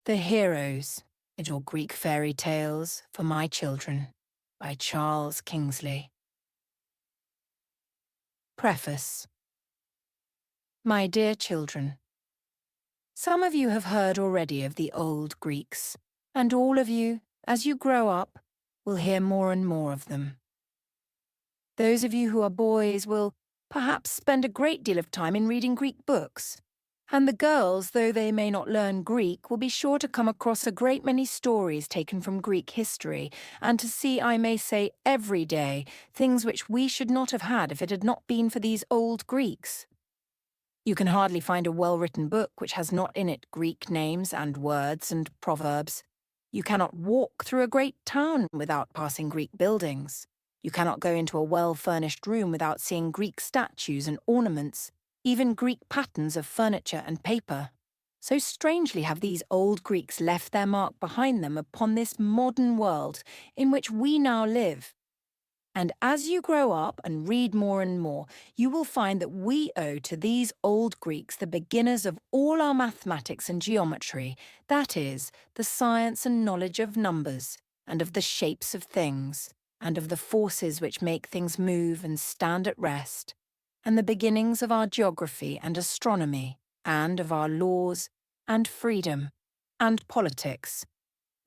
The Heroes, Little Greek Fairy Tales for My Children by Charles Kingsley. Preface. My dear children, some of you have heard already of the old Greeks, and all of you, as you grow up, will hear more and more of them. Those of you who are boys will perhaps spend a great deal of time in reading Greek books, and the girls, though they may not learn Greek, will be sure to come across a great many stories taken from Greek history, and to see, I may say, every day, things which we should not have had if it had not been for these old Greeks. You can hardly find a well-written book which has not in it Greek names and words and proverbs. You cannot walk through a great town without passing Greek buildings. You cannot go into a well-furnished room without seeing Greek statues and ornaments, even Greek patterns of furniture and paper. So strangely have these old Greeks left their mark behind them upon this modern world in which we now live. And as you grow up and read more and more, you will find that we owe to these old Greeks the beginners of all our mathematics and geometry, that is, the science and knowledge of numbers, and of the shapes of things, and of the forces which make things move and stand at rest, and the beginnings of our geography and astronomy, and of our laws, and freedom, and politics,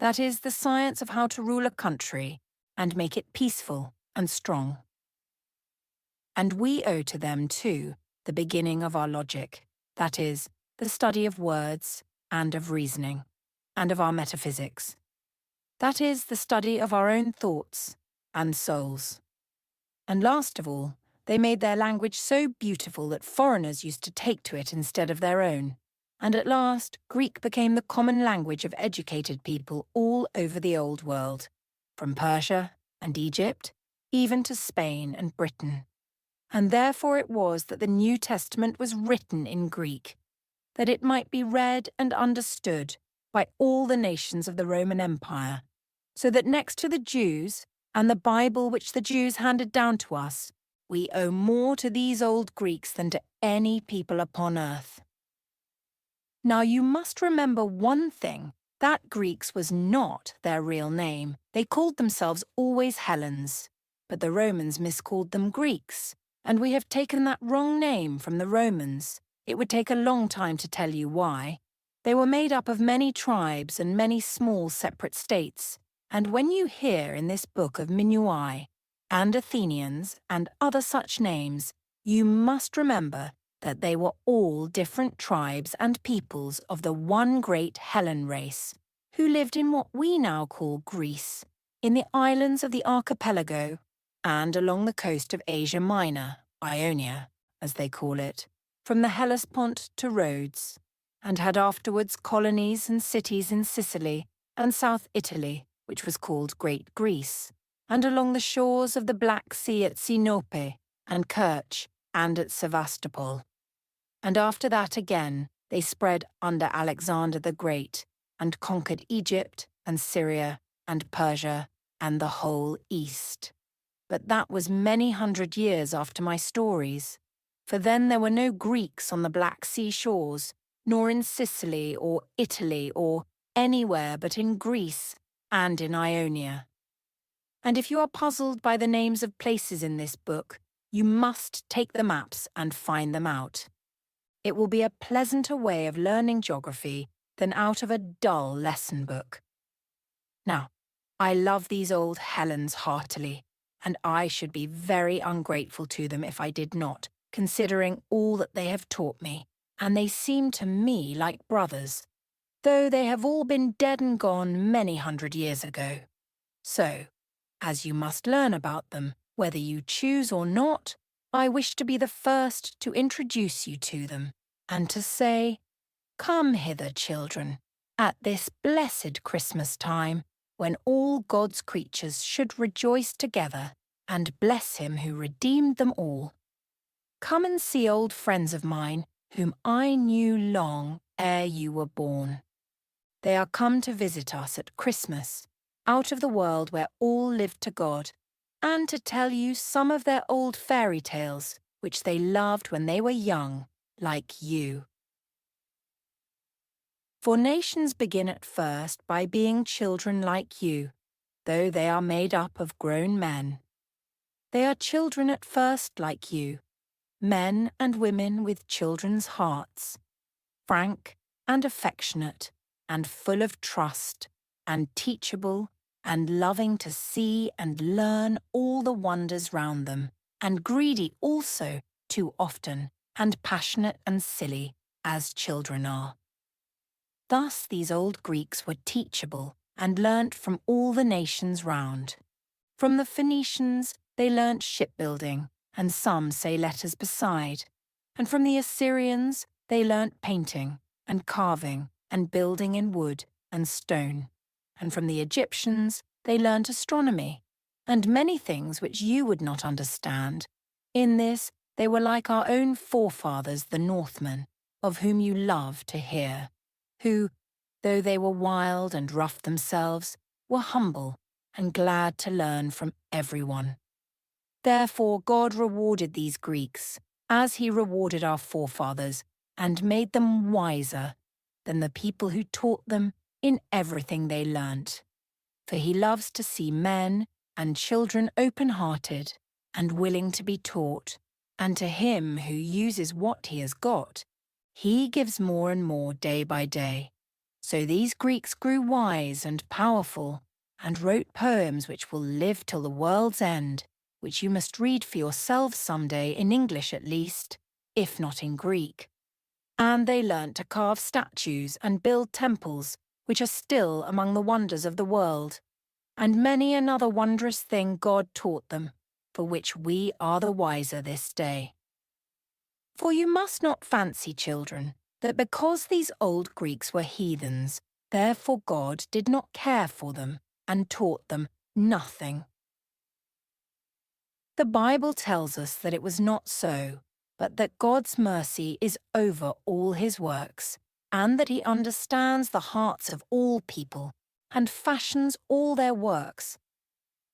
that is, the science of how to rule a country, and make it peaceful and strong. And we owe to them, too, the beginning of our logic, that is, the study of words and of reasoning, and of our metaphysics, that is, the study of our own thoughts and souls. And last of all, they made their language so beautiful that foreigners used to take to it instead of their own, and at last Greek became the common language of educated people all over the Old World, from Persia and Egypt, even to Spain and Britain. And therefore it was that the New Testament was written in Greek, that it might be read and understood by all the nations of the Roman Empire, so that next to the Jews and the Bible which the Jews handed down to us, we owe more to these old Greeks than to any people upon earth. Now you must remember one thing, that Greeks was not their real name. They called themselves always Hellenes, but the Romans miscalled them Greeks, and we have taken that wrong name from the Romans. It would take a long time to tell you why. They were made up of many tribes and many small separate states, and when you hear in this book of Minuai, and Athenians, and other such names, you must remember that they were all different tribes and peoples of the one great Hellen race, who lived in what we now call Greece, in the islands of the archipelago, and along the coast of Asia Minor, Ionia, as they call it, from the Hellespont to Rhodes, and had afterwards colonies and cities in Sicily and South Italy, which was called Great Greece, and along the shores of the Black Sea at Sinope and Kerch and at Sevastopol. And after that again they spread under Alexander the Great and conquered Egypt and Syria and Persia and the whole East. But that was many hundred years after my stories, for then there were no Greeks on the Black Sea shores, nor in Sicily or Italy or anywhere but in Greece and in Ionia. And if you are puzzled by the names of places in this book, you must take the maps and find them out. It will be a pleasanter way of learning geography than out of a dull lesson book. Now, I love these old Hellenes heartily, and I should be very ungrateful to them if I did not, considering all that they have taught me, and they seem to me like brothers, though they have all been dead and gone many hundred years ago. So, as you must learn about them, whether you choose or not, I wish to be the first to introduce you to them, and to say, "Come hither, children, at this blessed Christmas time, when all God's creatures should rejoice together and bless him who redeemed them all. Come and see old friends of mine, whom I knew long ere you were born. They are come to visit us at Christmas, out of the world where all live to God, and to tell you some of their old fairy tales, which they loved when they were young, like you." For nations begin at first by being children like you, though they are made up of grown men. They are children at first like you, men and women with children's hearts, frank and affectionate and full of trust and teachable and loving to see and learn all the wonders round them, and greedy also too often, and passionate and silly as children are. Thus these old Greeks were teachable and learnt from all the nations round. From the Phoenicians they learnt shipbuilding, and some say letters beside, and from the Assyrians they learnt painting and carving and building in wood and stone, and from the Egyptians they learnt astronomy, and many things which you would not understand. In this they were like our own forefathers the Northmen, of whom you love to hear, who, though they were wild and rough themselves, were humble and glad to learn from everyone. Therefore God rewarded these Greeks, as he rewarded our forefathers, and made them wiser than the people who taught them in everything they learnt. For he loves to see men and children open-hearted and willing to be taught, and to him who uses what he has got, he gives more and more day by day. So these Greeks grew wise and powerful, and wrote poems which will live till the world's end, which you must read for yourselves some day in English at least, if not in Greek. And they learnt to carve statues and build temples, which are still among the wonders of the world, and many another wondrous thing God taught them, for which we are the wiser this day. For you must not fancy, children, that because these old Greeks were heathens, therefore God did not care for them and taught them nothing. The Bible tells us that it was not so, but that God's mercy is over all his works, and that he understands the hearts of all people, and fashions all their works.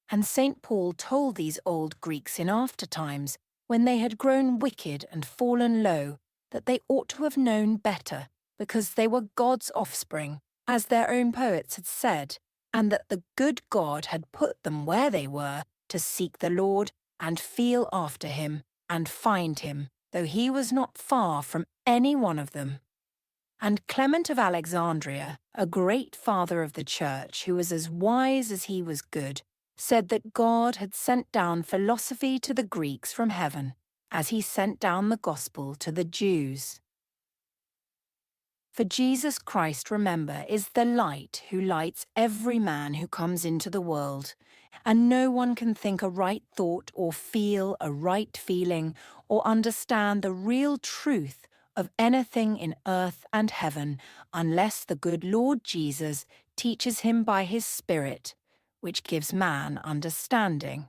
And St. Paul told these old Greeks in after times, when they had grown wicked and fallen low, that they ought to have known better, because they were God's offspring, as their own poets had said, and that the good God had put them where they were, to seek the Lord, and feel after him, and find him, though he was not far from any one of them. And Clement of Alexandria, a great father of the Church, who was as wise as he was good, said that God had sent down philosophy to the Greeks from heaven, as he sent down the gospel to the Jews. For Jesus Christ, remember, is the light who lights every man who comes into the world, and no one can think a right thought or feel a right feeling or understand the real truth of anything in earth and heaven unless the good Lord Jesus teaches him by his Spirit, which gives man understanding.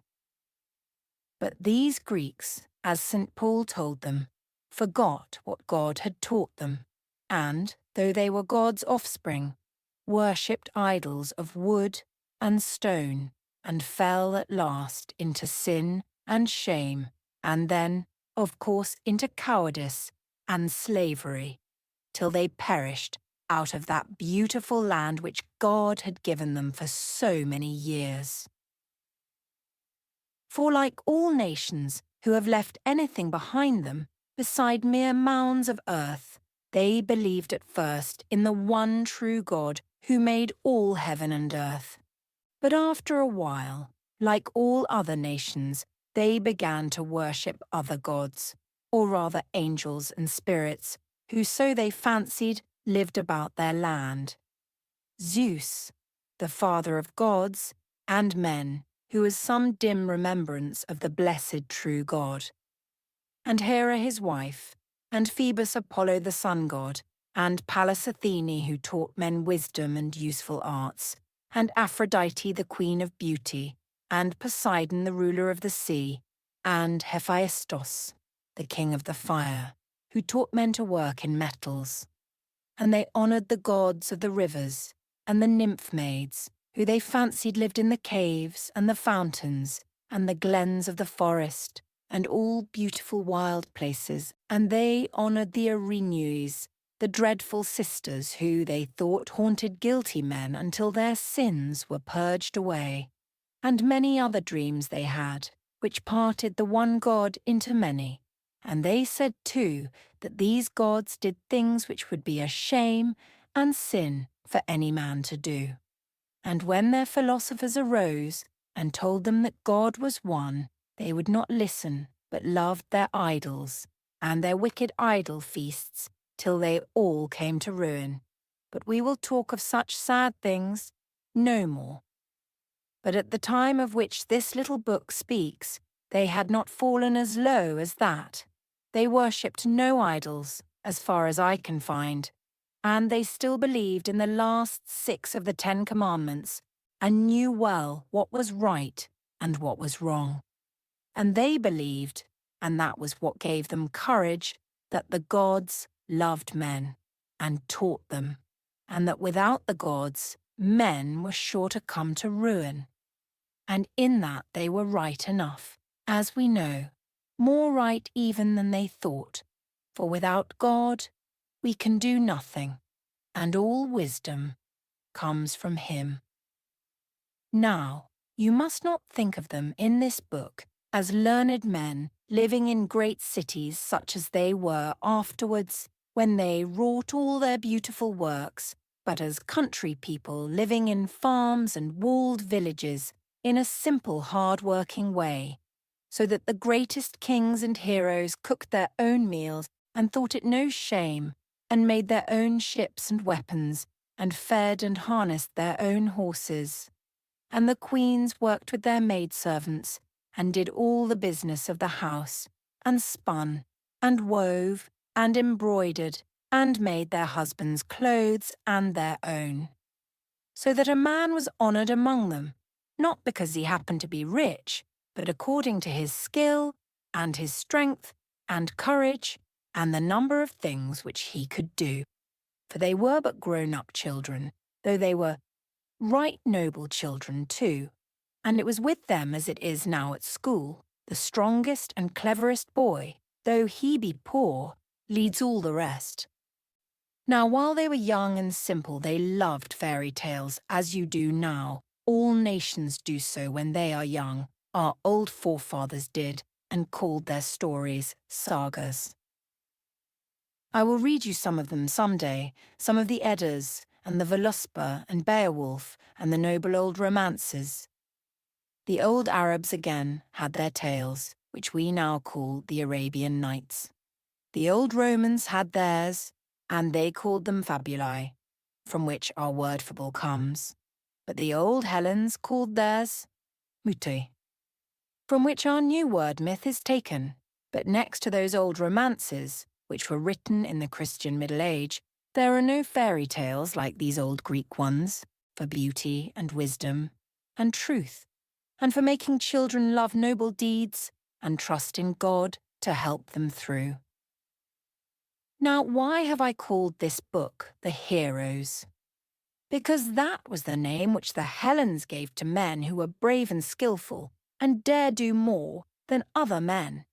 But these Greeks, as St. Paul told them, forgot what God had taught them, and, though they were God's offspring, worshipped idols of wood and stone, and fell at last into sin and shame, and then, of course, into cowardice and slavery, till they perished out of that beautiful land which God had given them for so many years. For like all nations who have left anything behind them beside mere mounds of earth, they believed at first in the one true God who made all heaven and earth. But after a while, like all other nations, they began to worship other gods, or rather angels and spirits, who, so they fancied, lived about their land. Zeus, the father of gods and men, who is some dim remembrance of the blessed true God. And Hera his wife, and Phoebus Apollo the sun god, and Pallas Athene who taught men wisdom and useful arts, and Aphrodite the queen of beauty, and Poseidon the ruler of the sea, and Hephaestus, the king of the fire, who taught men to work in metals. And they honoured the gods of the rivers, and the nymph maids, who they fancied lived in the caves and the fountains, and the glens of the forest, and all beautiful wild places, and they honoured the Erinues, the dreadful sisters who they thought haunted guilty men until their sins were purged away, and many other dreams they had, which parted the one God into many. And they said too that these gods did things which would be a shame and sin for any man to do. And when their philosophers arose and told them that God was one, they would not listen, but loved their idols and their wicked idol feasts, till they all came to ruin. But we will talk of such sad things no more. But at the time of which this little book speaks, they had not fallen as low as that. They worshipped no idols, as far as I can find, and they still believed in the last 6 of the 10 Commandments, and knew well what was right and what was wrong. And they believed, and that was what gave them courage, that the gods loved men and taught them, and that without the gods, men were sure to come to ruin. And in that they were right enough, as we know, more right even than they thought, for without God we can do nothing, and all wisdom comes from him. Now, you must not think of them in this book as learned men living in great cities such as they were afterwards when they wrought all their beautiful works, but as country people living in farms and walled villages in a simple hard-working way, so that the greatest kings and heroes cooked their own meals and thought it no shame, and made their own ships and weapons, and fed and harnessed their own horses. And the queens worked with their maidservants, and did all the business of the house, and spun, and wove, and embroidered, and made their husbands' clothes and their own. So that a man was honoured among them, not because he happened to be rich, but according to his skill, and his strength, and courage, and the number of things which he could do. For they were but grown-up children, though they were right noble children too, and it was with them as it is now at school. The strongest and cleverest boy, though he be poor, leads all the rest. Now while they were young and simple they loved fairy tales, as you do now. All nations do so when they are young. Our old forefathers did, and called their stories sagas. I will read you some of them some day, some of the Eddas, and the Völuspá and Beowulf, and the noble old romances. The old Arabs again had their tales, which we now call the Arabian Nights. The old Romans had theirs, and they called them fabulae, from which our word fable comes. But the old Hellenes called theirs mythoi, from which our new word myth is taken. But next to those old romances, which were written in the Christian Middle Age, there are no fairy tales like these old Greek ones, for beauty and wisdom and truth, and for making children love noble deeds and trust in God to help them through. Now, why have I called this book The Heroes? Because that was the name which the Hellenes gave to men who were brave and skillful, and dare do more than other men.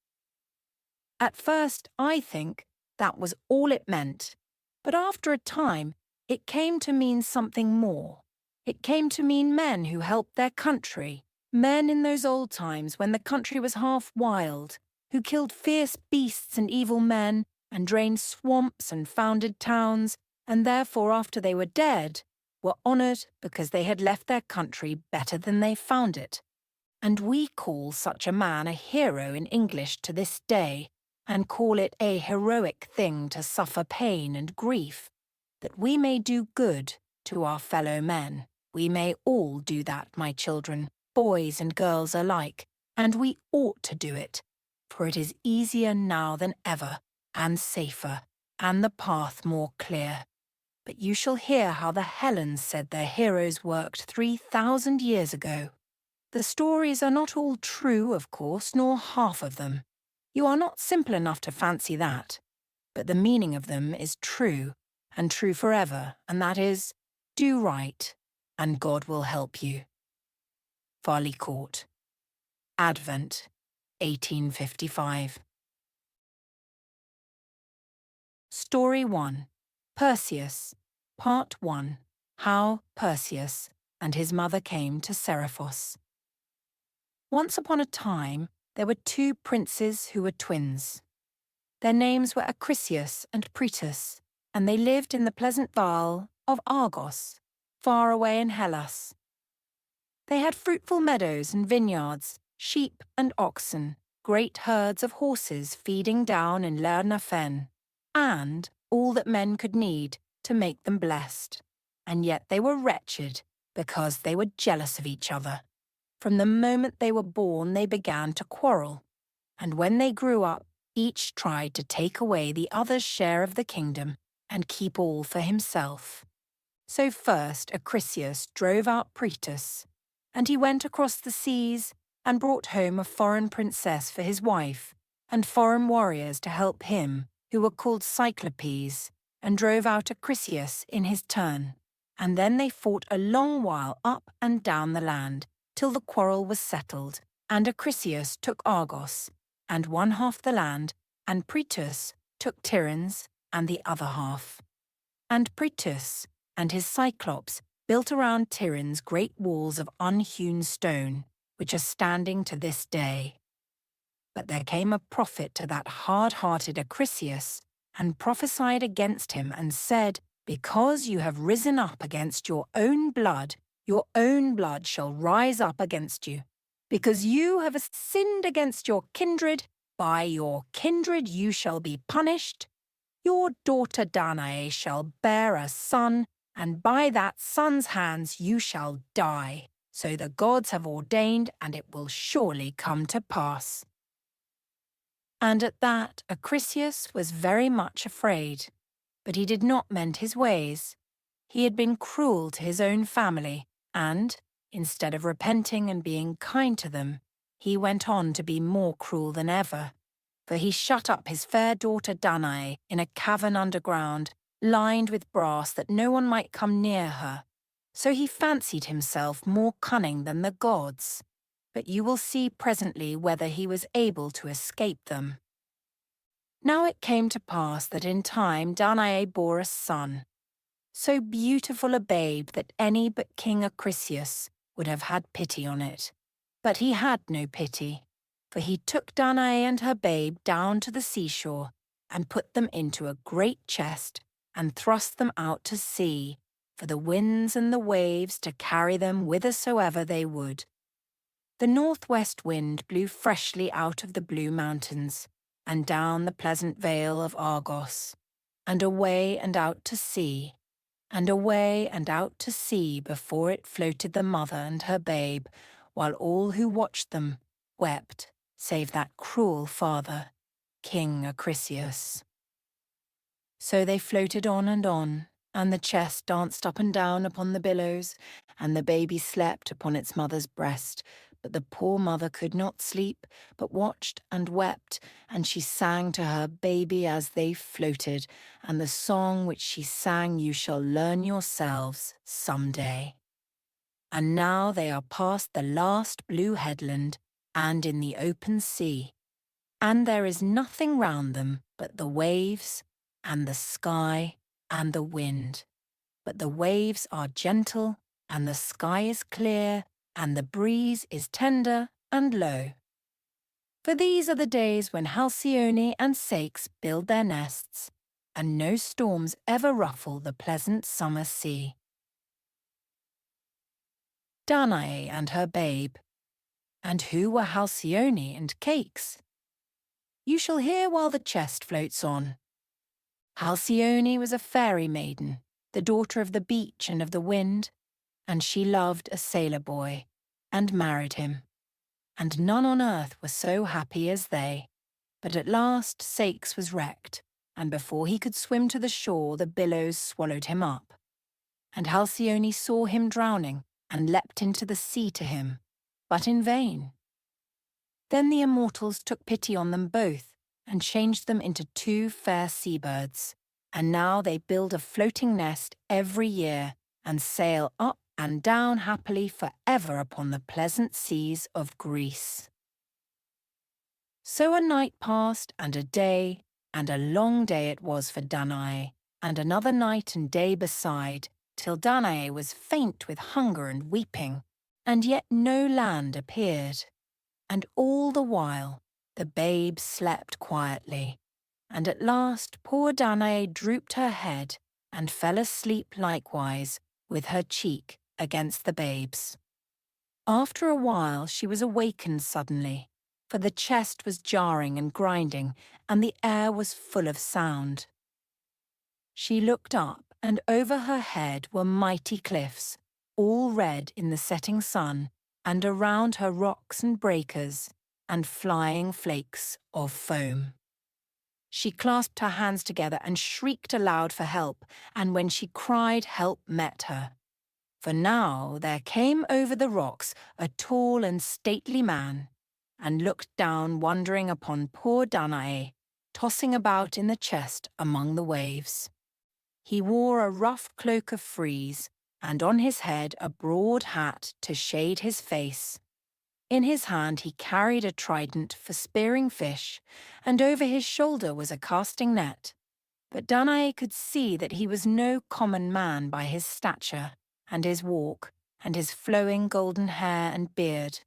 At first, I think, that was all it meant, but after a time, it came to mean something more. It came to mean men who helped their country, men in those old times when the country was half wild, who killed fierce beasts and evil men, and drained swamps and founded towns, and therefore after they were dead, were honoured because they had left their country better than they found it. And we call such a man a hero in English to this day, and call it a heroic thing to suffer pain and grief, that we may do good to our fellow men. We may all do that, my children, boys and girls alike, and we ought to do it, for it is easier now than ever, and safer, and the path more clear. But you shall hear how the Hellenes said their heroes worked 3,000 years ago. The stories are not all true, of course, nor half of them. You are not simple enough to fancy that. But the meaning of them is true, and true forever, and that is, do right, and God will help you. Farley Court. Advent, 1855. Story 1. Perseus, Part 1. How Perseus and his mother came to SERIPHOS. Once upon a time, there were two princes who were twins. Their names were Acrisius and Preface, and they lived in the pleasant vale of Argos, far away in Hellas. They had fruitful meadows and vineyards, sheep and oxen, great herds of horses feeding down in Lerna fen, and all that men could need to make them blessed. And yet they were wretched because they were jealous of each other. From the moment they were born, they began to quarrel, and when they grew up, each tried to take away the other's share of the kingdom and keep all for himself. So first Acrisius drove out Preface, and he went across the seas and brought home a foreign princess for his wife, and foreign warriors to help him, who were called Cyclopes, and drove out Acrisius in his turn. And then they fought a long while up and down the land, till the quarrel was settled, and Acrisius took Argos, and one half the land, and Preface took Tiryns, and the other half. And Preface and his Cyclops built around Tiryns great walls of unhewn stone, which are standing to this day. But there came a prophet to that hard-hearted Acrisius, and prophesied against him, and said, "Because you have risen up against your own blood shall rise up against you. Because you have sinned against your kindred, by your kindred you shall be punished. Your daughter Danae shall bear a son, and by that son's hands you shall die. So the gods have ordained, and it will surely come to pass." And at that Acrisius was very much afraid, but he did not mend his ways. He had been cruel to his own family, and, instead of repenting and being kind to them, he went on to be more cruel than ever. For he shut up his fair daughter Danae in a cavern underground, lined with brass that no one might come near her. So he fancied himself more cunning than the gods. But you will see presently whether he was able to escape them. Now it came to pass that in time Danae bore a son, so beautiful a babe that any but King Acrisius would have had pity on it. But he had no pity, for he took Danae and her babe down to the seashore, and put them into a great chest, and thrust them out to sea, for the winds and the waves to carry them whithersoever they would. The northwest wind blew freshly out of the blue mountains, and down the pleasant vale of Argos, and away and out to sea, and away and out to sea before it floated the mother and her babe, while all who watched them wept, save that cruel father, King Acrisius. So they floated on, and the chest danced up and down upon the billows, and the baby slept upon its mother's breast. But the poor mother could not sleep, but watched and wept, and she sang to her baby as they floated, and the song which she sang you shall learn yourselves some day. And now they are past the last blue headland, and in the open sea, and there is nothing round them but the waves, and the sky, and the wind. But the waves are gentle, and the sky is clear, and the breeze is tender and low. For these are the days when Halcyone and Saix build their nests, and no storms ever ruffle the pleasant summer sea. Danae and her babe. And who were Halcyone and Saix? You shall hear while the chest floats on. Halcyone was a fairy maiden, the daughter of the beach and of the wind, and she loved a sailor boy, and married him. And none on earth were so happy as they. But at last Saix was wrecked, and before he could swim to the shore the billows swallowed him up. And Halcyone saw him drowning, and leapt into the sea to him, but in vain. Then the immortals took pity on them both, and changed them into two fair seabirds. And now they build a floating nest every year, and sail up and down happily for ever upon the pleasant seas of Greece. So a night passed, and a day, and a long day it was for Danae, and another night and day beside, till Danae was faint with hunger and weeping, and yet no land appeared. And all the while the babe slept quietly, and at last poor Danae drooped her head and fell asleep likewise, with her cheek against the babe's. After a while she was awakened suddenly, for the chest was jarring and grinding, and the air was full of sound. She looked up, and over her head were mighty cliffs, all red in the setting sun, and around her rocks and breakers, and flying flakes of foam. She clasped her hands together and shrieked aloud for help, and when she cried, help met her. For now there came over the rocks a tall and stately man, and looked down wondering upon poor Danae, tossing about in the chest among the waves. He wore a rough cloak of frieze, and on his head a broad hat to shade his face. In his hand he carried a trident for spearing fish, and over his shoulder was a casting net. But Danae could see that he was no common man by his stature, and his walk, and his flowing golden hair and beard,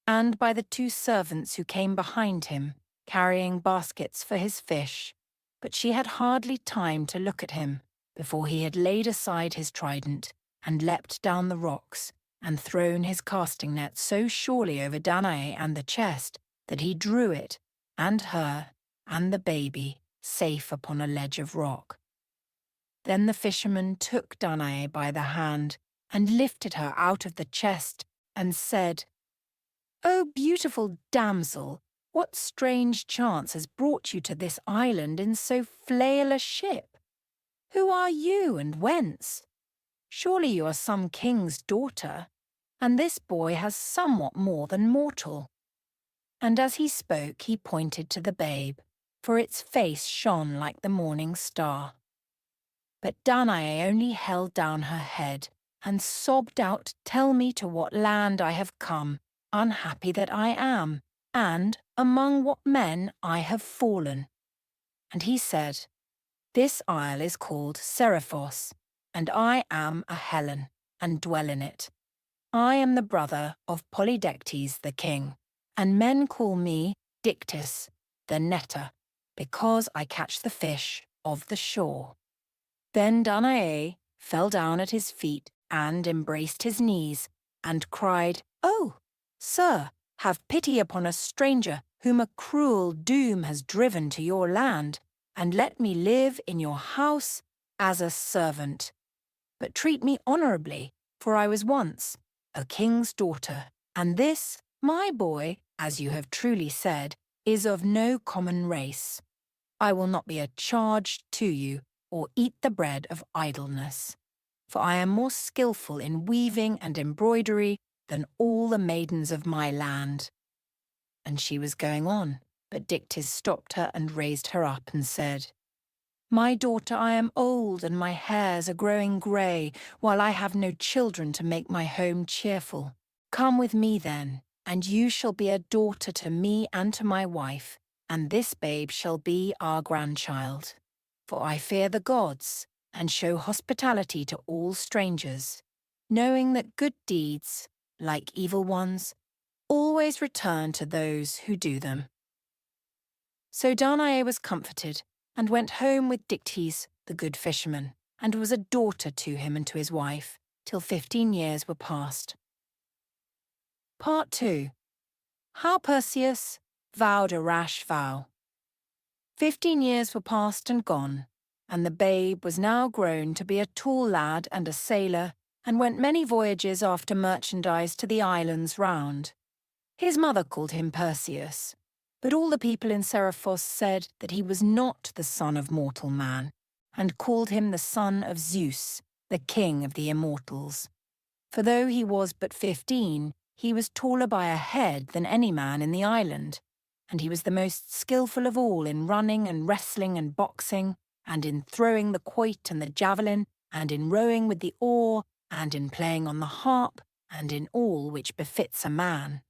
and by the two servants who came behind him, carrying baskets for his fish. But she had hardly time to look at him before he had laid aside his trident and leapt down the rocks, and thrown his casting net so surely over Danae and the chest that he drew it, and her, and the baby, safe upon a ledge of rock. Then the fisherman took Danae by the hand, and lifted her out of the chest, and said, "O beautiful damsel, what strange chance has brought you to this island in so frail a ship? Who are you, and whence? Surely you are some king's daughter, and this boy has somewhat more than mortal." And as he spoke he pointed to the babe, for its face shone like the morning star. But Danae only held down her head, and sobbed out, "Tell me to what land I have come, unhappy that I am, and among what men I have fallen." And he said, "This isle is called SERIPHOS, and I am a Hellen, and dwell in it. I am the brother of Polydectes the king, and men call me Dictys, the netter, because I catch the fish of the shore." Then Danae fell down at his feet and embraced his knees, and cried, "Oh, sir, have pity upon a stranger whom a cruel doom has driven to your land, and let me live in your house as a servant. But treat me honourably, for I was once a king's daughter, and this, my boy, as you have truly said, is of no common race. I will not be a charge to you, or eat the bread of idleness. For I am more skilful in weaving and embroidery than all the maidens of my land." And she was going on, but Dictys stopped her and raised her up and said, "My daughter, I am old, and my hairs are growing grey, while I have no children to make my home cheerful. Come with me then, and you shall be a daughter to me and to my wife, and this babe shall be our grandchild. For I fear the gods, and show hospitality to all strangers, knowing that good deeds, like evil ones, always return to those who do them." So Danae was comforted, and went home with Dictys, the good fisherman, and was a daughter to him and to his wife, till 15 years were past. Part 2. How Perseus vowed a rash vow. 15 years were past and gone, and the babe was now grown to be a tall lad and a sailor, and went many voyages after merchandise to the islands round. His mother called him Perseus, but all the people in Seriphos said that he was not the son of mortal man, and called him the son of Zeus, the king of the immortals. For though he was but 15, he was taller by a head than any man in the island, and he was the most skilful of all in running and wrestling and boxing, and in throwing the quoit and the javelin, and in rowing with the oar, and in playing on the harp, and in all which befits a man.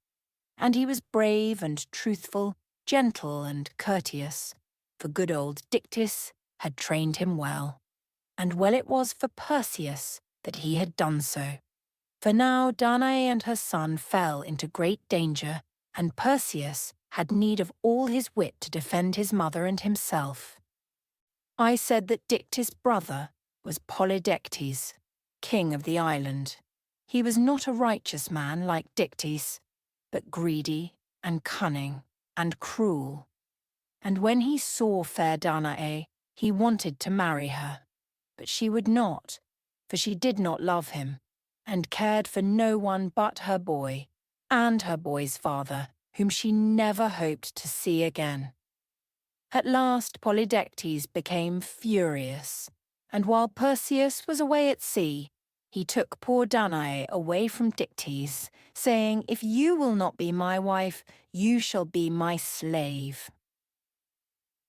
And he was brave and truthful, gentle and courteous, for good old Dictys had trained him well. and well it was for Perseus that he had done so. For now Danae and her son fell into great danger, and Perseus had need of all his wit to defend his mother and himself. I said that Dictys' brother was Polydectes, king of the island. He was not a righteous man like Dictys, but greedy and cunning and cruel. And when he saw fair Danae, he wanted to marry her. But she would not, for she did not love him, and cared for no one but her boy, and her boy's father, whom she never hoped to see again. At last Polydectes became furious, and while Perseus was away at sea, he took poor Danae away from Dictys, saying, "If you will not be my wife, you shall be my slave."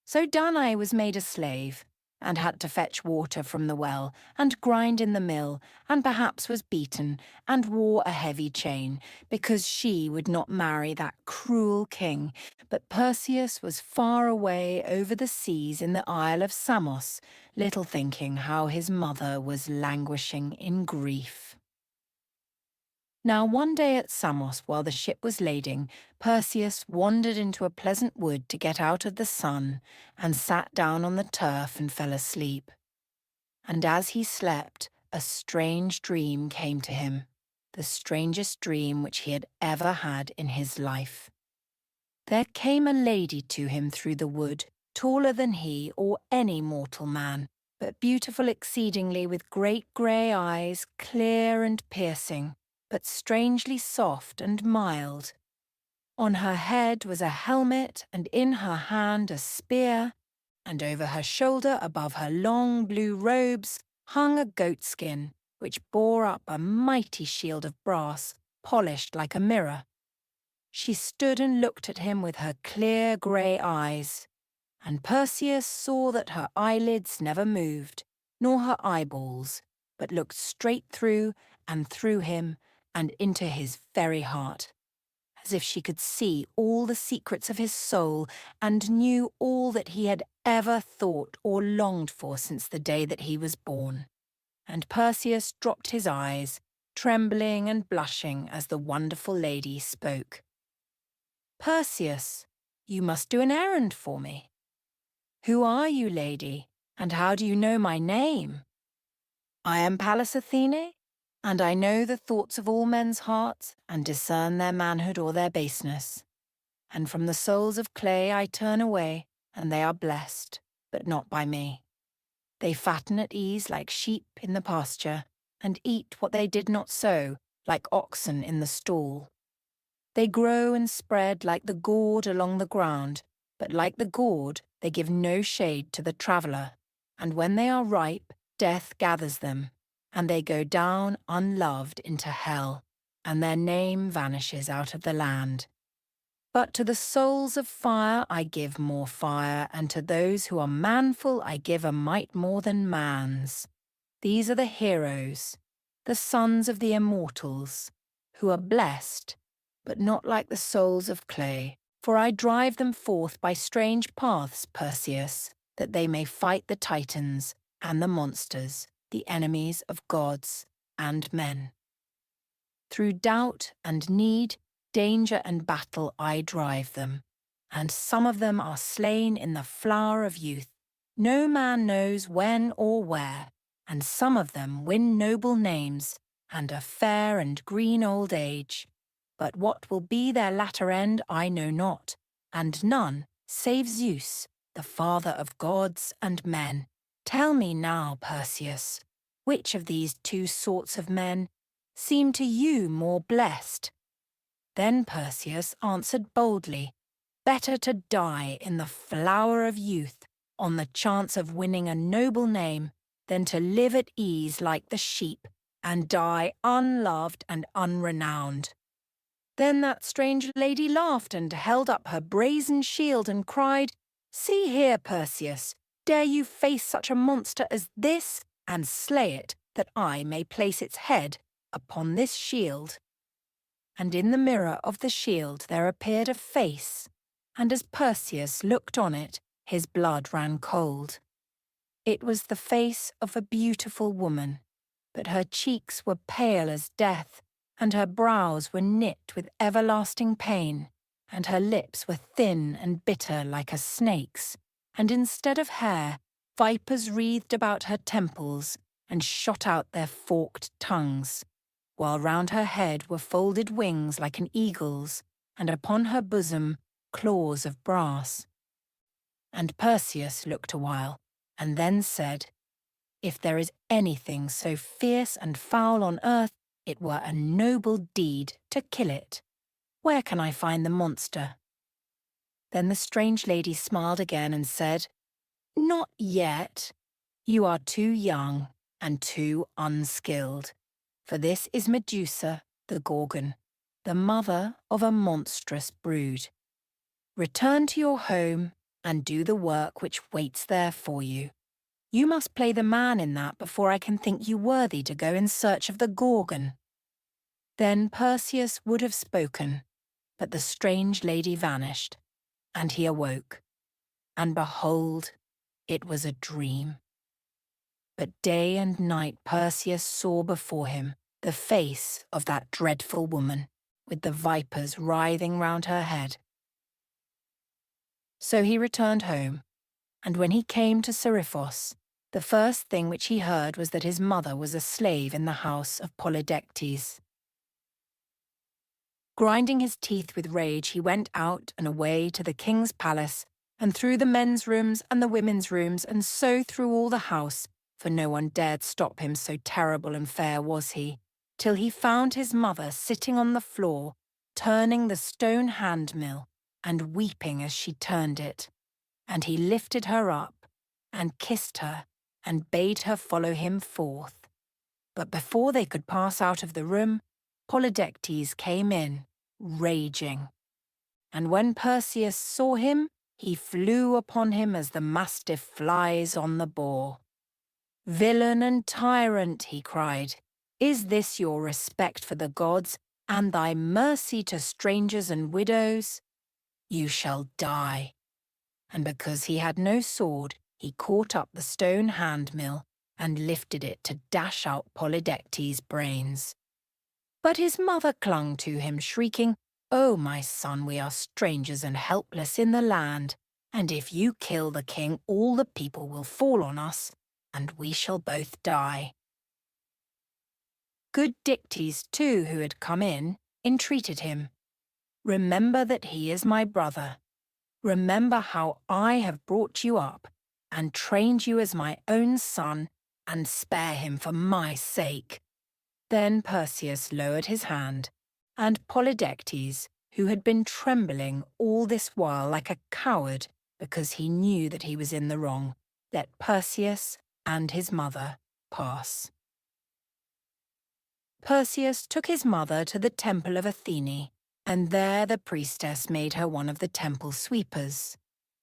So Danae was made a slave, and had to fetch water from the well, and grind in the mill, and perhaps was beaten, and wore a heavy chain, because she would not marry that cruel king. But Perseus was far away over the seas in the Isle of Samos, little thinking how his mother was languishing in grief. Now one day at Samos, while the ship was lading, Perseus wandered into a pleasant wood to get out of the sun, and sat down on the turf and fell asleep. And as he slept, a strange dream came to him, the strangest dream which he had ever had in his life. There came a lady to him through the wood, taller than he or any mortal man, but beautiful exceedingly, with great grey eyes, clear and piercing, but strangely soft and mild. On her head was a helmet, and in her hand a spear, and over her shoulder, above her long blue robes, hung a goatskin, which bore up a mighty shield of brass, polished like a mirror. She stood and looked at him with her clear grey eyes, and Perseus saw that her eyelids never moved, nor her eyeballs, but looked straight through and through him, and into his very heart, as if she could see all the secrets of his soul, and knew all that he had ever thought or longed for since the day that he was born. And Perseus dropped his eyes, trembling and blushing as the wonderful lady spoke. "Perseus, you must do an errand for me." "Who are you, lady, and how do you know my name?" "I am Pallas Athene, and I know the thoughts of all men's hearts, and discern their manhood or their baseness. And from the souls of clay I turn away, and they are blessed, but not by me. They fatten at ease like sheep in the pasture, and eat what they did not sow, like oxen in the stall. They grow and spread like the gourd along the ground, but like the gourd they give no shade to the traveller, and when they are ripe, death gathers them, and they go down unloved into hell, and their name vanishes out of the land. But to the souls of fire I give more fire, and to those who are manful I give a might more than man's. These are the heroes, the sons of the immortals, who are blessed, but not like the souls of clay, for I drive them forth by strange paths, Perseus, that they may fight the Titans and the monsters, the enemies of gods and men. Through doubt and need, danger and battle I drive them, and some of them are slain in the flower of youth. No man knows when or where, and some of them win noble names, and a fair and green old age. But what will be their latter end I know not, and none, save Zeus, the father of gods and men. Tell me now, Perseus, which of these two sorts of men seem to you more blessed?" Then Perseus answered boldly, "Better to die in the flower of youth, on the chance of winning a noble name, than to live at ease like the sheep, and die unloved and unrenowned." Then that strange lady laughed and held up her brazen shield and cried, "See here, Perseus, dare you face such a monster as this, and slay it, that I may place its head upon this shield?" And in the mirror of the shield there appeared a face, and as Perseus looked on it, his blood ran cold. It was the face of a beautiful woman, but her cheeks were pale as death, and her brows were knit with everlasting pain, and her lips were thin and bitter like a snake's, and instead of hair, vipers wreathed about her temples and shot out their forked tongues, while round her head were folded wings like an eagle's, and upon her bosom claws of brass. And Perseus looked a while, and then said, "If there is anything so fierce and foul on earth, it were a noble deed to kill it. Where can I find the monster?" Then the strange lady smiled again and said, "Not yet. You are too young and too unskilled, for this is Medusa, the Gorgon, the mother of a monstrous brood. Return to your home and do the work which waits there for you. You must play the man in that before I can think you worthy to go in search of the Gorgon." Then Perseus would have spoken, but the strange lady vanished, and he awoke, and behold, it was a dream. But day and night Perseus saw before him the face of that dreadful woman, with the vipers writhing round her head. So he returned home, and when he came to SERIPHOS, the first thing which he heard was that his mother was a slave in the house of Polydectes. Grinding his teeth with rage, he went out and away to the king's palace, and through the men's rooms and the women's rooms, and so through all the house, for no one dared stop him, so terrible and fair was he, till he found his mother sitting on the floor, turning the stone hand-mill, and weeping as she turned it. And he lifted her up, and kissed her, and bade her follow him forth. But before they could pass out of the room, Polydectes came in, raging. And when Perseus saw him, he flew upon him as the mastiff flies on the boar. "Villain and tyrant," he cried, "is this your respect for the gods, and thy mercy to strangers and widows? You shall die." And because he had no sword, he caught up the stone hand-mill and lifted it to dash out Polydectes' brains. But his mother clung to him, shrieking, "Oh, my son, we are strangers and helpless in the land, and if you kill the king, all the people will fall on us, and we shall both die." Good Dictys, too, who had come in, entreated him, "Remember that he is my brother. Remember how I have brought you up, and trained you as my own son, and spare him for my sake." Then Perseus lowered his hand, and Polydectes, who had been trembling all this while like a coward because he knew that he was in the wrong, let Perseus and his mother pass. Perseus took his mother to the temple of Athene, and there the priestess made her one of the temple sweepers,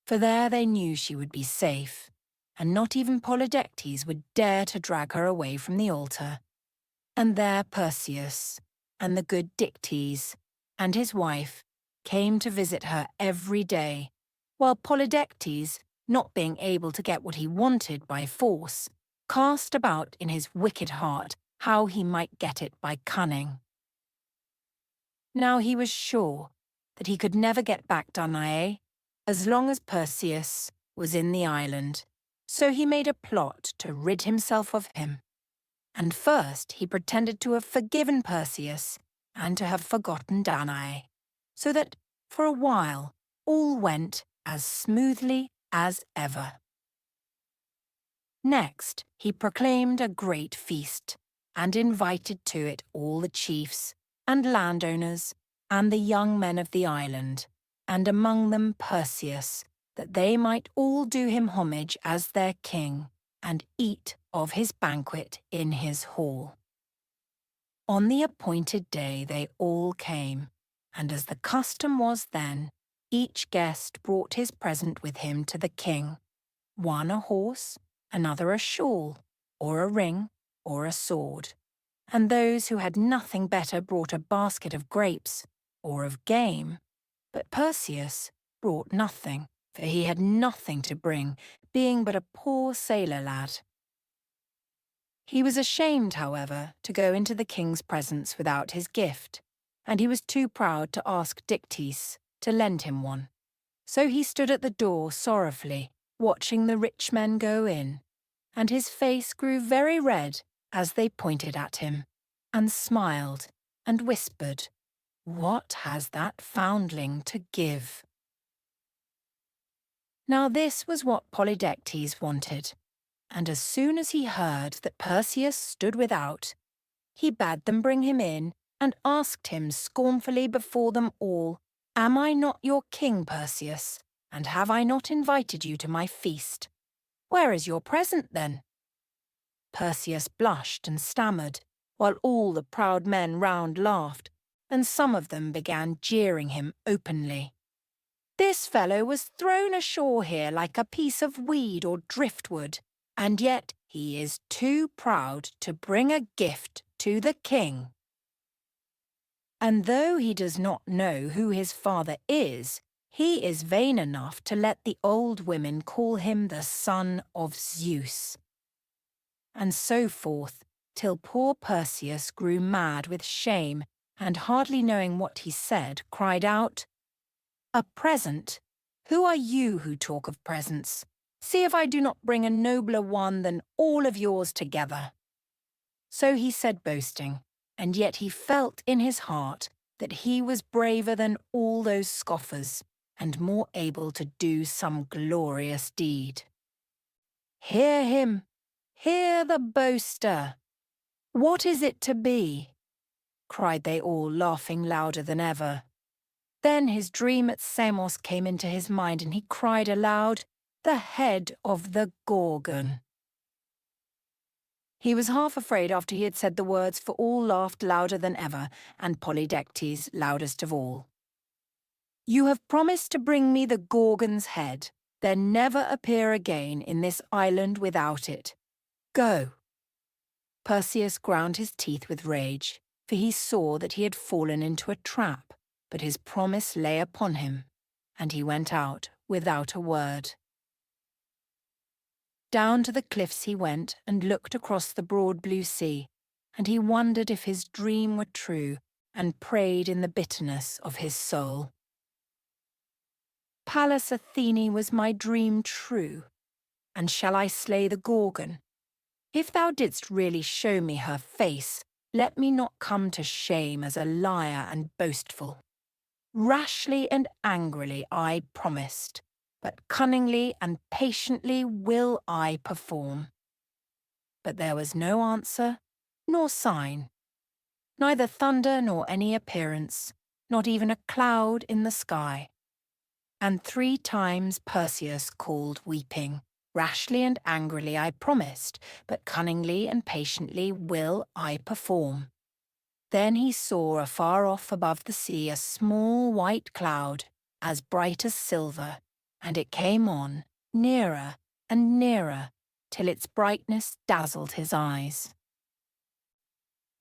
for there they knew she would be safe, and not even Polydectes would dare to drag her away from the altar. And there Perseus, and the good Dictys, and his wife, came to visit her every day, while Polydectes, not being able to get what he wanted by force, cast about in his wicked heart how he might get it by cunning. Now he was sure that he could never get back Danae as long as Perseus was in the island, so he made a plot to rid himself of him. And first he pretended to have forgiven Perseus and to have forgotten Danae, so that, for a while, all went as smoothly as ever. Next, he proclaimed a great feast, and invited to it all the chiefs, and landowners, and the young men of the island, and among them Perseus, that they might all do him homage as their king, and eat of his banquet in his hall. On the appointed day they all came, and as the custom was then, each guest brought his present with him to the king, one a horse, another a shawl, or a ring, or a sword, and those who had nothing better brought a basket of grapes, or of game, but Perseus brought nothing, for he had nothing to bring, being but a poor sailor lad. He was ashamed, however, to go into the king's presence without his gift, and he was too proud to ask Dictys to lend him one. So he stood at the door sorrowfully, watching the rich men go in, and his face grew very red as they pointed at him, and smiled, and whispered, "What has that foundling to give?" Now this was what Polydectes wanted, and as soon as he heard that Perseus stood without, he bade them bring him in and asked him scornfully before them all, "Am I not your king, Perseus, and have I not invited you to my feast? Where is your present, then?" Perseus blushed and stammered, while all the proud men round laughed, and some of them began jeering him openly. "This fellow was thrown ashore here like a piece of weed or driftwood, and yet he is too proud to bring a gift to the king." And though he does not know who his father is, he is vain enough to let the old women call him the son of Zeus. And so forth, till poor Perseus grew mad with shame, and hardly knowing what he said, cried out, "A present? Who are you who talk of presents? See if I do not bring a nobler one than all of yours together." So he said, boasting, and yet he felt in his heart that he was braver than all those scoffers, and more able to do some glorious deed. "Hear him! Hear the boaster! What is it to be?" cried they all, laughing louder than ever. Then his dream at Samos came into his mind, and he cried aloud, "The head of the Gorgon." He was half afraid after he had said the words, for all laughed louder than ever, and Polydectes loudest of all. "You have promised to bring me the Gorgon's head, then never appear again in this island without it. Go." Perseus ground his teeth with rage, for he saw that he had fallen into a trap, but his promise lay upon him, and he went out without a word. Down to the cliffs he went and looked across the broad blue sea, and he wondered if his dream were true, and prayed in the bitterness of his soul. "Pallas Athene, was my dream true? And shall I slay the Gorgon? If thou didst really show me her face, let me not come to shame as a liar and boastful. Rashly and angrily I promised, but cunningly and patiently will I perform." But there was no answer, nor sign, neither thunder nor any appearance, not even a cloud in the sky. And 3 times Perseus called weeping, "Rashly and angrily I promised, but cunningly and patiently will I perform." Then he saw afar off above the sea a small white cloud, as bright as silver, and it came on, nearer and nearer, till its brightness dazzled his eyes.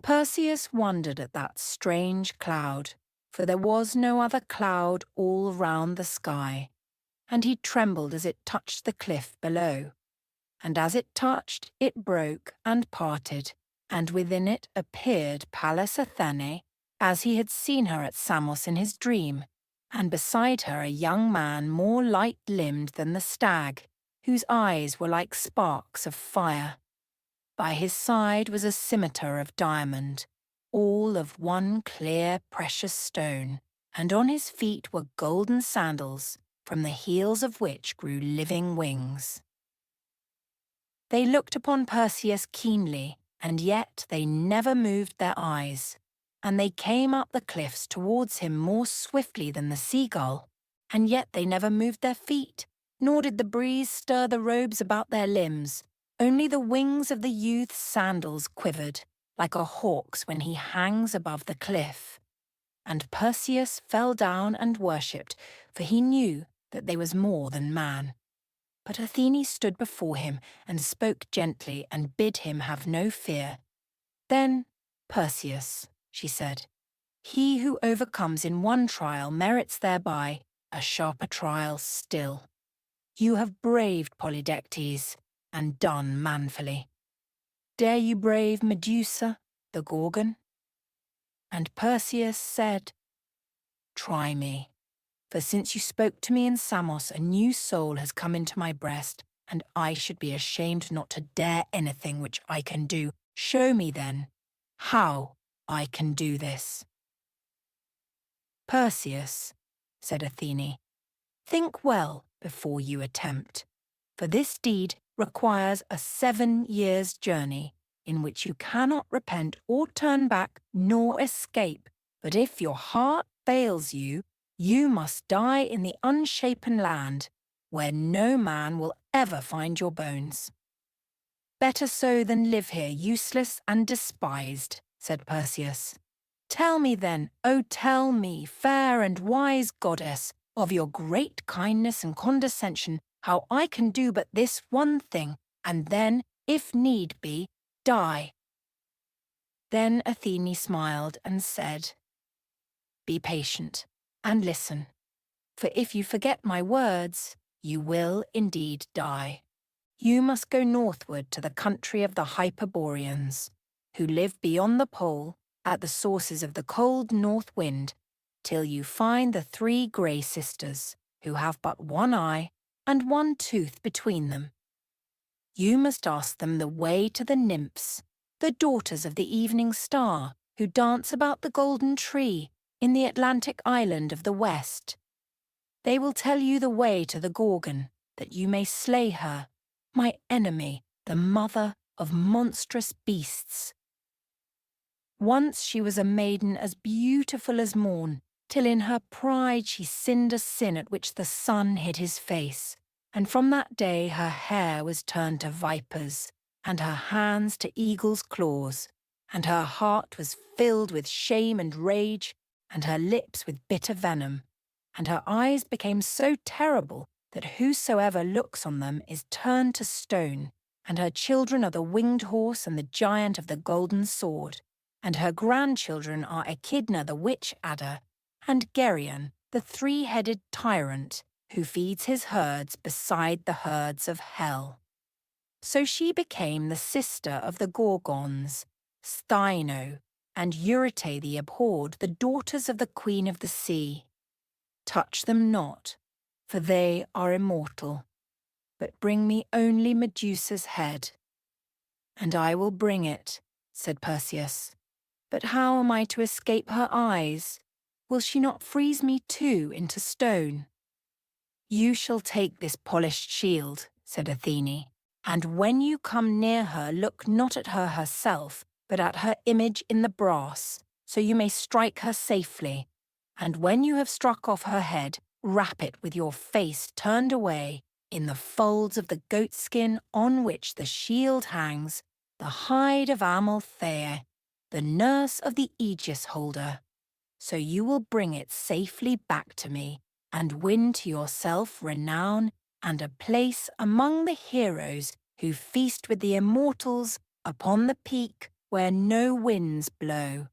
Perseus wondered at that strange cloud, for there was no other cloud all round the sky, and he trembled as it touched the cliff below. And as it touched, it broke and parted, and within it appeared Pallas Athene, as he had seen her at Samos in his dream, and beside her a young man more light-limbed than the stag, whose eyes were like sparks of fire. By his side was a scimitar of diamond, all of one clear, precious stone, and on his feet were golden sandals, from the heels of which grew living wings. They looked upon Perseus keenly, and yet they never moved their eyes, and they came up the cliffs towards him more swiftly than the seagull, and yet they never moved their feet, nor did the breeze stir the robes about their limbs. Only the wings of the youth's sandals quivered, like a hawk's when he hangs above the cliff. And Perseus fell down and worshipped, for he knew that they was more than man. But Athene stood before him and spoke gently and bid him have no fear. Then, "Perseus," she said, "he who overcomes in one trial merits thereby a sharper trial still." You have braved Polydectes, and done manfully. Dare you brave Medusa, the Gorgon? And Perseus said, Try me, for since you spoke to me in Samos, a new soul has come into my breast, and I should be ashamed not to dare anything which I can do. Show me, then, how I can do this. Perseus, said Athene, think well before you attempt, for this deed requires a 7 years' journey, in which you cannot repent or turn back nor escape, but if your heart fails you, you must die in the unshapen land, where no man will ever find your bones. Better so than live here useless and despised, said Perseus. Tell me then, oh tell me, fair and wise goddess, of your great kindness and condescension, how I can do but this one thing, and then, if need be, die. Then Athene smiled and said, Be patient, and listen, for if you forget my words, you will indeed die. You must go northward to the country of the Hyperboreans, who live beyond the pole, at the sources of the cold north wind, till you find the 3 grey sisters, who have but one eye and one tooth between them. You must ask them the way to the nymphs, the daughters of the evening star, who dance about the golden tree in the Atlantic island of the west. They will tell you the way to the Gorgon, that you may slay her, my enemy, the mother of monstrous beasts. Once she was a maiden as beautiful as morn, till in her pride she sinned a sin at which the sun hid his face, and from that day her hair was turned to vipers, and her hands to eagle's claws, and her heart was filled with shame and rage, and her lips with bitter venom, and her eyes became so terrible that whosoever looks on them is turned to stone, and her children are the winged horse and the giant of the golden sword, and her grandchildren are Echidna the witch adder, and Geryon the 3-headed tyrant, who feeds his herds beside the herds of hell. So she became the sister of the Gorgons, Sthino, and Euryte the abhorred, the daughters of the Queen of the Sea. Touch them not, for they are immortal, but bring me only Medusa's head. And I will bring it, said Perseus. But how am I to escape her eyes? Will she not freeze me too into stone? You shall take this polished shield, said Athene, and when you come near her, look not at her herself, but at her image in the brass, so you may strike her safely. And when you have struck off her head, wrap it with your face turned away in the folds of the goatskin on which the shield hangs, the hide of Amalthea, the nurse of the Aegis holder. So you will bring it safely back to me, and win to yourself renown and a place among the heroes who feast with the immortals upon the peak where no winds blow.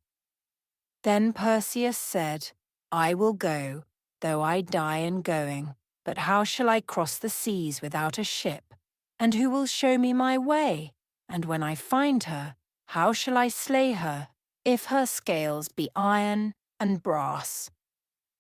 Then Perseus said, I will go, though I die in going. But how shall I cross the seas without a ship? And who will show me my way? And when I find her, how shall I slay her, if her scales be iron and brass?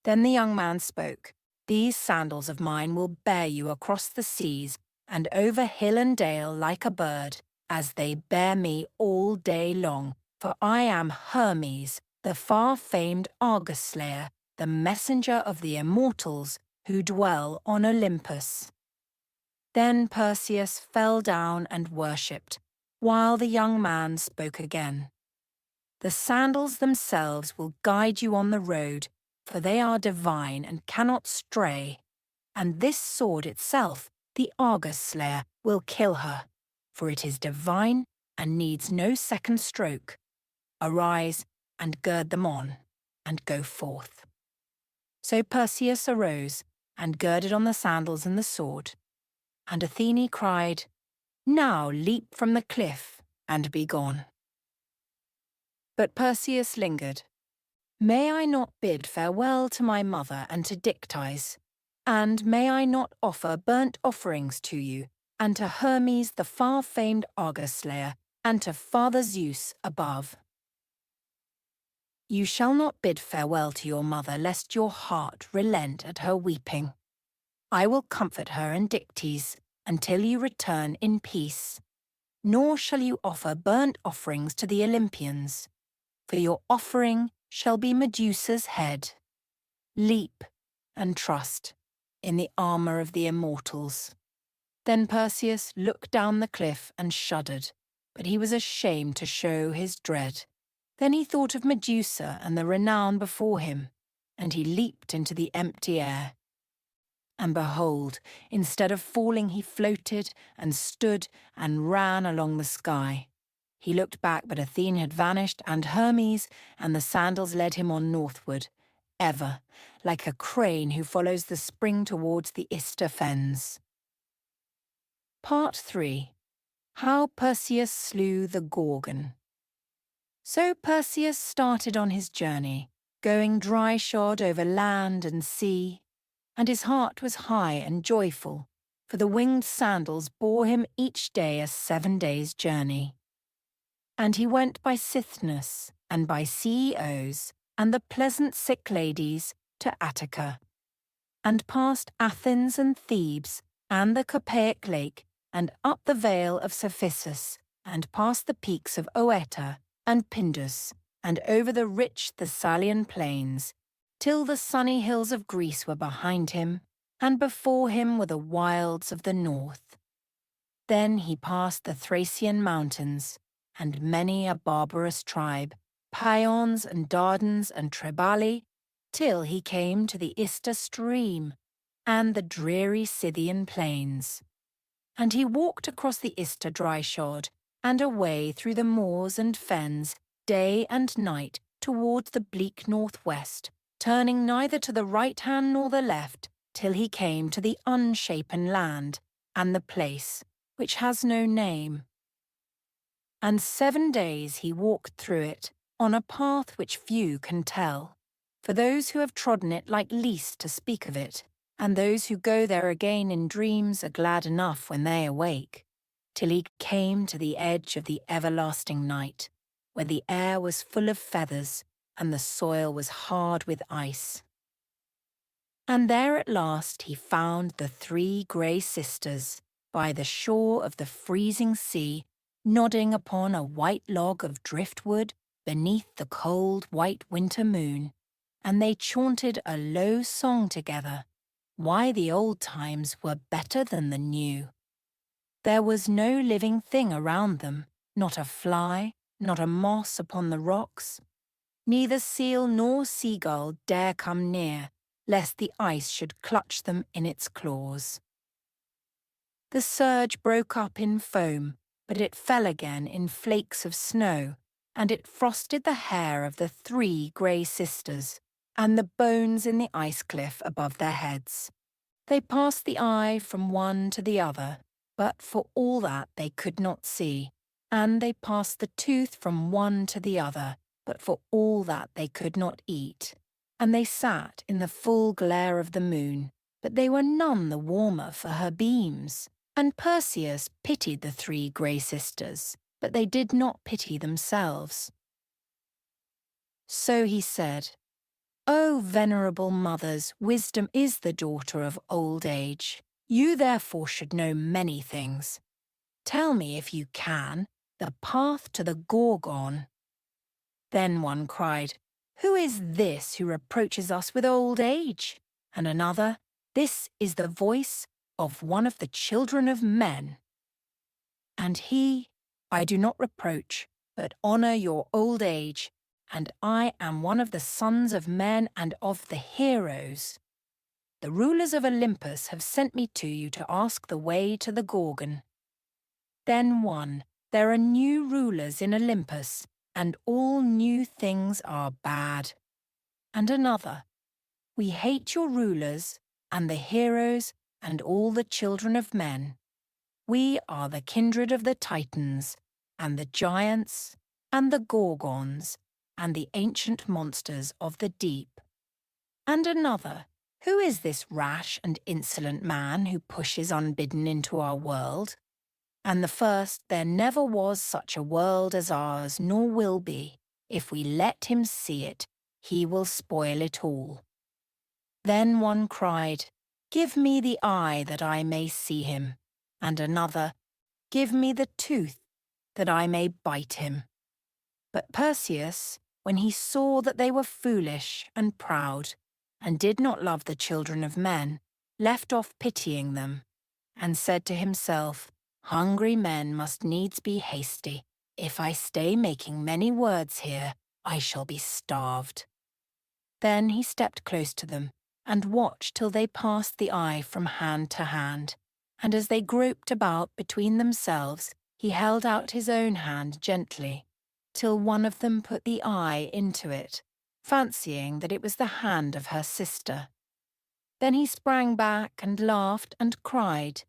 Then the young man spoke, These sandals of mine will bear you across the seas, and over hill and dale like a bird, as they bear me all day long. For I am Hermes, the far-famed Argus slayer, the messenger of the immortals who dwell on Olympus. Then Perseus fell down and worshipped, while the young man spoke again. The sandals themselves will guide you on the road, for they are divine and cannot stray. And this sword itself, the Argus slayer, will kill her, for it is divine and needs no second stroke. Arise and gird them on, and go forth. So Perseus arose, and girded on the sandals and the sword. And Athene cried, Now leap from the cliff, and be gone. But Perseus lingered. May I not bid farewell to my mother and to Dictys, And may I not offer burnt offerings to you, and to Hermes the far-famed Argo slayer, and to Father Zeus above? You shall not bid farewell to your mother, lest your heart relent at her weeping. I will comfort her in Dictys, until you return in peace. Nor shall you offer burnt offerings to the Olympians, for your offering shall be Medusa's head. Leap and trust in the armour of the immortals. Then Perseus looked down the cliff and shuddered, but he was ashamed to show his dread. Then he thought of Medusa and the renown before him, and he leaped into the empty air. And behold, instead of falling, he floated and stood and ran along the sky. He looked back, but Athene had vanished, and Hermes and the sandals led him on northward, ever, like a crane who follows the spring towards the Ister fens. Part 3. How Perseus slew the Gorgon. So Perseus started on his journey, going dry-shod over land and sea, and his heart was high and joyful, for the winged sandals bore him each day a 7 days' journey. And he went by Cythnus, and by CEOs, and the pleasant sick ladies, to Attica, and past Athens and Thebes, and the Copaic lake, and up the vale of Cephissus, and past the peaks of Oeta and Pindus, and over the rich Thessalian plains, till the sunny hills of Greece were behind him, and before him were the wilds of the north. Then he passed the Thracian mountains, and many a barbarous tribe, Paeons and Dardans and Trebali, till he came to the Ister stream, and the dreary Scythian plains. And he walked across the Ister dry-shod, and away through the moors and fens, day and night, towards the bleak northwest, turning neither to the right hand nor the left, till he came to the unshapen land, and the place, which has no name. And 7 days he walked through it, on a path which few can tell, for those who have trodden it like least to speak of it, and those who go there again in dreams are glad enough when they awake, till he came to the edge of the everlasting night, where the air was full of feathers, and the soil was hard with ice. And there at last he found the 3 grey sisters, by the shore of the freezing sea, nodding upon a white log of driftwood beneath the cold white winter moon, and they chaunted a low song together, why the old times were better than the new. There was no living thing around them, not a fly, not a moss upon the rocks. Neither seal nor seagull dare come near, lest the ice should clutch them in its claws. The surge broke up in foam, but it fell again in flakes of snow, and it frosted the hair of the 3 grey sisters, and the bones in the ice cliff above their heads. They passed the eye from one to the other, but for all that they could not see, and they passed the tooth from one to the other, but for all that they could not eat. And they sat in the full glare of the moon, but they were none the warmer for her beams. And Perseus pitied the 3 grey sisters, but they did not pity themselves. So he said, O venerable mothers, wisdom is the daughter of old age. You therefore should know many things. Tell me, if you can, the path to the Gorgon. Then one cried, Who is this who reproaches us with old age? And another, This is the voice of one of the children of men. And he, I do not reproach, but honour your old age, and I am one of the sons of men and of the heroes. The rulers of Olympus have sent me to you to ask the way to the Gorgon. Then one, there are new rulers in Olympus, and all new things are bad. And another, we hate your rulers, and the heroes, and all the children of men. We are the kindred of the Titans, and the giants, and the Gorgons, and the ancient monsters of the deep. And another, Who is this rash and insolent man who pushes unbidden into our world? And the first, there never was such a world as ours, nor will be. If we let him see it, he will spoil it all. Then one cried, "Give me the eye that I may see him," and another, "Give me the tooth that I may bite him." But Perseus, when he saw that they were foolish and proud, and did not love the children of men, left off pitying them, and said to himself, "Hungry men must needs be hasty. If I stay making many words here, I shall be starved." Then he stepped close to them, and watched till they passed the eye from hand to hand, and as they groped about between themselves, he held out his own hand gently, till one of them put the eye into it, fancying that it was the hand of her sister. Then he sprang back and laughed and cried,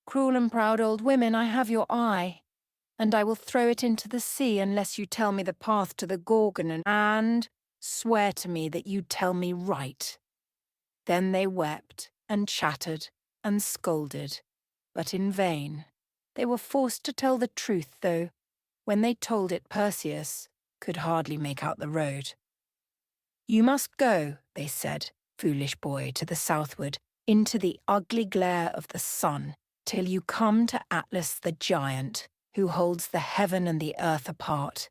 "Cruel and proud old women, I have your eye, and I will throw it into the sea unless you tell me the path to the Gorgon, and swear to me that you tell me right." Then they wept and chattered and scolded, but in vain. They were forced to tell the truth, though, when they told it, Perseus could hardly make out the road. "You must go," they said, "foolish boy, to the southward, into the ugly glare of the sun, till you come to Atlas the giant, who holds the heaven and the earth apart.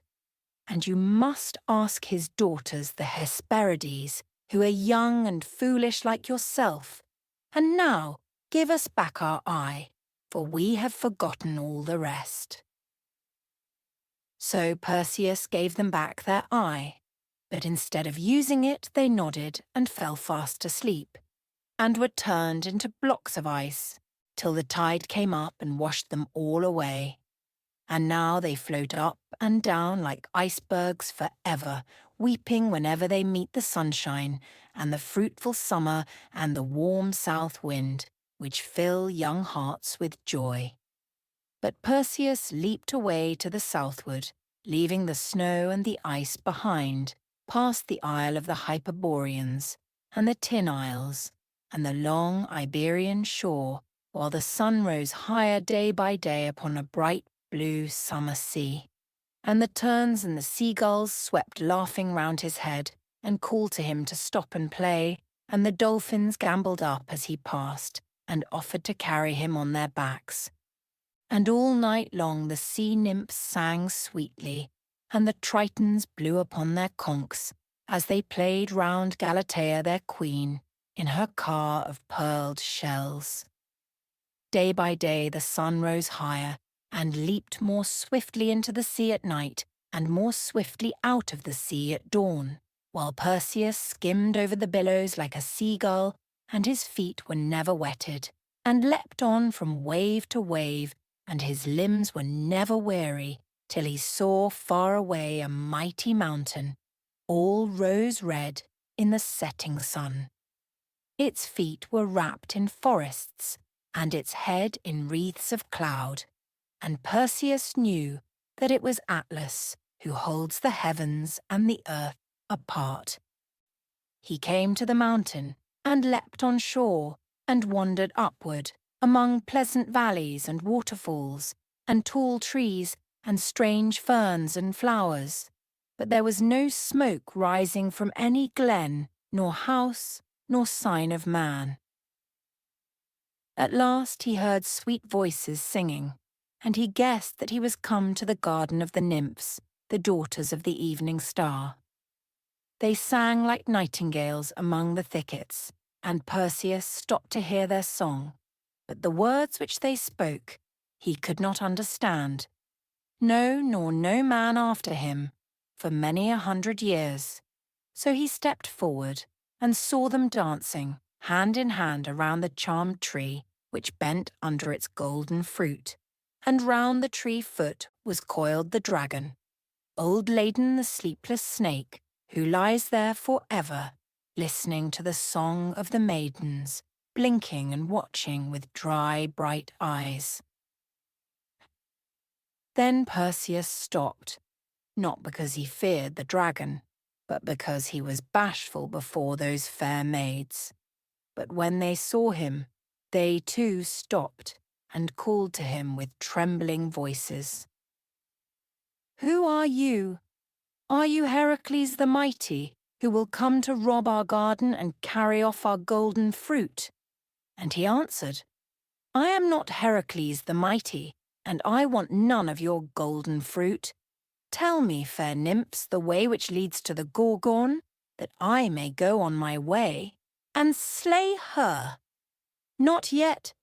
And you must ask his daughters, the Hesperides, who are young and foolish like yourself. And now give us back our eye, for we have forgotten all the rest." So Perseus gave them back their eye, but instead of using it, they nodded and fell fast asleep, and were turned into blocks of ice, till the tide came up and washed them all away. And now they float up and down like icebergs forever, weeping whenever they meet the sunshine and the fruitful summer and the warm south wind, which fill young hearts with joy. But Perseus leaped away to the southward, leaving the snow and the ice behind, past the Isle of the Hyperboreans, and the Tin Isles, and the long Iberian shore, while the sun rose higher day by day upon a bright blue summer sea, and the terns and the seagulls swept laughing round his head, and called to him to stop and play, and the dolphins gambolled up as he passed, and offered to carry him on their backs. And all night long the sea nymphs sang sweetly, and the tritons blew upon their conchs, as they played round Galatea their queen, in her car of pearled shells. Day by day the sun rose higher, and leaped more swiftly into the sea at night, and more swiftly out of the sea at dawn, while Perseus skimmed over the billows like a seagull, and his feet were never wetted, and leapt on from wave to wave, and his limbs were never weary, till he saw far away a mighty mountain, all rose-red in the setting sun. Its feet were wrapped in forests, and its head in wreaths of cloud, and Perseus knew that it was Atlas who holds the heavens and the earth apart. He came to the mountain, and leapt on shore, and wandered upward, among pleasant valleys and waterfalls, and tall trees, and strange ferns and flowers. But there was no smoke rising from any glen, nor house, nor sign of man. At last he heard sweet voices singing, and he guessed that he was come to the garden of the nymphs, the daughters of the evening star. They sang like nightingales among the thickets, and Perseus stopped to hear their song, but the words which they spoke he could not understand. No, nor no man after him, for many 100 years. So he stepped forward, and saw them dancing, hand in hand around the charmed tree, which bent under its golden fruit, and round the tree foot was coiled the dragon, old Ladon the sleepless snake, who lies there for ever, listening to the song of the maidens, blinking and watching with dry, bright eyes. Then Perseus stopped, not because he feared the dragon, but because he was bashful before those fair maids. But when they saw him, they too stopped and called to him with trembling voices. "Who are you? Are you Heracles the mighty, who will come to rob our garden and carry off our golden fruit?" And he answered, "I am not Heracles the mighty, and I want none of your golden fruit. Tell me, fair nymphs, the way which leads to the Gorgon, that I may go on my way and slay her." Not yet,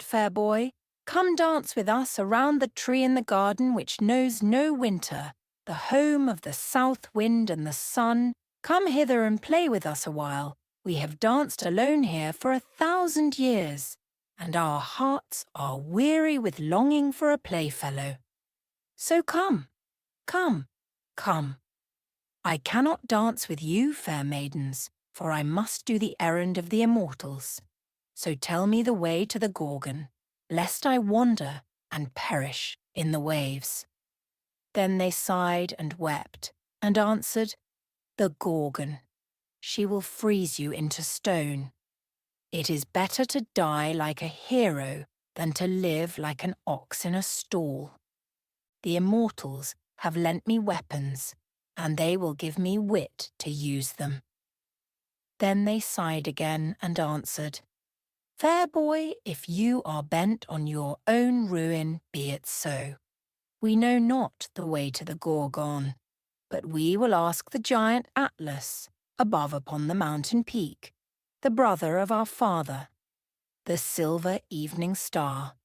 fair boy. Come dance with us around the tree in the garden which knows no winter, the home of the south wind and the sun. Come hither and play with us a while. We have danced alone here for 1,000 years, and our hearts are weary with longing for a playfellow. So come, come, come. I cannot dance with you, fair maidens, for I must do the errand of the immortals. So tell me the way to the Gorgon, lest I wander and perish in the waves." Then they sighed and wept, and answered, "The Gorgon. She will freeze you into stone. It is better to die like a hero than to live like an ox in a stall. The immortals have lent me weapons, and they will give me wit to use them." Then they sighed again and answered, "Fair boy, if you are bent on your own ruin, be it so. We know not the way to the Gorgon, but we will ask the giant Atlas, above upon the mountain peak, the brother of our father, the silver evening star.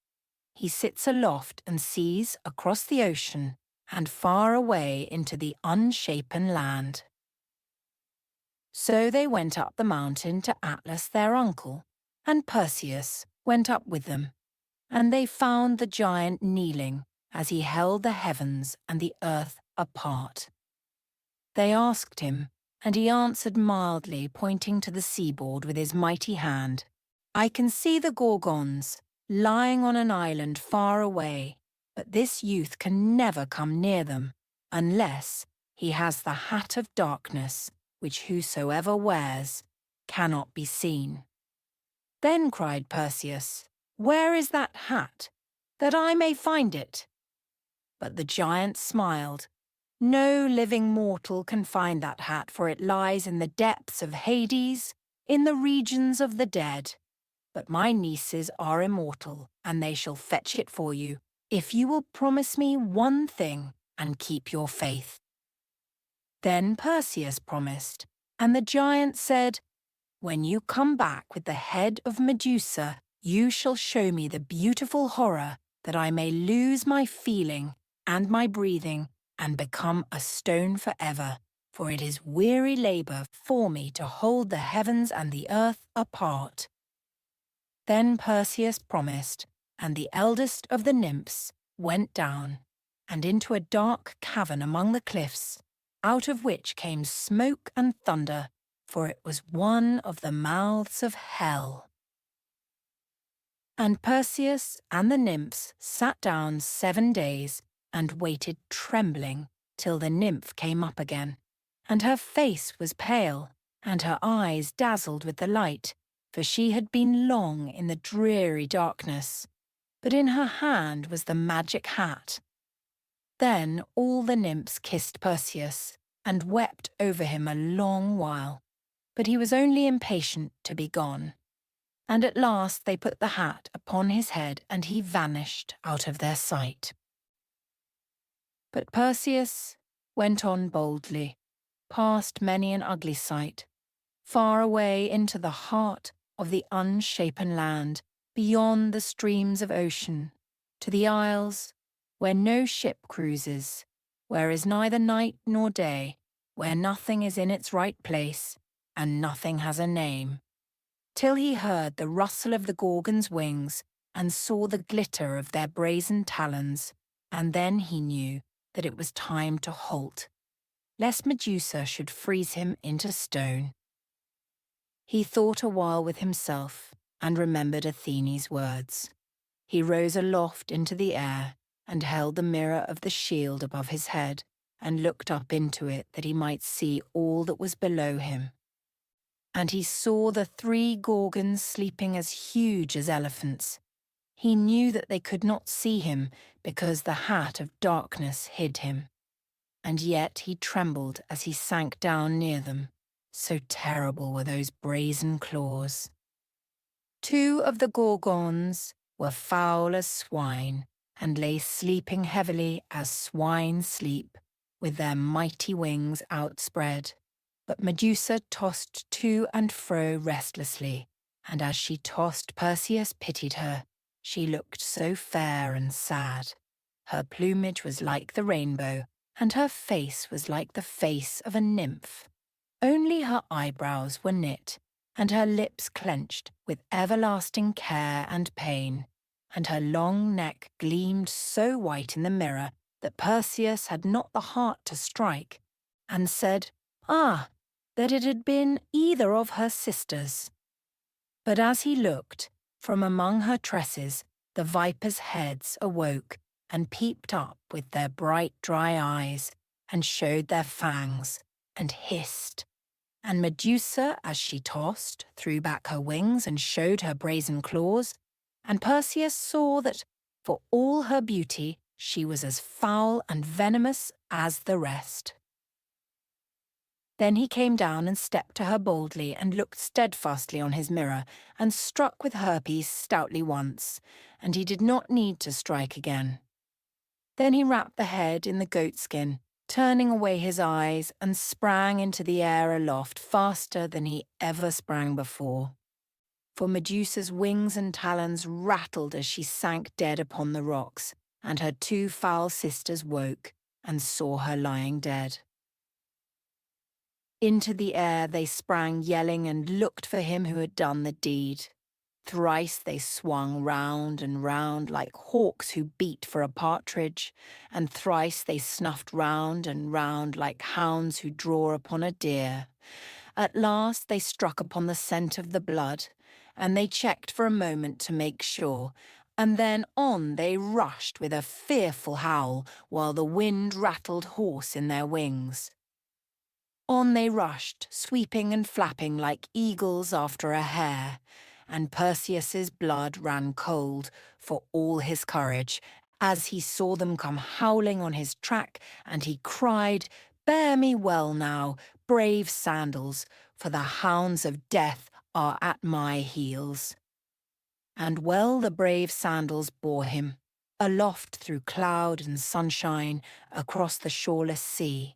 He sits aloft and sees across the ocean and far away into the unshapen land." So they went up the mountain to Atlas their uncle, and Perseus went up with them, and they found the giant kneeling as he held the heavens and the earth apart. They asked him, and he answered mildly, pointing to the seaboard with his mighty hand, "I can see the Gorgons, lying on an island far away, but this youth can never come near them, unless he has the hat of darkness, which whosoever wears cannot be seen." Then cried Perseus, "Where is that hat, that I may find it?" But the giant smiled. "No living mortal can find that hat, for it lies in the depths of Hades, in the regions of the dead. But my nieces are immortal, and they shall fetch it for you, if you will promise me one thing and keep your faith." Then Perseus promised, and the giant said, "When you come back with the head of Medusa, you shall show me the beautiful horror, that I may lose my feeling and my breathing and become a stone forever, for it is weary labour for me to hold the heavens and the earth apart." Then Perseus promised, and the eldest of the nymphs went down, and into a dark cavern among the cliffs, out of which came smoke and thunder, for it was one of the mouths of hell. And Perseus and the nymphs sat down 7 days and waited trembling till the nymph came up again, and her face was pale, and her eyes dazzled with the light, for she had been long in the dreary darkness, but in her hand was the magic hat. Then all the nymphs kissed Perseus, and wept over him a long while, but he was only impatient to be gone. And at last they put the hat upon his head, and he vanished out of their sight. But Perseus went on boldly, past many an ugly sight, far away into the heart of the unshapen land, beyond the streams of ocean, to the isles where no ship cruises, where is neither night nor day, where nothing is in its right place, and nothing has a name, till he heard the rustle of the Gorgons' wings and saw the glitter of their brazen talons, and then he knew that it was time to halt, lest Medusa should freeze him into stone. He thought a while with himself, and remembered Athene's words. He rose aloft into the air, and held the mirror of the shield above his head, and looked up into it that he might see all that was below him. And he saw the 3 Gorgons sleeping as huge as elephants. He knew that they could not see him because the hat of darkness hid him. And yet he trembled as he sank down near them, so terrible were those brazen claws. 2 of the Gorgons were foul as swine, and lay sleeping heavily as swine sleep, with their mighty wings outspread. But Medusa tossed to and fro restlessly, and as she tossed, Perseus pitied her. She looked so fair and sad. Her plumage was like the rainbow, and her face was like the face of a nymph. Only her eyebrows were knit, and her lips clenched with everlasting care and pain, and her long neck gleamed so white in the mirror that Perseus had not the heart to strike, and said, "Ah, that it had been either of her sisters." But as he looked, from among her tresses the vipers' heads awoke and peeped up with their bright dry eyes, and showed their fangs, and hissed. And Medusa, as she tossed, threw back her wings and showed her brazen claws, and Perseus saw that, for all her beauty, she was as foul and venomous as the rest. Then he came down and stepped to her boldly and looked steadfastly on his mirror, and struck with Herpes stoutly once, and he did not need to strike again. Then he wrapped the head in the goatskin, turning away his eyes, and sprang into the air aloft faster than he ever sprang before. For Medusa's wings and talons rattled as she sank dead upon the rocks, and her 2 foul sisters woke and saw her lying dead. Into the air they sprang yelling and looked for him who had done the deed. Thrice they swung round and round like hawks who beat for a partridge, and thrice they snuffed round and round like hounds who draw upon a deer. At last they struck upon the scent of the blood, and they checked for a moment to make sure, and then on they rushed with a fearful howl, while the wind rattled hoarse in their wings. On they rushed, sweeping and flapping like eagles after a hare, and Perseus's blood ran cold for all his courage as he saw them come howling on his track, and he cried, "Bear me well now, brave sandals, for the hounds of death are at my heels." And well the brave sandals bore him, aloft through cloud and sunshine, across the shoreless sea.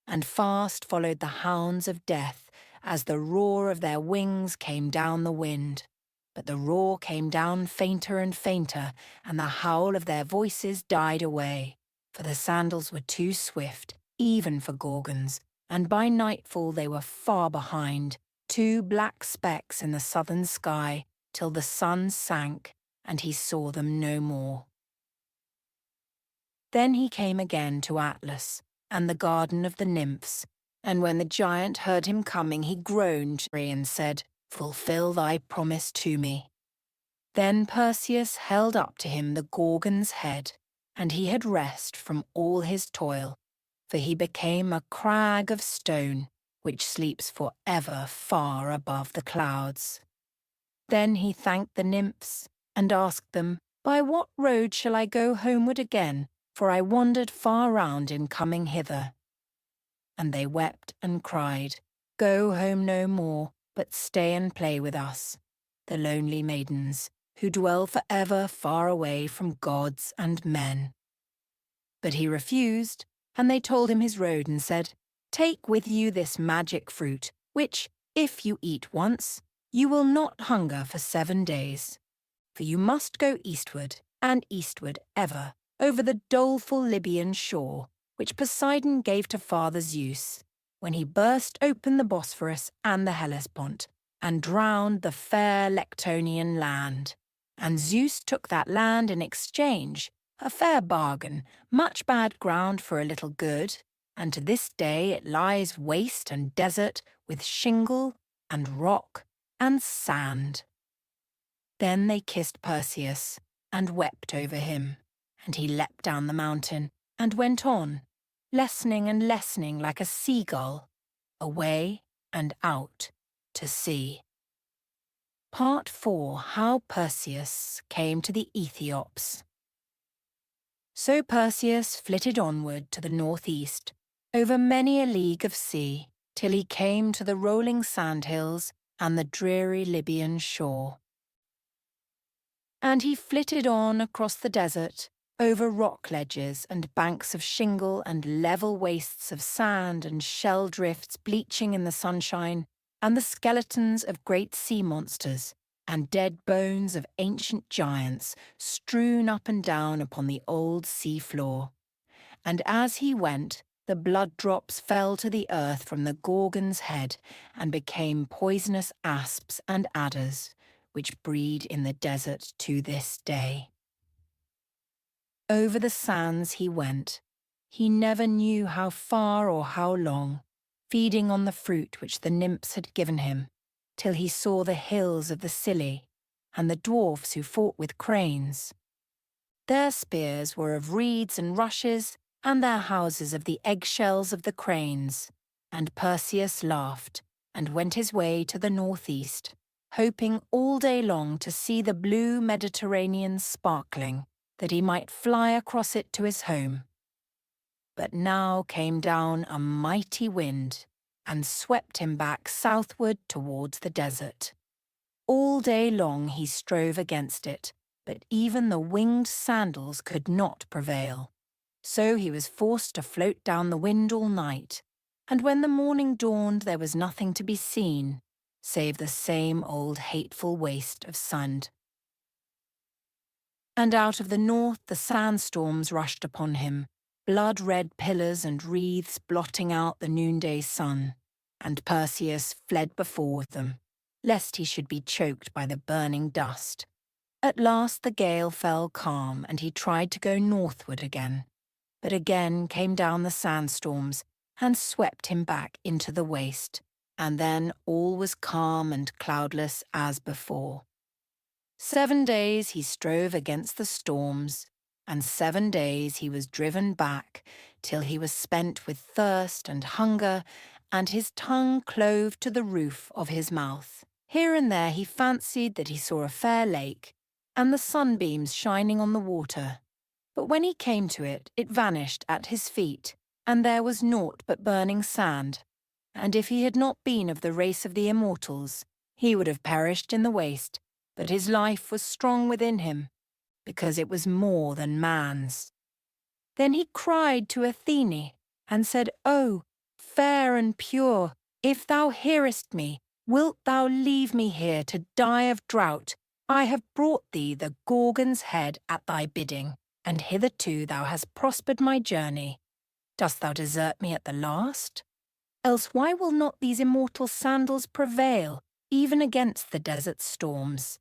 And fast followed the hounds of death as the roar of their wings came down the wind. But the roar came down fainter and fainter, and the howl of their voices died away, for the sandals were too swift, even for Gorgons, and by nightfall they were far behind, 2 black specks in the southern sky, till the sun sank, and he saw them no more. Then he came again to Atlas, and the garden of the nymphs, and when the giant heard him coming he groaned and said, "Fulfill thy promise to me." Then Perseus held up to him the Gorgon's head, and he had rest from all his toil, for he became a crag of stone, which sleeps for ever far above the clouds. Then he thanked the nymphs, and asked them, "By what road shall I go homeward again? For I wandered far round in coming hither." And they wept and cried, "Go home no more, but stay and play with us, the lonely maidens, who dwell for ever far away from gods and men." But he refused, and they told him his road and said, "Take with you this magic fruit, which, if you eat once, you will not hunger for 7 days. For you must go eastward, and eastward ever, over the doleful Libyan shore, which Poseidon gave to Father Zeus, when he burst open the Bosphorus and the Hellespont, and drowned the fair Lectonian land. And Zeus took that land in exchange, a fair bargain, much bad ground for a little good, and to this day it lies waste and desert, with shingle and rock and sand. Then they kissed Perseus, and wept over him, and he leapt down the mountain, and went on, lessening and lessening like a seagull, away and out to sea. Part 4. How Perseus came to the ÆTHIOPS. So Perseus flitted onward to the northeast, over many a league of sea, till he came to the rolling sandhills and the dreary Libyan shore. And he flitted on across the desert, over rock ledges and banks of shingle and level wastes of sand and shell drifts bleaching in the sunshine, and the skeletons of great sea monsters, and dead bones of ancient giants strewn up and down upon the old sea floor. And as he went, the blood drops fell to the earth from the Gorgon's head and became poisonous asps and adders, which breed in the desert to this day. Over the sands he went. He never knew how far or how long, feeding on the fruit which the nymphs had given him, till he saw the hills of the Scilly, and the dwarfs who fought with cranes. Their spears were of reeds and rushes, and their houses of the eggshells of the cranes. And Perseus laughed, and went his way to the northeast, hoping all day long to see the blue Mediterranean sparkling, that he might fly across it to his home. But now came down a mighty wind, and swept him back southward towards the desert. All day long he strove against it, but even the winged sandals could not prevail. So he was forced to float down the wind all night, and when the morning dawned there was nothing to be seen, save the same old hateful waste of sand. And out of the north the sandstorms rushed upon him, blood-red pillars and wreaths blotting out the noonday sun, and Perseus fled before them, lest he should be choked by the burning dust. At last the gale fell calm, and he tried to go northward again, but again came down the sandstorms and swept him back into the waste, and then all was calm and cloudless as before. 7 days he strove against the storms, and 7 days he was driven back, till he was spent with thirst and hunger, and his tongue clove to the roof of his mouth. Here and there he fancied that he saw a fair lake, and the sunbeams shining on the water. But when he came to it, it vanished at his feet, and there was naught but burning sand. And if he had not been of the race of the immortals, he would have perished in the waste, but his life was strong within him, because it was more than man's. Then he cried to Athene, and said, "O, fair and pure, if thou hearest me, wilt thou leave me here to die of drought? I have brought thee the Gorgon's head at thy bidding, and hitherto thou hast prospered my journey. Dost thou desert me at the last? Else why will not these immortal sandals prevail, even against the desert storms?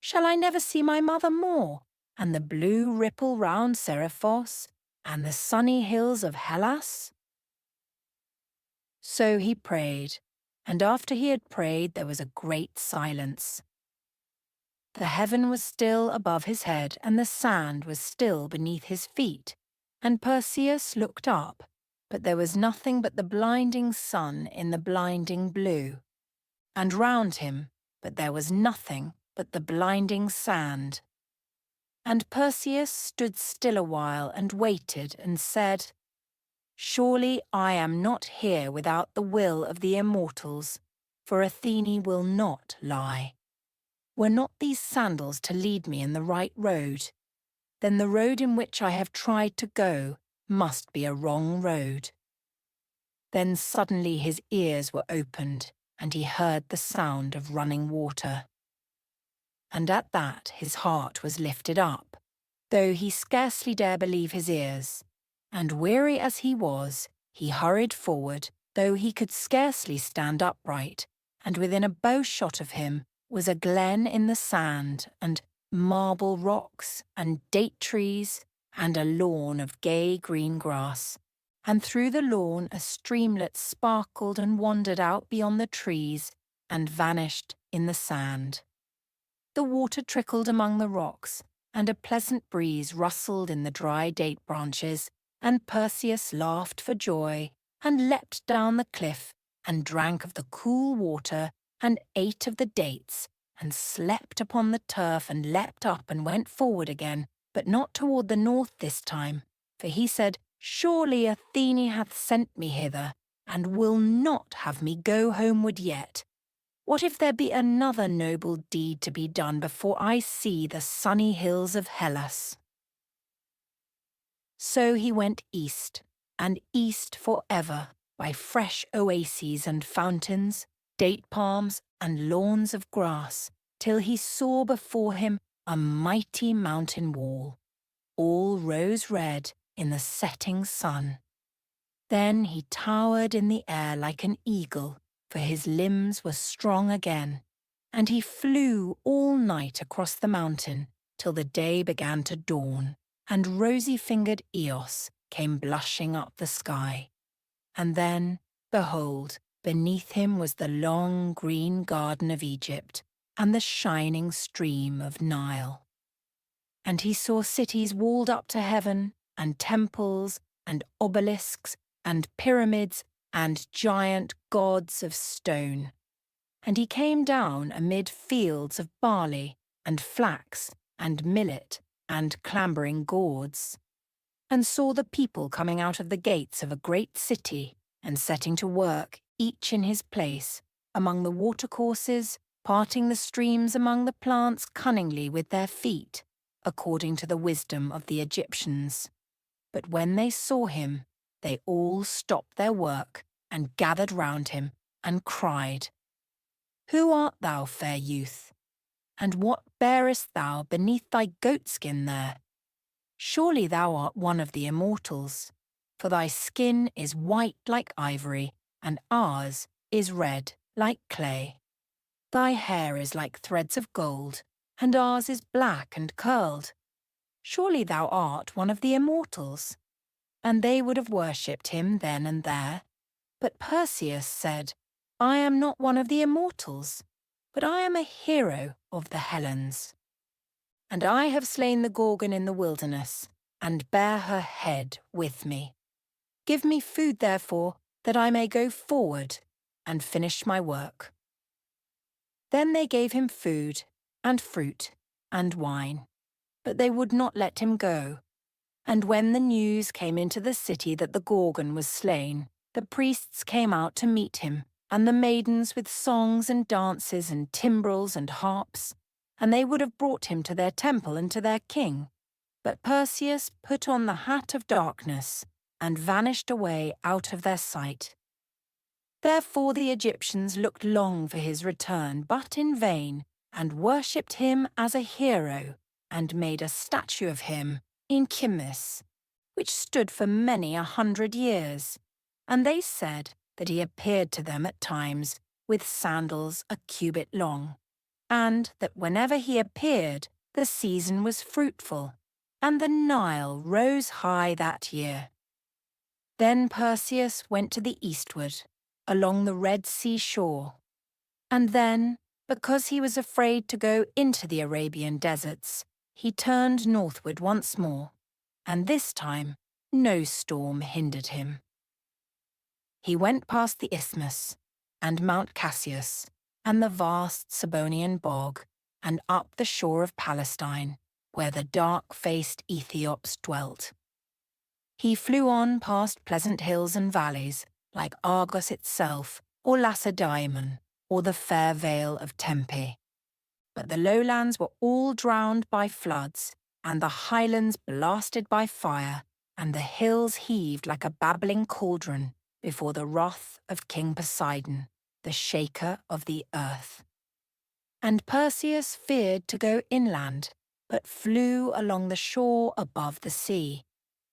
Shall I never see my mother more, and the blue ripple round SERIPHOS, and the sunny hills of Hellas?" So he prayed, and after he had prayed there was a great silence. The heaven was still above his head, and the sand was still beneath his feet, and Perseus looked up, but there was nothing but the blinding sun in the blinding blue, and round him, but there was nothing but the blinding sand. And Perseus stood still a while and waited and said, "Surely I am not here without the will of the immortals, for Athene will not lie. Were not these sandals to lead me in the right road? Then the road in which I have tried to go must be a wrong road." Then suddenly his ears were opened, and he heard the sound of running water. And at that his heart was lifted up, though he scarcely dare believe his ears. And weary as he was, he hurried forward, though he could scarcely stand upright, and within a bow-shot of him was a glen in the sand, and marble rocks, and date trees, and a lawn of gay green grass. And through the lawn a streamlet sparkled and wandered out beyond the trees, and vanished in the sand. The water trickled among the rocks, and a pleasant breeze rustled in the dry date branches, And Perseus laughed for joy, and leapt down the cliff, and drank of the cool water, and ate of the dates, and slept upon the turf, and leapt up and went forward again, but not toward the north this time. For he said, Surely Athene hath sent me hither, and will not have me go homeward yet. What if there be another noble deed to be done before I see the sunny hills of Hellas? So he went east, and east for ever, by fresh oases and fountains, date palms and lawns of grass, till he saw before him a mighty mountain wall, all rose-red in the setting sun. Then he towered in the air like an eagle, for his limbs were strong again, and he flew all night across the mountain till the day began to dawn, and rosy-fingered Eos came blushing up the sky. And then, behold, beneath him was the long green garden of Egypt, and the shining stream of Nile. And he saw cities walled up to heaven, and temples, and obelisks, and pyramids, and giant gods of stone. And he came down amid fields of barley, and flax, and millet, and clambering gourds, and saw the people coming out of the gates of a great city, and setting to work, each in his place, among the watercourses, parting the streams among the plants cunningly with their feet, according to the wisdom of the Egyptians. But when they saw him, they all stopped their work, and gathered round him, and cried, Who art thou, fair youth? And what bearest thou beneath thy goatskin there? Surely thou art one of the immortals, for thy skin is white like ivory, and ours is red like clay. Thy hair is like threads of gold, and ours is black and curled. Surely thou art one of the immortals. And they would have worshipped him then and there. But Perseus said, I am not one of the immortals, but I am a hero of the Hellens. And I have slain the Gorgon in the wilderness, and bear her head with me. Give me food, therefore, that I may go forward and finish my work. Then they gave him food, and fruit, and wine, but they would not let him go. And when the news came into the city that the Gorgon was slain, the priests came out to meet him, and the maidens with songs and dances and timbrels and harps, and they would have brought him to their temple and to their king. But Perseus put on the hat of darkness, and vanished away out of their sight. Therefore the Egyptians looked long for his return, but in vain, and worshipped him as a hero, and made a statue of him in Chimmis, which stood for many 100 years. And they said that he appeared to them at times with sandals a cubit long, and that whenever he appeared, the season was fruitful, and the Nile rose high that year. Then Perseus went to the eastward, along the Red Sea shore, and then, because he was afraid to go into the Arabian deserts, he turned northward once more, and this time no storm hindered him. He went past the Isthmus, and Mount Cassius, and the vast Sabonian bog, and up the shore of Palestine, where the dark-faced Aethiops dwelt. He flew on past pleasant hills and valleys, like Argos itself, or Lacedaemon, or the fair vale of Tempe. But the lowlands were all drowned by floods, and the highlands blasted by fire, and the hills heaved like a babbling cauldron before the wrath of King Poseidon, the shaker of the earth. And Perseus feared to go inland, but flew along the shore above the sea.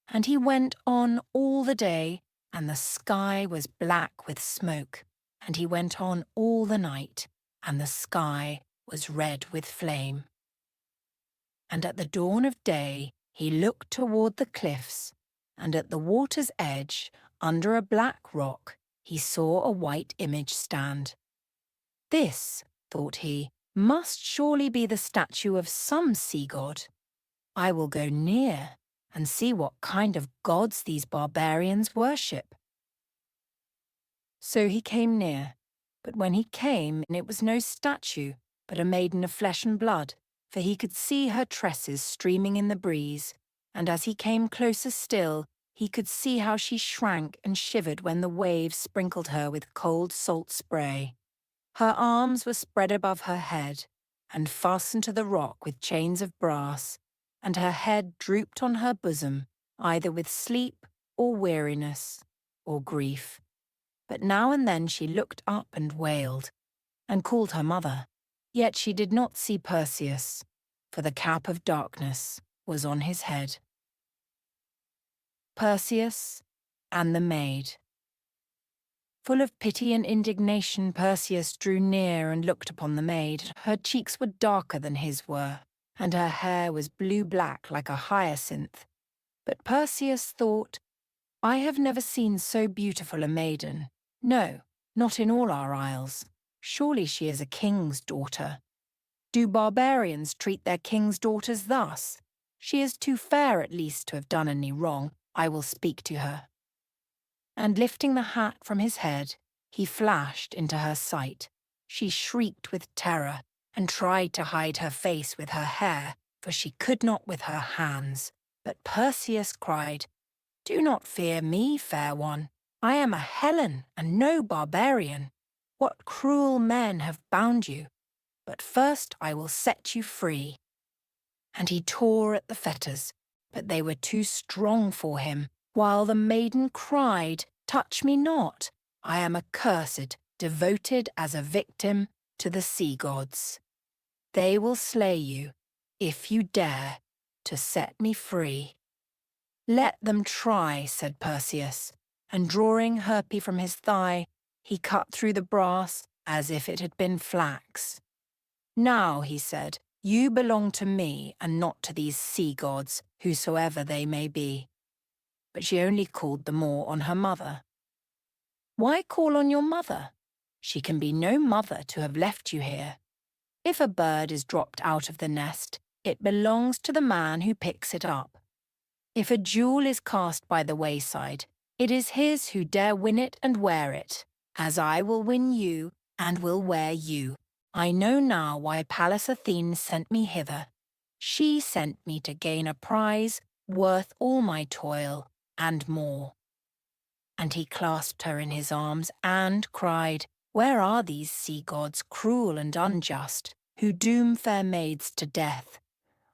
And he went on all the day, and the sky was black with smoke, and he went on all the night, and the sky was red with flame. And at the dawn of day he looked toward the cliffs, and at the water's edge, under a black rock, he saw a white image stand. This, thought he, must surely be the statue of some sea god. I will go near and see what kind of gods these barbarians worship." So he came near, but when he came, it was no statue, but a maiden of flesh and blood, for he could see her tresses streaming in the breeze, and as he came closer still, he could see how she shrank and shivered when the waves sprinkled her with cold salt spray. Her arms were spread above her head, and fastened to the rock with chains of brass, and her head drooped on her bosom, either with sleep or weariness or grief. But now and then she looked up and wailed, and called her mother. Yet she did not see Perseus, for the cap of darkness was on his head. Perseus and the Maid. Full of pity and indignation, Perseus drew near and looked upon the maid. Her cheeks were darker than his were, and her hair was blue-black like a hyacinth. But Perseus thought, "I have never seen so beautiful a maiden. No, not in all our isles. Surely she is a king's daughter. Do barbarians treat their king's daughters thus? She is too fair at least to have done any wrong. I will speak to her." And lifting the hat from his head, he flashed into her sight. She shrieked with terror and tried to hide her face with her hair, for she could not with her hands. But Perseus cried, "Do not fear me, fair one. I am a Hellen and no barbarian. What cruel men have bound you? But first I will set you free." And he tore at the fetters, but they were too strong for him, while the maiden cried, "Touch me not. I am accursed, devoted as a victim to the sea gods. They will slay you, if you dare, to set me free." "Let them try," said Perseus, and drawing Herpe from his thigh, he cut through the brass as if it had been flax. "Now," he said, "you belong to me and not to these sea gods, whosoever they may be." But she only called the more on her mother. "Why call on your mother? She can be no mother to have left you here. If a bird is dropped out of the nest, it belongs to the man who picks it up. If a jewel is cast by the wayside, it is his who dare win it and wear it, as I will win you and will wear you. I know now why Pallas Athene sent me hither. She sent me to gain a prize worth all my toil and more." And he clasped her in his arms and cried, "Where are these sea gods, cruel and unjust, who doom fair maids to death?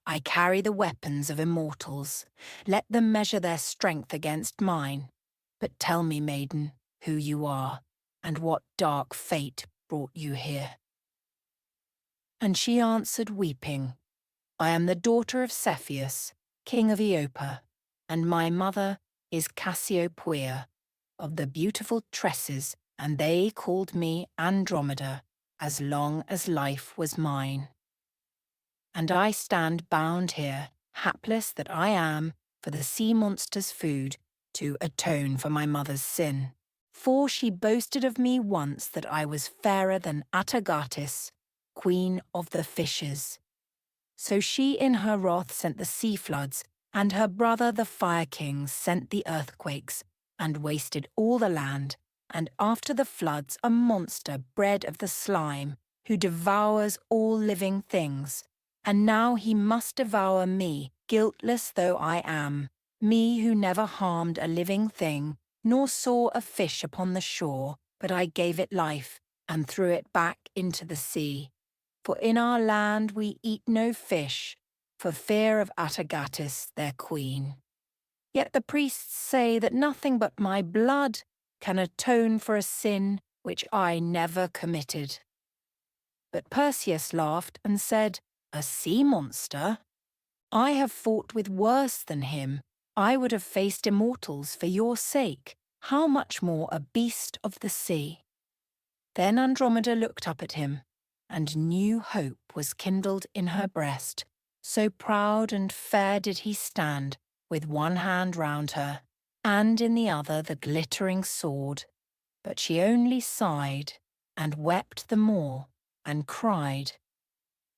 I carry the weapons of immortals. Let them measure their strength against mine. But tell me, maiden, who you are, and what dark fate brought you here." And she answered, weeping, "I am the daughter of Cepheus, king of Iopa, and my mother is Cassiopoeia, of the beautiful tresses, and they called me Andromeda as long as life was mine. And I stand bound here, hapless that I am, for the sea monster's food, to atone for my mother's sin. For she boasted of me once that I was fairer than Atargatis, queen of the fishes. So she in her wrath sent the sea floods, and her brother the fire kings sent the earthquakes, and wasted all the land, and after the floods a monster bred of the slime, who devours all living things. And now he must devour me, guiltless though I am, me who never harmed a living thing, nor saw a fish upon the shore, but I gave it life, and threw it back into the sea. For in our land we eat no fish, for fear of Atargatis, their queen. Yet the priests say that nothing but my blood can atone for a sin which I never committed." But Perseus laughed and said, "A sea monster? I have fought with worse than him. I would have faced immortals for your sake. How much more a beast of the sea?" Then Andromeda looked up at him, and new hope was kindled in her breast. So proud and fair did he stand, with one hand round her, and in the other the glittering sword. But she only sighed, and wept the more, and cried,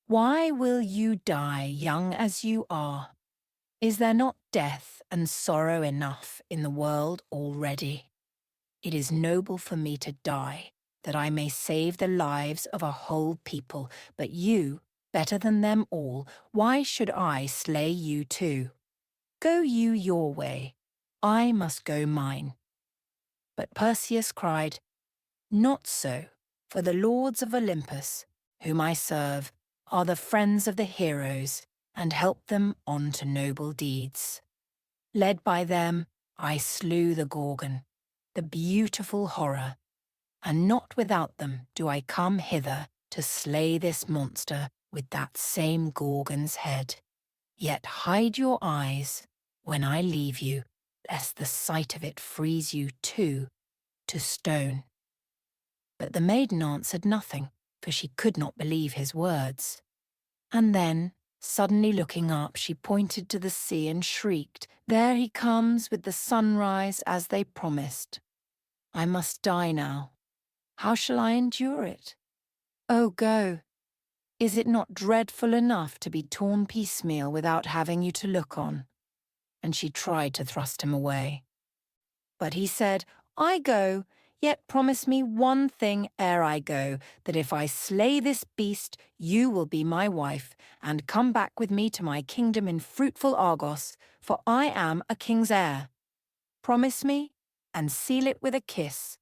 "Why will you die young as you are? Is there not death and sorrow enough in the world already? It is noble for me to die, that I may save the lives of a whole people, but you, better than them all, why should I slay you too? Go you your way, I must go mine. But Perseus cried, Not so, for the lords of Olympus, whom I serve, are the friends of the heroes, and help them on to noble deeds. Led by them, I slew the Gorgon, the beautiful horror, and not without them do I come hither to slay this monster with that same Gorgon's head. Yet hide your eyes when I leave you, lest the sight of it freeze you too to stone. But the maiden answered nothing, for she could not believe his words. And then, suddenly looking up, she pointed to the sea and shrieked, There he comes with the sunrise as they promised. I must die now. How shall I endure it? Oh, go. Is it not dreadful enough to be torn piecemeal without having you to look on? And she tried to thrust him away. But he said, I go, yet promise me one thing ere I go, that if I slay this beast, you will be my wife, and come back with me to my kingdom in fruitful Argos, for I am a king's heir. Promise me, and seal it with a kiss.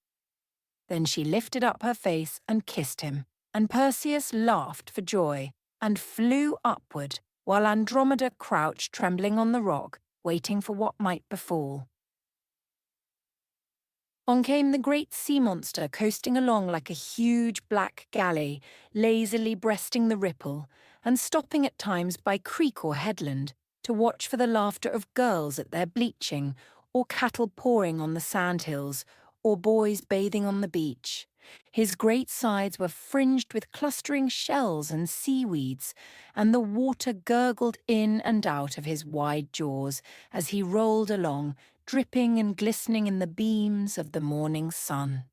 Then she lifted up her face and kissed him, and Perseus laughed for joy, and flew upward, while Andromeda crouched trembling on the rock, waiting for what might befall. On came the great sea monster coasting along like a huge black galley, lazily breasting the ripple, and stopping at times by creek or headland to watch for the laughter of girls at their bleaching, or cattle pawing on the sandhills, or boys bathing on the beach. His great sides were fringed with clustering shells and seaweeds, and the water gurgled in and out of his wide jaws as he rolled along, dripping and glistening in the beams of the morning sun.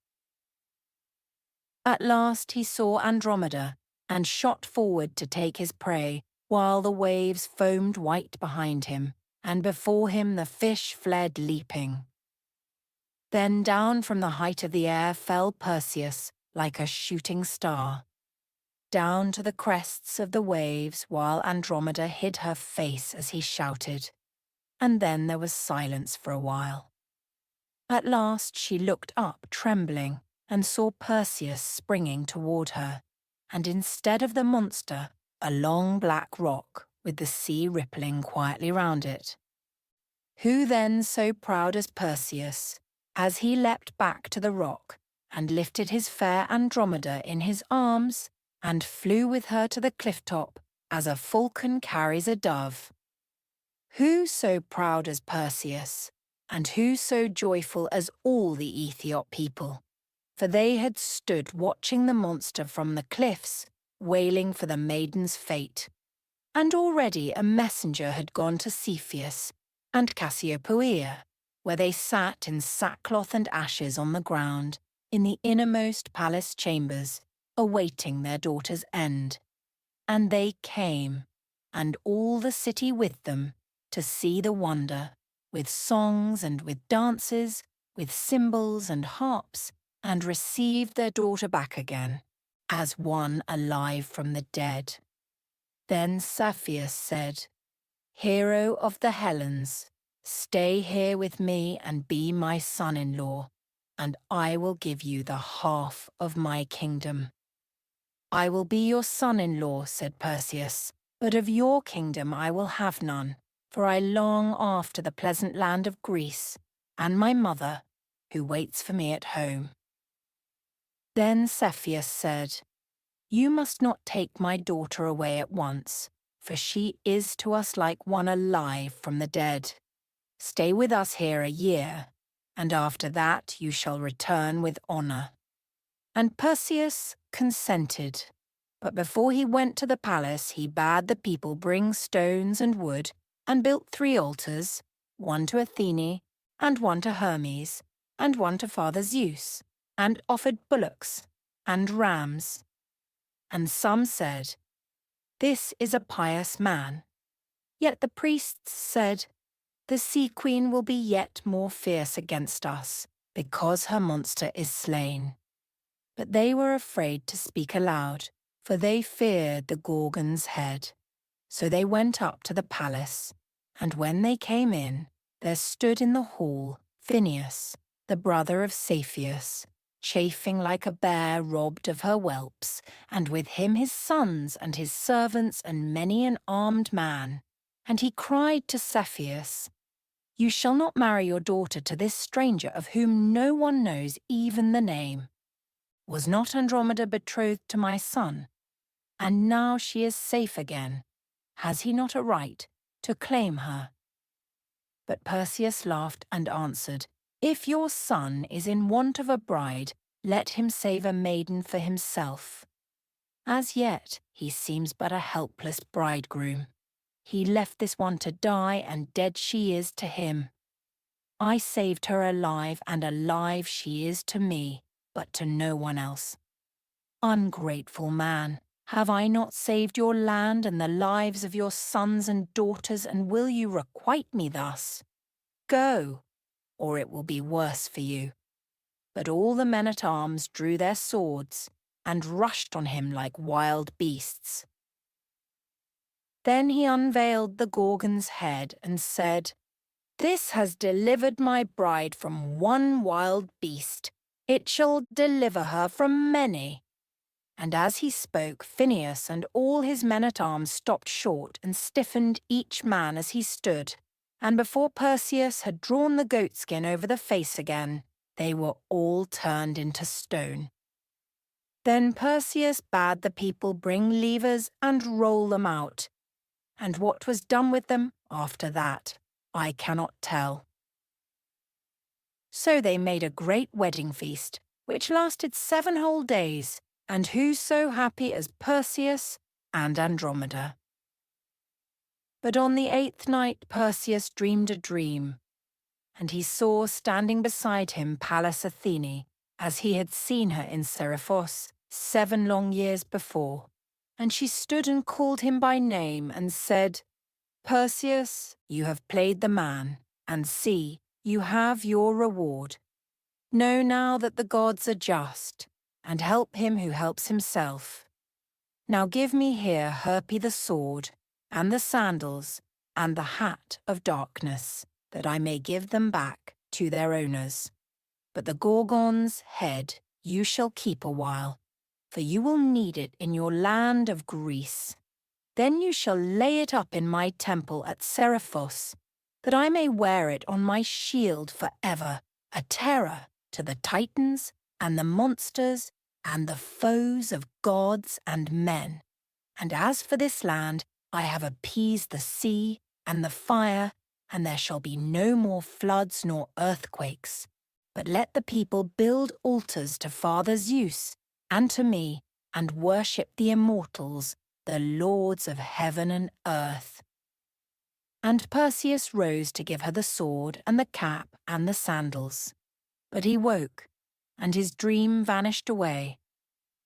At last he saw Andromeda, and shot forward to take his prey, while the waves foamed white behind him, and before him the fish fled leaping. Then down from the height of the air fell Perseus, like a shooting star, down to the crests of the waves, while Andromeda hid her face as he shouted. And then there was silence for a while. At last she looked up, trembling, and saw Perseus springing toward her, and instead of the monster, a long black rock with the sea rippling quietly round it. Who then so proud as Perseus, as he leapt back to the rock, and lifted his fair Andromeda in his arms, and flew with her to the cliff top, as a falcon carries a dove? Who so proud as Perseus, and who so joyful as all the Aethiop people? For they had stood watching the monster from the cliffs, wailing for the maiden's fate. And already a messenger had gone to Cepheus and Cassiopoeia, where they sat in sackcloth and ashes on the ground, in the innermost palace chambers, awaiting their daughter's end. And they came, and all the city with them, to see the wonder, with songs and with dances, with cymbals and harps, and received their daughter back again, as one alive from the dead. Then Cepheus said, Hero of the Hellens, stay here with me and be my son-in-law, and I will give you the half of my kingdom. I will be your son-in-law, said Perseus, but of your kingdom I will have none, for I long after the pleasant land of Greece, and my mother, who waits for me at home. Then Cepheus said, You must not take my daughter away at once, for she is to us like one alive from the dead. Stay with us here a year, and after that you shall return with honour. And Perseus consented, but before he went to the palace he bade the people bring stones and wood, and built 3 altars, one to Athene, and one to Hermes, and one to Father Zeus, and offered bullocks and rams. And some said, This is a pious man. Yet the priests said, "The Sea Queen will be yet more fierce against us, because her monster is slain." But they were afraid to speak aloud, for they feared the Gorgon's head. So they went up to the palace, and when they came in, there stood in the hall Phineus, the brother of Cepheus, chafing like a bear robbed of her whelps, and with him his sons and his servants and many an armed man. And he cried to Cepheus, "You shall not marry your daughter to this stranger of whom no one knows even the name. Was not Andromeda betrothed to my son? And now she is safe again. Has he not a right to claim her?" But Perseus laughed and answered, "If your son is in want of a bride, let him save a maiden for himself. As yet he seems but a helpless bridegroom. He left this one to die, and dead she is to him. I saved her alive, and alive she is to me, but to no one else. Ungrateful man, have I not saved your land and the lives of your sons and daughters, and will you requite me thus? Go, or it will be worse for you." But all the men-at-arms drew their swords and rushed on him like wild beasts. Then he unveiled the Gorgon's head and said, "This has delivered my bride from one wild beast. It shall deliver her from many." And as he spoke, Phineus and all his men-at-arms stopped short and stiffened each man as he stood. And before Perseus had drawn the goatskin over the face again, they were all turned into stone. Then Perseus bade the people bring levers and roll them out. And what was done with them after that, I cannot tell. So they made a great wedding feast, which lasted 7 whole days, and who so happy as Perseus and Andromeda? But on the 8th night Perseus dreamed a dream, and he saw standing beside him Pallas Athene, as he had seen her in SERIPHOS 7 long years before. And she stood and called him by name and said, "Perseus, you have played the man, and see, you have your reward. Know now that the gods are just, and help him who helps himself. Now give me here Herpe the sword, and the sandals, and the hat of darkness, that I may give them back to their owners. But the Gorgon's head you shall keep a while, for you will need it in your land of Greece. Then you shall lay it up in my temple at SERIPHOS, that I may wear it on my shield forever, a terror to the Titans and the monsters and the foes of gods and men. And as for this land, I have appeased the sea and the fire, and there shall be no more floods nor earthquakes. But let the people build altars to Father Zeus and to me, and worship the immortals, the lords of heaven and earth." And Perseus rose to give her the sword and the cap and the sandals. But he woke, and his dream vanished away.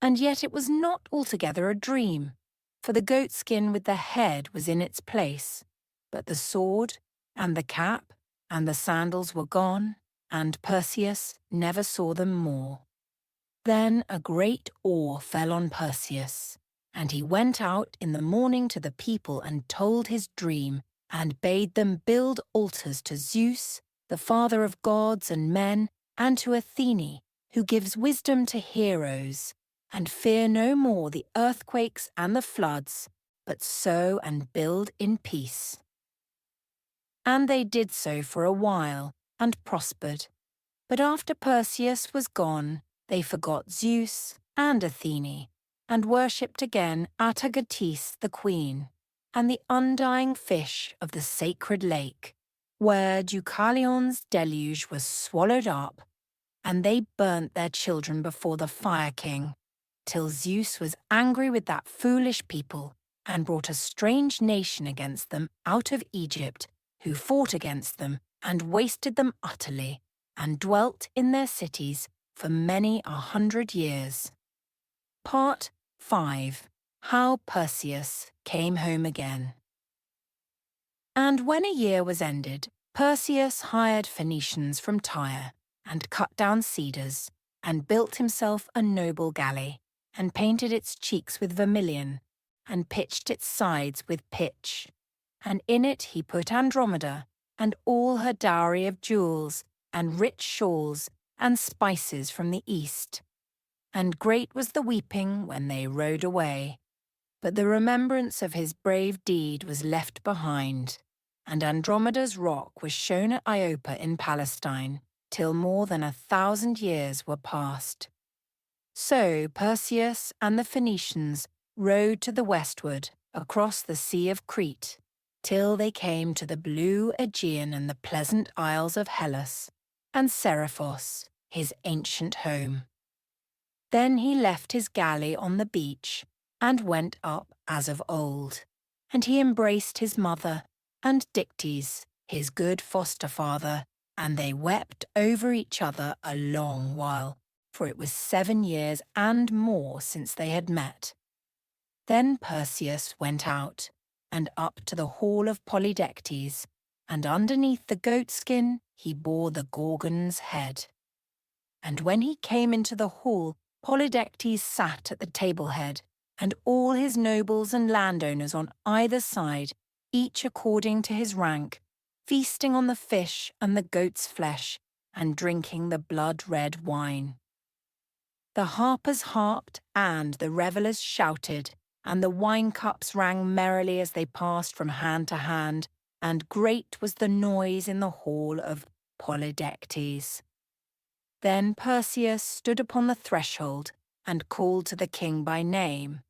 And yet it was not altogether a dream, for the goatskin with the head was in its place, but the sword and the cap and the sandals were gone, and Perseus never saw them more. Then a great awe fell on Perseus, and he went out in the morning to the people and told his dream, and bade them build altars to Zeus, the father of gods and men, and to Athene, who gives wisdom to heroes, and fear no more the earthquakes and the floods, but sow and build in peace. And they did so for a while, and prospered. But after Perseus was gone, they forgot Zeus and Athene, and worshipped again Atargatis the queen, and the undying fish of the sacred lake, where Deucalion's deluge was swallowed up, and they burnt their children before the Fire King, till Zeus was angry with that foolish people, and brought a strange nation against them out of Egypt, who fought against them, and wasted them utterly, and dwelt in their cities for many 100 years. Part 5. How Perseus came home again. And when a year was ended, Perseus hired Phoenicians from Tyre, and cut down cedars, and built himself a noble galley, and painted its cheeks with vermilion, and pitched its sides with pitch. And in it he put Andromeda, and all her dowry of jewels, and rich shawls, and spices from the east. And great was the weeping when they rode away. But the remembrance of his brave deed was left behind, and Andromeda's rock was shown at Iopa in Palestine, till more than 1,000 years were past. So Perseus and the Phoenicians rowed to the westward, across the Sea of Crete, till they came to the blue Aegean and the pleasant isles of Hellas, and SERIPHOS, his ancient home. Then he left his galley on the beach, and went up as of old. And he embraced his mother, and Dictys, his good foster-father, and they wept over each other a long while, for it was 7 years and more since they had met. Then Perseus went out, and up to the hall of Polydectes, and underneath the goatskin he bore the Gorgon's head. And when he came into the hall, Polydectes sat at the table-head, and all his nobles and landowners on either side, each according to his rank, feasting on the fish and the goat's flesh, and drinking the blood-red wine. The harpers harped, and the revellers shouted, and the wine-cups rang merrily as they passed from hand to hand, and great was the noise in the hall of Polydectes. Then Perseus stood upon the threshold, and called to the king by name.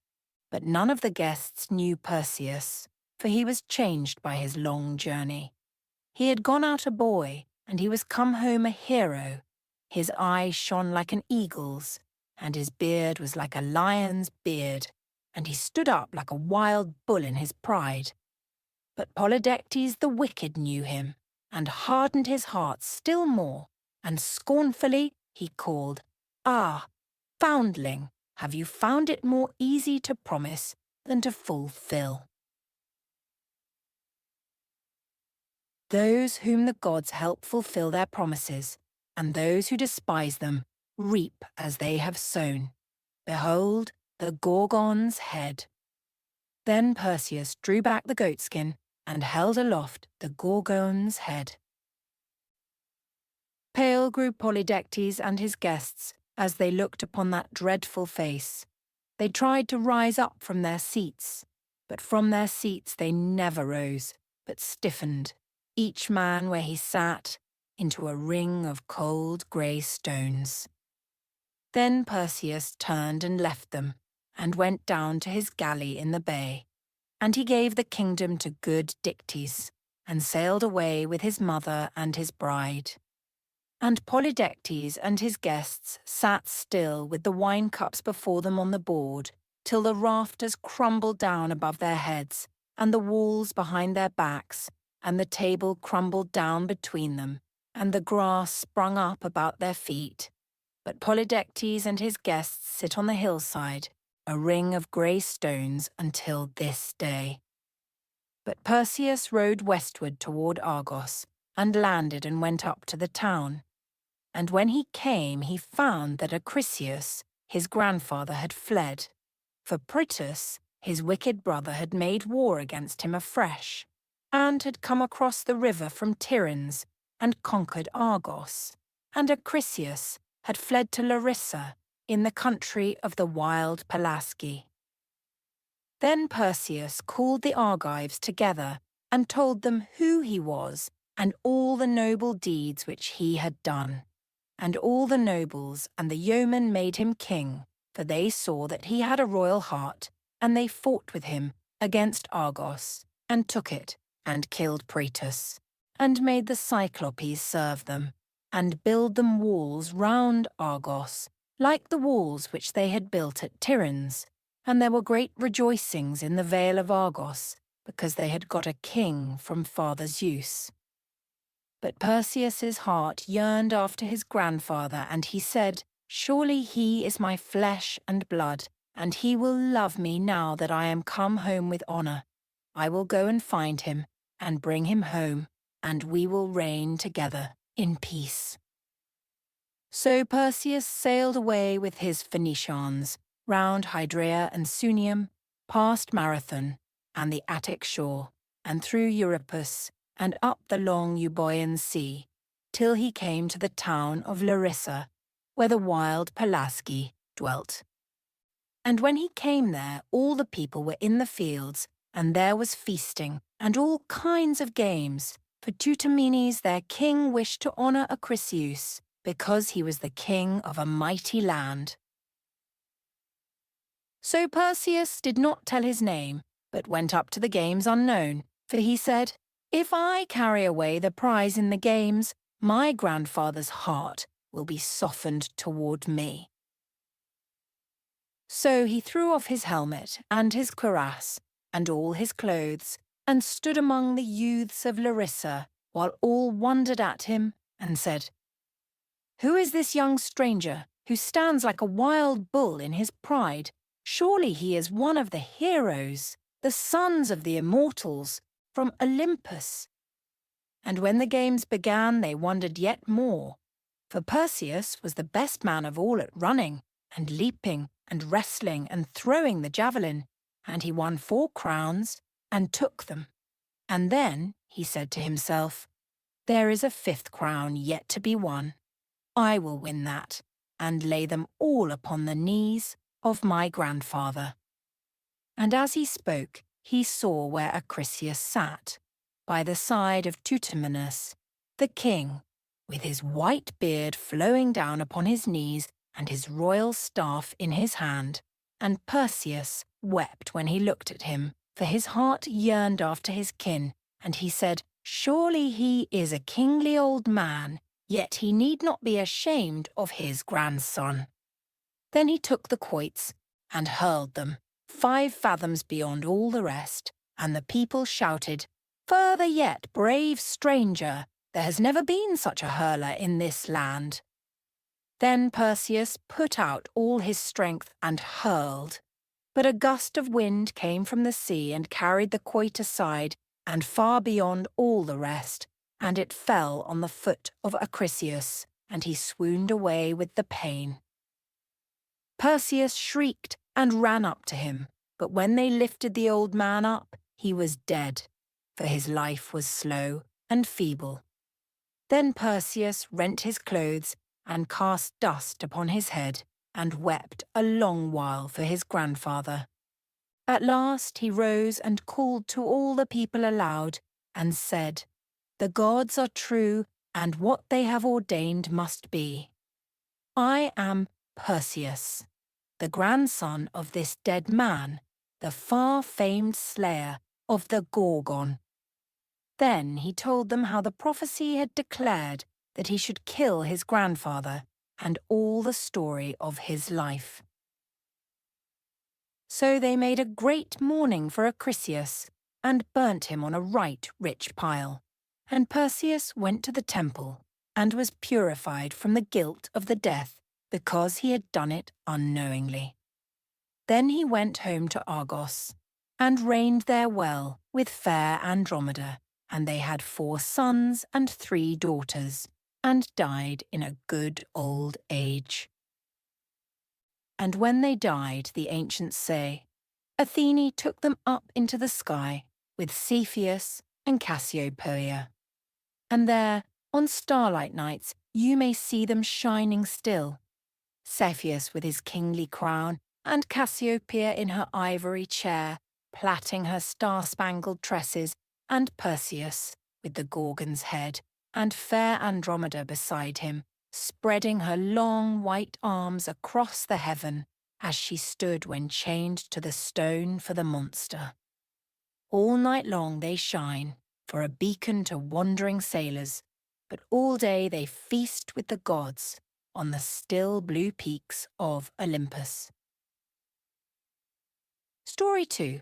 But none of the guests knew Perseus, for he was changed by his long journey. He had gone out a boy, and he was come home a hero. His eye shone like an eagle's, and his beard was like a lion's beard, and he stood up like a wild bull in his pride. But Polydectes the wicked knew him, and hardened his heart still more, and scornfully he called, "Ah, foundling, have you found it more easy to promise than to fulfill?" Those whom the gods help fulfill their promises, and those who despise them reap as they have sown. Behold, the Gorgon's head. Then Perseus drew back the goatskin and held aloft the Gorgon's head. Pale grew Polydectes and his guests as they looked upon that dreadful face. They tried to rise up from their seats, but from their seats they never rose, but stiffened, each man where he sat, into a ring of cold grey stones. Then Perseus turned and left them, and went down to his galley in the bay. And he gave the kingdom to good Dictys, and sailed away with his mother and his bride. And Polydectes and his guests sat still with the wine cups before them on the board, till the rafters crumbled down above their heads, and the walls behind their backs, and the table crumbled down between them, and the grass sprung up about their feet. But Polydectes and his guests sit on the hillside, a ring of grey stones until this day. But Perseus rowed westward toward Argos, and landed and went up to the town. And when he came, he found that Acrisius, his grandfather, had fled, for Preface, his wicked brother, had made war against him afresh, and had come across the river from Tiryns, and conquered Argos, and Acrisius had fled to Larissa, in the country of the wild Pelasgi. Then Perseus called the Argives together, and told them who he was, and all the noble deeds which he had done. And all the nobles and the yeomen made him king, for they saw that he had a royal heart, and they fought with him against Argos, and took it, and killed Preface, and made the Cyclopes serve them, and build them walls round Argos, like the walls which they had built at Tiryns. And there were great rejoicings in the vale of Argos, because they had got a king from Father Zeus. But Perseus's heart yearned after his grandfather, and he said, "Surely he is my flesh and blood, and he will love me now that I am come home with honour. I will go and find him, and bring him home, and we will reign together in peace." So Perseus sailed away with his Phoenicians, round Hydrea and Sunium, past Marathon and the Attic shore, and through Euripus, and up the long Euboean Sea, till he came to the town of Larissa, where the wild Pelasgi dwelt. And when he came there, all the people were in the fields, and there was feasting, and all kinds of games, for Teutomenes their king wished to honour Acrisius, because he was the king of a mighty land. So Perseus did not tell his name, but went up to the games unknown, for he said, "If I carry away the prize in the games, my grandfather's heart will be softened toward me." So he threw off his helmet and his cuirass and all his clothes, and stood among the youths of Larissa, while all wondered at him and said, "Who is this young stranger who stands like a wild bull in his pride? Surely he is one of the heroes, the sons of the immortals, from Olympus." And when the games began, they wondered yet more, for Perseus was the best man of all at running, and leaping, and wrestling, and throwing the javelin, and he won 4 crowns, and took them. And then he said to himself, "There is a 5th crown yet to be won. I will win that, and lay them all upon the knees of my grandfather." And as he spoke, he saw where Acrisius sat, by the side of Teutomenes, the king, with his white beard flowing down upon his knees and his royal staff in his hand. And Perseus wept when he looked at him, for his heart yearned after his kin, and he said, "Surely he is a kingly old man, yet he need not be ashamed of his grandson." Then he took the quoits and hurled them 5 fathoms beyond all the rest, and the people shouted, "Further yet, brave stranger! There has never been such a hurler in this land." Then Perseus put out all his strength and hurled. But a gust of wind came from the sea and carried the quoit aside and far beyond all the rest, and it fell on the foot of Acrisius, and he swooned away with the pain. Perseus shrieked and ran up to him, but when they lifted the old man up, he was dead, for his life was slow and feeble. Then Perseus rent his clothes and cast dust upon his head, and wept a long while for his grandfather. At last he rose and called to all the people aloud, and said, "The gods are true, and what they have ordained must be. I am Perseus, the grandson of this dead man, the far-famed slayer of the Gorgon." Then he told them how the prophecy had declared that he should kill his grandfather, and all the story of his life. So they made a great mourning for Acrisius, and burnt him on a right rich pile. And Perseus went to the temple, and was purified from the guilt of the death, because he had done it unknowingly. Then he went home to Argos, and reigned there well with fair Andromeda, and they had 4 sons and 3 daughters, and died in a good old age. And when they died, the ancients say, Athene took them up into the sky with Cepheus and Cassiopeia. And there, on starlight nights, you may see them shining still. Cepheus with his kingly crown, and Cassiopeia in her ivory chair, plaiting her star-spangled tresses, and Perseus with the Gorgon's head, and fair Andromeda beside him, spreading her long white arms across the heaven, as she stood when chained to the stone for the monster. All night long they shine, for a beacon to wandering sailors, but all day they feast with the gods on the still blue peaks of Olympus. Story 2.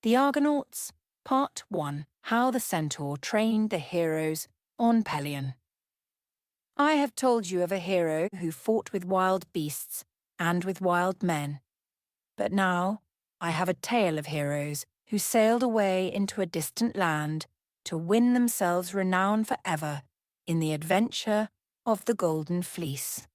The Argonauts, Part 1. How the Centaur trained the heroes on Pelion. I have told you of a hero who fought with wild beasts and with wild men. But now I have a tale of heroes who sailed away into a distant land to win themselves renown forever in the adventure of the Golden Fleece.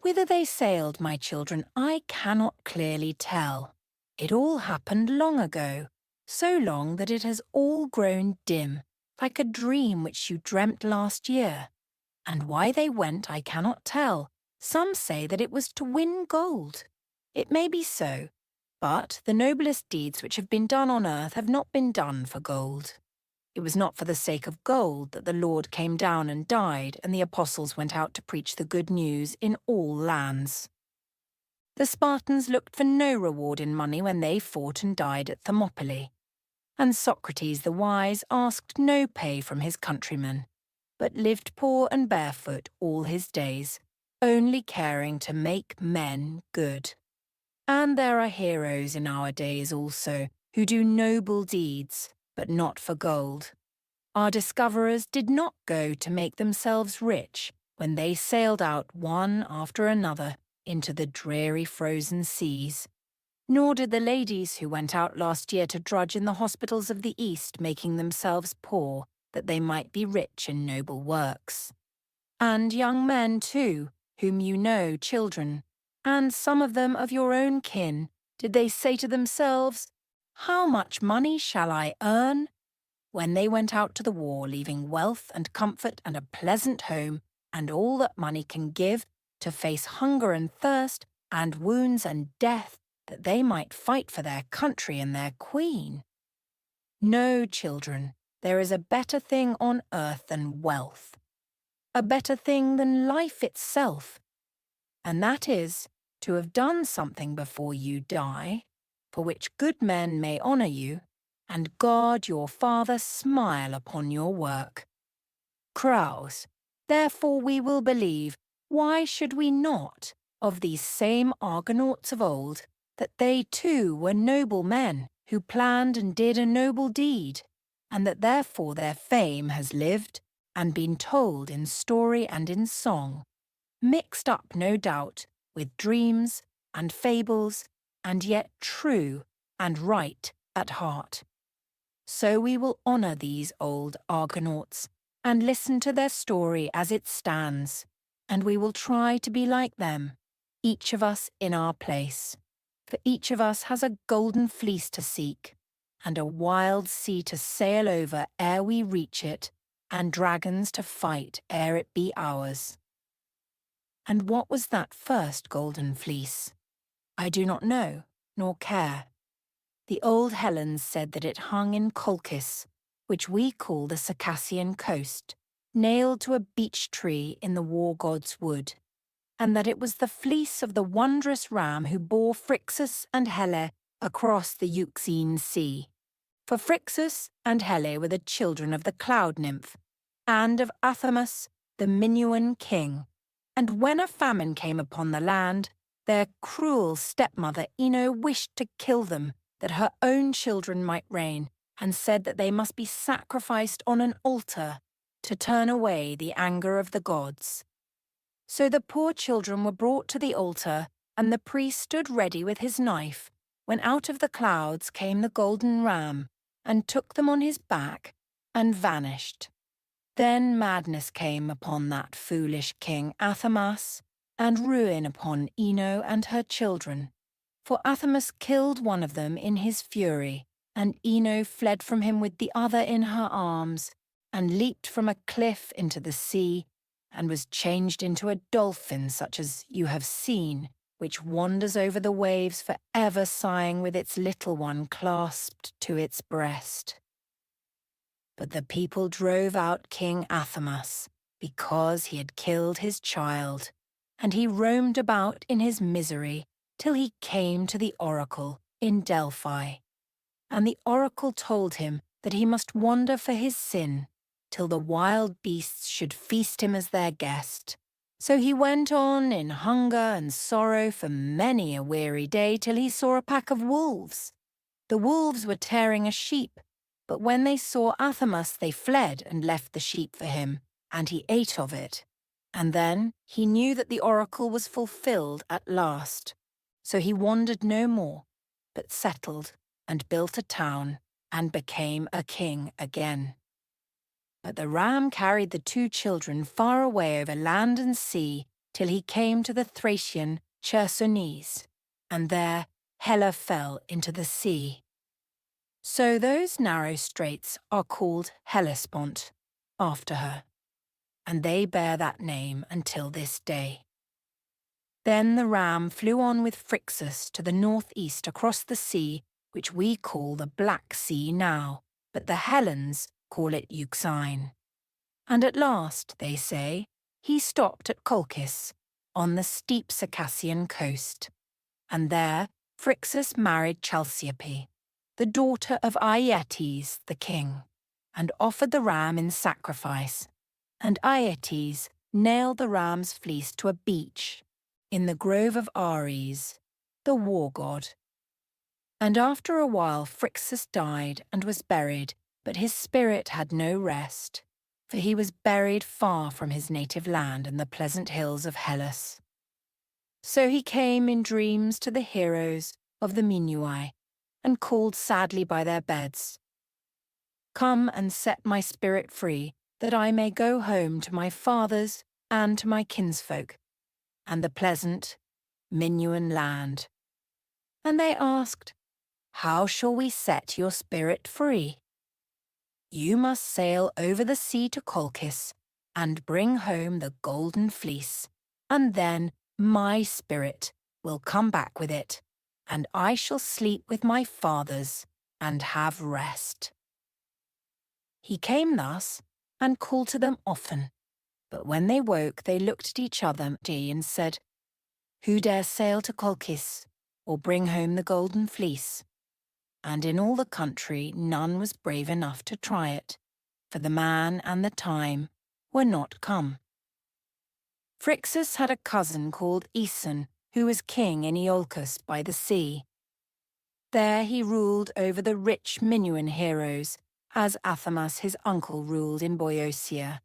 Whither they sailed, my children, I cannot clearly tell. It all happened long ago, so long that it has all grown dim, like a dream which you dreamt last year. And why they went I cannot tell. Some say that it was to win gold. It may be so, but the noblest deeds which have been done on earth have not been done for gold. It was not for the sake of gold that the Lord came down and died, and the apostles went out to preach the good news in all lands. The Spartans looked for no reward in money when they fought and died at Thermopylae. And Socrates the wise asked no pay from his countrymen, but lived poor and barefoot all his days, only caring to make men good. And there are heroes in our days also, who do noble deeds, but not for gold. Our discoverers did not go to make themselves rich when they sailed out one after another into the dreary frozen seas. Nor did the ladies who went out last year to drudge in the hospitals of the East, making themselves poor, that they might be rich in noble works. And young men, too, whom you know, children, and some of them of your own kin, did they say to themselves, "How much money shall I earn?" when they went out to the war, leaving wealth and comfort and a pleasant home, and all that money can give, to face hunger and thirst, and wounds and death, that they might fight for their country and their queen. No, children, there is a better thing on earth than wealth, a better thing than life itself, and that is to have done something before you die, for which good men may honour you, and God your Father smile upon your work. Crows, therefore we will believe, why should we not, of these same Argonauts of old, that they too were noble men who planned and did a noble deed, and that therefore their fame has lived and been told in story and in song, mixed up, no doubt, with dreams and fables, and yet true and right at heart. So we will honour these old Argonauts and listen to their story as it stands, and we will try to be like them, each of us in our place. For each of us has a golden fleece to seek, and a wild sea to sail over ere we reach it, and dragons to fight ere it be ours. And what was that first golden fleece? I do not know, nor care. The old Hellens said that it hung in Colchis, which we call the Circassian coast, nailed to a beech tree in the war god's wood, and that it was the fleece of the wondrous ram who bore Phrixus and Helle across the Euxine Sea. For Phrixus and Helle were the children of the cloud nymph, and of Athamas, the Minuan king, and when a famine came upon the land, their cruel stepmother Ino wished to kill them, that her own children might reign, and said that they must be sacrificed on an altar to turn away the anger of the gods. So the poor children were brought to the altar, and the priest stood ready with his knife, when out of the clouds came the golden ram, and took them on his back, and vanished. Then madness came upon that foolish king Athamas, and ruin upon Ino and her children. For Athamas killed one of them in his fury, and Ino fled from him with the other in her arms, and leaped from a cliff into the sea, and was changed into a dolphin such as you have seen, which wanders over the waves for ever sighing with its little one clasped to its breast. But the people drove out King Athamas, because he had killed his child, and he roamed about in his misery, till he came to the oracle in Delphi. And the oracle told him that he must wander for his sin, till the wild beasts should feast him as their guest. So he went on in hunger and sorrow for many a weary day, till he saw a pack of wolves. The wolves were tearing a sheep, but when they saw Athamas they fled and left the sheep for him, and he ate of it. And then he knew that the oracle was fulfilled at last. So he wandered no more, but settled and built a town, and became a king again. But the ram carried the two children far away over land and sea till he came to the Thracian Chersonese, and there Helle fell into the sea. So those narrow straits are called Hellespont, after her, and they bear that name until this day. Then the ram flew on with Phrixus to the northeast across the sea, which we call the Black Sea now, but the Hellens call it Euxine. And at last, they say, he stopped at Colchis, on the steep Circassian coast. And there Phrixus married Chalciope, the daughter of Aeetes the king, and offered the ram in sacrifice. And Aeetes nailed the ram's fleece to a beech in the grove of Ares, the war god. And after a while Phrixus died and was buried, but his spirit had no rest, for he was buried far from his native land and the pleasant hills of Hellas. So he came in dreams to the heroes of the Minuai, and called sadly by their beds, "Come and set my spirit free, that I may go home to my fathers and to my kinsfolk, and the pleasant Minuan land." And they asked, "How shall we set your spirit free?" "You must sail over the sea to Colchis, and bring home the golden fleece, and then my spirit will come back with it, and I shall sleep with my fathers and have rest." He came thus, and called to them often, but when they woke they looked at each other and said, "Who dare sail to Colchis, or bring home the golden fleece?" And in all the country none was brave enough to try it, for the man and the time were not come. Phrixus had a cousin called Aeson, who was king in IOLCOS by the sea. There he ruled over the rich Minuan heroes, as Athamas his uncle ruled in Boeotia.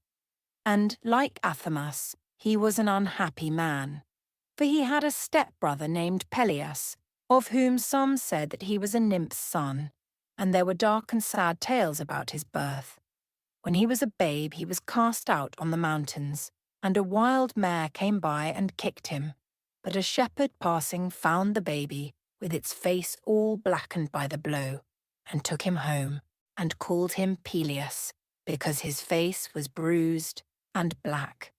And like Athamas, he was an unhappy man, for he had a step-brother named Pelias, of whom some said that he was a nymph's son, and there were dark and sad tales about his birth. When he was a babe he was cast out on the mountains, and a wild mare came by and kicked him. But a shepherd passing found the baby, with its face all blackened by the blow, and took him home, and called him Pelias, because his face was bruised and black.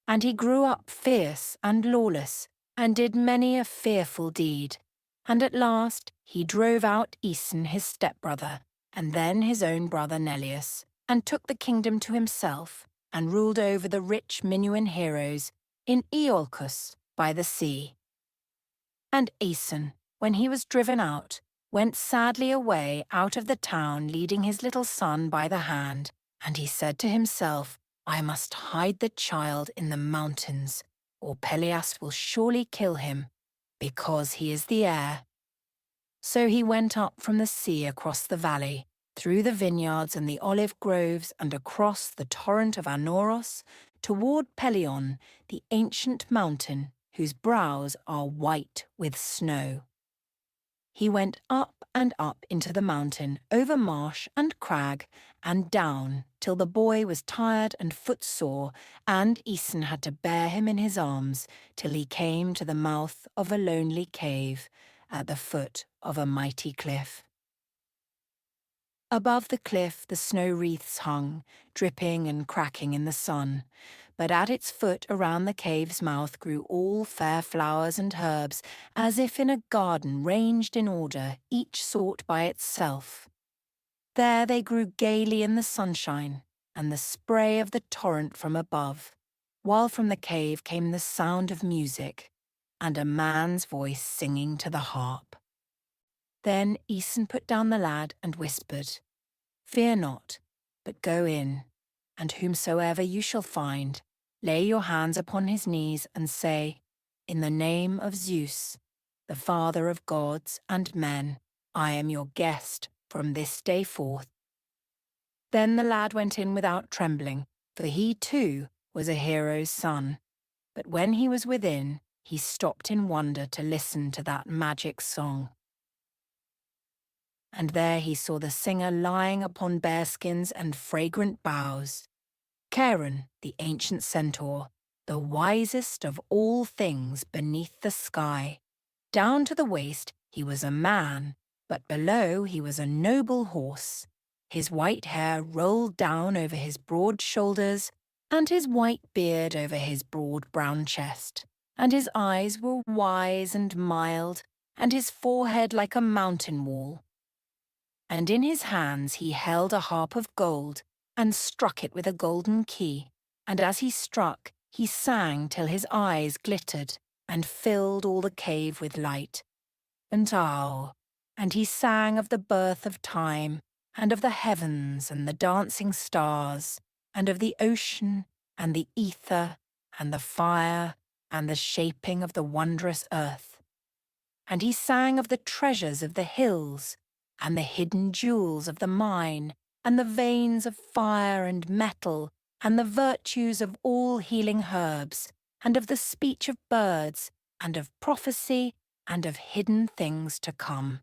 And he grew up fierce and lawless, and did many a fearful deed. And at last he drove out Aeson his stepbrother, and then his own brother Neleus, and took the kingdom to himself, and ruled over the rich Minuan heroes in IOLCOS by the sea. And Aeson, when he was driven out, went sadly away out of the town, leading his little son by the hand, and he said to himself, "I must hide the child in the mountains, or Pelias will surely kill him, because he is the heir." So he went up from the sea across the valley, through the vineyards and the olive groves, and across the torrent of ANAUROS, toward Pelion, the ancient mountain, whose brows are white with snow. He went up and up into the mountain, over marsh and crag, and down, till the boy was tired and footsore, and Aeson had to bear him in his arms, till he came to the mouth of a lonely cave, at the foot of a mighty cliff. Above the cliff the snow wreaths hung, dripping and cracking in the sun, but at its foot around the cave's mouth grew all fair flowers and herbs, as if in a garden ranged in order, each sort by itself. There they grew gaily in the sunshine, and the spray of the torrent from above, while from the cave came the sound of music, and a man's voice singing to the harp. Then Aeson put down the lad and whispered, "Fear not, but go in, and whomsoever you shall find, lay your hands upon his knees and say, 'In the name of Zeus, the father of gods and men, I am your guest from this day forth.'" Then the lad went in without trembling, for he too was a hero's son. But when he was within, he stopped in wonder to listen to that magic song. and there he saw the singer lying upon bearskins and fragrant boughs. Charon, the ancient centaur, the wisest of all things beneath the sky. Down to the waist he was a man, but below he was a noble horse. His white hair rolled down over his broad shoulders, and his white beard over his broad brown chest, and his eyes were wise and mild, and his forehead like a mountain wall. And in his hands he held a harp of gold, and struck it with a golden key, and as he struck, he sang till his eyes glittered, and filled all the cave with light. And he sang of the birth of time, and of the heavens and the dancing stars, and of the ocean, and the ether, and the fire, and the shaping of the wondrous earth. And he sang of the treasures of the hills, and the hidden jewels of the mine, and the veins of fire and metal, and the virtues of all healing herbs, and of the speech of birds, and of prophecy, and of hidden things to come.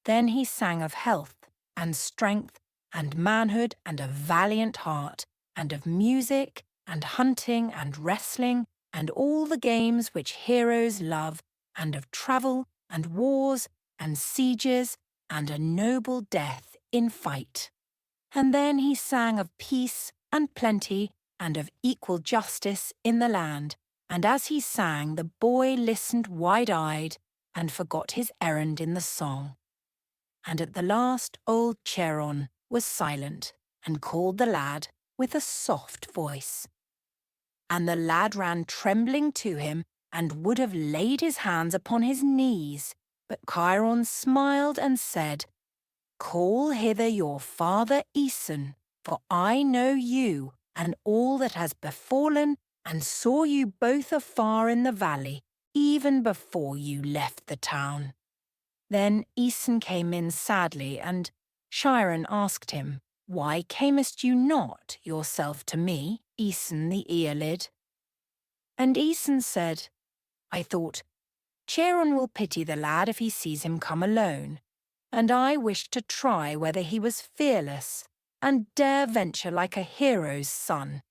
Then he sang of health, and strength, and manhood, and a valiant heart, and of music, and hunting, and wrestling, and all the games which heroes love, and of travel, and wars, and sieges, and a noble death in fight. And then he sang of peace and plenty, and of equal justice in the land, and as he sang the boy listened wide-eyed, and forgot his errand in the song. And at the last old Charon was silent, and called the lad with a soft voice. And the lad ran trembling to him, and would have laid his hands upon his knees, but Chiron smiled and said, "Call hither your father Aeson, for I know you, and all that has befallen, and saw you both afar in the valley, even before you left the town." Then Aeson came in sadly, and Chiron asked him, "Why camest you not yourself to me, Aeson the Aeolid?" And Aeson said, "I thought, Charon will pity the lad if he sees him come alone, and I wished to try whether he was fearless, and dare venture like a hero's son.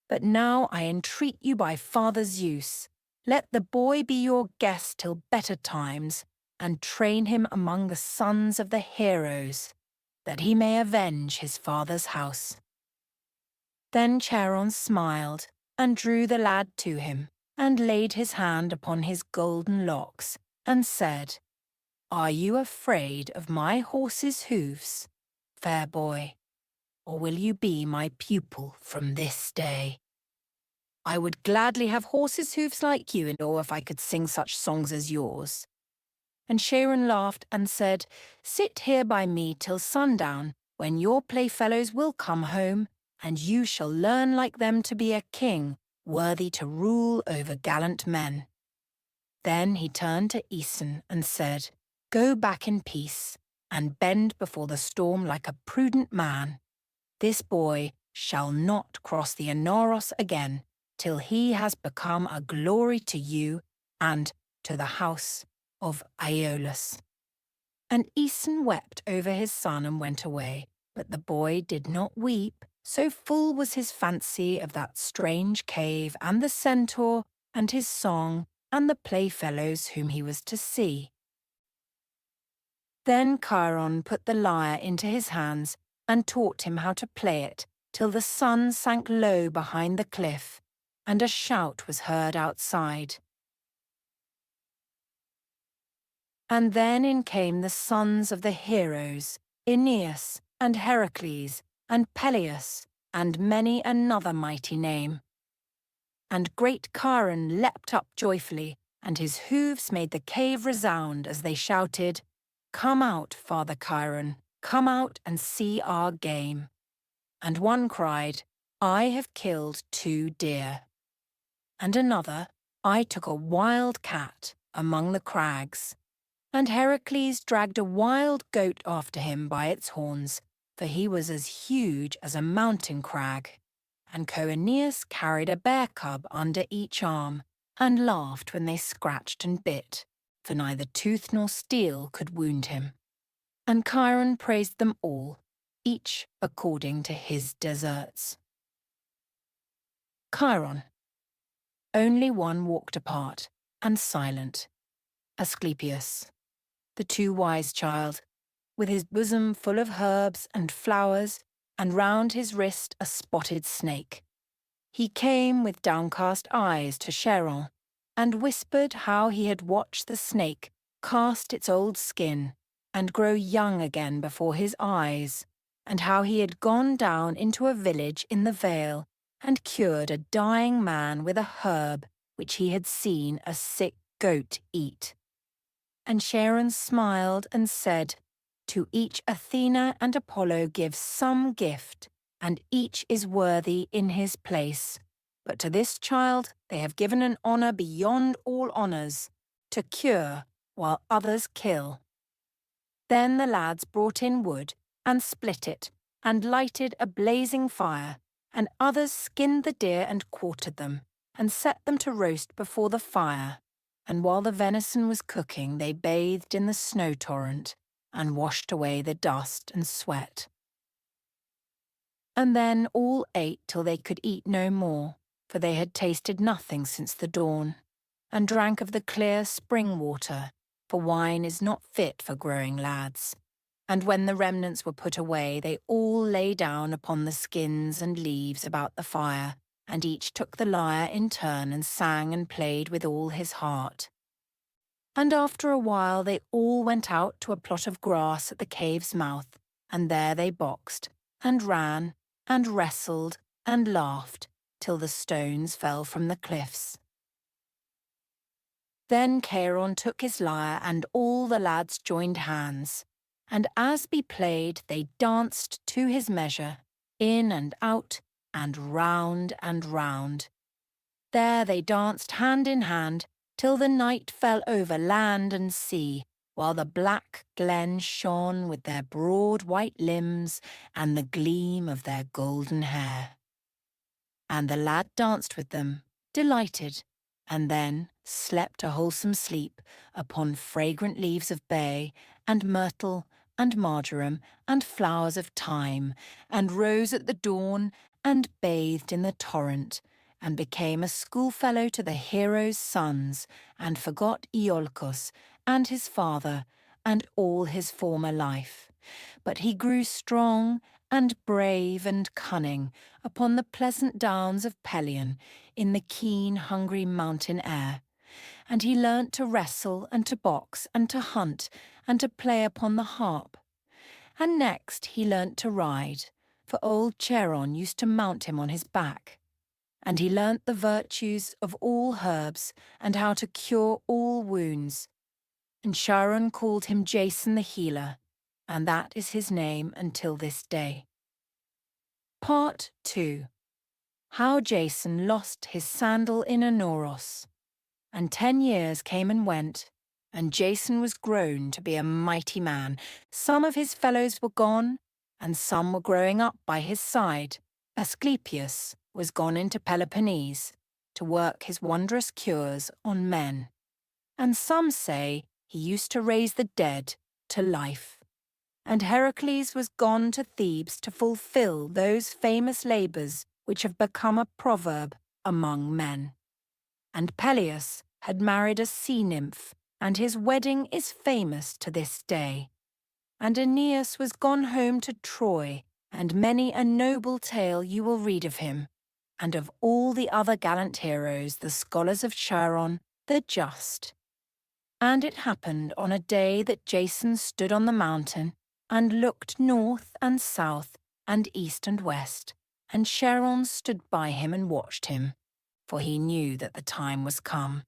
But now I entreat you by Father Zeus, let the boy be your guest till better times, and train him among the sons of the heroes, that he may avenge his father's house." Then Charon smiled, and drew the lad to him, and laid his hand upon his golden locks, and said, "Are you afraid of my horse's hoofs, fair boy, or will you be my pupil from this day? I would gladly have horse's hoofs like you, or if I could sing such songs as yours." And Charon laughed and said, "Sit here by me till sundown, when your playfellows will come home, and you shall learn like them to be a king, worthy to rule over gallant men." Then he turned to Aeson and said, "Go back in peace, and bend before the storm like a prudent man. This boy shall not cross the ANAUROS again, till he has become a glory to you and to the house of Iolaus." And Aeson wept over his son and went away, but the boy did not weep, so full was his fancy of that strange cave and the centaur and his song and the playfellows whom he was to see. Then Chiron put the lyre into his hands and taught him how to play it, till the sun sank low behind the cliff, and a shout was heard outside. And then in came the sons of the heroes, Aeneas and Heracles and Peleus, and many another mighty name. And great Chiron leapt up joyfully, and his hoofs made the cave resound as they shouted, "Come out, Father Chiron, come out and see our game." And one cried, "I have killed 2 deer." And another, "I took a wild cat among the crags." And Heracles dragged a wild goat after him by its horns, for he was as huge as a mountain crag. And Aeneas carried a bear cub under each arm, and laughed when they scratched and bit, for neither tooth nor steel could wound him. And Chiron praised them all, each according to his deserts. Chiron. Only one walked apart, and silent, Asclepius, the too wise child, with his bosom full of herbs and flowers, and round his wrist a spotted snake. He came with downcast eyes to Charon, and whispered how he had watched the snake cast its old skin and grow young again before his eyes, and how he had gone down into a village in the vale and cured a dying man with a herb which he had seen a sick goat eat. And Charon smiled and said, "To each Athena and Apollo give some gift, and each is worthy in his place. But to this child they have given an honour beyond all honours, to cure while others kill." Then the lads brought in wood, and split it, and lighted a blazing fire, and others skinned the deer and quartered them, and set them to roast before the fire. And while the venison was cooking, they bathed in the snow torrent, and washed away the dust and sweat. And then all ate till they could eat no more, for they had tasted nothing since the dawn, and drank of the clear spring water, for wine is not fit for growing lads. And when the remnants were put away, they all lay down upon the skins and leaves about the fire, and each took the lyre in turn and sang and played with all his heart. And after a while they all went out to a plot of grass at the cave's mouth, and there they boxed, and ran, and wrestled, and laughed, till the stones fell from the cliffs. Then Charon took his lyre, and all the lads joined hands, and as be played they danced to his measure, in and out, and round and round. There they danced hand in hand, till the night fell over land and sea, while the black glen shone with their broad white limbs and the gleam of their golden hair. And the lad danced with them, delighted, and then slept a wholesome sleep upon fragrant leaves of bay, and myrtle, and marjoram, and flowers of thyme, and rose at the dawn, and bathed in the torrent, and became a schoolfellow to the heroes' sons, and forgot IOLCOS, and his father, and all his former life. But he grew strong, and brave, and cunning, upon the pleasant downs of Pelion, in the keen, hungry mountain air. And he learnt to wrestle, and to box, and to hunt, and to play upon the harp. And next he learnt to ride, for old Charon used to mount him on his back. And he learnt the virtues of all herbs, and how to cure all wounds. And Charon called him Jason the healer, and that is his name until this day. Part 2. How Jason lost his sandal in ANAUROS. And 10 years came and went, and Jason was grown to be a mighty man. Some of his fellows were gone, and some were growing up by his side. Asclepius was gone into Peloponnese to work his wondrous cures on men. And some say he used to raise the dead to life. And Heracles was gone to Thebes to fulfill those famous labours which have become a proverb among men. And Peleus had married a sea nymph, and his wedding is famous to this day. And Aeneas was gone home to Troy, and many a noble tale you will read of him, and of all the other gallant heroes, the scholars of Charon, the just. And it happened on a day that Jason stood on the mountain, and looked north and south, and east and west, and Charon stood by him and watched him, for he knew that the time was come.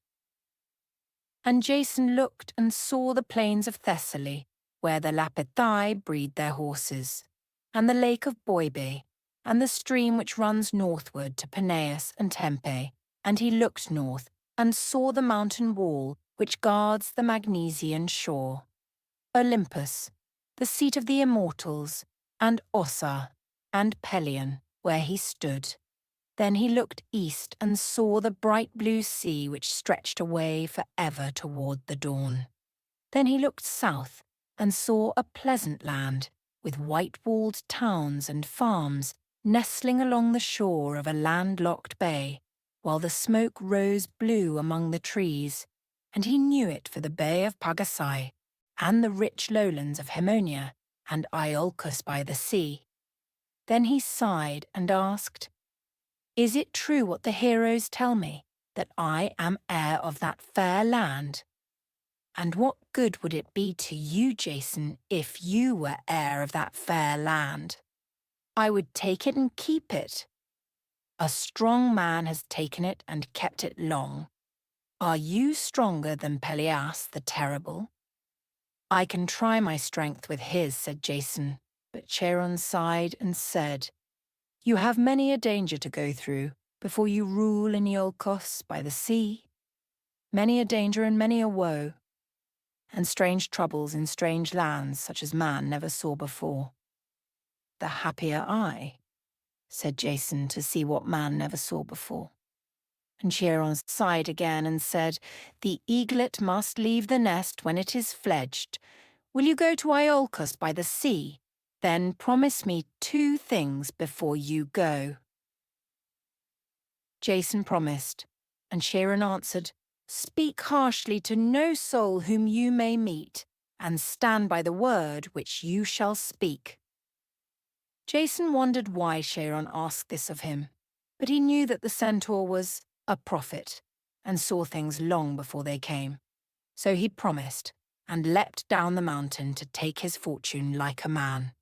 And Jason looked and saw the plains of Thessaly, where the Lapithae breed their horses, and the lake of Boibe, and the stream which runs northward to Peneus and Tempe. And he looked north, and saw the mountain wall which guards the Magnesian shore, Olympus, the seat of the immortals, and Ossa, and Pelion, where he stood. Then he looked east and saw the bright blue sea which stretched away for ever toward the dawn. Then he looked south and saw a pleasant land with white-walled towns and farms nestling along the shore of a landlocked bay, while the smoke rose blue among the trees, and he knew it for the Bay of Pagasai and the rich lowlands of Haemonia and IOLCOS by the sea. Then he sighed and asked, "Is it true what the heroes tell me, that I am heir of that fair land? And what good would it be to you, Jason, if you were heir of that fair land?" "I would take it and keep it. A strong man has taken it and kept it long. Are you stronger than Pelias the Terrible?" "I can try my strength with his," said Jason, but Cheiron sighed and said, "You have many a danger to go through before you rule in Iolcos by the sea. Many a danger and many a woe, and strange troubles in strange lands such as man never saw before." "The happier I," said Jason, "to see what man never saw before." And Cheiron sighed again and said, "The eaglet must leave the nest when it is fledged. Will you go to Iolcos by the sea? Then promise me 2 things before you go." Jason promised, and Cheiron answered, "Speak harshly to no soul whom you may meet, and stand by the word which you shall speak." Jason wondered why Cheiron asked this of him, but he knew that the centaur was a prophet and saw things long before they came. So he promised and leapt down the mountain to take his fortune like a man.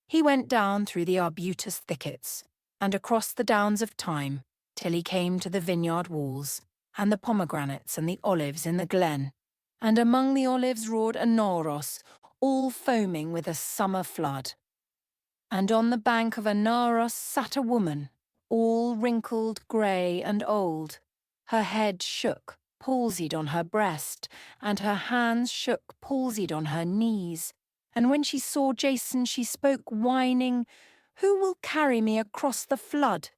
He went down through the arbutus thickets and across the downs of thyme till he came to the vineyard walls and the pomegranates and the olives in the glen, and among the olives roared ANAUROS, all foaming with a summer flood. And on the bank of ANAUROS sat a woman, all wrinkled, grey and old. Her head shook, palsied on her breast, and her hands shook, palsied on her knees. And when she saw Jason, she spoke, whining, "Who will carry me across the flood?"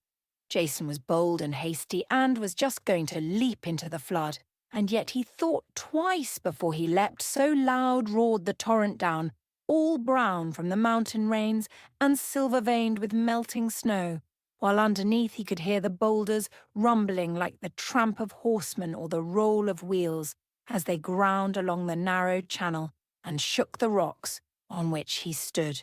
Jason was bold and hasty and was just going to leap into the flood, and yet he thought twice before he leapt, so loud roared the torrent down, all brown from the mountain rains and silver-veined with melting snow, while underneath he could hear the boulders rumbling like the tramp of horsemen or the roll of wheels as they ground along the narrow channel and shook the rocks on which he stood.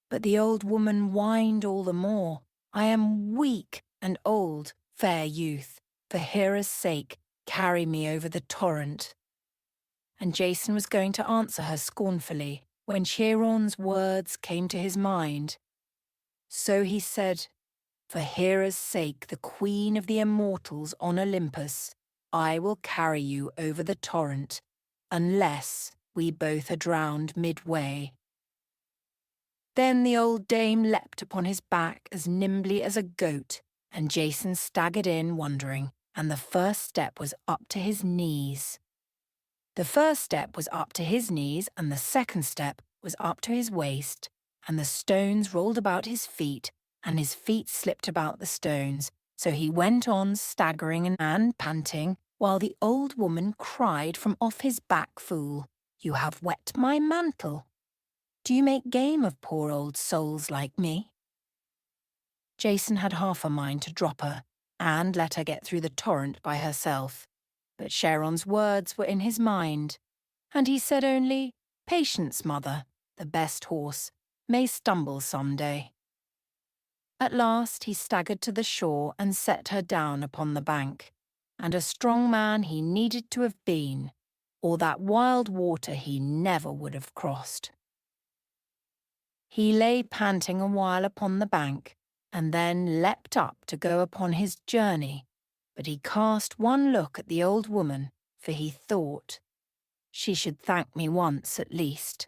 But the old woman whined all the more, "I am weak and old, fair youth. For Hera's sake, carry me over the torrent." And Jason was going to answer her scornfully when Cheiron's words came to his mind. So he said, "For Hera's sake, the queen of the immortals on Olympus, I will carry you over the torrent, unless we both are drowned midway." Then the old dame leapt upon his back as nimbly as a goat, and Jason staggered in wondering, and the first step was up to his knees. The first step was up to his knees, and the second step was up to his waist, and the stones rolled about his feet, and his feet slipped about the stones. So he went on staggering and panting, while the old woman cried from off his back, "Fool, you have wet my mantle. Do you make game of poor old souls like me?" Jason had half a mind to drop her and let her get through the torrent by herself, but Cheiron's words were in his mind, and he said only, "Patience, mother, the best horse, may stumble some day." At last he staggered to the shore and set her down upon the bank, and a strong man he needed to have been, or that wild water he never would have crossed. He lay panting a while upon the bank, and then leapt up to go upon his journey, but he cast one look at the old woman, for he thought, "She should thank me once at least."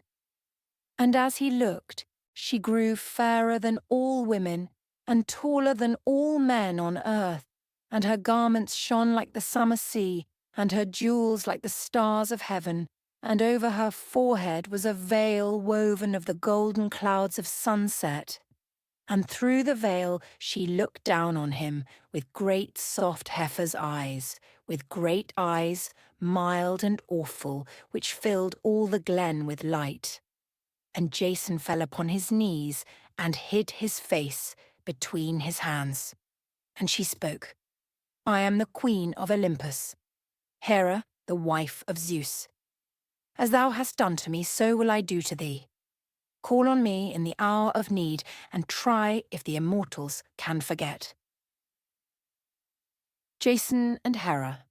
And as he looked, she grew fairer than all women, and taller than all men on earth, and her garments shone like the summer sea, and her jewels like the stars of heaven, and over her forehead was a veil woven of the golden clouds of sunset. And through the veil she looked down on him with great soft heifer's eyes, with great eyes, mild and awful, which filled all the glen with light. And Jason fell upon his knees and hid his face between his hands. And she spoke, I am the queen of Olympus, Hera, the wife of Zeus. As thou hast done to me, so will I do to thee. Call on me in the hour of need, and try if the immortals can forget. Jason and Hera.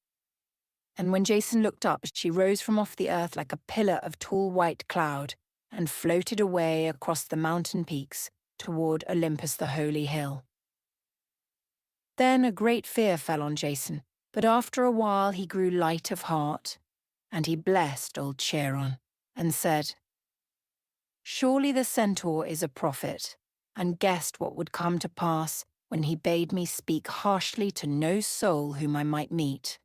And when Jason looked up, she rose from off the earth like a pillar of tall white cloud, and floated away across the mountain peaks toward Olympus the holy hill. Then a great fear fell on Jason, but after a while he grew light of heart, and he blessed old Chiron, and said, Surely the centaur is a prophet, and guessed what would come to pass when he bade me speak harshly to no soul whom I might meet.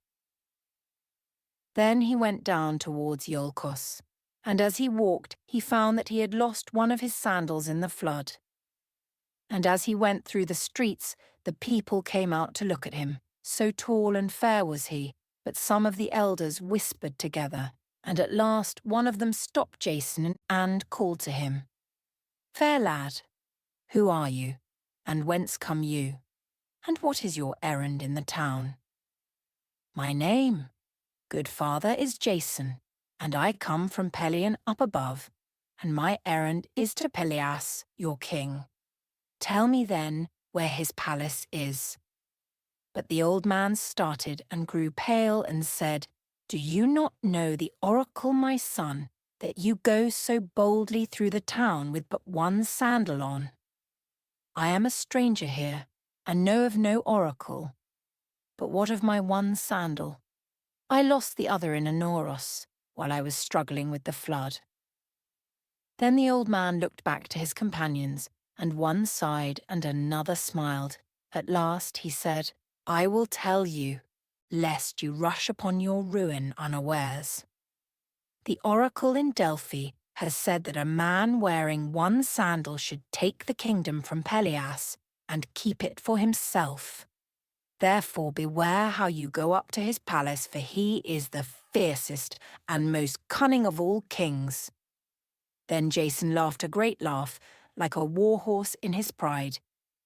Then he went down towards IOLCOS, and as he walked he found that he had lost one of his sandals in the flood. And as he went through the streets, the people came out to look at him, so tall and fair was he, but some of the elders whispered together, and at last one of them stopped Jason and called to him, Fair lad, who are you, and whence come you, and what is your errand in the town? My name, good father, is Jason, and I come from Pelion up above, and my errand is to Pelias, your king. Tell me then where his palace is. But the old man started and grew pale and said, Do you not know the oracle, my son, that you go so boldly through the town with but one sandal on? I am a stranger here, and know of no oracle. But what of my one sandal? I lost the other in ANAUROS, while I was struggling with the flood. Then the old man looked back to his companions, and one sighed and another smiled. At last he said, I will tell you, lest you rush upon your ruin unawares. The oracle in Delphi has said that a man wearing one sandal should take the kingdom from Pelias and keep it for himself. Therefore beware how you go up to his palace, for he is the fiercest and most cunning of all kings. Then Jason laughed a great laugh, like a war horse in his pride.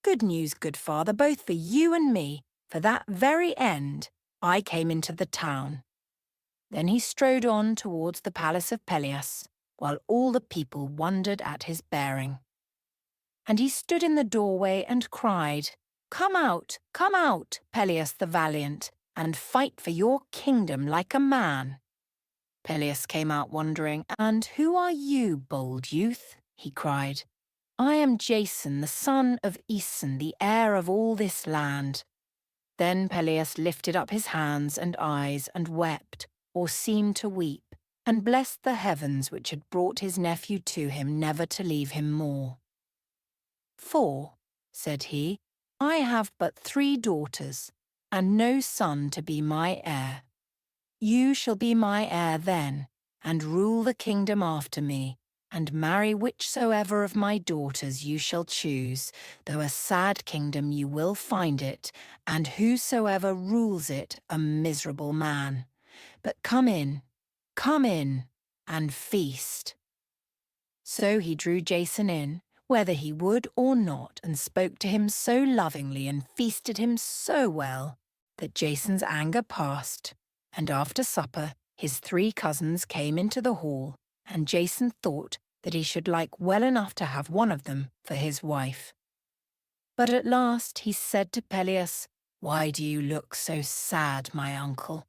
Good news, good father, both for you and me. For that very end, I came into the town. Then he strode on towards the palace of Pelias, while all the people wondered at his bearing. And he stood in the doorway and cried, come out, Pelias the valiant, and fight for your kingdom like a man. Pelias came out wondering, And who are you, bold youth? He cried. I am Jason, the son of Æson, the heir of all this land. Then Pelias lifted up his hands and eyes and wept, or seemed to weep, and blessed the heavens which had brought his nephew to him, never to leave him more. For, said he, I have but 3 daughters, and no son to be my heir. You shall be my heir then, and rule the kingdom after me, and marry whichsoever of my daughters you shall choose, though a sad kingdom you will find it, and whosoever rules it a miserable man. But come in, and feast. So he drew Jason in, whether he would or not, and spoke to him so lovingly and feasted him so well, that Jason's anger passed, and after supper his 3 cousins came into the hall, and Jason thought that he should like well enough to have one of them for his wife. But at last he said to Pelias, Why do you look so sad, my uncle?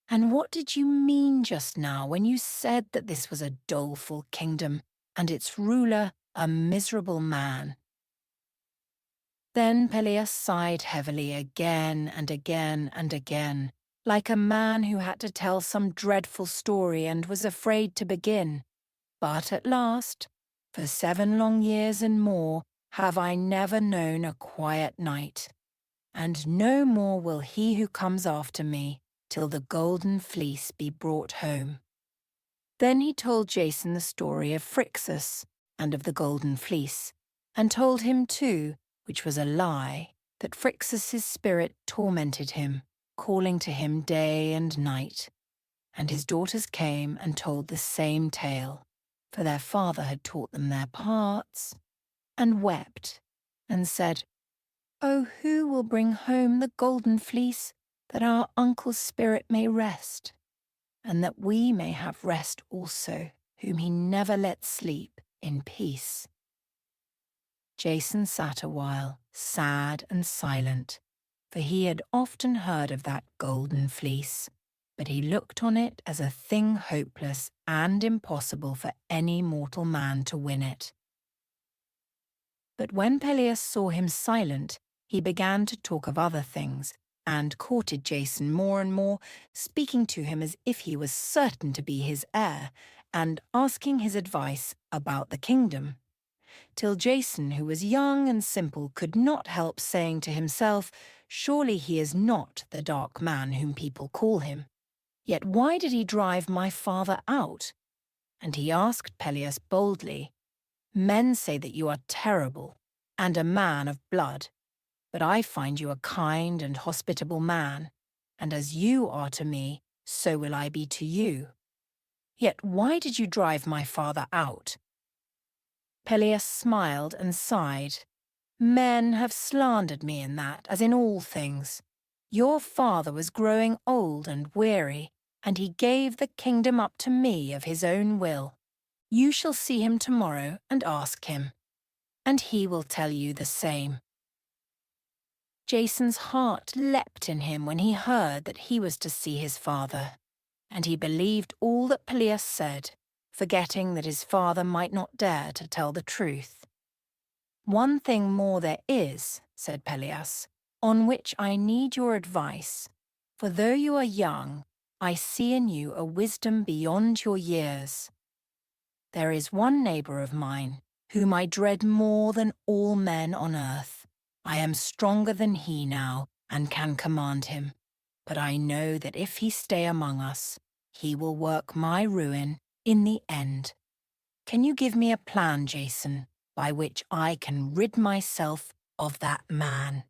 And what did you mean just now when you said that this was a doleful kingdom, and its ruler a miserable man? Then Pelias sighed heavily again and again and again, like a man who had to tell some dreadful story and was afraid to begin. But at last, for 7 long years and more, have I never known a quiet night, and no more will he who comes after me, till the golden fleece be brought home. Then he told Jason the story of Phrixus and of the golden fleece, and told him too, which was a lie, that Phrixus's spirit tormented him, calling to him day and night, and his daughters came and told the same tale, for their father had taught them their parts, and wept, and said, "Oh, who will bring home the golden fleece, that our uncle's spirit may rest, and that we may have rest also, whom he never lets sleep in peace?" Jason sat a while, sad and silent, for he had often heard of that golden fleece, but he looked on it as a thing hopeless and impossible for any mortal man to win it. But when Peleus saw him silent, he began to talk of other things, and courted Jason more and more, speaking to him as if he was certain to be his heir, and asking his advice about the kingdom, till Jason, who was young and simple, could not help saying to himself, "Surely he is not the dark man whom people call him. Yet why did he drive my father out?" And he asked Peleus boldly, "Men say that you are terrible, and a man of blood, but I find you a kind and hospitable man, and as you are to me, so will I be to you. Yet why did you drive my father out?" Peleus smiled and sighed. "Men have slandered me in that, as in all things. Your father was growing old and weary, and he gave the kingdom up to me of his own will. You shall see him tomorrow and ask him, and he will tell you the same." Jason's heart leapt in him when he heard that he was to see his father, and he believed all that Peleus said, forgetting that his father might not dare to tell the truth. "One thing more there is," said Peleus, "on which I need your advice, for though you are young, I see in you a wisdom beyond your years. There is one neighbour of mine, whom I dread more than all men on earth. I am stronger than he now, and can command him, but I know that if he stay among us, he will work my ruin in the end. Can you give me a plan, Jason, by which I can rid myself of that man?"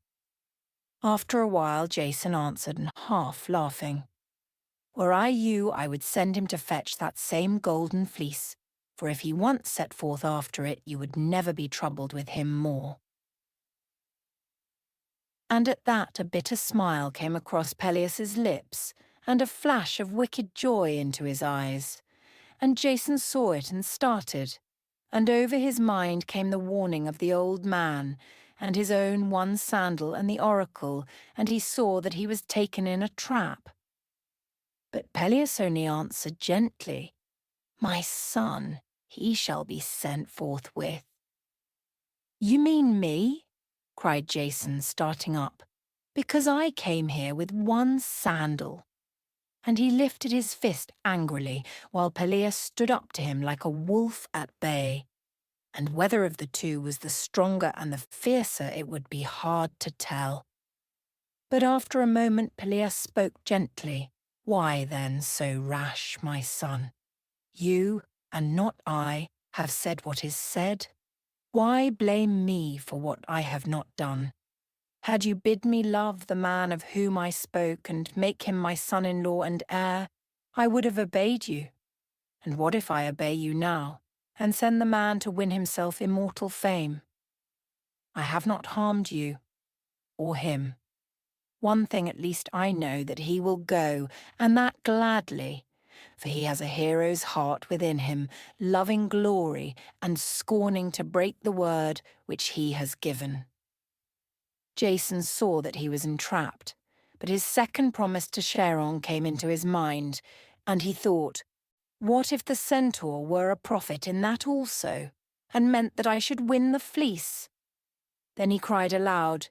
After a while, Jason answered, half laughing, "Were I you, I would send him to fetch that same golden fleece, for if he once set forth after it, you would never be troubled with him more." And at that a bitter smile came across Peleus's lips, and a flash of wicked joy into his eyes. And Jason saw it and started, and over his mind came the warning of the old man, and his own one sandal and the oracle, and he saw that he was taken in a trap. But Peleus only answered gently, "My son, he shall be sent forthwith." "You mean me?" cried Jason, starting up, "because I came here with one sandal." And he lifted his fist angrily, while Peleus stood up to him like a wolf at bay. And whether of the two was the stronger and the fiercer it would be hard to tell. But after a moment Peleus spoke gently. "Why then so rash, my son? You, and not I, have said what is said. Why blame me for what I have not done? Had you bid me love the man of whom I spoke and make him my son-in-law and heir, I would have obeyed you. And what if I obey you now, and send the man to win himself immortal fame? I have not harmed you, or him. One thing at least I know, that he will go, and that gladly, for he has a hero's heart within him, loving glory and scorning to break the word which he has given." Jason saw that he was entrapped, but his second promise to Charon came into his mind, and he thought, what if the centaur were a prophet in that also, and meant that I should win the fleece? Then he cried aloud,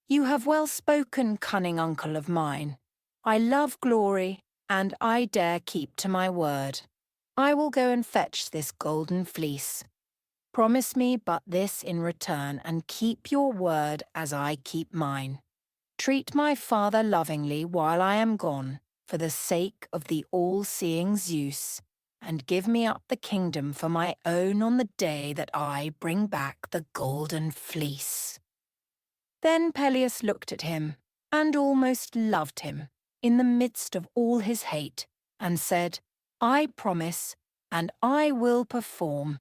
"You have well spoken, cunning uncle of mine. I love glory, and I dare keep to my word. I will go and fetch this golden fleece. Promise me but this in return, and keep your word as I keep mine. Treat my father lovingly while I am gone, for the sake of the all-seeing Zeus, and give me up the kingdom for my own on the day that I bring back the golden fleece." Then Peleus looked at him, and almost loved him, in the midst of all his hate, and said, "I promise, and I will perform.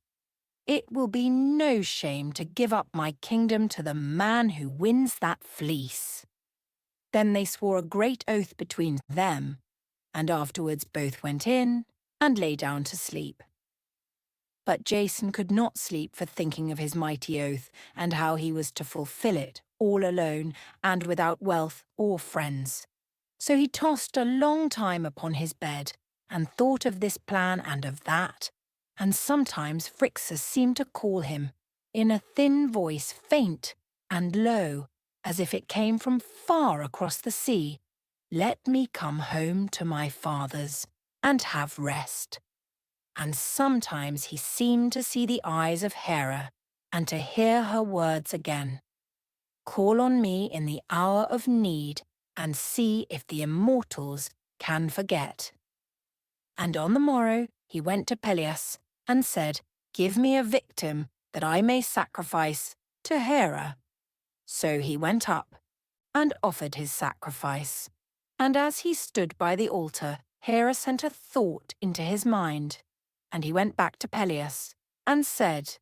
It will be no shame to give up my kingdom to the man who wins that fleece." Then they swore a great oath between them, and afterwards both went in and lay down to sleep. But Jason could not sleep for thinking of his mighty oath and how he was to fulfill it all alone and without wealth or friends. So he tossed a long time upon his bed and thought of this plan and of that, and sometimes Phrixus seemed to call him, in a thin voice, faint and low, as if it came from far across the sea, "Let me come home to my fathers and have rest." And sometimes he seemed to see the eyes of Hera and to hear her words again, "Call on me in the hour of need and see if the immortals can forget." And on the morrow he went to Peleus and said, "Give me a victim that I may sacrifice to Hera." So he went up and offered his sacrifice. And as he stood by the altar, Hera sent a thought into his mind. And he went back to Peleus and said,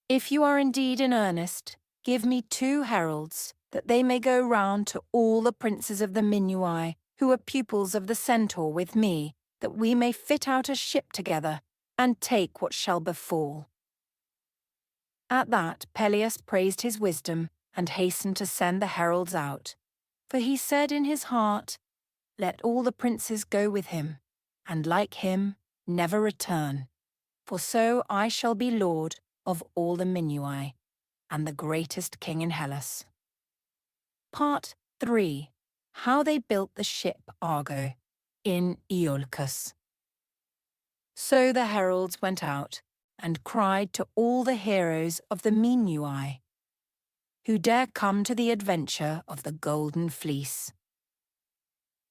"If you are indeed in earnest, give me 2 heralds, that they may go round to all the princes of the Minuai, who are pupils of the Centaur with me, that we may fit out a ship together and take what shall befall." At that Peleus praised his wisdom and hastened to send the heralds out. For he said in his heart, "Let all the princes go with him, and like him never return, for so I shall be lord of all the Minuai, and the greatest king in Hellas." Part 3. How they built the ship Argo in IOLCOS. So the heralds went out and cried to all the heroes of the Minuai, who dare come to the adventure of the Golden Fleece.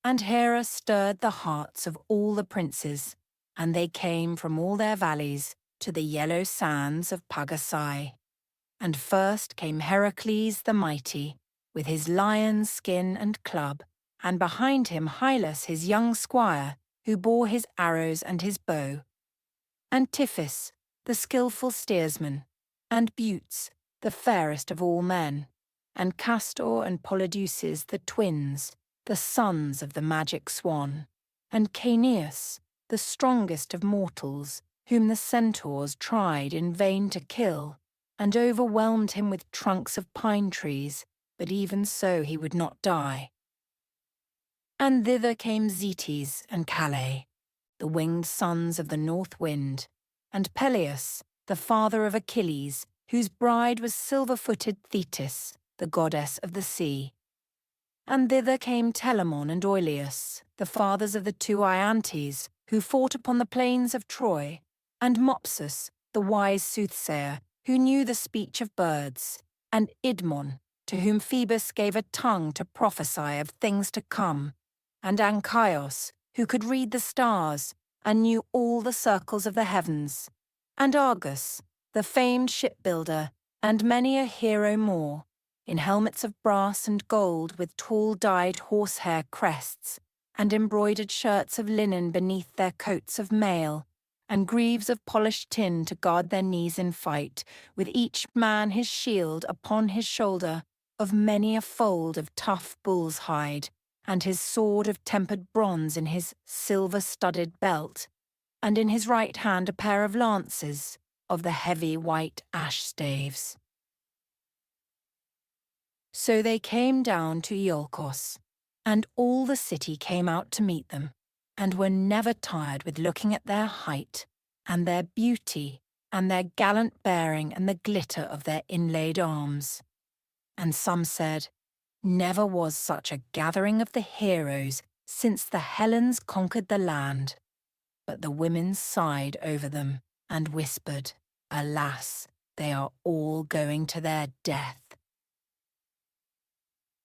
And Hera stirred the hearts of all the princes, and they came from all their valleys to the yellow sands of Pagasai. And first came Heracles the mighty, with his lion's skin and club, and behind him Hylas his young squire, who bore his arrows and his bow. And Tiphys, the skilful steersman, and Butes, the fairest of all men, and Castor and Polydeuces the twins, the sons of the magic swan, and Caeneus, the strongest of mortals, whom the centaurs tried in vain to kill, and overwhelmed him with trunks of pine trees, but even so he would not die. And thither came Zetes and Calais, the winged sons of the north wind, and Peleus, the father of Achilles, whose bride was silver-footed Thetis, the goddess of the sea. And thither came Telamon and Oileus, the fathers of the 2 Iantes, who fought upon the plains of Troy, and Mopsus, the wise soothsayer, who knew the speech of birds, and Idmon, to whom Phoebus gave a tongue to prophesy of things to come, and Anchios, who could read the stars, and knew all the circles of the heavens, and Argus, the famed shipbuilder, and many a hero more, in helmets of brass and gold with tall dyed horsehair crests, and embroidered shirts of linen beneath their coats of mail, and greaves of polished tin to guard their knees in fight, with each man his shield upon his shoulder, of many a fold of tough bull's hide, and his sword of tempered bronze in his silver-studded belt, and in his right hand a pair of lances of the heavy white ash staves. So they came down to Iolcos, and all the city came out to meet them, and were never tired with looking at their height, and their beauty, and their gallant bearing, and the glitter of their inlaid arms. And some said, "Never was such a gathering of the heroes since the Hellens conquered the land." But the women sighed over them, and whispered, "Alas, they are all going to their death."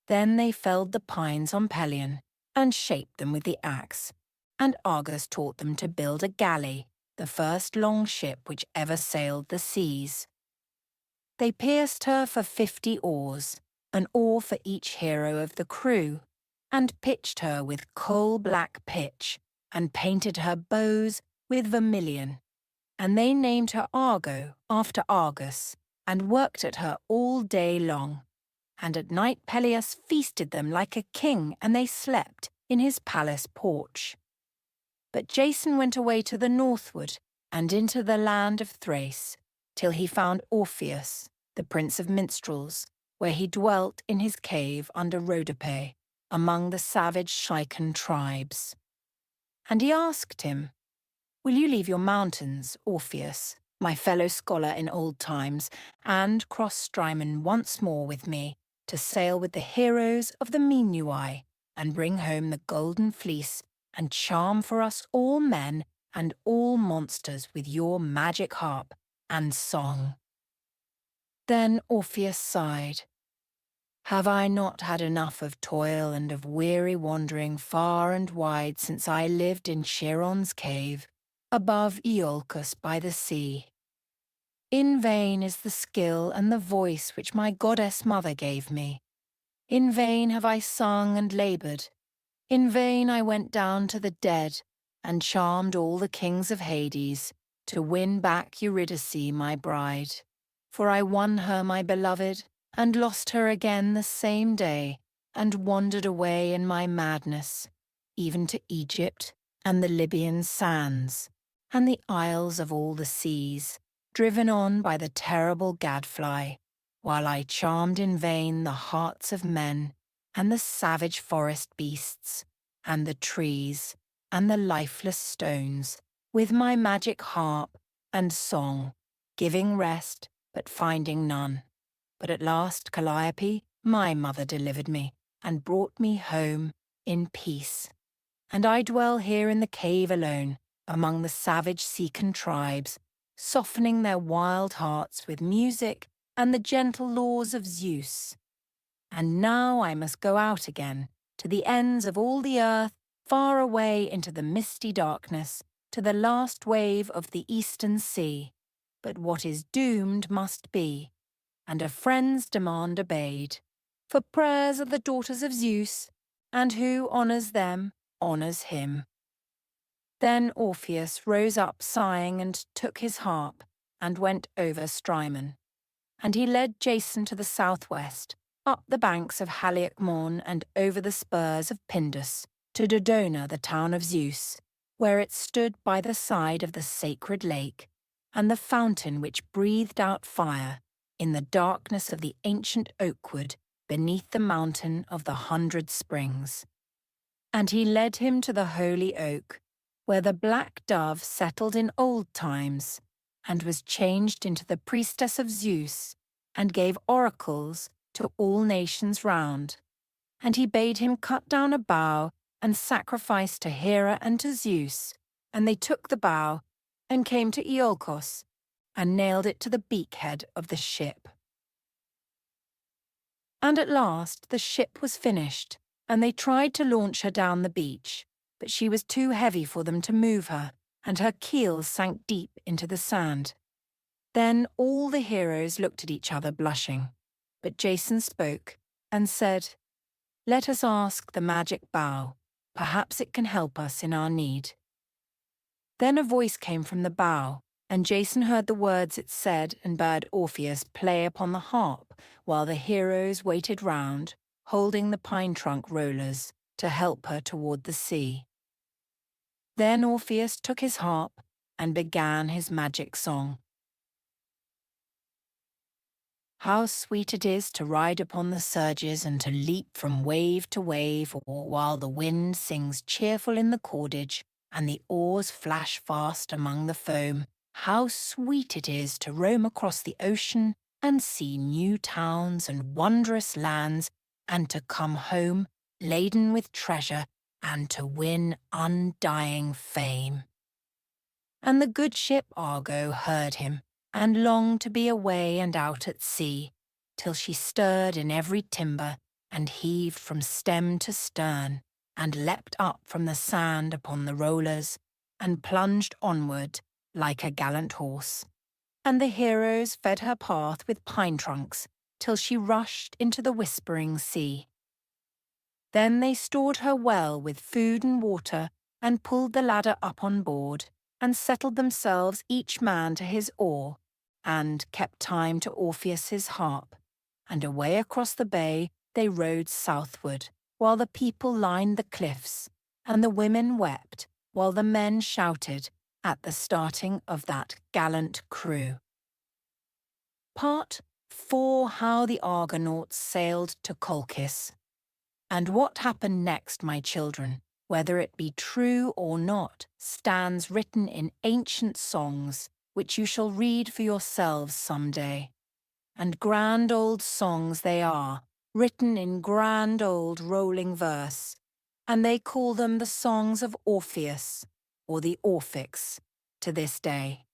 Then they felled the pines on Pelion, and shaped them with the axe, and Argus taught them to build a galley, the first long ship which ever sailed the seas. They pierced her for 50 oars, an oar for each hero of the crew, and pitched her with coal-black pitch, and painted her bows with vermilion. And they named her Argo after Argus, and worked at her all day long. And at night Peleus feasted them like a king, and they slept in his palace porch. But Jason went away to the northward, and into the land of Thrace, till he found Orpheus, the prince of minstrels, where he dwelt in his cave under Rhodope, among the savage Shaikan tribes. And he asked him, "Will you leave your mountains, Orpheus, my fellow scholar in old times, and cross Strymon once more with me, to sail with the heroes of the Minuai, and bring home the golden fleece, and charm for us all men and all monsters with your magic harp and song?" Then Orpheus sighed. "Have I not had enough of toil and of weary wandering far and wide since I lived in Chiron's cave, above Iolcos by the sea? In vain is the skill and the voice which my goddess mother gave me. In vain have I sung and laboured. In vain I went down to the dead, and charmed all the kings of Hades, to win back Eurydice my bride. For I won her, my beloved, and lost her again the same day, and wandered away in my madness, even to Egypt and the Libyan sands, and the isles of all the seas, driven on by the terrible gadfly, while I charmed in vain the hearts of men, and the savage forest beasts, and the trees, and the lifeless stones, with my magic harp and song, giving rest, but finding none. But at last Calliope, my mother, delivered me, and brought me home in peace. And I dwell here in the cave alone, among the savage Secan tribes, softening their wild hearts with music and the gentle laws of Zeus. And now I must go out again, to the ends of all the earth, far away into the misty darkness, to the last wave of the eastern sea. But what is doomed must be, and a friend's demand obeyed. For prayers are the daughters of Zeus, and who honours them, honours him. Then Orpheus rose up sighing and took his harp, and went over Strymon. And he led Jason to the southwest, up the banks of Haliacmon and over the spurs of Pindus, to Dodona, the town of Zeus, where it stood by the side of the sacred lake, and the fountain which breathed out fire, in the darkness of the ancient oakwood, beneath the mountain of the 100 springs. And he led him to the holy oak, where the black dove settled in old times, and was changed into the priestess of Zeus, and gave oracles to all nations round. And he bade him cut down a bough, and sacrifice to Hera and to Zeus. And they took the bough, and came to Iolcos, and nailed it to the beakhead of the ship. And at last the ship was finished, and they tried to launch her down the beach, but she was too heavy for them to move her, and her keel sank deep into the sand. Then all the heroes looked at each other blushing, but Jason spoke, and said, "Let us ask the magic bough, perhaps it can help us in our need." Then a voice came from the bough, and Jason heard the words it said, and bade Orpheus play upon the harp, while the heroes waited round, holding the pine trunk rollers, to help her toward the sea. Then Orpheus took his harp, and began his magic song. How sweet it is to ride upon the surges, and to leap from wave to wave, while the wind sings cheerful in the cordage, and the oars flash fast among the foam. How sweet it is to roam across the ocean, and see new towns and wondrous lands, and to come home laden with treasure, and to win undying fame. And the good ship Argo heard him, and longed to be away and out at sea, till she stirred in every timber, and heaved from stem to stern, and leapt up from the sand upon the rollers, and plunged onward like a gallant horse. And the heroes fed her path with pine trunks, till she rushed into the whispering sea. Then they stored her well with food and water, and pulled the ladder up on board, and settled themselves each man to his oar, and kept time to Orpheus's harp. And away across the bay they rowed southward, while the people lined the cliffs, and the women wept, while the men shouted at the starting of that gallant crew. Part 4. How the Argonauts sailed to Colchis. And what happened next, my children, whether it be true or not, stands written in ancient songs, which you shall read for yourselves some day. And grand old songs they are, written in grand old rolling verse, and they call them the songs of Orpheus, or the Orphics, to this day.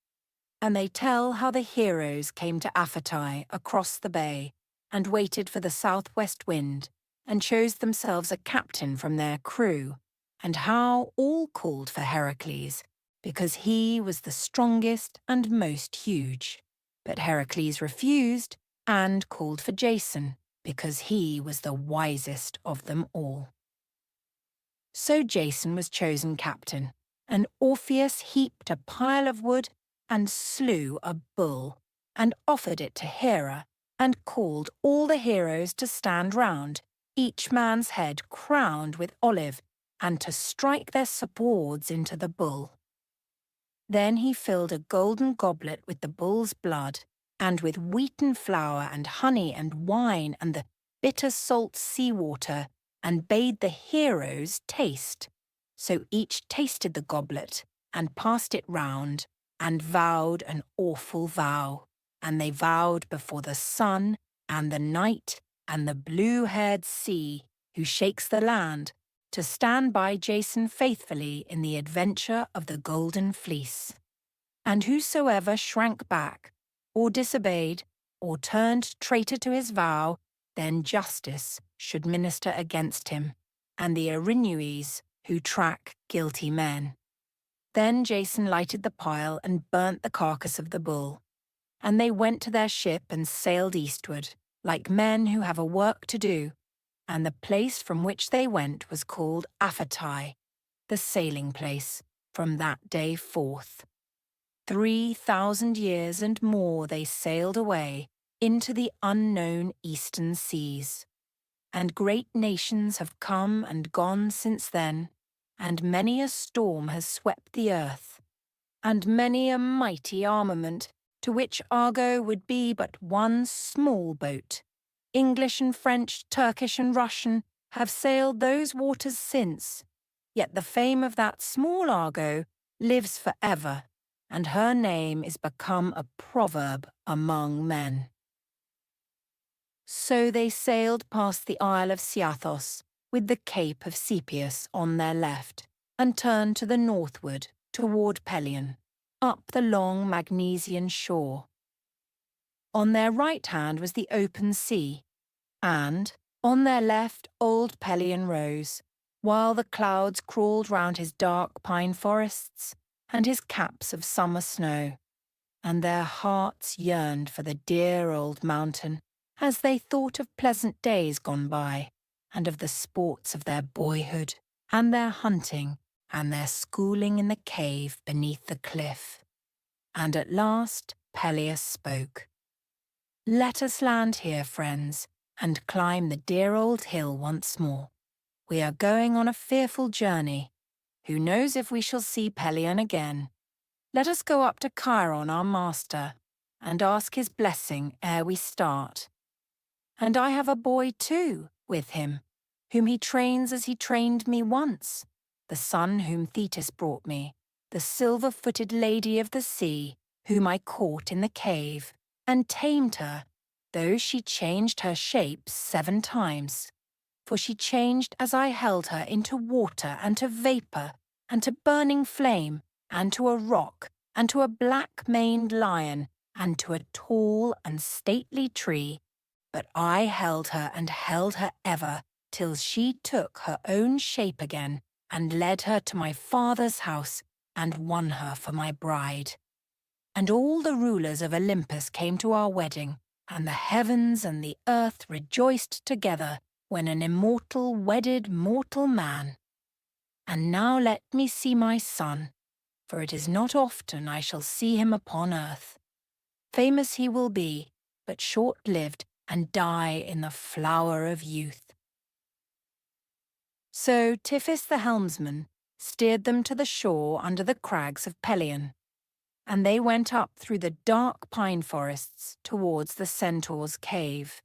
And they tell how the heroes came to Aphetai across the bay, and waited for the southwest wind, and chose themselves a captain from their crew, and how all called for Heracles, because he was the strongest and most huge. But Heracles refused, and called for Jason, because he was the wisest of them all. So Jason was chosen captain, and Orpheus heaped a pile of wood, and slew a bull, and offered it to Hera, and called all the heroes to stand round, each man's head crowned with olive, and to strike their swords into the bull. Then he filled a golden goblet with the bull's blood, and with wheaten flour and honey and wine and the bitter salt sea-water, and bade the heroes taste. So each tasted the goblet, and passed it round, and vowed an awful vow. And they vowed before the sun, and the night, and the blue-haired sea, who shakes the land, to stand by Jason faithfully in the adventure of the Golden Fleece. And whosoever shrank back, or disobeyed, or turned traitor to his vow, then justice should minister against him, and the Erinues, who track guilty men. Then Jason lighted the pile and burnt the carcass of the bull. And they went to their ship and sailed eastward, like men who have a work to do, and the place from which they went was called Aphetai, the sailing place, from that day forth. 3,000 years and more they sailed away into the unknown eastern seas. And great nations have come and gone since then, and many a storm has swept the earth, and many a mighty armament, to which Argo would be but one small boat. English and French, Turkish and Russian have sailed those waters since, yet the fame of that small Argo lives forever, and her name is become a proverb among men. So they sailed past the Isle of Sciathos, with the Cape of Sepius on their left, and turned to the northward, toward Pelion, up the long Magnesian shore. On their right hand was the open sea, and, on their left, old Pelion rose, while the clouds crawled round his dark pine forests, and his caps of summer snow, and their hearts yearned for the dear old mountain, as they thought of pleasant days gone by, and of the sports of their boyhood, and their hunting, and their schooling in the cave beneath the cliff. And at last Peleus spoke. "Let us land here, friends, and climb the dear old hill once more. We are going on a fearful journey. Who knows if we shall see Pelion again? Let us go up to Chiron, our master, and ask his blessing ere we start. And I have a boy too, with him, whom he trains as he trained me once, the son whom Thetis brought me, the silver-footed lady of the sea, whom I caught in the cave, and tamed her, though she changed her shape 7 times. For she changed as I held her into water and to vapour, and to burning flame, and to a rock, and to a black-maned lion, and to a tall and stately tree. But I held her and held her ever, till she took her own shape again, and led her to my father's house, and won her for my bride. And all the rulers of Olympus came to our wedding, and the heavens and the earth rejoiced together, when an immortal wedded mortal man. And now let me see my son, for it is not often I shall see him upon earth. Famous he will be, but short-lived, and die in the flower of youth." So Tiphys the helmsman steered them to the shore under the crags of Pelion, and they went up through the dark pine forests towards the Centaur's cave.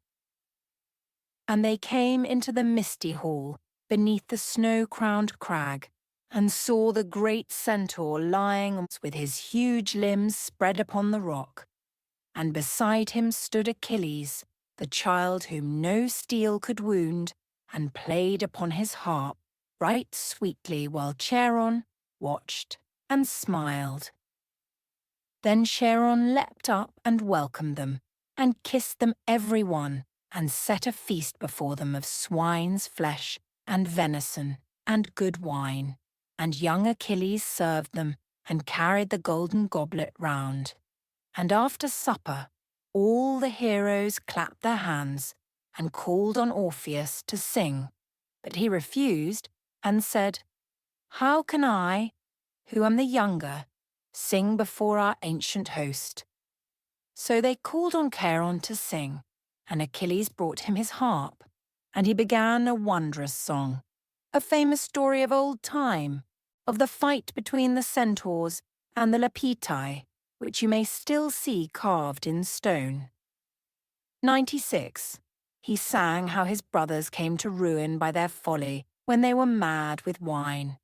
And they came into the misty hall beneath the snow-crowned crag, and saw the great Centaur lying with his huge limbs spread upon the rock. And beside him stood Achilles, the child whom no steel could wound, and played upon his harp right sweetly while Charon watched and smiled. Then Charon leapt up and welcomed them, and kissed them every one, and set a feast before them of swine's flesh, and venison, and good wine. And young Achilles served them, and carried the golden goblet round. And after supper, all the heroes clapped their hands, and called on Orpheus to sing. But he refused, and said, "How can I, who am the younger, sing before our ancient host?" So they called on Charon to sing, and Achilles brought him his harp, and he began a wondrous song, a famous story of old time, of the fight between the centaurs and the Lapitae, which you may still see carved in stone. 96. He sang how his brothers came to ruin by their folly when they were mad with wine,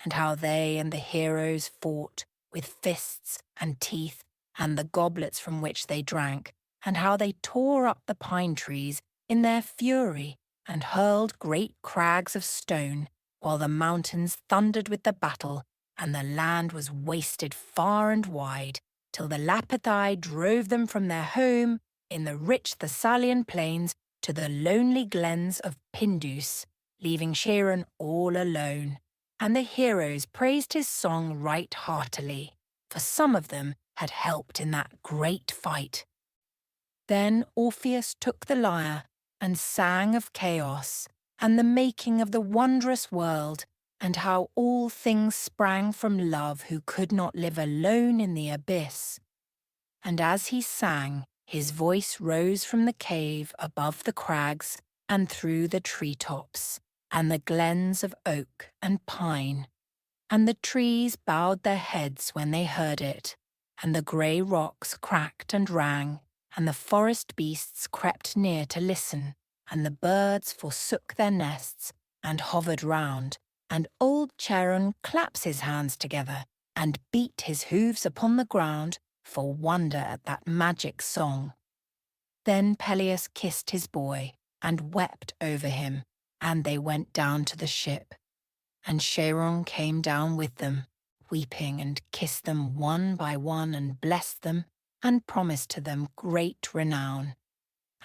and how they and the heroes fought with fists and teeth and the goblets from which they drank, and how they tore up the pine trees in their fury and hurled great crags of stone, while the mountains thundered with the battle, and the land was wasted far and wide, till the Lapithae drove them from their home in the rich Thessalian plains to the lonely glens of Pindus, leaving Charon all alone. And the heroes praised his song right heartily, for some of them had helped in that great fight. Then Orpheus took the lyre and sang of chaos, and the making of the wondrous world, and how all things sprang from love who could not live alone in the abyss. And as he sang, his voice rose from the cave above the crags and through the tree-tops, and the glens of oak and pine. And the trees bowed their heads when they heard it, and the grey rocks cracked and rang, and the forest beasts crept near to listen, and the birds forsook their nests and hovered round, and old Charon claps his hands together and beat his hooves upon the ground for wonder at that magic song. Then Peleus kissed his boy and wept over him, and they went down to the ship. And Charon came down with them, weeping, and kissed them one by one and blessed them, and promised to them great renown.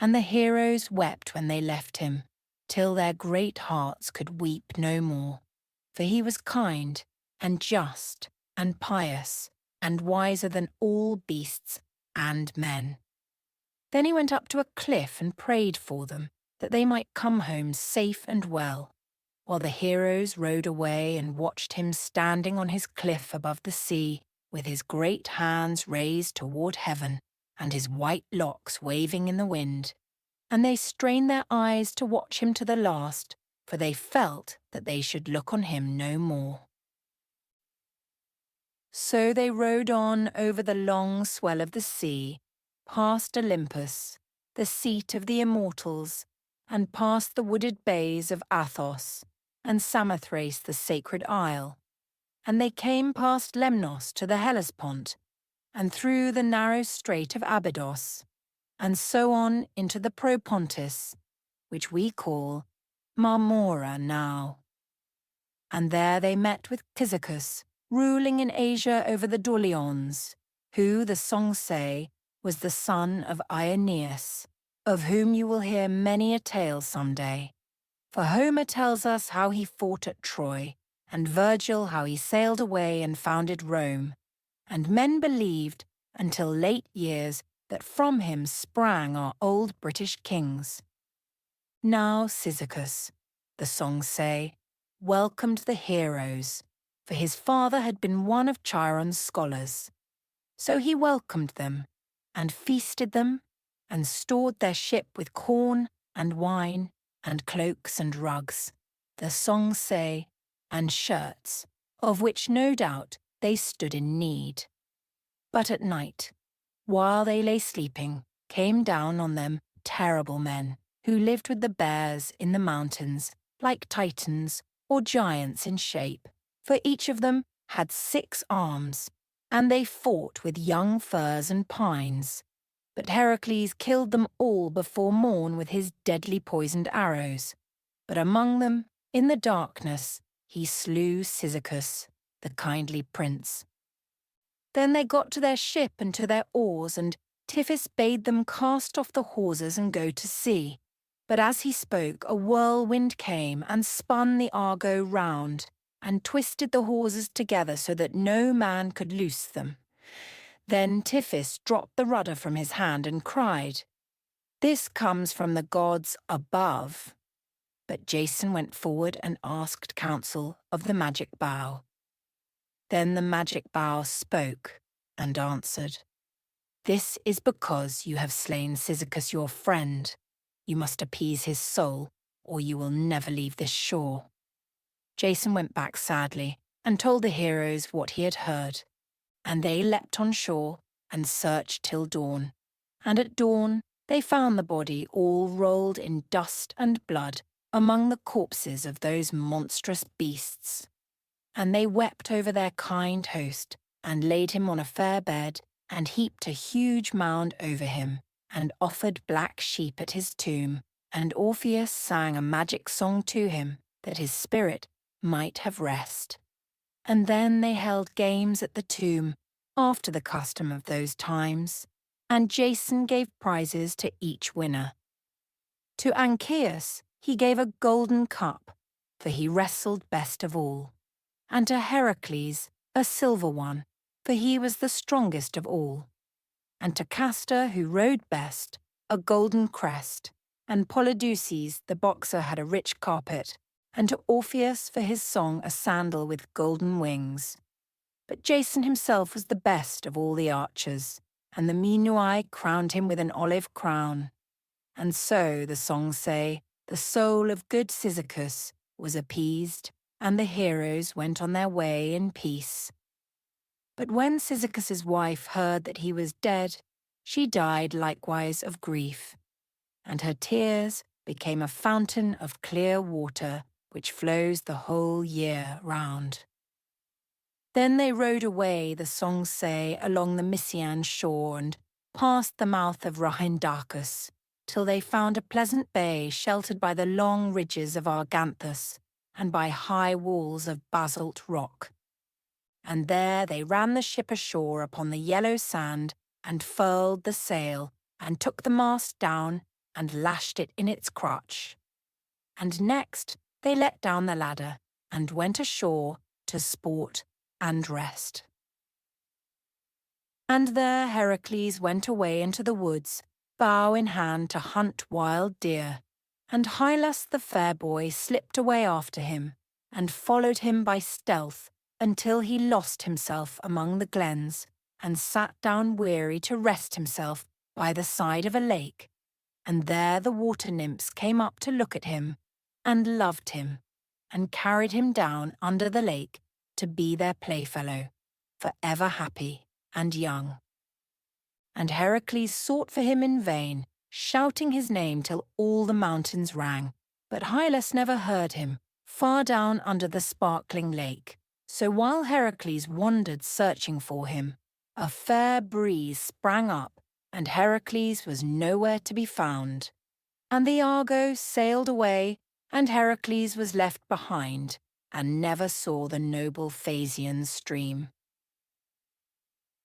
And the heroes wept when they left him, till their great hearts could weep no more. For he was kind, and just, and pious, and wiser than all beasts and men. Then he went up to a cliff and prayed for them, that they might come home safe and well, while the heroes rowed away and watched him standing on his cliff above the sea, with his great hands raised toward heaven, and his white locks waving in the wind. And they strained their eyes to watch him to the last, for they felt that they should look on him no more. So they rowed on over the long swell of the sea, past Olympus, the seat of the immortals, and past the wooded bays of Athos, and Samothrace the sacred isle. And they came past Lemnos to the Hellespont, and through the narrow strait of Abydos, and so on into the Propontis, which we call Marmora now. And there they met with THESEUS, ruling in Asia over the Dolions, who, the songs say, was the son of Aeneas, of whom you will hear many a tale some day. For Homer tells us how he fought at Troy, and Virgil how he sailed away and founded Rome, and men believed, until late years, that from him sprang our old British kings. Now Cyzicus, the songs say, welcomed the heroes, for his father had been one of Chiron's scholars. So he welcomed them, and feasted them, and stored their ship with corn and wine, and cloaks and rugs, the songs say, and shirts, of which no doubt they stood in need. But at night, while they lay sleeping, came down on them terrible men, who lived with the bears in the mountains, like Titans or giants in shape, for each of them had 6 arms, and they fought with young firs and pines. But Heracles killed them all before morn with his deadly poisoned arrows. But among them, in the darkness, he slew Cyzicus, the kindly prince. Then they got to their ship and to their oars, and Tiphys bade them cast off the hawsers and go to sea. But as he spoke, a whirlwind came and spun the Argo round, and twisted the hawsers together so that no man could loose them. Then Tiphys dropped the rudder from his hand and cried, "This comes from the gods above." But Jason went forward and asked counsel of the magic bow. Then the magic bow spoke and answered, "This is because you have slain Cyzicus your friend. You must appease his soul, or you will never leave this shore." Jason went back sadly and told the heroes what he had heard, and they leapt on shore and searched till dawn. And at dawn they found the body all rolled in dust and blood among the corpses of those monstrous beasts. And they wept over their kind host, and laid him on a fair bed, and heaped a huge mound over him, and offered black sheep at his tomb, and Orpheus sang a magic song to him, that his spirit might have rest. And then they held games at the tomb, after the custom of those times, and Jason gave prizes to each winner. To Ancaeus he gave a golden cup, for he wrestled best of all, and to Heracles a silver one, for he was the strongest of all, and to Castor, who rode best, a golden crest, and Polydeuces the boxer had a rich carpet, and to Orpheus for his song a sandal with golden wings. But Jason himself was the best of all the archers, and the Minuai crowned him with an olive crown. And so, the songs say, the soul of good Cyzicus was appeased, and the heroes went on their way in peace. But when Cyzicus's wife heard that he was dead, she died likewise of grief, and her tears became a fountain of clear water which flows the whole year round. Then they rowed away, the songs say, along the Mysian shore and past the mouth of Rhindacus, till they found a pleasant bay sheltered by the long ridges of Arganthus and by high walls of basalt rock. And there they ran the ship ashore upon the yellow sand and furled the sail and took the mast down and lashed it in its crutch. And next they let down the ladder and went ashore to sport and rest. And there Heracles went away into the woods, bow in hand to hunt wild deer, and Hylas the fair boy slipped away after him, and followed him by stealth until he lost himself among the glens, and sat down weary to rest himself by the side of a lake. And there the water nymphs came up to look at him, and loved him, and carried him down under the lake to be their playfellow, for ever happy and young. And Heracles sought for him in vain, shouting his name till all the mountains rang. But Hylas never heard him, far down under the sparkling lake. So while Heracles wandered searching for him, a fair breeze sprang up, and Heracles was nowhere to be found. And the Argo sailed away, and Heracles was left behind, and never saw the noble Phasian stream.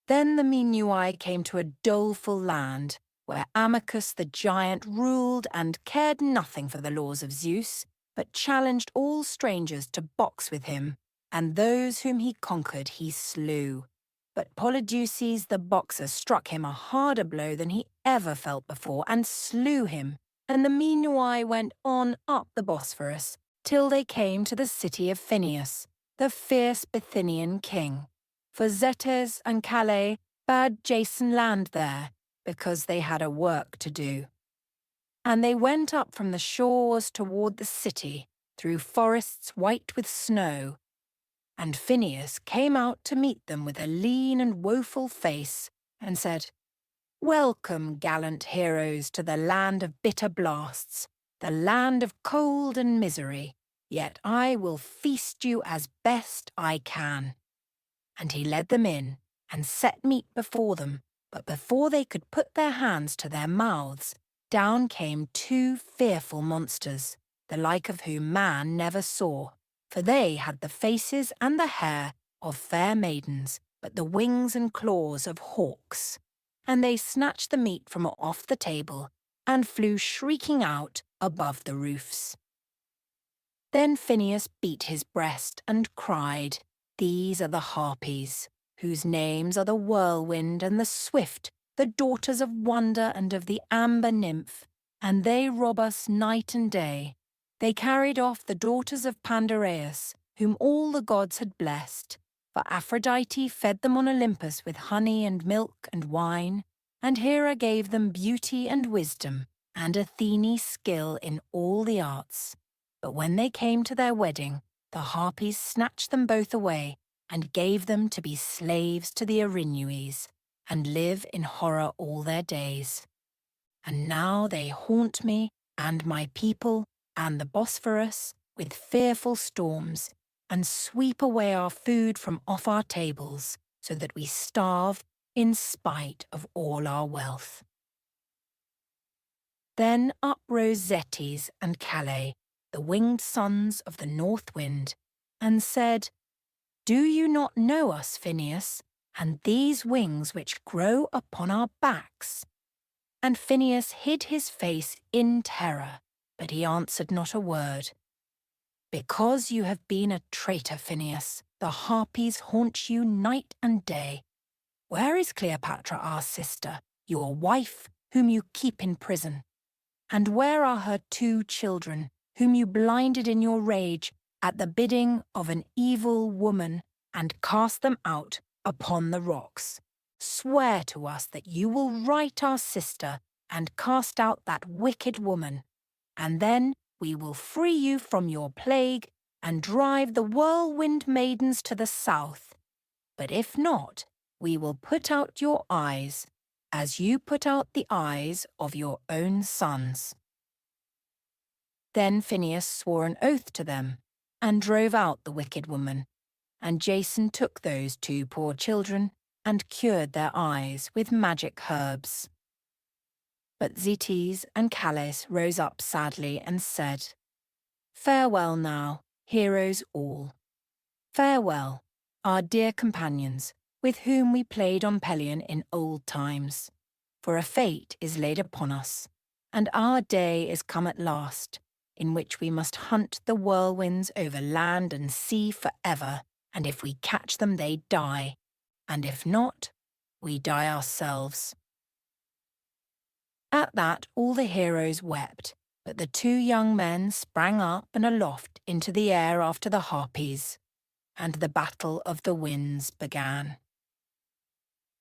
Then the Minuai came to a doleful land, where Amycus the giant ruled and cared nothing for the laws of Zeus, but challenged all strangers to box with him, and those whom he conquered he slew. But Polydeuces the boxer struck him a harder blow than he ever felt before, and slew him, and the Minoi went on up the Bosphorus till they came to the city of Phineus, the fierce Bithynian king. For Zetes and Calais bade Jason land there, because they had a work to do. And they went up from the shores toward the city, through forests white with snow. And Phineus came out to meet them with a lean and woeful face, and said, "Welcome, gallant heroes, to the land of bitter blasts, the land of cold and misery, yet I will feast you as best I can." And he led them in, and set meat before them, but before they could put their hands to their mouths, down came two fearful monsters, the like of whom man never saw, for they had the faces and the hair of fair maidens, but the wings and claws of hawks. And they snatched the meat from off the table, and flew shrieking out above the roofs. Then Phineus beat his breast and cried, "These are the Harpies, whose names are the Whirlwind and the Swift, the daughters of Wonder and of the Amber Nymph, and they rob us night and day. They carried off the daughters of Pandareus, whom all the gods had blessed, for Aphrodite fed them on Olympus with honey and milk and wine, and Hera gave them beauty and wisdom, and Athene skill in all the arts. But when they came to their wedding, the Harpies snatched them both away, and gave them to be slaves to the Erinues, and live in horror all their days. And now they haunt me and my people and the Bosphorus with fearful storms, and sweep away our food from off our tables, so that we starve in spite of all our wealth." Then up rose Zetes and Calais, the winged sons of the north wind, and said, "Do you not know us, Phineus, and these wings which grow upon our backs?" And Phineus hid his face in terror, but he answered not a word. "Because you have been a traitor, Phineus, the Harpies haunt you night and day. Where is Cleopatra, our sister, your wife, whom you keep in prison? And where are her 2 children, whom you blinded in your rage at the bidding of an evil woman, and cast them out upon the rocks? Swear to us that you will right our sister and cast out that wicked woman, and then we will free you from your plague and drive the whirlwind maidens to the south. But if not, we will put out your eyes, as you put out the eyes of your own sons." Then Phineus swore an oath to them, and drove out the wicked woman, and Jason took those 2 poor children, and cured their eyes with magic herbs. But Zetes and Calais rose up sadly and said, "Farewell now, heroes all. Farewell, our dear companions, with whom we played on Pelion in old times. For a fate is laid upon us, and our day is come at last, in which we must hunt the whirlwinds over land and sea forever, and if we catch them they die, and if not, we die ourselves." At that all the heroes wept, but the 2 young men sprang up and aloft into the air after the Harpies, and the battle of the winds began.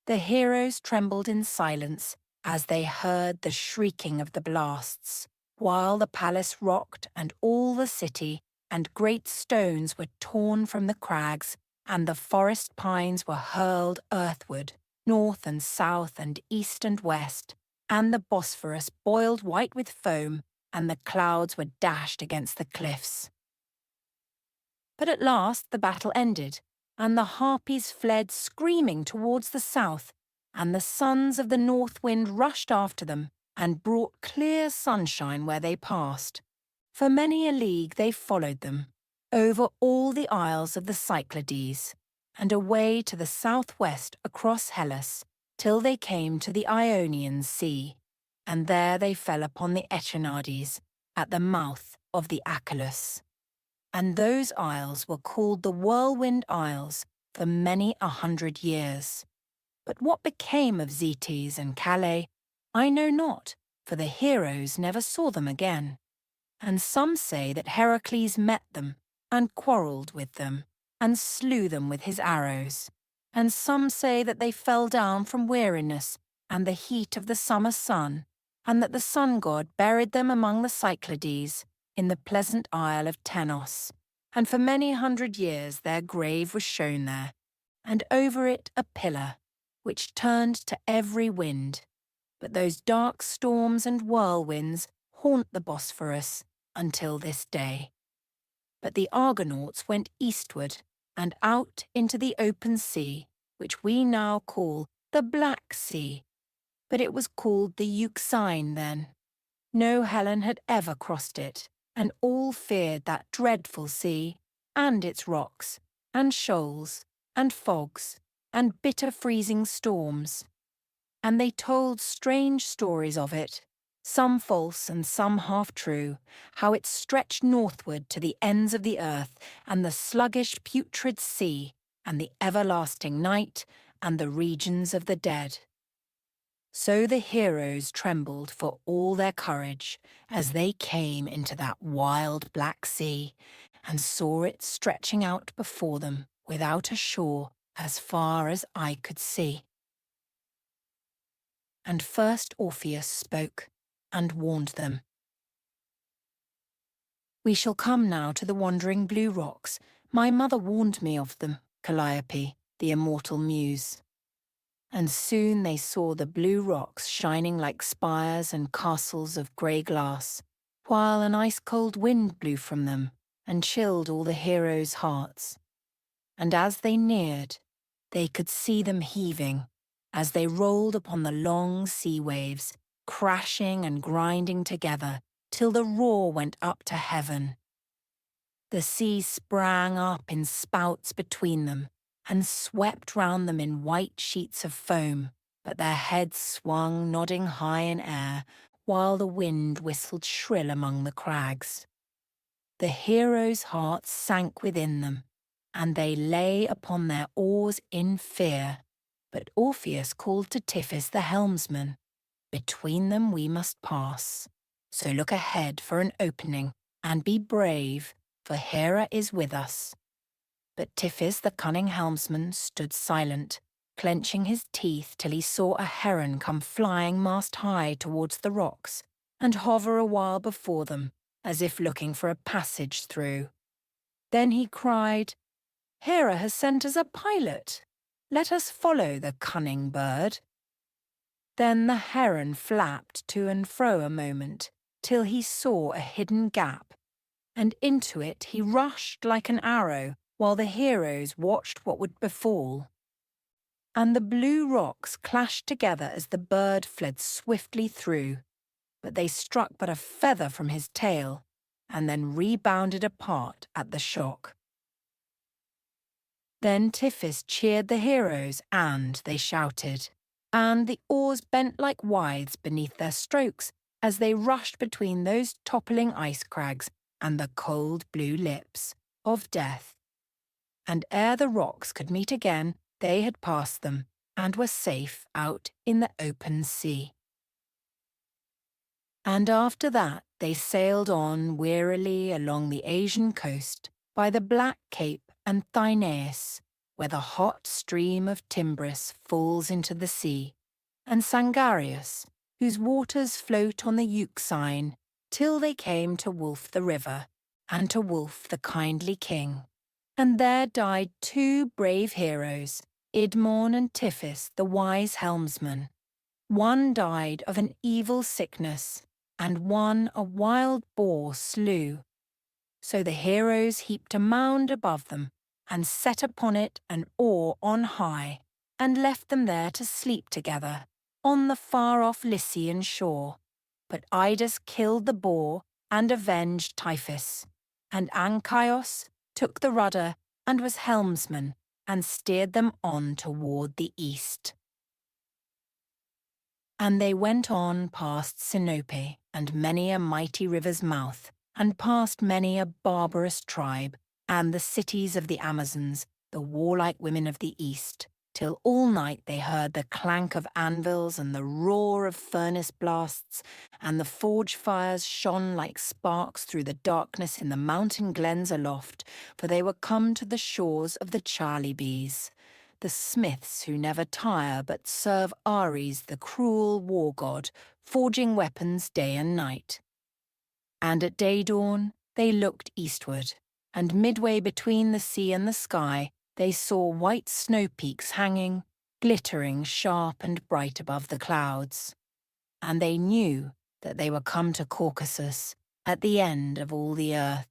The heroes trembled in silence as they heard the shrieking of the blasts, while the palace rocked and all the city and great stones were torn from the crags, and the forest pines were hurled earthward, north and south and east and west, and the Bosphorus boiled white with foam, and the clouds were dashed against the cliffs. But at last the battle ended, and the Harpies fled screaming towards the south, and the sons of the north wind rushed after them, and brought clear sunshine where they passed. For many a league they followed them, over all the isles of the Cyclades, and away to the southwest across Hellas, till they came to the Ionian Sea, and there they fell upon the Echinades, at the mouth of the Achelous. And those isles were called the Whirlwind Isles for many 100 years. But what became of Zetes and Calais, I know not, for the heroes never saw them again. And some say that Heracles met them and quarrelled with them and slew them with his arrows. And some say that they fell down from weariness and the heat of the summer sun, and that the sun god buried them among the Cyclades in the pleasant isle of Tenos. And for many 100 years their grave was shown there, and over it a pillar, which turned to every wind. But those dark storms and whirlwinds haunt the Bosphorus until this day. But the Argonauts went eastward and out into the open sea, which we now call the Black Sea. But it was called the Euxine then. No Hellen had ever crossed it, and all feared that dreadful sea, and its rocks, and shoals, and fogs, and bitter freezing storms. And they told strange stories of it, some false and some half true, how it stretched northward to the ends of the earth, and the sluggish putrid sea, and the everlasting night, and the regions of the dead. So the heroes trembled for all their courage as they came into that wild black sea, and saw it stretching out before them without a shore as far as eye could see. And first Orpheus spoke, and warned them. "We shall come now to the wandering blue rocks. My mother warned me of them, Calliope, the immortal muse." And soon they saw the blue rocks shining like spires and castles of grey glass, while an ice-cold wind blew from them and chilled all the heroes' hearts. And as they neared, they could see them heaving, as they rolled upon the long sea waves, crashing and grinding together till the roar went up to heaven. The sea sprang up in spouts between them and swept round them in white sheets of foam, but their heads swung nodding high in air, while the wind whistled shrill among the crags. The heroes' hearts sank within them, and they lay upon their oars in fear. But Orpheus called to Tiphys the helmsman, "Between them we must pass. So look ahead for an opening, and be brave, for Hera is with us." But Tiphys the cunning helmsman stood silent, clenching his teeth till he saw a heron come flying mast-high towards the rocks, and hover a while before them, as if looking for a passage through. Then he cried, "Hera has sent us a pilot. Let us follow the cunning bird." Then the heron flapped to and fro a moment, till he saw a hidden gap, and into it he rushed like an arrow, while the heroes watched what would befall. And the blue rocks clashed together as the bird fled swiftly through, but they struck but a feather from his tail, and then rebounded apart at the shock. Then Tiphys cheered the heroes, and they shouted, and the oars bent like withes beneath their strokes as they rushed between those toppling ice crags and the cold blue lips of death. And ere the rocks could meet again, they had passed them, and were safe out in the open sea. And after that they sailed on wearily along the Asian coast, by the Black Cape and Thyneus, where the hot stream of Timbris falls into the sea, and Sangarius, whose waters float on the Euxine, till they came to Wolf the river, and to Wolf the kindly king. And there died 2 brave heroes, Idmon and Tiphys the wise helmsman. One died of an evil sickness, and one a wild boar slew. So the heroes heaped a mound above them, and set upon it an oar on high, and left them there to sleep together, on the far-off Lycian shore. But Idas killed the boar, and avenged Tiphys, and Anchios took the rudder, and was helmsman, and steered them on toward the east. And they went on past Sinope, and many a mighty river's mouth, and past many a barbarous tribe, and the cities of the Amazons, the warlike women of the east, till all night they heard the clank of anvils and the roar of furnace blasts, and the forge fires shone like sparks through the darkness in the mountain glens aloft, for they were come to the shores of the Charlie Bees, the smiths who never tire but serve Ares, the cruel war god, forging weapons day and night. And at day dawn they looked eastward, and midway between the sea and the sky they saw white snow peaks hanging, glittering sharp and bright above the clouds. And they knew that they were come to Caucasus, at the end of all the earth.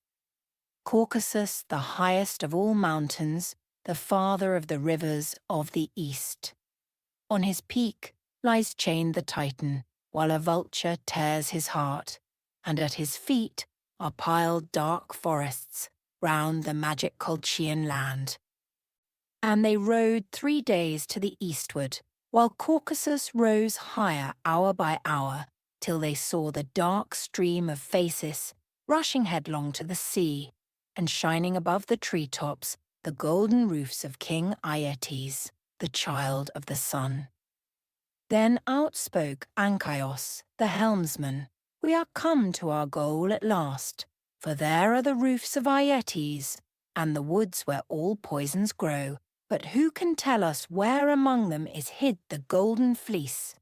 Caucasus, the highest of all mountains, the father of the rivers of the east. On his peak lies chained the Titan, while a vulture tears his heart, and at his feet are piled dark forests round the magic Colchian land. And they rode 3 days to the eastward, while Caucasus rose higher hour by hour, till they saw the dark stream of Phasis rushing headlong to the sea, and shining above the treetops the golden roofs of King Aeetes, the child of the sun. Then out spoke Anchios, the helmsman, "We are come to our goal at last, for there are the roofs of Aeetes, and the woods where all poisons grow. But who can tell us where among them is hid the golden fleece?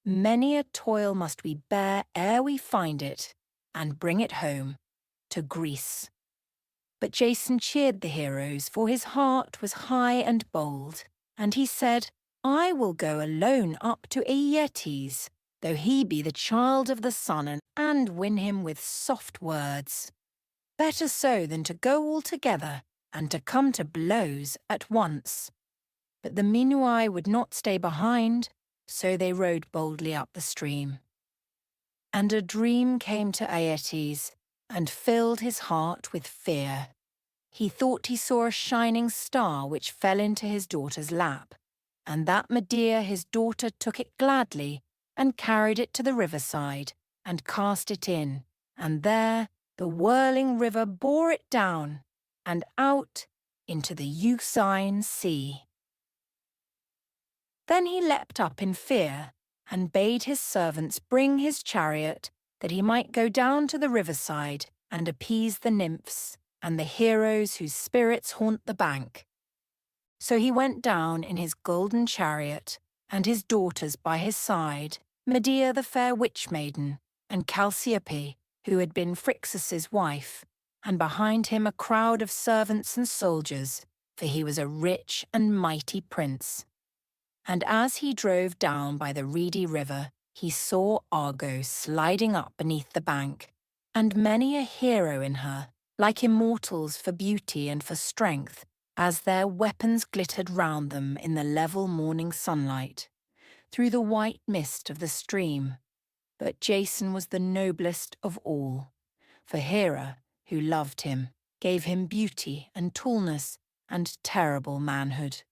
Many a toil must we bear ere we find it, and bring it home, to Greece." But Jason cheered the heroes, for his heart was high and bold, and he said, "I will go alone up to Aeetes, though he be the child of the sun, and win him with soft words. Better so than to go all together, and to come to blows at once." But the Minuai would not stay behind, so they rode boldly up the stream. And a dream came to Aeetes, and filled his heart with fear. He thought he saw a shining star which fell into his daughter's lap, and that Medea his daughter took it gladly, and carried it to the riverside, and cast it in, and there the whirling river bore it down, and out into the Euxine Sea. Then he leapt up in fear, and bade his servants bring his chariot, that he might go down to the riverside, and appease the nymphs, and the heroes whose spirits haunt the bank. So he went down in his golden chariot, and his daughters by his side, Medea the fair witch-maiden, and Chalciope, who had been Phrixus's wife, and behind him a crowd of servants and soldiers, for he was a rich and mighty prince. And as he drove down by the reedy river, he saw Argo sliding up beneath the bank, and many a hero in her, like immortals for beauty and for strength, as their weapons glittered round them in the level morning sunlight, through the white mist of the stream. But Jason was the noblest of all, for Hera, who loved him, gave him beauty and tallness and terrible manhood.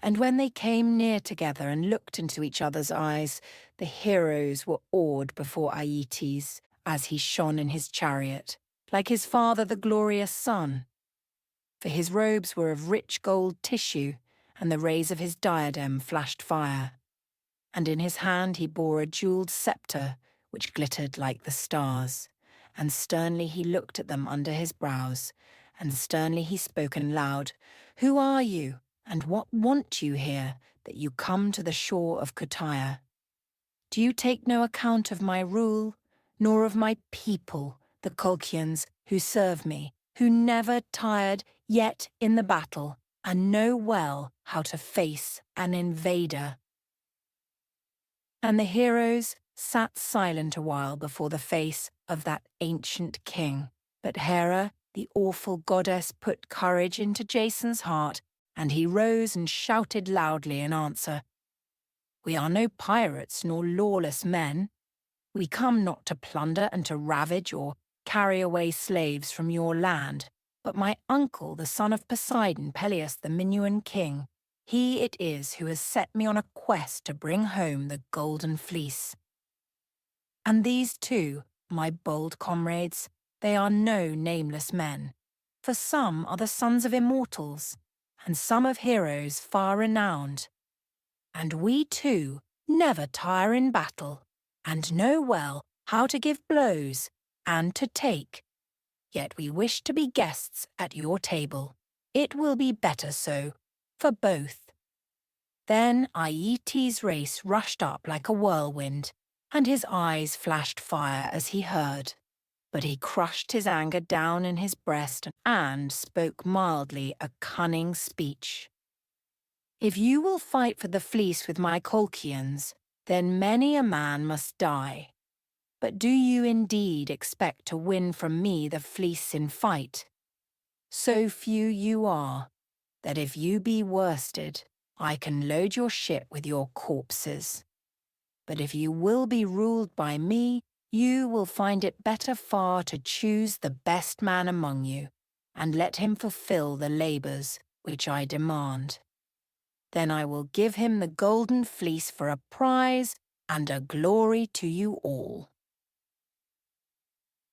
And when they came near together and looked into each other's eyes, the heroes were awed before Aeetes, as he shone in his chariot, like his father the glorious sun. For his robes were of rich gold tissue, and the rays of his diadem flashed fire. And in his hand he bore a jewelled sceptre, which glittered like the stars. And sternly he looked at them under his brows, and sternly he spoke aloud, "Who are you, and what want you here, that you come to the shore of Cottyre? Do you take no account of my rule, nor of my people, the Colchians, who serve me, who never tired yet in the battle, and know well how to face an invader?" And the heroes sat silent a while before the face of that ancient king. But Hera, the awful goddess, put courage into Jason's heart, and he rose and shouted loudly in answer, "We are no pirates nor lawless men. We come not to plunder and to ravage or carry away slaves from your land, but my uncle, the son of Poseidon, Peleus, the Minuan king, he it is who has set me on a quest to bring home the golden fleece. And these too, my bold comrades, they are no nameless men, for some are the sons of immortals, and some of heroes far renowned. And we too never tire in battle, and know well how to give blows and to take. Yet we wish to be guests at your table. It will be better so, for both. Then Aietes' race rushed up like a whirlwind, and his eyes flashed fire as he heard. But he crushed his anger down in his breast and spoke mildly a cunning speech. If you will fight for the fleece with my Colchians, then many a man must die. But do you indeed expect to win from me the fleece in fight? So few you are, that if you be worsted, I can load your ship with your corpses. But if you will be ruled by me, you will find it better far to choose the best man among you, and let him fulfill the labours which I demand. Then I will give him the golden fleece for a prize and a glory to you all.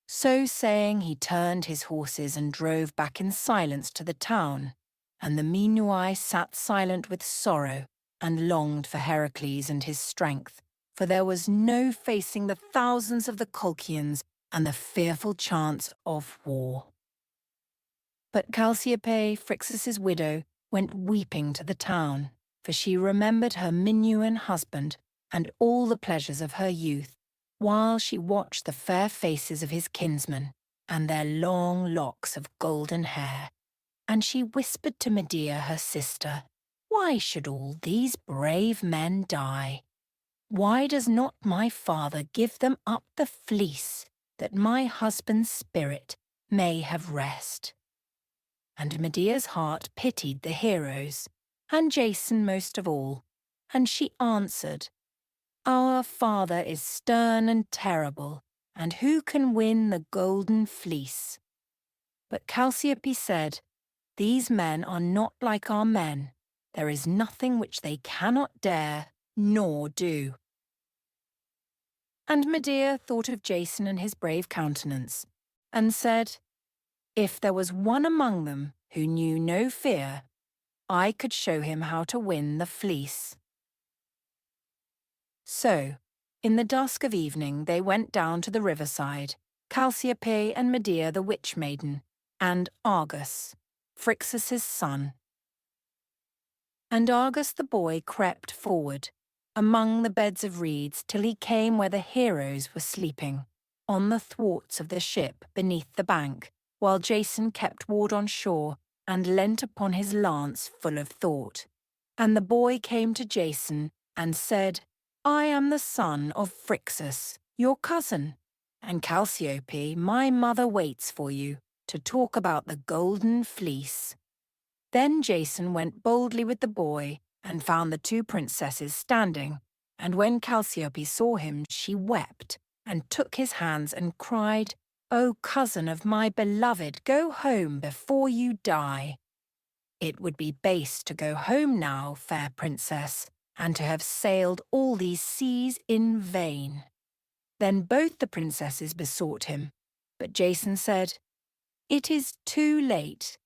So saying, he turned his horses and drove back in silence to the town, and the Minuai sat silent with sorrow and longed for Heracles and his strength, for there was no facing the thousands of the Colchians and the fearful chance of war. But Chalciope, Phrixus's widow, went weeping to the town, for she remembered her Minuan husband and all the pleasures of her youth, while she watched the fair faces of his kinsmen and their long locks of golden hair. And she whispered to Medea, her sister, "Why should all these brave men die? Why does not my father give them up the fleece, that my husband's spirit may have rest?" And Medea's heart pitied the heroes, and Jason most of all, and she answered, "Our father is stern and terrible, and who can win the golden fleece?" But Chalciope said, "These men are not like our men. There is nothing which they cannot dare nor do." And Medea thought of Jason and his brave countenance, and said, "If there was one among them who knew no fear, I could show him how to win the fleece." So, in the dusk of evening they went down to the riverside, Chalciope and Medea the witch maiden, and Argus, Phrixus's son. And Argus the boy crept forward, among the beds of reeds, till he came where the heroes were sleeping, on the thwarts of the ship beneath the bank, while Jason kept ward on shore and leant upon his lance full of thought. And the boy came to Jason and said, "I am the son of Phrixus, your cousin, and Chalciope, my mother, waits for you to talk about the golden fleece." Then Jason went boldly with the boy and found the two princesses standing, and when Chalciope saw him, she wept and took his hands and cried, "O cousin of my beloved, go home before you die." "It would be base to go home now, fair princess, and to have sailed all these seas in vain." Then both the princesses besought him, but Jason said, "It is too late."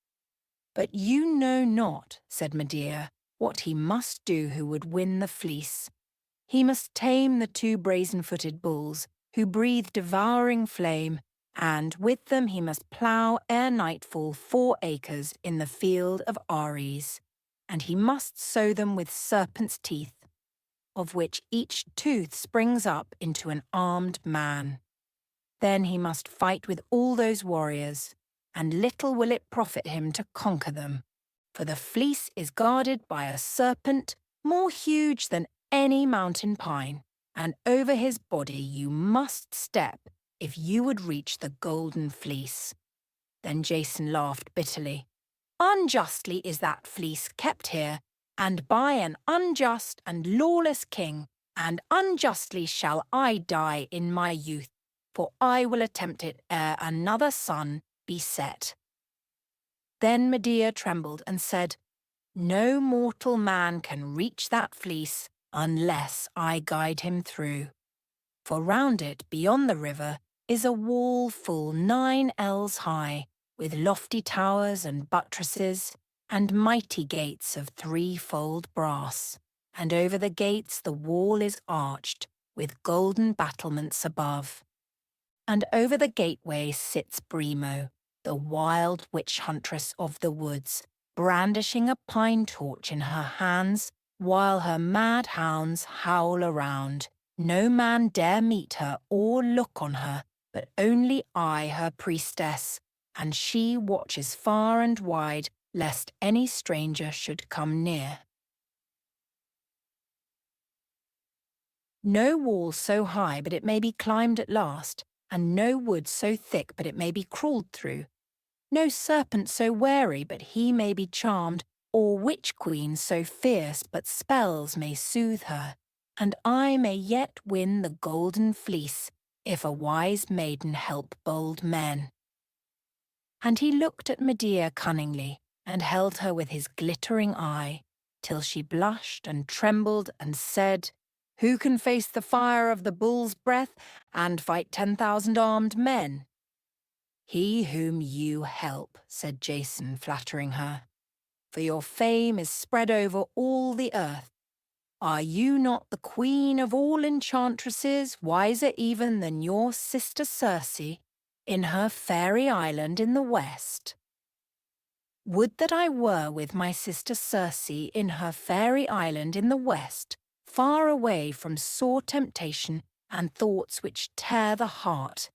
"But you know not," said Medea, "what he must do who would win the fleece. He must tame the two brazen-footed bulls, who breathe devouring flame, and with them he must plough ere nightfall 4 acres in the field of Ares, and he must sow them with serpents' teeth, of which each tooth springs up into an armed man. Then he must fight with all those warriors, and little will it profit him to conquer them, for the fleece is guarded by a serpent more huge than any mountain pine, and over his body you must step if you would reach the golden fleece." Then Jason laughed bitterly. "Unjustly is that fleece kept here, and by an unjust and lawless king, and unjustly shall I die in my youth, for I will attempt it ere another sun be set." Then Medea trembled and said, "No mortal man can reach that fleece unless I guide him through. For round it, beyond the river, is a wall full 9 ells high, with lofty towers and buttresses, and mighty gates of threefold brass, and over the gates the wall is arched, with golden battlements above. And over the gateway sits Brimo, the wild witch-huntress of the woods, brandishing a pine torch in her hands, while her mad hounds howl around. No man dare meet her or look on her, but only I, her priestess, and she watches far and wide, lest any stranger should come near. No wall so high but it may be climbed at last, and no wood so thick but it may be crawled through. No serpent so wary but he may be charmed, or witch-queen so fierce but spells may soothe her, and I may yet win the golden fleece, if a wise maiden help bold men. And he looked at Medea cunningly, and held her with his glittering eye, till she blushed and trembled and said, "Who can face the fire of the bull's breath and fight 10,000 armed men?" "He whom you help," said Jason, flattering her, "for your fame is spread over all the earth. Are you not the queen of all enchantresses, wiser even than your sister Circe, in her fairy island in the west?" "Would that I were with my sister Circe in her fairy island in the west, far away from sore temptation and thoughts which tear the heart.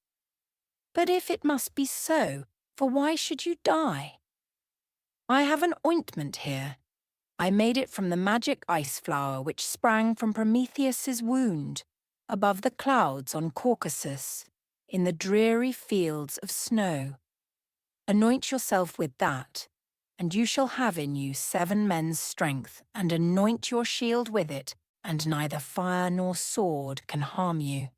But if it must be so, for why should you die? I have an ointment here. I made it from the magic ice flower which sprang from Prometheus's wound, above the clouds on Caucasus, in the dreary fields of snow. Anoint yourself with that, and you shall have in you 7 men's strength, and anoint your shield with it, and neither fire nor sword can harm you.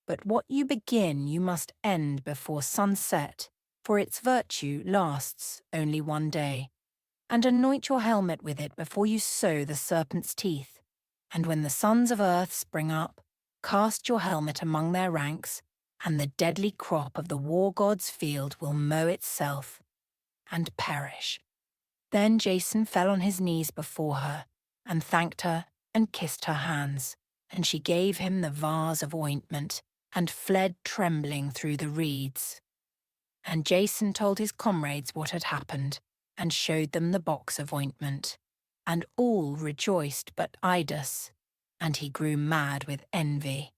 But what you begin you must end before sunset, for its virtue lasts only 1 day. And anoint your helmet with it before you sow the serpent's teeth. And when the sons of earth spring up, cast your helmet among their ranks, and the deadly crop of the war god's field will mow itself and perish." Then Jason fell on his knees before her, and thanked her and kissed her hands, and she gave him the vase of ointment, and fled trembling through the reeds. And Jason told his comrades what had happened, and showed them the box of ointment. And all rejoiced but Idas, and he grew mad with envy.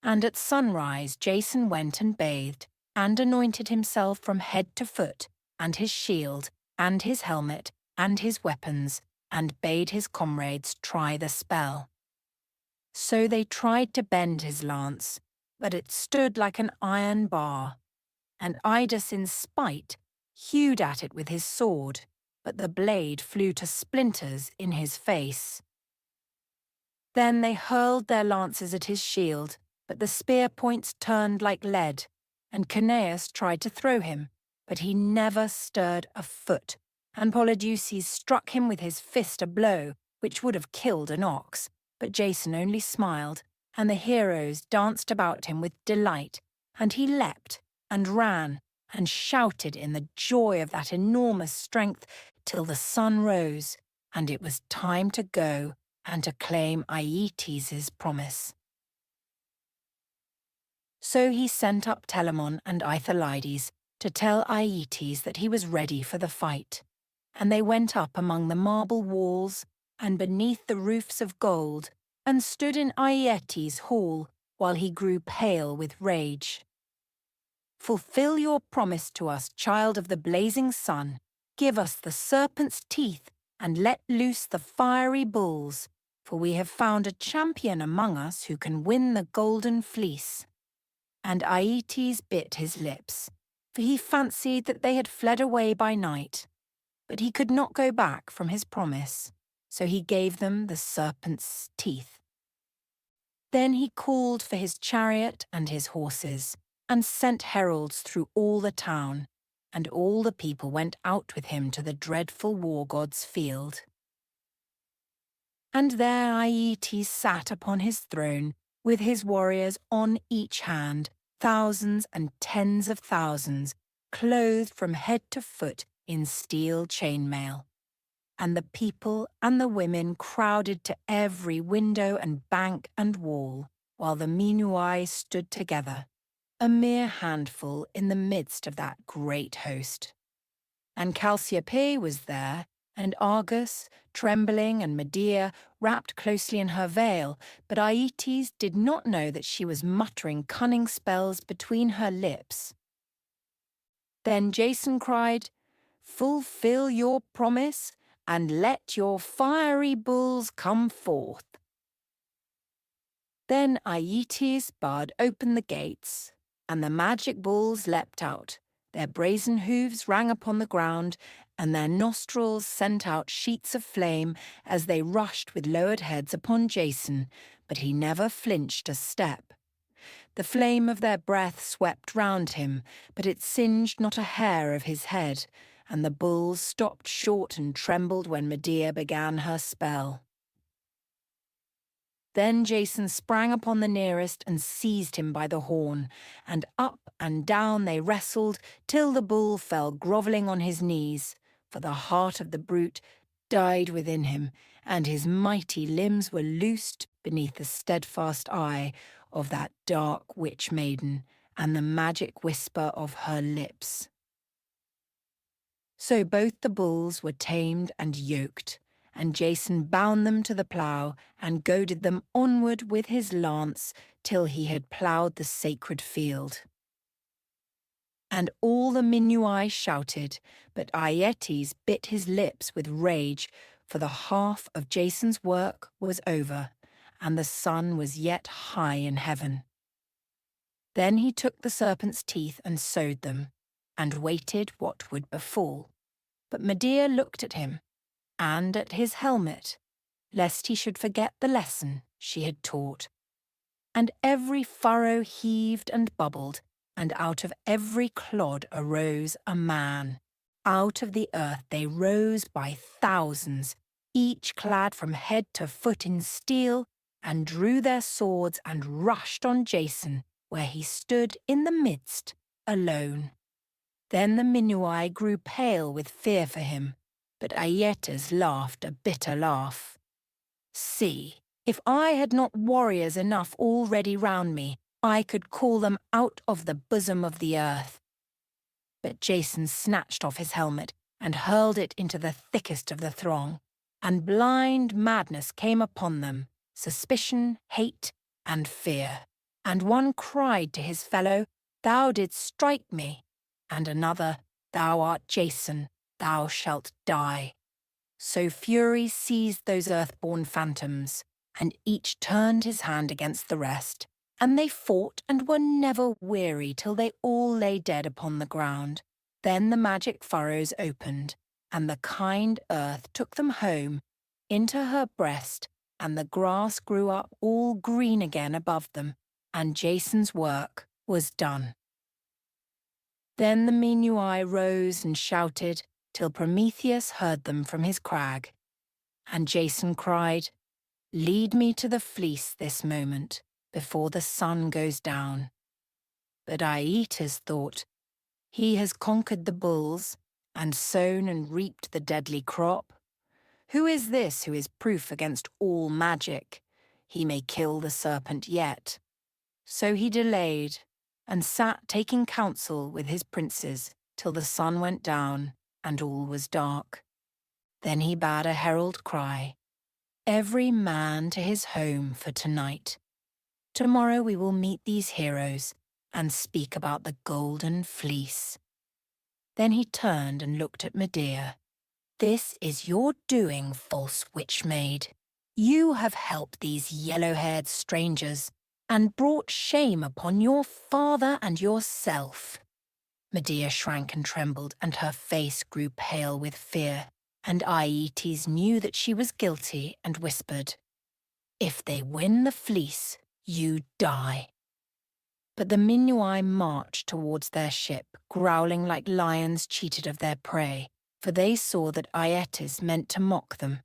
And at sunrise Jason went and bathed, and anointed himself from head to foot, and his shield, and his helmet, and his weapons, and bade his comrades try the spell. So they tried to bend his lance, but it stood like an iron bar, and Idas in spite hewed at it with his sword, but the blade flew to splinters in his face. Then they hurled their lances at his shield, but the spear points turned like lead, and Caeneus tried to throw him, but he never stirred a foot, and Polydeuces struck him with his fist a blow which would have killed an ox, but Jason only smiled, and the heroes danced about him with delight, and he leapt and ran and shouted in the joy of that enormous strength till the sun rose, and it was time to go and to claim Aeetes' promise. So he sent up Telamon and Aethalides to tell Aeetes that he was ready for the fight, and they went up among the marble walls and beneath the roofs of gold, and stood in Aeetes' hall while he grew pale with rage. "Fulfill your promise to us, child of the blazing sun. Give us the serpent's teeth, and let loose the fiery bulls, for we have found a champion among us who can win the golden fleece." And Aeetes bit his lips, for he fancied that they had fled away by night. But he could not go back from his promise, so he gave them the serpent's teeth. Then he called for his chariot and his horses, and sent heralds through all the town, and all the people went out with him to the dreadful war god's field. And there Aeetes sat upon his throne, with his warriors on each hand, thousands and tens of thousands, clothed from head to foot in steel chainmail, and the people and the women crowded to every window and bank and wall, while the Minuai stood together, a mere handful in the midst of that great host. And Chalciope was there, and Argus, trembling, and Medea, wrapped closely in her veil, but Aeetes did not know that she was muttering cunning spells between her lips. Then Jason cried, "Fulfill your promise, and let your fiery bulls come forth." Then Aeetes barred open the gates, and the magic bulls leapt out. Their brazen hooves rang upon the ground, and their nostrils sent out sheets of flame as they rushed with lowered heads upon Jason, but he never flinched a step. The flame of their breath swept round him, but it singed not a hair of his head, and the bulls stopped short and trembled when Medea began her spell. Then Jason sprang upon the nearest and seized him by the horn, and up and down they wrestled till the bull fell grovelling on his knees, for the heart of the brute died within him, and his mighty limbs were loosed beneath the steadfast eye of that dark witch maiden and the magic whisper of her lips. So both the bulls were tamed and yoked, and Jason bound them to the plough and goaded them onward with his lance till he had ploughed the sacred field. And all the Minuai shouted, but Aeetes bit his lips with rage, for the half of Jason's work was over, and the sun was yet high in heaven. Then he took the serpent's teeth and sowed them, and waited what would befall. But Medea looked at him, and at his helmet, lest he should forget the lesson she had taught. And every furrow heaved and bubbled, and out of every clod arose a man. Out of the earth they rose by thousands, each clad from head to foot in steel, and drew their swords and rushed on Jason, where he stood in the midst, alone. Then the Minuai grew pale with fear for him, but Aeetes laughed a bitter laugh. "See, if I had not warriors enough already round me, I could call them out of the bosom of the earth." But Jason snatched off his helmet and hurled it into the thickest of the throng, and blind madness came upon them, suspicion, hate, and fear. And one cried to his fellow, "Thou didst strike me," and another, "Thou art Jason, thou shalt die." So fury seized those earthborn phantoms, and each turned his hand against the rest, and they fought and were never weary till they all lay dead upon the ground. Then the magic furrows opened, and the kind earth took them home into her breast, and the grass grew up all green again above them, and Jason's work was done. Then the Minuai rose and shouted till Prometheus heard them from his crag. And Jason cried, "Lead me to the fleece this moment, before the sun goes down." But Aeetes thought, "He has conquered the bulls, and sown and reaped the deadly crop. Who is this who is proof against all magic? He may kill the serpent yet." So he delayed, and sat taking counsel with his princes till the sun went down and all was dark. Then he bade a herald cry, "Every man to his home for tonight. Tomorrow we will meet these heroes and speak about the golden fleece." Then he turned and looked at Medea. "This is your doing, false witch maid. You have helped these yellow-haired strangers and brought shame upon your father and yourself." Medea shrank and trembled, and her face grew pale with fear, and Aeetes knew that she was guilty and whispered, "If they win the fleece, you die." But the Minuai marched towards their ship, growling like lions cheated of their prey, for they saw that Aeetes meant to mock them,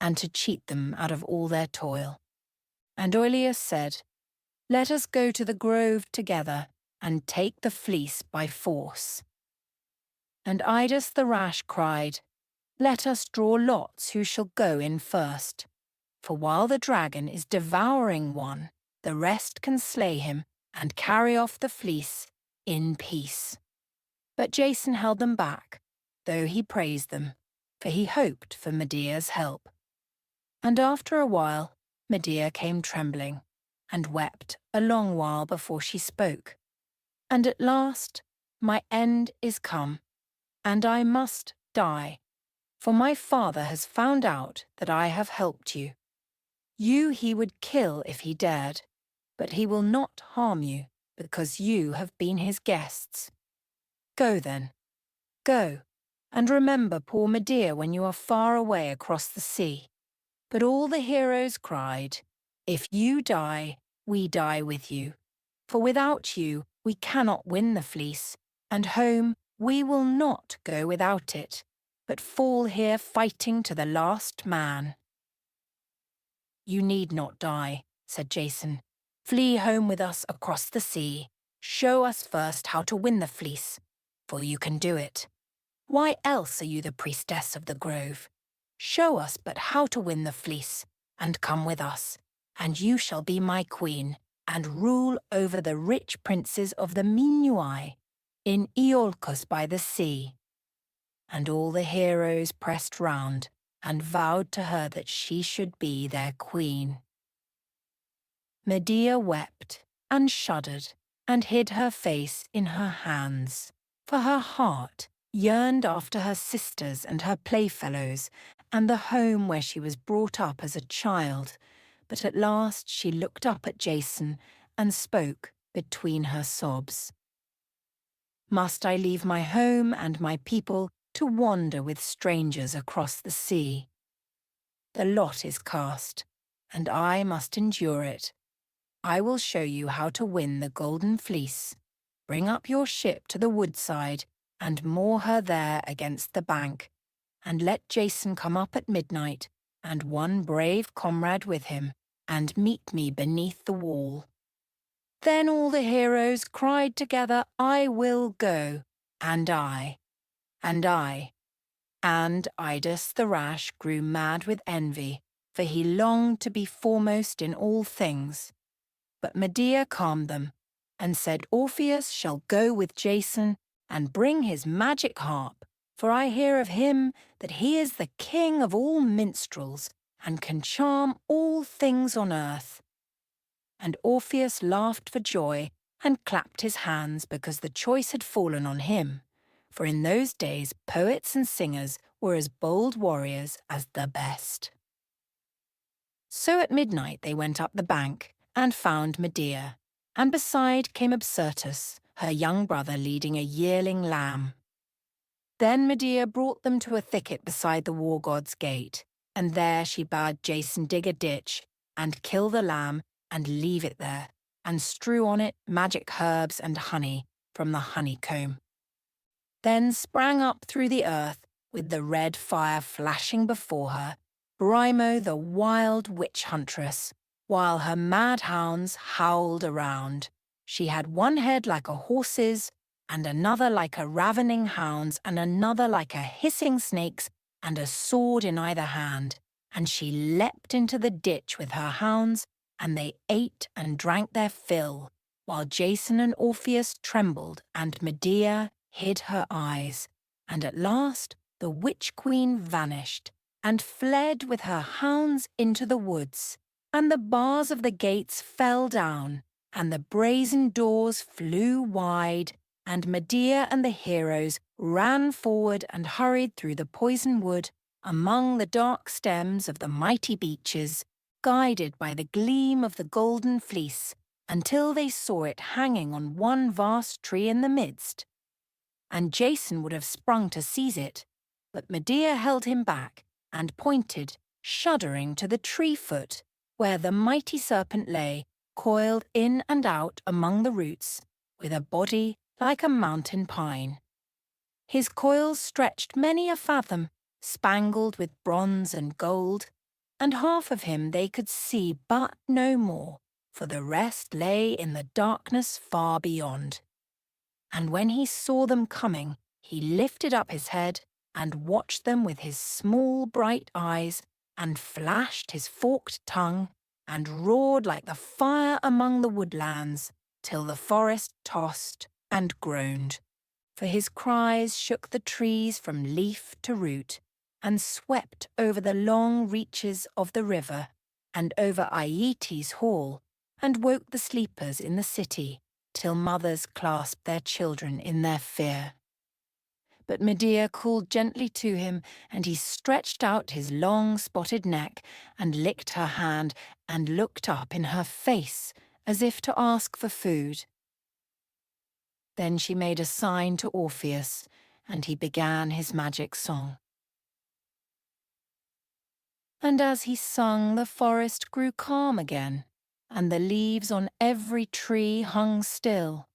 and to cheat them out of all their toil. And Oileus said, "Let us go to the grove together, and take the fleece by force." And Idas the rash cried, "Let us draw lots who shall go in first. For while the dragon is devouring one, the rest can slay him and carry off the fleece in peace." But Jason held them back, though he praised them, for he hoped for Medea's help. And after a while, Medea came trembling, and wept a long while before she spoke. And at last, "My end is come, and I must die, for my father has found out that I have helped you. You he would kill if he dared, but he will not harm you, because you have been his guests. Go then, go, and remember poor Medea when you are far away across the sea." But all the heroes cried, "If you die, we die with you. For without you, we cannot win the fleece, and home we will not go without it, but fall here fighting to the last man." "You need not die," said Jason. "Flee home with us across the sea. Show us first how to win the fleece, for you can do it. Why else are you the priestess of the grove? Show us but how to win the fleece, and come with us, and you shall be my queen, and rule over the rich princes of the Minuai, in IOLCOS by the sea." And all the heroes pressed round, and vowed to her that she should be their queen. Medea wept, and shuddered, and hid her face in her hands, for her heart yearned after her sisters and her playfellows, and the home where she was brought up as a child. But at last she looked up at Jason and spoke between her sobs. "Must I leave my home and my people to wander with strangers across the sea? The lot is cast, and I must endure it. I will show you how to win the golden fleece. Bring up your ship to the woodside and moor her there against the bank, and let Jason come up at midnight, and one brave comrade with him, and meet me beneath the wall." Then all the heroes cried together, "I will go," and I, and I. And Idas the rash grew mad with envy, for he longed to be foremost in all things. But Medea calmed them, and said Orpheus shall go with Jason and bring his magic harp, for I hear of him that he is the king of all minstrels, and can charm all things on earth. And Orpheus laughed for joy, and clapped his hands because the choice had fallen on him, for in those days poets and singers were as bold warriors as the best. So at midnight they went up the bank, and found Medea, and beside came PERSEUS, her young brother leading a yearling lamb. Then Medea brought them to a thicket beside the war god's gate, and there she bade Jason dig a ditch, and kill the lamb, and leave it there, and strew on it magic herbs and honey from the honeycomb. Then sprang up through the earth, with the red fire flashing before her, Brymo the wild witch-huntress, while her mad hounds howled around. She had one head like a horse's, and another like a ravening hound's, and another like a hissing snake's, and a sword in either hand. And she leapt into the ditch with her hounds, and they ate and drank their fill, while Jason and Orpheus trembled, and Medea hid her eyes. And at last the witch-queen vanished, and fled with her hounds into the woods. And the bars of the gates fell down, and the brazen doors flew wide, and Medea and the heroes ran forward and hurried through the poison wood, among the dark stems of the mighty beeches, guided by the gleam of the golden fleece, until they saw it hanging on one vast tree in the midst. And Jason would have sprung to seize it, but Medea held him back, and pointed, shuddering, to the tree foot, where the mighty serpent lay, coiled in and out among the roots, with a body like a mountain pine. His coils stretched many a fathom, spangled with bronze and gold, and half of him they could see, but no more, for the rest lay in the darkness far beyond. And when he saw them coming, he lifted up his head and watched them with his small bright eyes, and flashed his forked tongue, and roared like the fire among the woodlands, till the forest tossed and groaned. For his cries shook the trees from leaf to root, and swept over the long reaches of the river, and over Aietes' hall, and woke the sleepers in the city, till mothers clasped their children in their fear. But Medea called gently to him, and he stretched out his long spotted neck, and licked her hand, and looked up in her face, as if to ask for food. Then she made a sign to Orpheus, and he began his magic song. And as he sung, the forest grew calm again, and the leaves on every tree hung still,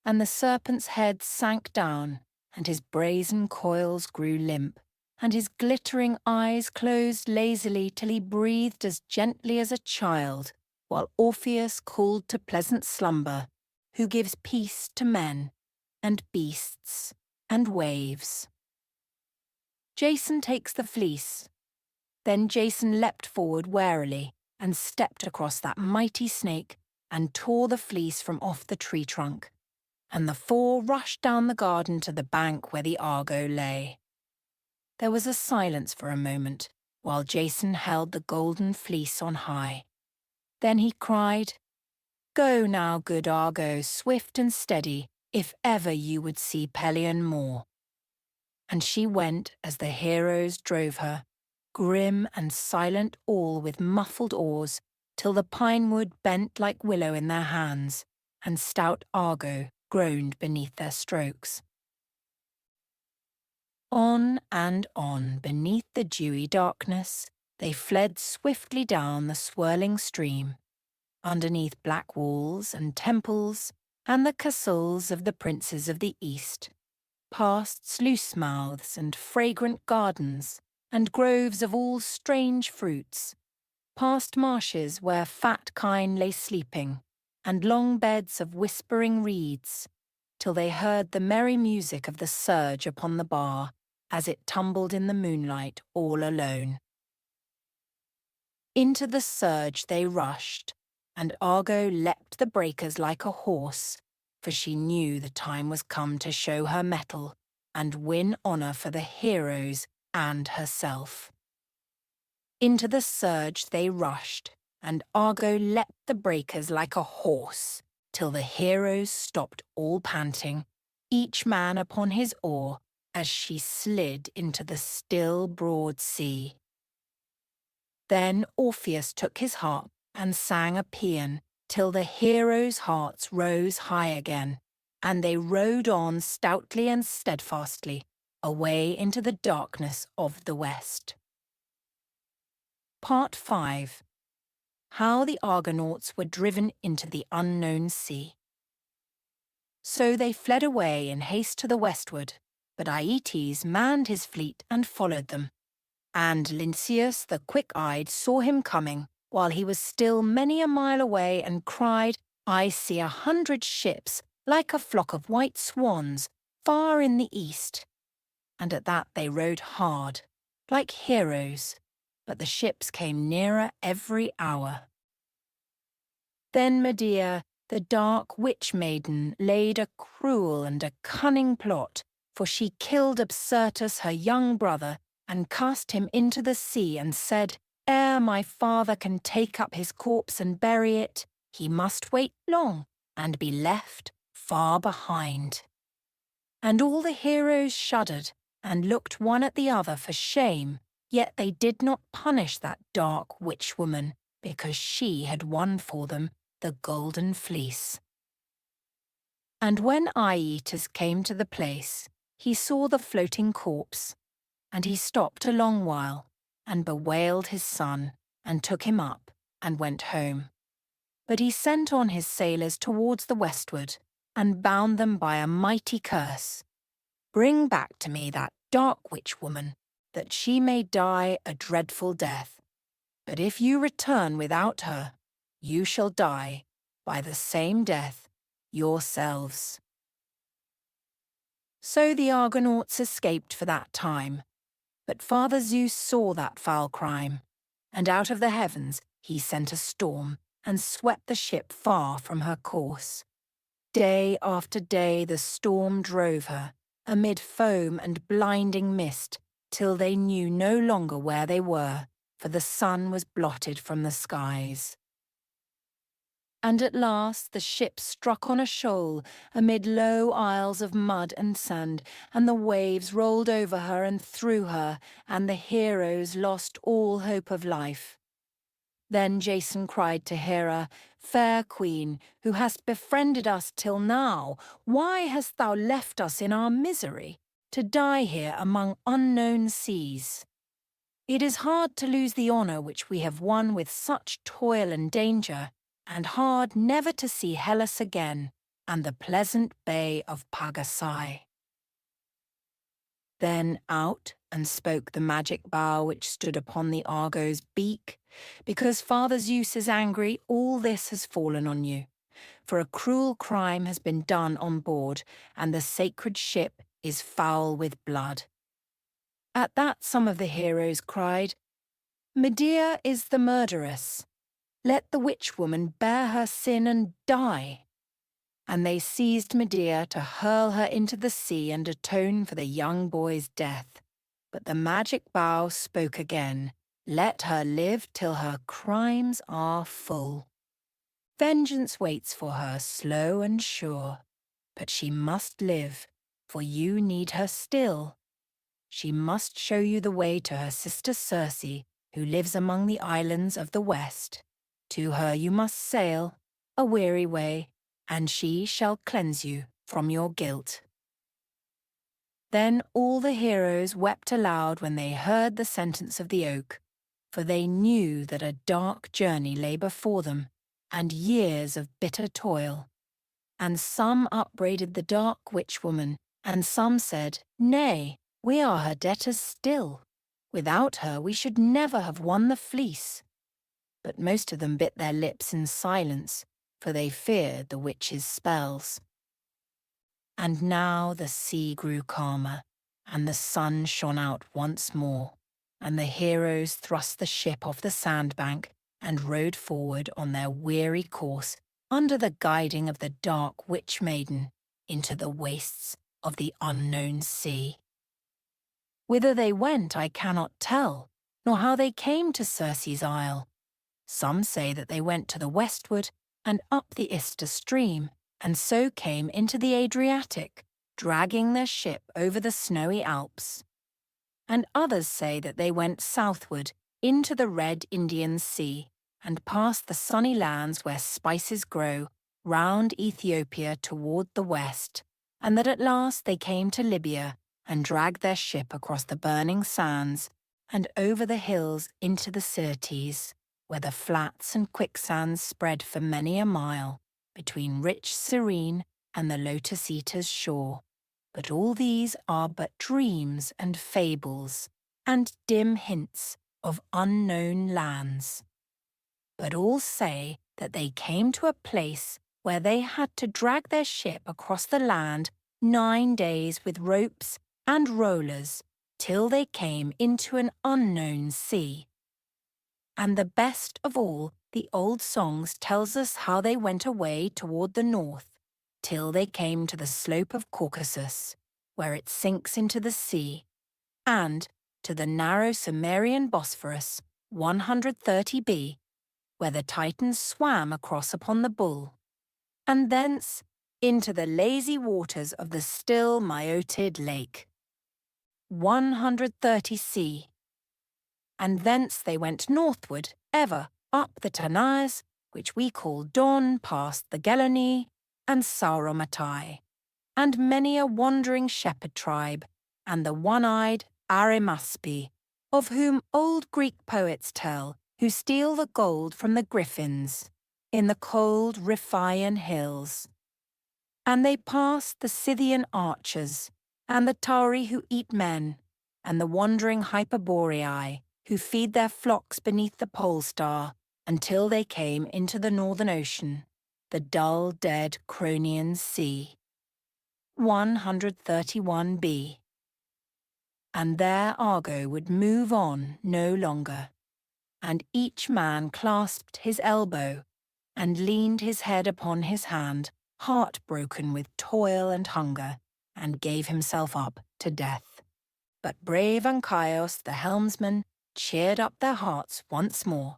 and the serpent's head sank down, and his brazen coils grew limp, and his glittering eyes closed lazily till he breathed as gently as a child, while Orpheus called to pleasant slumber, who gives peace to men, and beasts, and waves. Jason takes the fleece. Then Jason leapt forward warily, and stepped across that mighty snake, and tore the fleece from off the tree trunk. And the four rushed down the garden to the bank where the Argo lay. There was a silence for a moment, while Jason held the golden fleece on high. Then he cried, "Go now, good Argo, swift and steady, if ever you would see Pelion more." And she went as the heroes drove her, grim and silent all with muffled oars, till the pine wood bent like willow in their hands, and stout Argo groaned beneath their strokes. On and on beneath the dewy darkness, they fled swiftly down the swirling stream, underneath black walls and temples, and the castles of the princes of the east, past sluice mouths and fragrant gardens, and groves of all strange fruits, past marshes where fat kine lay sleeping, and long beds of whispering reeds, till they heard the merry music of the surge upon the bar, as it tumbled in the moonlight all alone. Into the surge they rushed, and Argo leapt the breakers like a horse, for she knew the time was come to show her mettle, and win honour for the heroes and herself. Into the surge they rushed, and Argo leapt the breakers like a horse, till the heroes stopped all panting, each man upon his oar, as she slid into the still broad sea. Then Orpheus took his harp and sang a paean, till the heroes' hearts rose high again, and they rowed on stoutly and steadfastly, away into the darkness of the west. Part 5. How the Argonauts were driven into the unknown sea. So they fled away in haste to the westward, but Aietes manned his fleet and followed them. And Lynceus the quick-eyed saw him coming, while he was still many a mile away, and cried, "I see 100 ships, like a flock of white swans, far in the east." And at that they rowed hard, like heroes, but the ships came nearer every hour. Then Medea, the dark witch-maiden, laid a cruel and a cunning plot, for she killed Absyrtus her young brother, and cast him into the sea, and said, "Ere my father can take up his corpse and bury it, he must wait long, and be left far behind." And all the heroes shuddered, and looked one at the other for shame, yet they did not punish that dark witch-woman, because she had won for them the golden fleece. And when Aietes came to the place, he saw the floating corpse, and he stopped a long while, and bewailed his son, and took him up, and went home. But he sent on his sailors towards the westward, and bound them by a mighty curse. "Bring back to me that dark witch-woman, that she may die a dreadful death. But if you return without her, you shall die by the same death yourselves." So the Argonauts escaped for that time. But Father Zeus saw that foul crime, and out of the heavens he sent a storm and swept the ship far from her course. Day after day the storm drove her, amid foam and blinding mist, till they knew no longer where they were, for the sun was blotted from the skies. And at last the ship struck on a shoal amid low isles of mud and sand, and the waves rolled over her and through her, and the heroes lost all hope of life. Then Jason cried to Hera, "Fair queen, who hast befriended us till now, why hast thou left us in our misery, to die here among unknown seas? It is hard to lose the honour which we have won with such toil and danger, and hard never to see Hellas again, and the pleasant bay of Pagasai." Then out and spoke the magic bough which stood upon the Argo's beak, "Because Father Zeus is angry, all this has fallen on you. For a cruel crime has been done on board, and the sacred ship is foul with blood." At that some of the heroes cried, "Medea is the murderess. Let the witch-woman bear her sin and die." And they seized Medea to hurl her into the sea and atone for the young boy's death. But the magic bough spoke again, "Let her live till her crimes are full. Vengeance waits for her slow and sure, but she must live, for you need her still. She must show you the way to her sister Circe, who lives among the islands of the west. To her you must sail, a weary way, and she shall cleanse you from your guilt." Then all the heroes wept aloud when they heard the sentence of the oak, for they knew that a dark journey lay before them, and years of bitter toil. And some upbraided the dark witch-woman, and some said, "Nay, we are her debtors still. Without her we should never have won the fleece." But most of them bit their lips in silence, for they feared the witch's spells. And now the sea grew calmer, and the sun shone out once more, and the heroes thrust the ship off the sandbank and rowed forward on their weary course under the guiding of the dark witch-maiden into the wastes of the unknown sea. Whither they went I cannot tell, nor how they came to Circe's isle. Some say that they went to the westward and up the Ister stream, and so came into the Adriatic, dragging their ship over the snowy Alps. And others say that they went southward into the red Indian Sea, and past the sunny lands where spices grow, round Ethiopia toward the west, and that at last they came to Libya, and dragged their ship across the burning sands, and over the hills into the Syrtes, where the flats and quicksands spread for many a mile, between rich Cyrene and the Lotus-eater's shore. But all these are but dreams and fables, and dim hints of unknown lands. But all say that they came to a place where they had to drag their ship across the land 9 days with ropes and rollers, till they came into an unknown sea. And the best of all, the old songs tells us how they went away toward the north, till they came to the slope of Caucasus, where it sinks into the sea, and to the narrow Cimmerian Bosphorus, 130b, where the Titans swam across upon the bull, and thence into the lazy waters of the still Mæotid lake, 130c. And thence they went northward, ever, up the Tanais, which we call Don, past the Geloni and Sauromatai, and many a wandering shepherd tribe, and the one-eyed Arimaspi, of whom old Greek poets tell, who steal the gold from the griffins, in the cold Riphaean hills. And they passed the Scythian archers, and the Tauri who eat men, and the wandering Hyperboreai, who feed their flocks beneath the pole star, until they came into the northern ocean, the dull, dead Cronian Sea. 131b. And there Argo would move on no longer, and each man clasped his elbow and leaned his head upon his hand, heartbroken with toil and hunger, and gave himself up to death. But brave Ancaios, the helmsman, cheered up their hearts once more,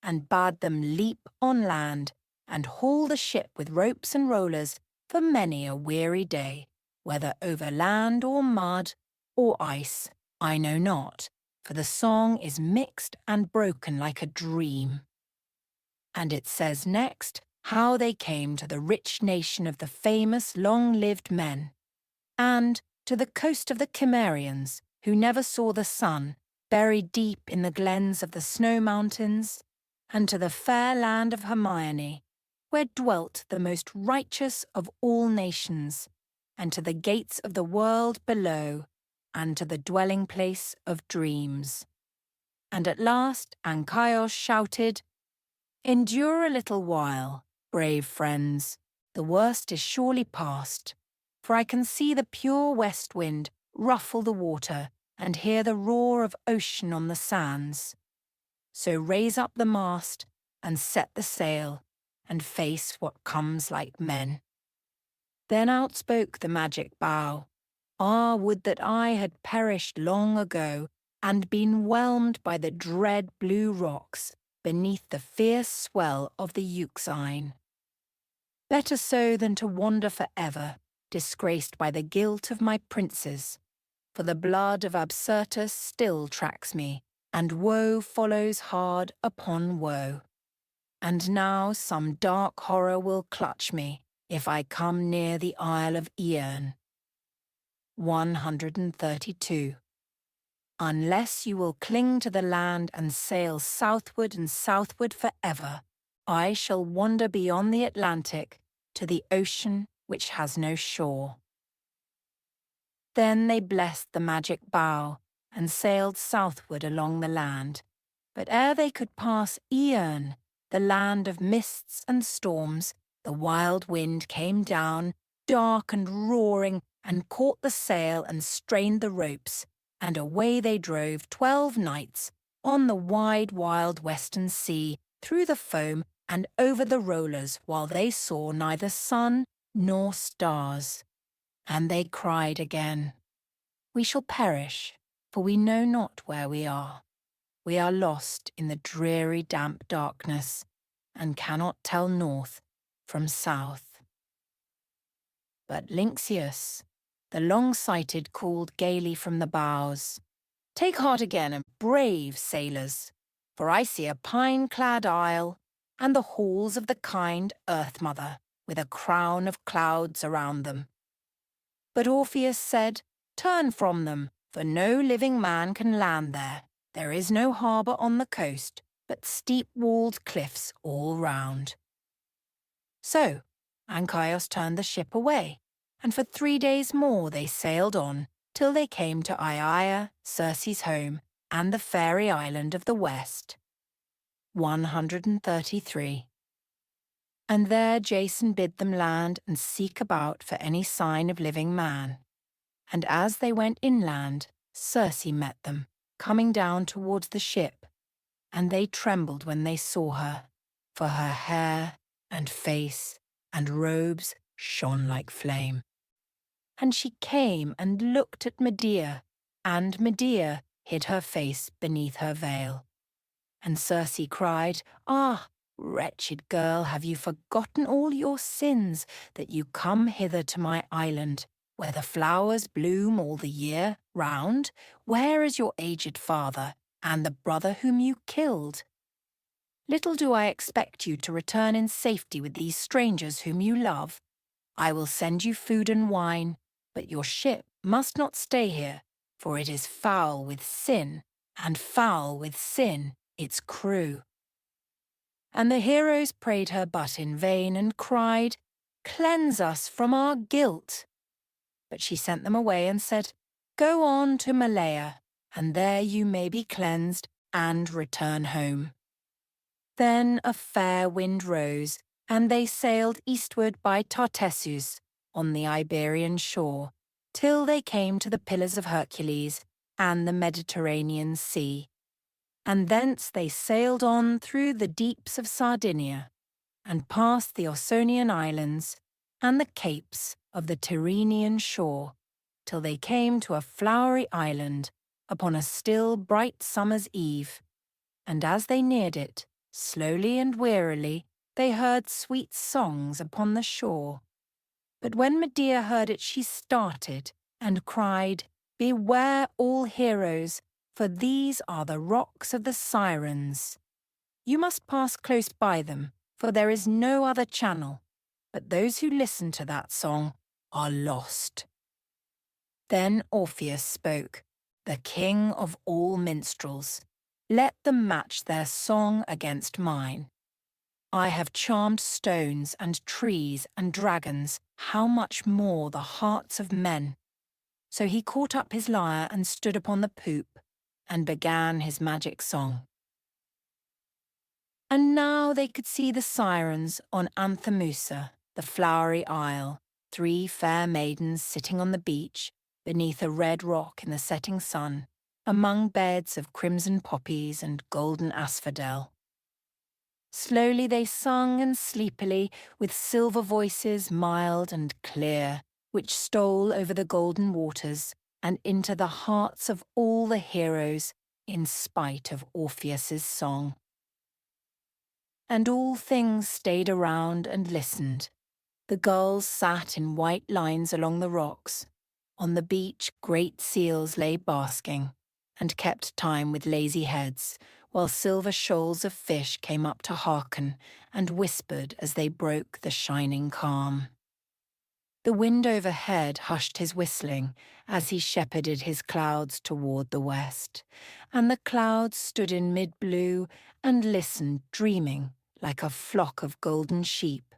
and bade them leap on land and haul the ship with ropes and rollers for many a weary day, whether over land or mud or ice, I know not, for the song is mixed and broken like a dream. And it says next how they came to the rich nation of the famous long-lived men, and to the coast of the Cimmerians, who never saw the sun, buried deep in the glens of the snow mountains, and to the fair land of Hermione, where dwelt the most righteous of all nations, and to the gates of the world below, and to the dwelling place of dreams. And at last Ancaios shouted, "Endure a little while, brave friends, the worst is surely past, for I can see the pure west wind ruffle the water and hear the roar of ocean on the sands. So raise up the mast and set the sail and face what comes like men." Then outspoke the magic bough, "Ah, would that I had perished long ago and been whelmed by the dread blue rocks beneath the fierce swell of the Euxine. Better so than to wander for ever, disgraced by the guilt of my princes, for the blood of Absyrtus still tracks me, and woe follows hard upon woe. And now some dark horror will clutch me if I come near the Isle of Iern. 132. Unless you will cling to the land and sail southward and southward forever, I shall wander beyond the Atlantic to the ocean which has no shore. Then they blessed the magic bough and sailed southward along the land. But ere they could pass Iern, the land of mists and storms, the wild wind came down, dark and roaring, and caught the sail and strained the ropes, and away they drove 12 nights on the wide, wild western sea, through the foam and over the rollers, while they saw neither sun nor stars. And they cried again, "We shall perish, for we know not where we are. We are lost in the dreary damp darkness, and cannot tell north from south." But Lynceus, the long-sighted, called gaily from the bows, "Take heart again, and brave sailors, for I see a pine-clad isle, and the halls of the kind Earth Mother, with a crown of clouds around them." But Orpheus said, "Turn from them, for no living man can land there. There is no harbour on the coast, but steep-walled cliffs all round." So Ancaios turned the ship away, and for 3 days more they sailed on, till they came to Aiaia, Circe's home, and the fairy island of the west. 133. And there Jason bid them land and seek about for any sign of living man. And as they went inland, Circe met them, coming down towards the ship, and they trembled when they saw her, for her hair and face and robes shone like flame. And she came and looked at Medea, and Medea hid her face beneath her veil. And Circe cried, "Ah, wretched girl, have you forgotten all your sins, that you come hither to my island, where the flowers bloom all the year round? Where is your aged father, and the brother whom you killed? Little do I expect you to return in safety with these strangers whom you love. I will send you food and wine, but your ship must not stay here, for it is foul with sin, and foul with sin its crew." And the heroes prayed her but in vain, and cried, "Cleanse us from our guilt." But she sent them away and said, "Go on to Malea, and there you may be cleansed and return home." Then a fair wind rose, and they sailed eastward by Tartessus, on the Iberian shore, till they came to the Pillars of Hercules and the Mediterranean Sea. And thence they sailed on through the deeps of Sardinia, and past the Ausonian islands and the capes of the Tyrrhenian shore, till they came to a flowery island upon a still bright summer's eve. And as they neared it, slowly and wearily, they heard sweet songs upon the shore. But when Medea heard it, she started and cried, "Beware, all heroes, for these are the rocks of the Sirens. You must pass close by them, for there is no other channel, but those who listen to that song are lost." Then Orpheus spoke, the king of all minstrels. "Let them match their song against mine. I have charmed stones and trees and dragons, how much more the hearts of men." So he caught up his lyre and stood upon the poop, and began his magic song. And now they could see the Sirens on Anthemusa, the flowery isle, 3 fair maidens sitting on the beach, beneath a red rock in the setting sun, among beds of crimson poppies and golden asphodel. Slowly they sung and sleepily, with silver voices mild and clear, which stole over the golden waters and into the hearts of all the heroes, in spite of Orpheus's song. And all things stayed around and listened. The gulls sat in white lines along the rocks. On the beach great seals lay basking, and kept time with lazy heads, while silver shoals of fish came up to hearken, and whispered as they broke the shining calm. The wind overhead hushed his whistling, as he shepherded his clouds toward the west, and the clouds stood in mid-blue and listened, dreaming, like a flock of golden sheep.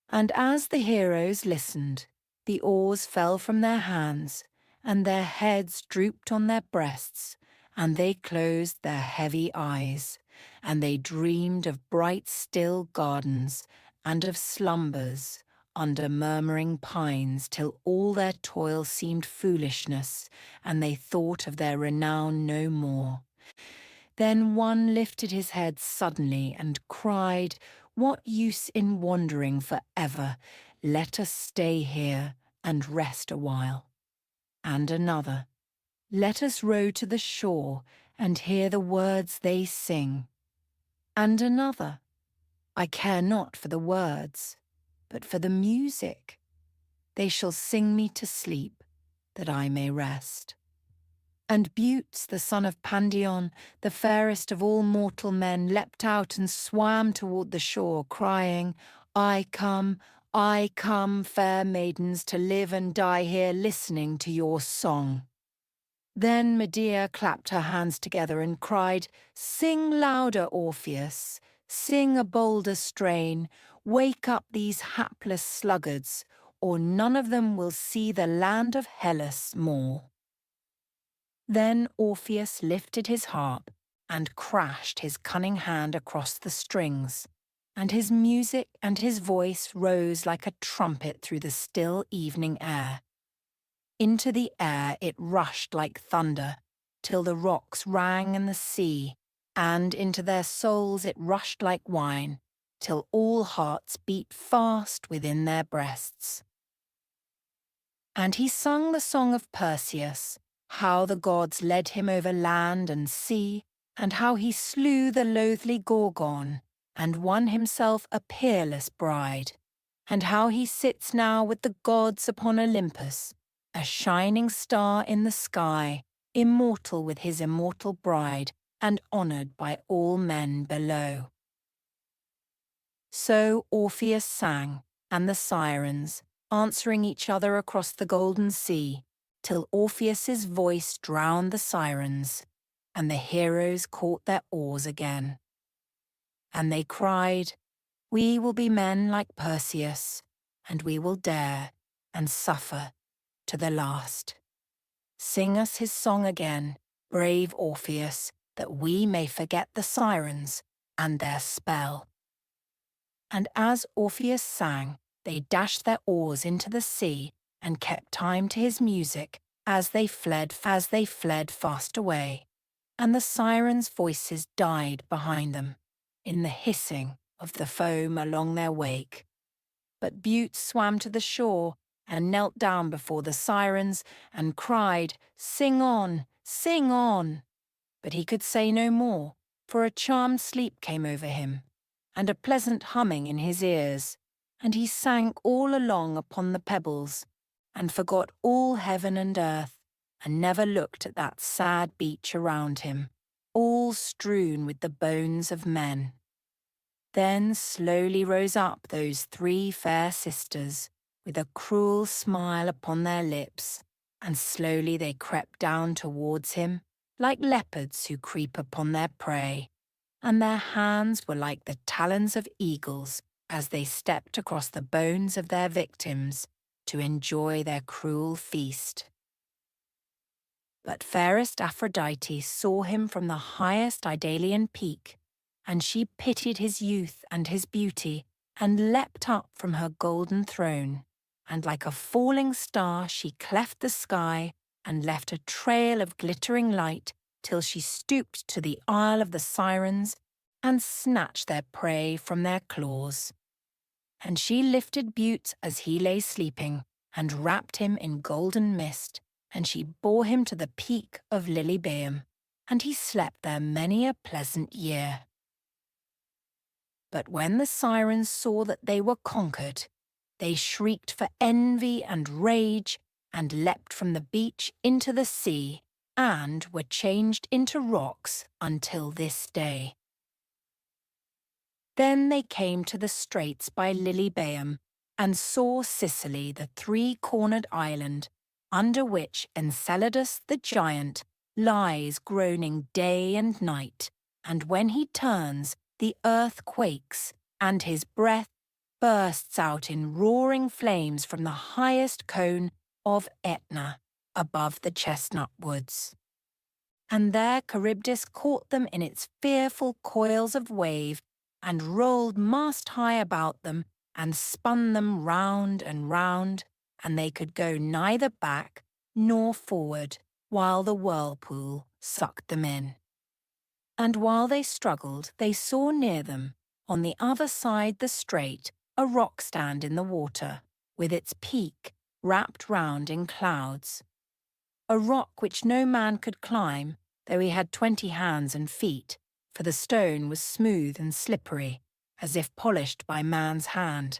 And as the heroes listened, the oars fell from their hands, and their heads drooped on their breasts, and they closed their heavy eyes, and they dreamed of bright still gardens, and of slumbers under murmuring pines, till all their toil seemed foolishness, and they thought of their renown no more. Then one lifted his head suddenly and cried, "What use in wandering for ever? Let us stay here and rest a while." And another, "Let us row to the shore and hear the words they sing." And another, "I care not for the words, but for the music. They shall sing me to sleep, that I may rest." And Butes, the son of Pandion, the fairest of all mortal men, leapt out and swam toward the shore, crying, I come, fair maidens, to live and die here listening to your song." Then Medea clapped her hands together and cried, "Sing louder, Orpheus, sing a bolder strain, wake up these hapless sluggards, or none of them will see the land of Hellas more." Then Orpheus lifted his harp and crashed his cunning hand across the strings, and his music and his voice rose like a trumpet through the still evening air. Into the air it rushed like thunder, till the rocks rang in the sea, and into their souls it rushed like wine, till all hearts beat fast within their breasts. And he sung the song of Perseus, how the gods led him over land and sea, and how he slew the loathly Gorgon, and won himself a peerless bride, and how he sits now with the gods upon Olympus, a shining star in the sky, immortal with his immortal bride, and honoured by all men below. So Orpheus sang, and the Sirens, answering each other across the golden sea, till Orpheus's voice drowned the Sirens, and the heroes caught their oars again. And they cried, "We will be men like Perseus, and we will dare and suffer to the last. Sing us his song again, brave Orpheus, that we may forget the Sirens and their spell." And as Orpheus sang, They dashed their oars into the sea and kept time to his music as they fled fast away, and the sirens' voices died behind them, in the hissing of the foam along their wake. But Bute swam to the shore and knelt down before the sirens and cried, "Sing on, sing on!" But he could say no more, for a charmed sleep came over him, and a pleasant humming in his ears, and he sank all along upon the pebbles, and forgot all heaven and earth, and never looked at that sad beach around him, all strewn with the bones of men. Then slowly rose up those three fair sisters, with a cruel smile upon their lips, and slowly they crept down towards him, like leopards who creep upon their prey, and their hands were like the talons of eagles as they stepped across the bones of their victims to enjoy their cruel feast. But fairest Aphrodite saw him from the highest Idalian peak, and she pitied his youth and his beauty, and leapt up from her golden throne, and like a falling star she cleft the sky and left a trail of glittering light till she stooped to the isle of the sirens and snatched their prey from their claws. And she lifted Bute as he lay sleeping, and wrapped him in golden mist, and she bore him to the peak of Lilybaeum, and he slept there many a pleasant year. But when the sirens saw that they were conquered, they shrieked for envy and rage, and leapt from the beach into the sea, and were changed into rocks until this day. Then they came to the straits by Lilybaeum, and saw Sicily, the three-cornered island, under which Enceladus the giant lies groaning day and night, and when he turns, the earth quakes, and his breath bursts out in roaring flames from the highest cone of Etna, above the chestnut woods. And there Charybdis caught them in its fearful coils of wave, and rolled mast-high about them, and spun them round and round, and they could go neither back nor forward, while the whirlpool sucked them in. And while they struggled, they saw near them, on the other side the strait, a rock stand in the water, with its peak wrapped round in clouds. A rock which no man could climb, though he had 20 hands and feet, for the stone was smooth and slippery, as if polished by man's hand,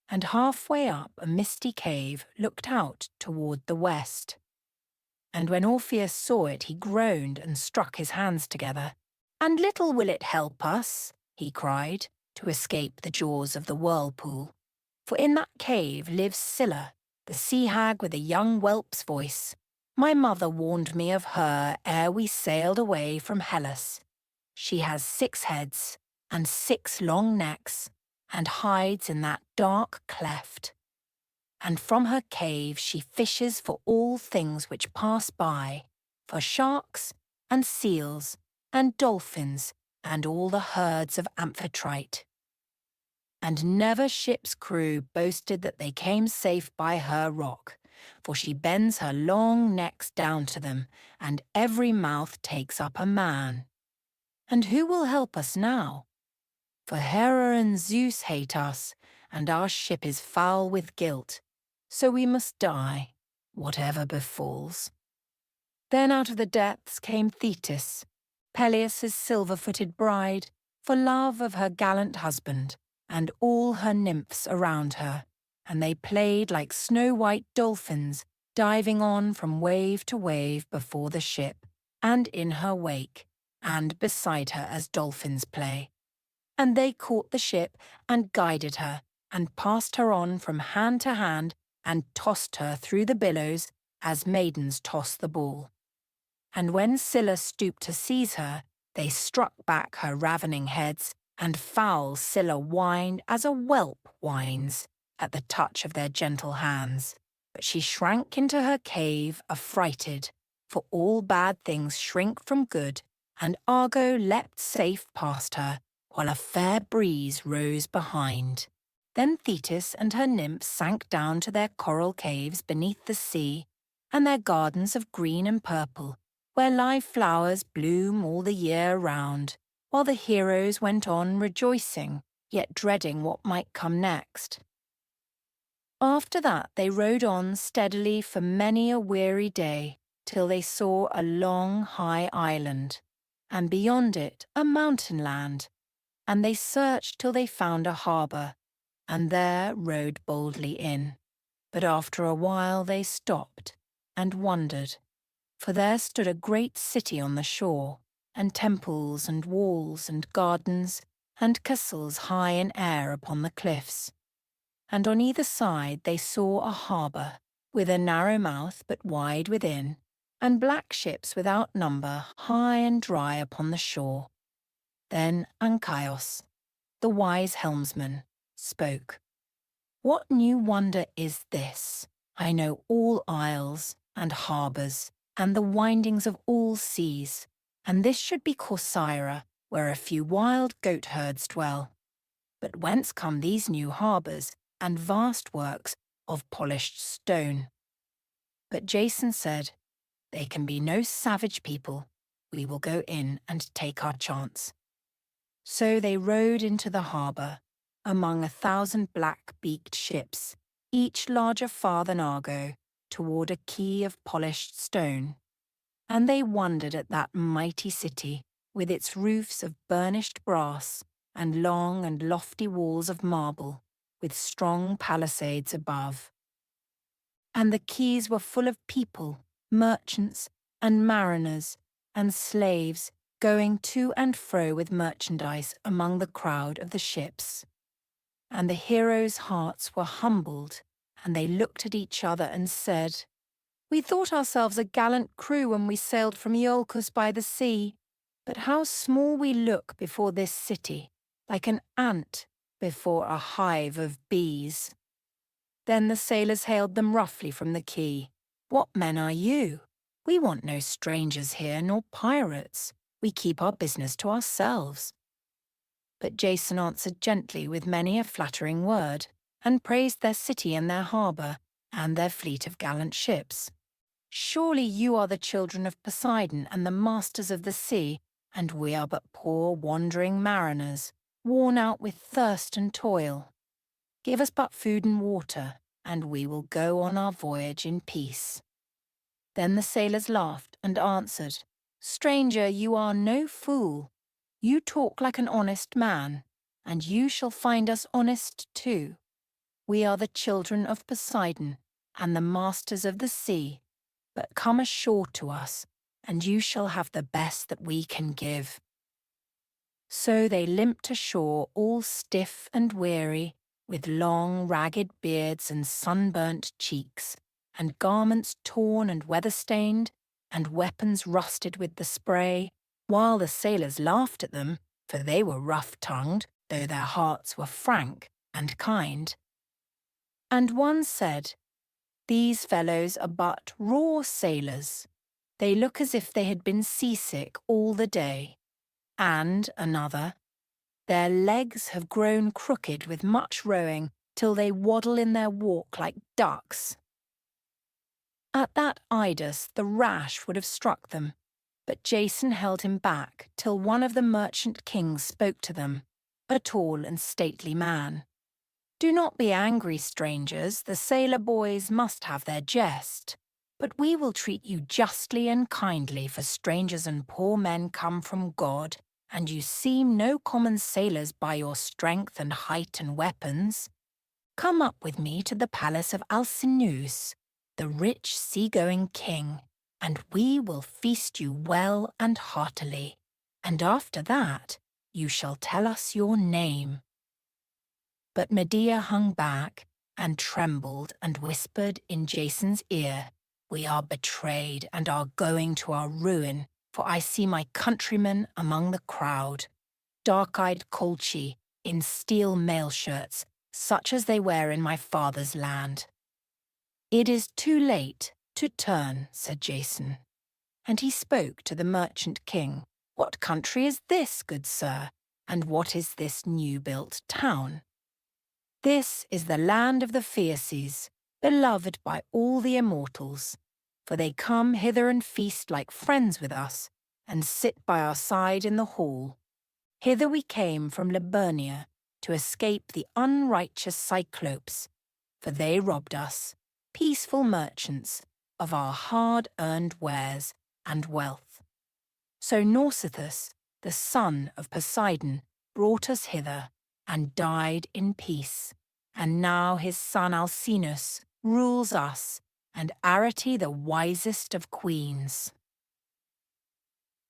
and halfway up a misty cave looked out toward the west. And when Orpheus saw it, he groaned and struck his hands together. "And little will it help us," he cried, "to escape the jaws of the whirlpool. For in that cave lives Scylla, the sea hag with a young whelp's voice. My mother warned me of her ere we sailed away from Hellas. She has 6 heads and 6 long necks, and hides in that dark cleft. And from her cave she fishes for all things which pass by, for sharks and seals and dolphins and all the herds of Amphitrite. And never ship's crew boasted that they came safe by her rock, for she bends her long necks down to them, and every mouth takes up a man. And who will help us now? For Hera and Zeus hate us, and our ship is foul with guilt, so we must die, whatever befalls." Then out of the depths came Thetis, Peleus' silver-footed bride, for love of her gallant husband, and all her nymphs around her, and they played like snow-white dolphins, diving on from wave to wave before the ship, and in her wake, and beside her as dolphins play. And they caught the ship, and guided her, and passed her on from hand to hand, and tossed her through the billows, as maidens toss the ball. And when Scylla stooped to seize her, they struck back her ravening heads, and foul Scylla whined as a whelp whines at the touch of their gentle hands. But she shrank into her cave affrighted, for all bad things shrink from good, and Argo leapt safe past her, while a fair breeze rose behind. Then Thetis and her nymphs sank down to their coral caves beneath the sea, and their gardens of green and purple, where live flowers bloom all the year round, while the heroes went on rejoicing, yet dreading what might come next. After that they rode on steadily for many a weary day, till they saw a long, high island, and beyond it a mountain land, and they searched till they found a harbour, and there rowed boldly in. But after a while they stopped, and wondered, for there stood a great city on the shore, and temples and walls and gardens, and castles high in air upon the cliffs. And on either side they saw a harbour, with a narrow mouth but wide within, and black ships without number high and dry upon the shore. Then Anchios, the wise helmsman, spoke. What new wonder is this? I know all isles and harbours, and the windings of all seas, and this should be Corcyra, where a few wild goat herds dwell. But whence come these new harbours, and vast works of polished stone? But Jason said, They can be no savage people. We will go in and take our chance. So they rowed into the harbour, among 1,000 black-beaked ships, each larger far than Argo, toward a quay of polished stone. And they wondered at that mighty city, with its roofs of burnished brass, and long and lofty walls of marble, with strong palisades above. And the quays were full of people, merchants, and mariners, and slaves, going to and fro with merchandise among the crowd of the ships. And the heroes' hearts were humbled, and they looked at each other and said, We thought ourselves a gallant crew when we sailed from IOLCOS by the sea, but how small we look before this city, like an ant before a hive of bees. Then the sailors hailed them roughly from the quay. What men are you? We want no strangers here, nor pirates. We keep our business to ourselves. But Jason answered gently with many a flattering word, and praised their city and their harbour, and their fleet of gallant ships. Surely you are the children of Poseidon and the masters of the sea, and we are but poor wandering mariners, worn out with thirst and toil. Give us but food and water, and we will go on our voyage in peace. Then the sailors laughed and answered, Stranger, you are no fool. You talk like an honest man, and you shall find us honest too. We are the children of Poseidon and the masters of the sea, but come ashore to us, and you shall have the best that we can give. So they limped ashore all stiff and weary, with long ragged beards and sunburnt cheeks, and garments torn and weather-stained, and weapons rusted with the spray, while the sailors laughed at them, for they were rough-tongued, though their hearts were frank and kind. And one said, These fellows are but raw sailors. They look as if they had been seasick all the day. And another, Their legs have grown crooked with much rowing, till they waddle in their walk like ducks. At that Idas the rash would have struck them, but Jason held him back till one of the merchant kings spoke to them, a tall and stately man. Do not be angry, strangers, the sailor boys must have their jest. But we will treat you justly and kindly, for strangers and poor men come from God, and you seem no common sailors by your strength and height and weapons. Come up with me to the palace of Alcinous, the rich sea-going king, and we will feast you well and heartily, and after that you shall tell us your name. But Medea hung back and trembled and whispered in Jason's ear, We are betrayed and are going to our ruin, for I see my countrymen among the crowd, dark-eyed Colchi in steel mail shirts, such as they wear in my father's land. It is too late to turn, said Jason. And he spoke to the merchant king, What country is this, good sir, and what is this new-built town? This is the land of the Phaeaces, beloved by all the immortals, for they come hither and feast like friends with us, and sit by our side in the hall. Hither we came from Liburnia to escape the unrighteous Cyclopes, for they robbed us, peaceful merchants, of our hard-earned wares and wealth. So Nausithous, the son of Poseidon, brought us hither, and died in peace. And now his son Alcinous rules us, and Arete the wisest of queens.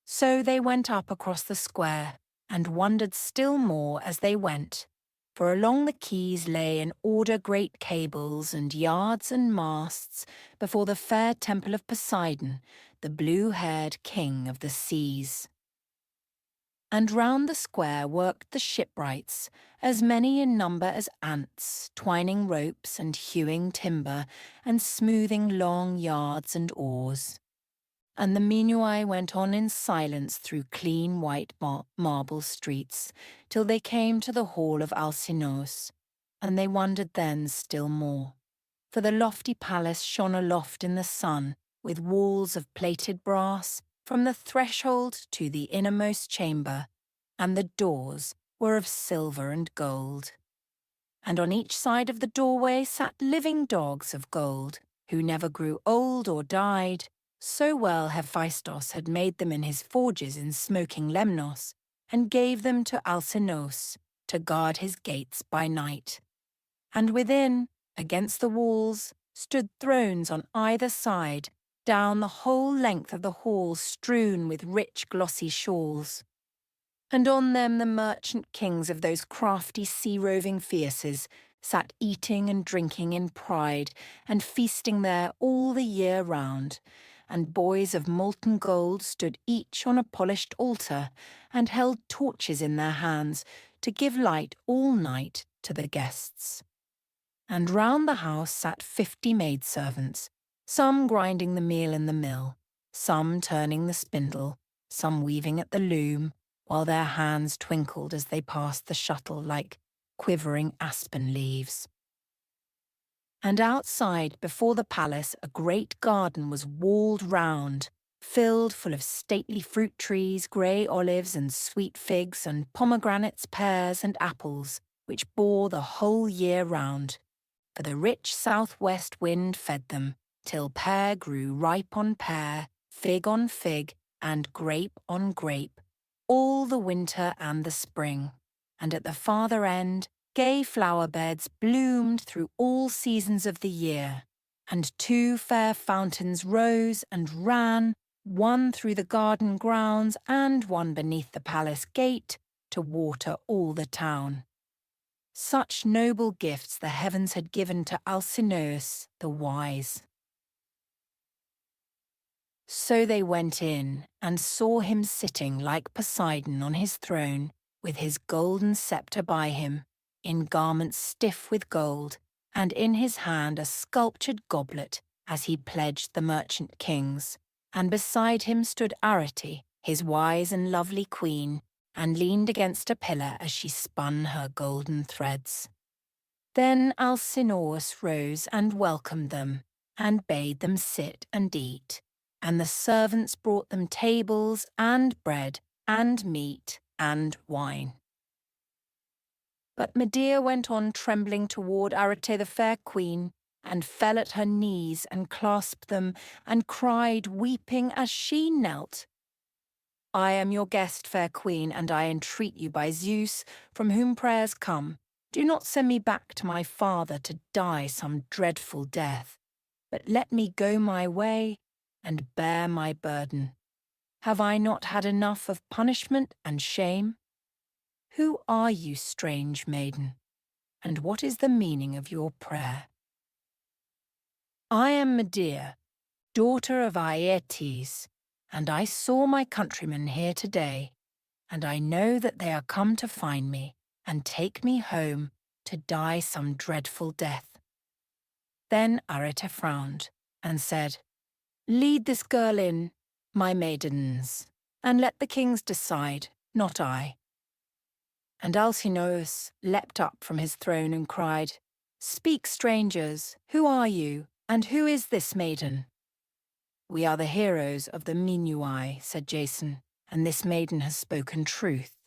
So they went up across the square, and wondered still more as they went, for along the quays lay in order great cables and yards and masts before the fair temple of Poseidon, the blue-haired king of the seas. And round the square worked the shipwrights, as many in number as ants, twining ropes and hewing timber, and smoothing long yards and oars. And the Minuai went on in silence through clean white marble streets, till they came to the hall of Alcinous, and they wondered then still more. For the lofty palace shone aloft in the sun, with walls of plated brass, from the threshold to the innermost chamber, and the doors were of silver and gold. And on each side of the doorway sat living dogs of gold, who never grew old or died. So well Hephaestus had made them in his forges in smoking Lemnos, and gave them to Alcinous to guard his gates by night. And within, against the walls, stood thrones on either side, down the whole length of the hall strewn with rich glossy shawls. And on them the merchant kings of those crafty sea-roving Phaeaces sat eating and drinking in pride, and feasting there all the year round. And boys of molten gold stood each on a polished altar, and held torches in their hands to give light all night to the guests. And round the house sat 50 maidservants, some grinding the meal in the mill, some turning the spindle, some weaving at the loom, while their hands twinkled as they passed the shuttle like quivering aspen leaves. And outside, before the palace, a great garden was walled round, filled full of stately fruit trees, grey olives and sweet figs, and pomegranates, pears and apples, which bore the whole year round. For the rich south-west wind fed them, till pear grew ripe on pear, fig on fig, and grape on grape, all the winter and the spring. And at the farther end, gay flower beds bloomed through all seasons of the year, and 2 fair fountains rose and ran, one through the garden grounds and one beneath the palace gate, to water all the town. Such noble gifts the heavens had given to Alcinous the wise. So they went in, and saw him sitting like Poseidon on his throne, with his golden sceptre by him, in garments stiff with gold, and in his hand a sculptured goblet, as he pledged the merchant kings. And beside him stood Arete, his wise and lovely queen, and leaned against a pillar as she spun her golden threads. Then Alcinous rose and welcomed them, and bade them sit and eat. And the servants brought them tables and bread and meat and wine. But Medea went on trembling toward Arete the fair queen, and fell at her knees and clasped them, and cried, weeping as she knelt, "I am your guest, fair queen, and I entreat you by Zeus, from whom prayers come, do not send me back to my father to die some dreadful death, but let me go my way and bear my burden. Have I not had enough of punishment and shame? Who are you, strange maiden, and what is the meaning of your prayer?" "I am Medea, daughter of ÆTHIOPS, and I saw my countrymen here today, and I know that they are come to find me and take me home to die some dreadful death." Then Arete frowned and said, "Lead this girl in, my maidens, and let the kings decide, not I." And Alcinous leapt up from his throne and cried, "Speak, strangers, who are you, and who is this maiden?" "We are the heroes of the Minuai," said Jason, "and this maiden has spoken truth.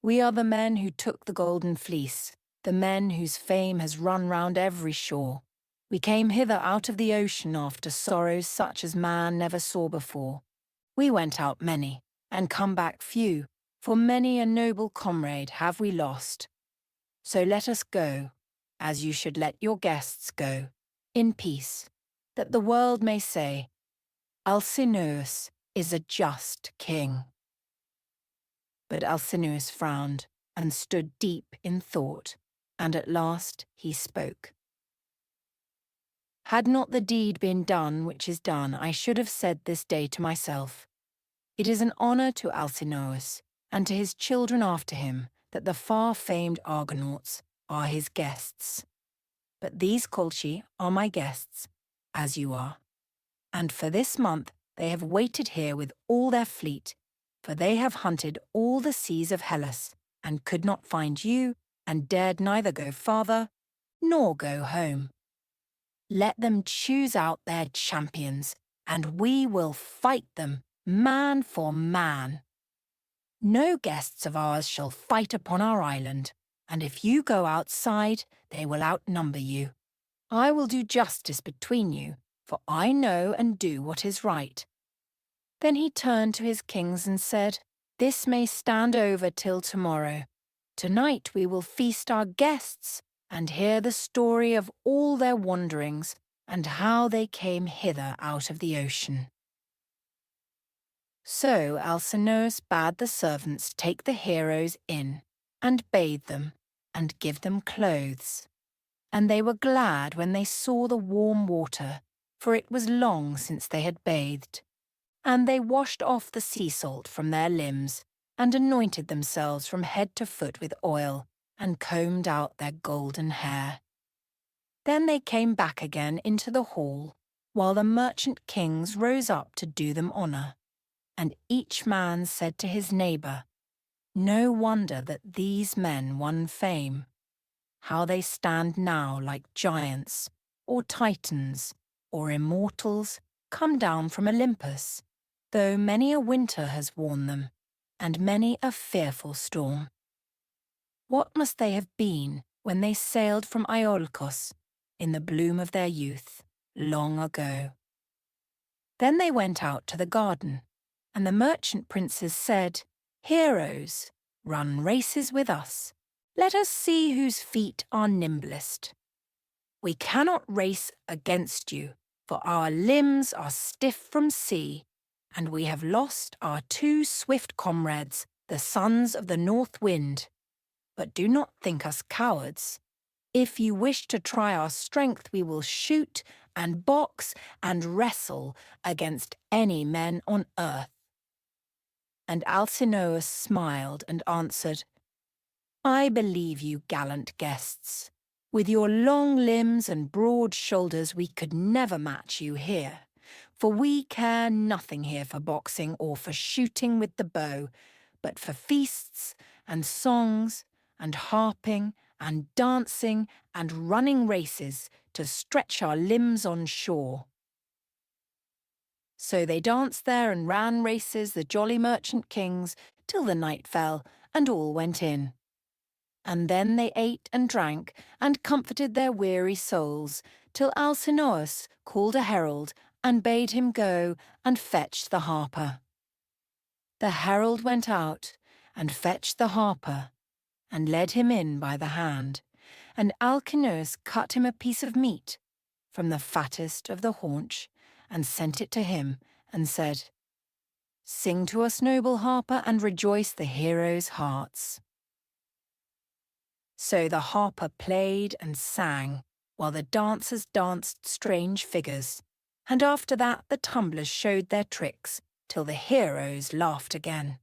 We are the men who took the golden fleece, the men whose fame has run round every shore. We came hither out of the ocean after sorrows such as man never saw before. We went out many, and come back few, for many a noble comrade have we lost. So let us go, as you should let your guests go, in peace, that the world may say, Alcinous is a just king." But Alcinous frowned and stood deep in thought, and at last he spoke. "Had not the deed been done which is done, I should have said this day to myself, it is an honour to Alcinous and to his children after him that the far-famed Argonauts are his guests. But these Colchi are my guests, as you are. And for this month they have waited here with all their fleet, for they have hunted all the seas of Hellas, and could not find you, and dared neither go farther, nor go home. Let them choose out their champions, and we will fight them, man for man. No guests of ours shall fight upon our island, and if you go outside, they will outnumber you. I will do justice between you, for I know and do what is right." Then he turned to his kings and said, "This may stand over till tomorrow. Tonight we will feast our guests and hear the story of all their wanderings and how they came hither out of the ocean." So Alcinous bade the servants take the heroes in, and bathe them, and give them clothes. And they were glad when they saw the warm water, for it was long since they had bathed. And they washed off the sea salt from their limbs, and anointed themselves from head to foot with oil, and combed out their golden hair. Then they came back again into the hall, while the merchant kings rose up to do them honour. And each man said to his neighbour, "No wonder that these men won fame. How they stand now like giants, or titans, or immortals come down from Olympus, though many a winter has worn them, and many a fearful storm. What must they have been when they sailed from IOLCOS, in the bloom of their youth, long ago?" Then they went out to the garden, and the merchant princes said, "Heroes, run races with us. Let us see whose feet are nimblest. We cannot race against you, for our limbs are stiff from sea, and we have lost our two swift comrades, the sons of the north wind. But do not think us cowards. If you wish to try our strength, we will shoot and box and wrestle against any men on earth." And Alcinous smiled and answered, "I believe you, gallant guests. With your long limbs and broad shoulders we could never match you here, for we care nothing here for boxing or for shooting with the bow, but for feasts and songs and harping and dancing and running races to stretch our limbs on shore." So they danced there and ran races, the jolly merchant kings, till the night fell, and all went in. And then they ate and drank, and comforted their weary souls, till Alcinous called a herald, and bade him go and fetch the harper. The herald went out, and fetched the harper, and led him in by the hand, and Alcinous cut him a piece of meat, from the fattest of the haunch, and sent it to him, and said, "Sing to us, noble harper, and rejoice the heroes' hearts." So the harper played and sang, while the dancers danced strange figures, and after that the tumblers showed their tricks, till the heroes laughed again.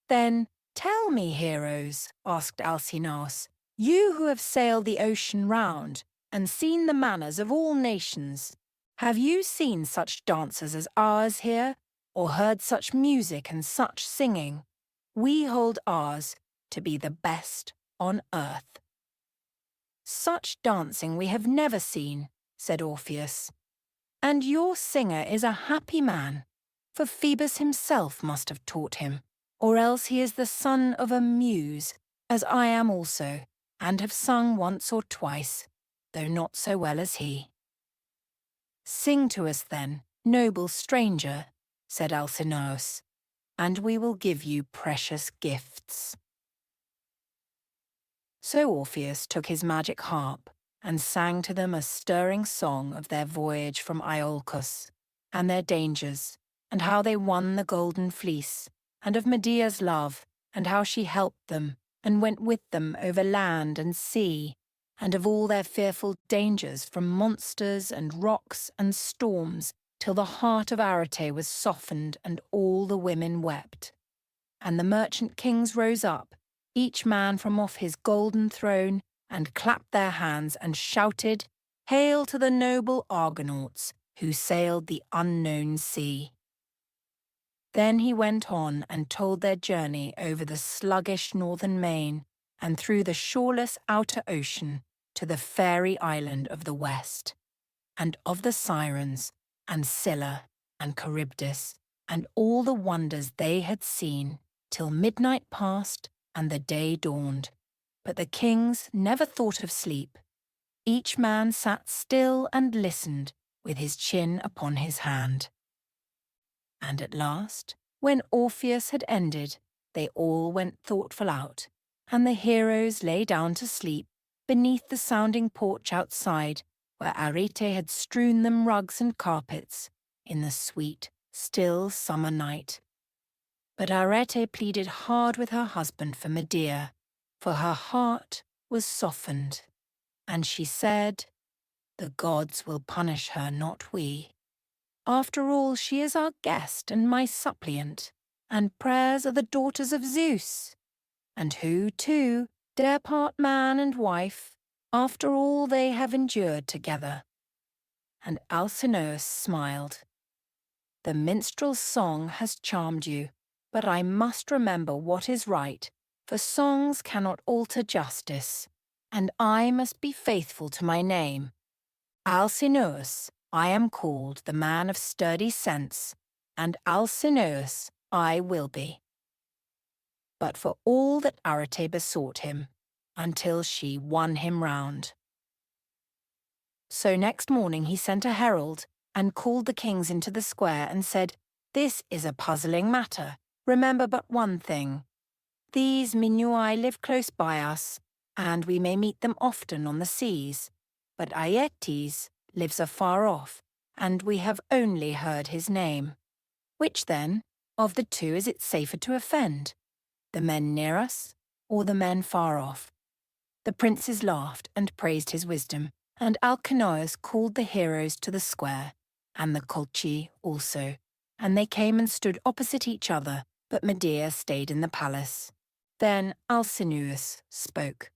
"Then tell me, heroes," asked Alcinous, "you who have sailed the ocean round, and seen the manners of all nations, have you seen such dances as ours here, or heard such music and such singing? We hold ours to be the best on earth." "Such dancing we have never seen," said Orpheus. "And your singer is a happy man, for Phoebus himself must have taught him, or else he is the son of a muse, as I am also, and have sung once or twice, though not so well as he." "Sing to us then, noble stranger," said Alcinous, "and we will give you precious gifts." So Orpheus took his magic harp and sang to them a stirring song of their voyage from Iolcos, and their dangers, and how they won the golden fleece, and of Medea's love, and how she helped them and went with them over land and sea, and of all their fearful dangers from monsters and rocks and storms, till the heart of Arete was softened and all the women wept. And the merchant kings rose up, each man from off his golden throne, and clapped their hands and shouted, "Hail to the noble Argonauts, who sailed the unknown sea." Then he went on and told their journey over the sluggish northern main and through the shoreless outer ocean to the fairy island of the west, and of the Sirens, and Scylla, and Charybdis, and all the wonders they had seen, till midnight passed and the day dawned. But the kings never thought of sleep. Each man sat still and listened, with his chin upon his hand. And at last, when Orpheus had ended, they all went thoughtful out, and the heroes lay down to sleep beneath the sounding porch outside, where Arete had strewn them rugs and carpets, in the sweet, still summer night. But Arete pleaded hard with her husband for Medea, for her heart was softened, and she said, "The gods will punish her, not we. After all, she is our guest and my suppliant, and prayers are the daughters of Zeus. And who, too, dare part man and wife, after all they have endured together?" And Alcinous smiled. "The minstrel's song has charmed you, but I must remember what is right, for songs cannot alter justice, and I must be faithful to my name. Alcinous I am called, the man of sturdy sense, and Alcinous I will be." But for all that Arete besought him, until she won him round. So next morning he sent a herald, and called the kings into the square, and said, "This is a puzzling matter. Remember but one thing. These Minui live close by us, and we may meet them often on the seas. But Aeetes lives afar off, and we have only heard his name. Which then, of the two is it safer to offend? The men near us, or the men far off?" The princes laughed and praised his wisdom, and Alcinous called the heroes to the square, and the Colchi also, and they came and stood opposite each other, but Medea stayed in the palace. Then Alcinous spoke.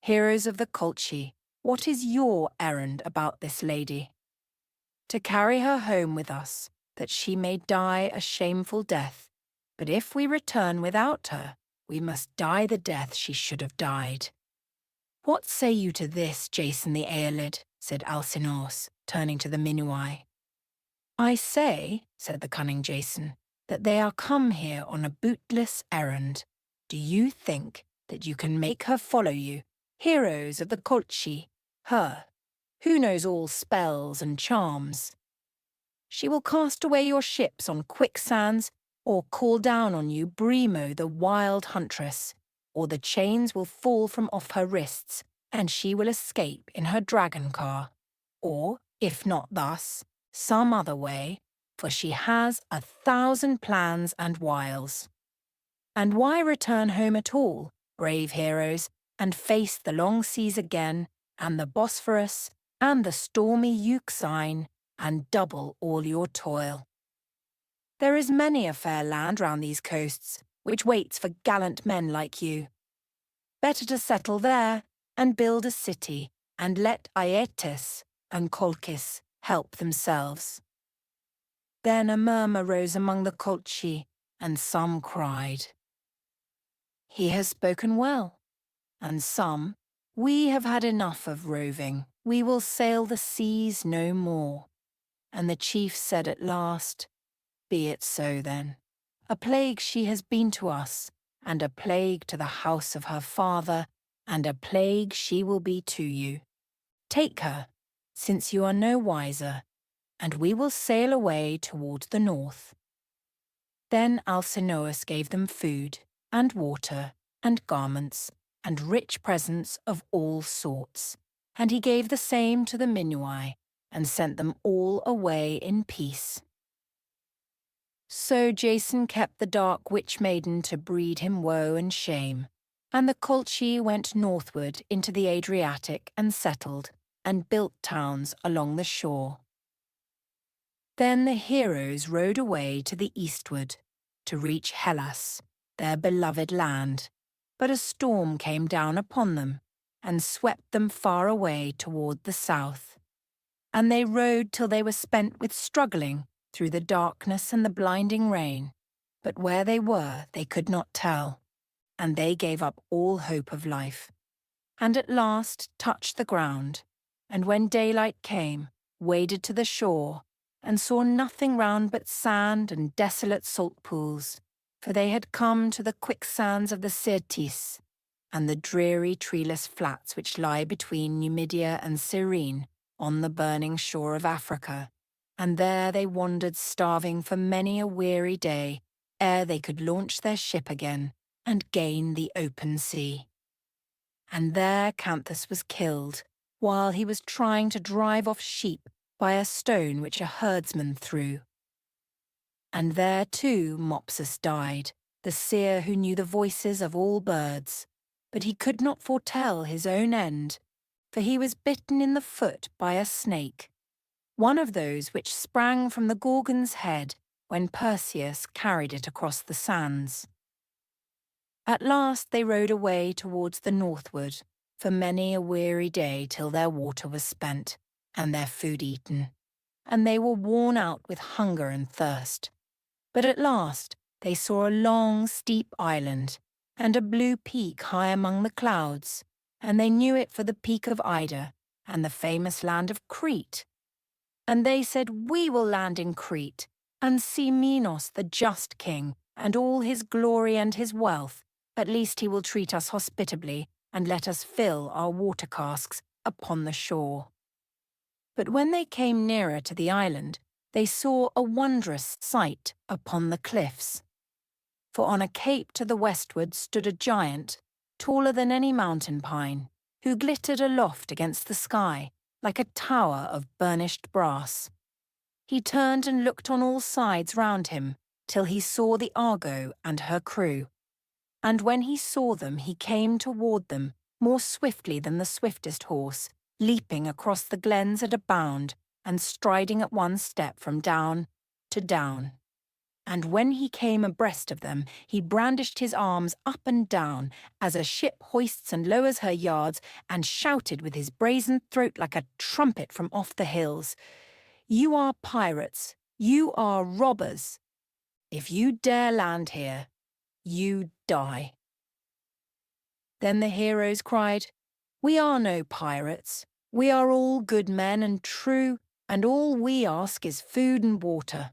"Heroes of the Colchi, what is your errand about this lady?" "To carry her home with us, that she may die a shameful death. But if we return without her, we must die the death she should have died." "What say you to this, Jason the Aeolid?" said Alcinous, turning to the Minui. "I say," said the cunning Jason, "that they are come here on a bootless errand. Do you think that you can make her follow you, heroes of the Colchi, her, who knows all spells and charms? She will cast away your ships on quicksands, or call down on you Brimo the wild huntress, or the chains will fall from off her wrists, and she will escape in her dragon car. Or, if not thus, some other way, for she has 1,000 plans and wiles. And why return home at all, brave heroes, and face the long seas again, and the Bosphorus, and the stormy Euxine, and double all your toil? There is many a fair land round these coasts, which waits for gallant men like you. Better to settle there, and build a city, and let Aeetes and COLCHIS help themselves." Then a murmur rose among the Colchi, and some cried, He has spoken well. And some, we have had enough of roving. We will sail the seas no more. And the chief said at last, be it so then. A plague she has been to us, and a plague to the house of her father, and a plague she will be to you. Take her, since you are no wiser, and we will sail away toward the north. Then Alcinous gave them food, and water, and garments, and rich presents of all sorts, and he gave the same to the Minuai, and sent them all away in peace. So Jason kept the dark witch maiden to breed him woe and shame, and the Colchi went northward into the Adriatic and settled, and built towns along the shore. Then the heroes rowed away to the eastward, to reach Hellas, their beloved land, but a storm came down upon them, and swept them far away toward the south. And they rowed till they were spent with struggling through the darkness and the blinding rain, but where they were they could not tell, and they gave up all hope of life, and at last touched the ground, and when daylight came, waded to the shore, and saw nothing round but sand and desolate salt pools, for they had come to the quicksands of the Syrtis, and the dreary treeless flats which lie between Numidia and Cyrene on the burning shore of Africa, and there they wandered starving for many a weary day ere they could launch their ship again and gain the open sea. And there Canthus was killed, while he was trying to drive off sheep by a stone which a herdsman threw. And there too Mopsus died, the seer who knew the voices of all birds, but he could not foretell his own end, for he was bitten in the foot by a snake, one of those which sprang from the Gorgon's head when Perseus carried it across the sands. At last they rowed away towards the northward, for many a weary day till their water was spent, and their food eaten, and they were worn out with hunger and thirst. But at last they saw a long, steep island, and a blue peak high among the clouds, and they knew it for the peak of Ida, and the famous land of Crete. And they said, we will land in Crete, and see Minos the just king, and all his glory and his wealth. At least he will treat us hospitably, and let us fill our water casks upon the shore. But when they came nearer to the island, they saw a wondrous sight upon the cliffs. For on a cape to the westward stood a giant, taller than any mountain pine, who glittered aloft against the sky, like a tower of burnished brass. He turned and looked on all sides round him, till he saw the Argo and her crew. And when he saw them, he came toward them, more swiftly than the swiftest horse, leaping across the glens at a bound, and striding at one step from down to down. And when he came abreast of them, he brandished his arms up and down, as a ship hoists and lowers her yards, and shouted with his brazen throat like a trumpet from off the hills, "You are pirates, you are robbers. If you dare land here, you die." Then the heroes cried, "We are no pirates. We are all good men and true, and all we ask is food and water."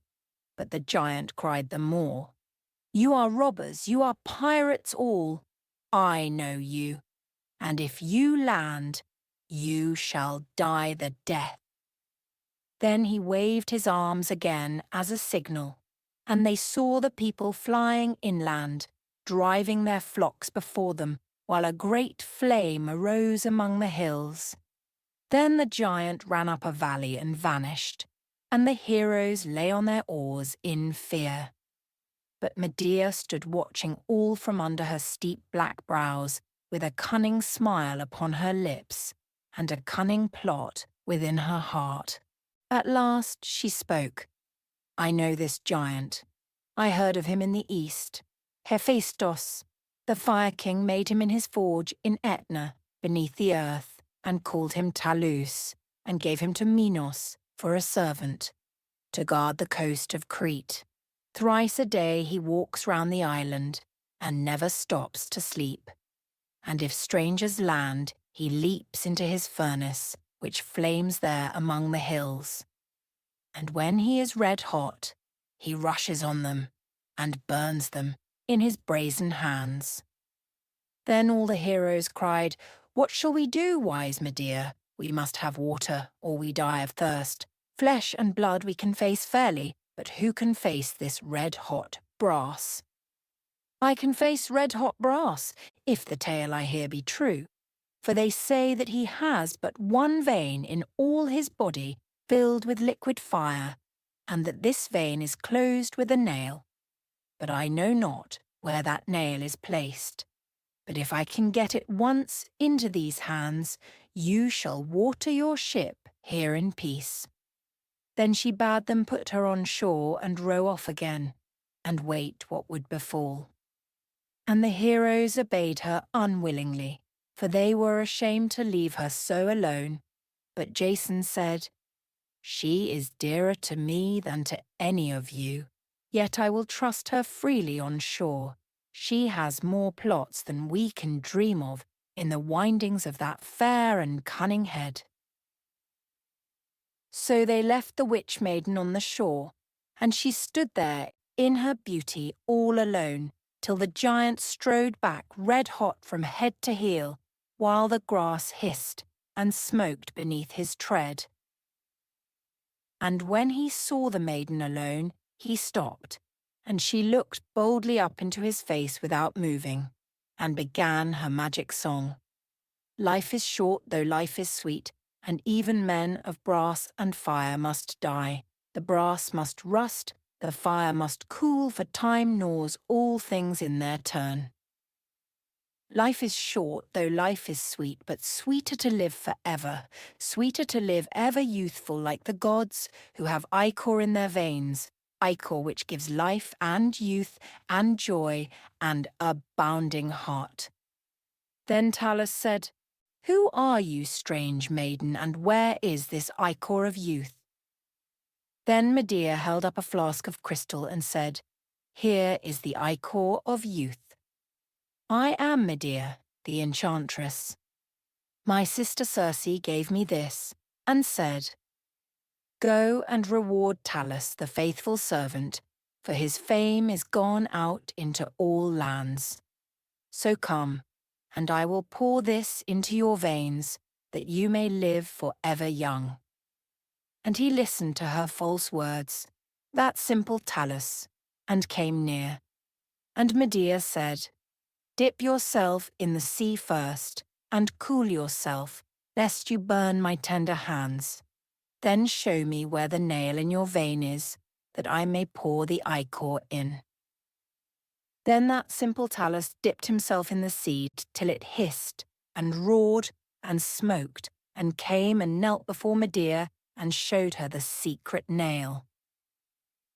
But the giant cried the more, "You are robbers, you are pirates all. I know you, and if you land, you shall die the death." Then he waved his arms again as a signal, and they saw the people flying inland, driving their flocks before them, while a great flame arose among the hills. Then the giant ran up a valley and vanished, and the heroes lay on their oars in fear. But Medea stood watching all from under her steep black brows, with a cunning smile upon her lips, and a cunning plot within her heart. At last she spoke. "I know this giant. I heard of him in the east. Hephaestus, the Fire King, made him in his forge in Aetna, beneath the earth, and called him Talus, and gave him to Minos for a servant, to guard the coast of Crete. Thrice a day he walks round the island, and never stops to sleep. And if strangers land, he leaps into his furnace, which flames there among the hills. And when he is red hot, he rushes on them and burns them in his brazen hands. Then all the heroes cried, "What shall we do, wise Medea? We must have water, or we die of thirst. Flesh and blood we can face fairly, but who can face this red-hot brass?" "I can face red-hot brass, if the tale I hear be true. For they say that he has but one vein in all his body filled with liquid fire, and that this vein is closed with a nail. But I know not where that nail is placed. But if I can get it once into these hands, you shall water your ship here in peace." Then she bade them put her on shore and row off again, and wait what would befall. And the heroes obeyed her unwillingly, for they were ashamed to leave her so alone. But Jason said, "She is dearer to me than to any of you, yet I will trust her freely on shore. She has more plots than we can dream of in the windings of that fair and cunning head." So they left the witch maiden on the shore, and she stood there in her beauty all alone, till the giant strode back red-hot from head to heel, while the grass hissed and smoked beneath his tread. And when he saw the maiden alone, he stopped, and she looked boldly up into his face without moving, and began her magic song. "Life is short, though life is sweet, and even men of brass and fire must die. The brass must rust, the fire must cool, for time gnaws all things in their turn. Life is short, though life is sweet, but sweeter to live forever, sweeter to live ever youthful like the gods, who have ichor in their veins, ichor which gives life and youth and joy and a bounding heart." Then Talus said, "Who are you, strange maiden, and where is this ichor of youth?" Then Medea held up a flask of crystal and said, "Here is the ichor of youth. I am Medea, the enchantress. My sister Circe gave me this, and said, 'Go and reward Talus, the faithful servant, for his fame is gone out into all lands. So come, and I will pour this into your veins, that you may live forever young.'" And he listened to her false words, that simple Talus, and came near. And Medea said, "Dip yourself in the sea first, and cool yourself, lest you burn my tender hands. Then show me where the nail in your vein is, that I may pour the ichor in." Then that simple Talus dipped himself in the sea till it hissed, and roared, and smoked, and came and knelt before Medea, and showed her the secret nail.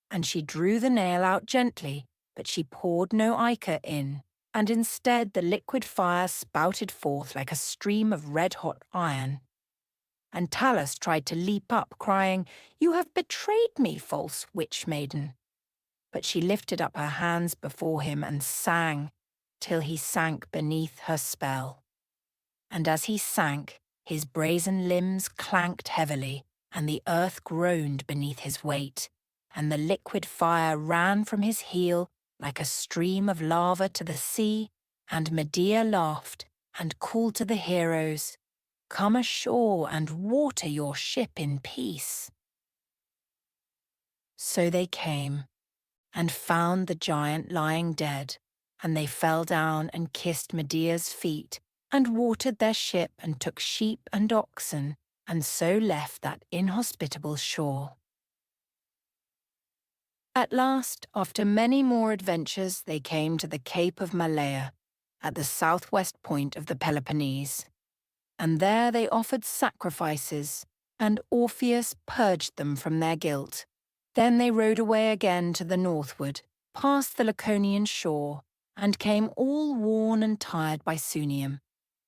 And she drew the nail out gently, but she poured no ichor in, and instead the liquid fire spouted forth like a stream of red-hot iron. And Talus tried to leap up, crying, "You have betrayed me, false witch maiden." But she lifted up her hands before him and sang, till he sank beneath her spell. And as he sank, his brazen limbs clanked heavily, and the earth groaned beneath his weight, and the liquid fire ran from his heel like a stream of lava to the sea, and Medea laughed and called to the heroes, "Come ashore and water your ship in peace." So they came, and found the giant lying dead, and they fell down and kissed Medea's feet, and watered their ship, and took sheep and oxen, and so left that inhospitable shore. At last, after many more adventures, they came to the Cape of Malea, at the southwest point of the Peloponnese. And there they offered sacrifices, and Orpheus purged them from their guilt. Then they rowed away again to the northward, past the Laconian shore, and came all worn and tired by Sunium,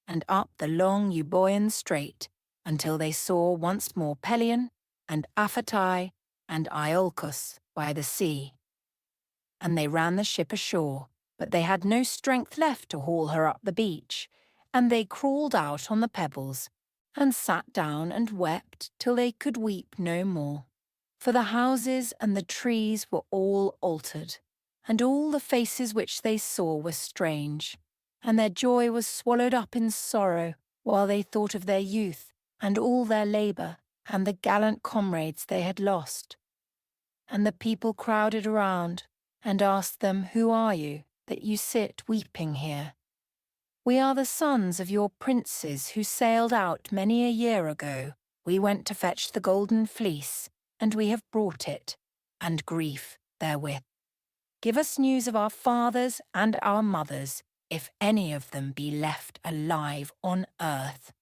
and up the long Euboean Strait, until they saw once more Pelion, and Aphatai, and Iolcos by the sea. And they ran the ship ashore, but they had no strength left to haul her up the beach, and they crawled out on the pebbles, and sat down and wept till they could weep no more. For the houses and the trees were all altered, and all the faces which they saw were strange, and their joy was swallowed up in sorrow, while they thought of their youth, and all their labour, and the gallant comrades they had lost. And the people crowded around, and asked them, "Who are you, that you sit weeping here?" "We are the sons of your princes who sailed out many a year ago. We went to fetch the golden fleece, and we have brought it, and grief therewith. Give us news of our fathers and our mothers, if any of them be left alive on earth."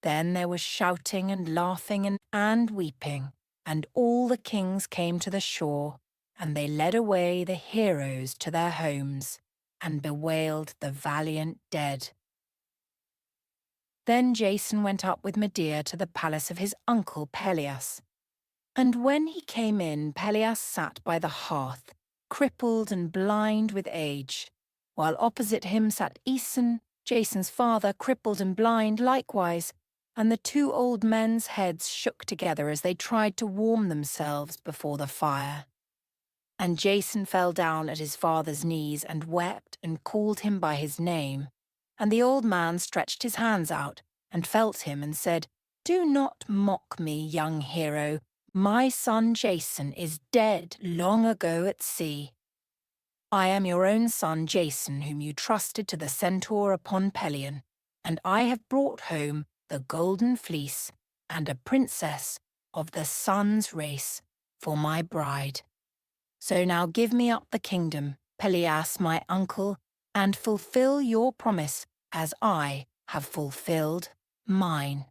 Then there was shouting and laughing and weeping, and all the kings came to the shore, and they led away the heroes to their homes, and bewailed the valiant dead. Then Jason went up with Medea to the palace of his uncle Pelias. And when he came in, Pelias sat by the hearth, crippled and blind with age, while opposite him sat Æson, Jason's father, crippled and blind likewise, and the two old men's heads shook together as they tried to warm themselves before the fire. And Jason fell down at his father's knees and wept and called him by his name. And the old man stretched his hands out and felt him and said, "Do not mock me, young hero. My son Jason is dead long ago at sea. I am your own son Jason, whom you trusted to the centaur upon Pelion, and I have brought home the golden fleece and a princess of the sun's race for my bride. So now give me up the kingdom, Pelias my uncle, and fulfill your promise as I have fulfilled mine."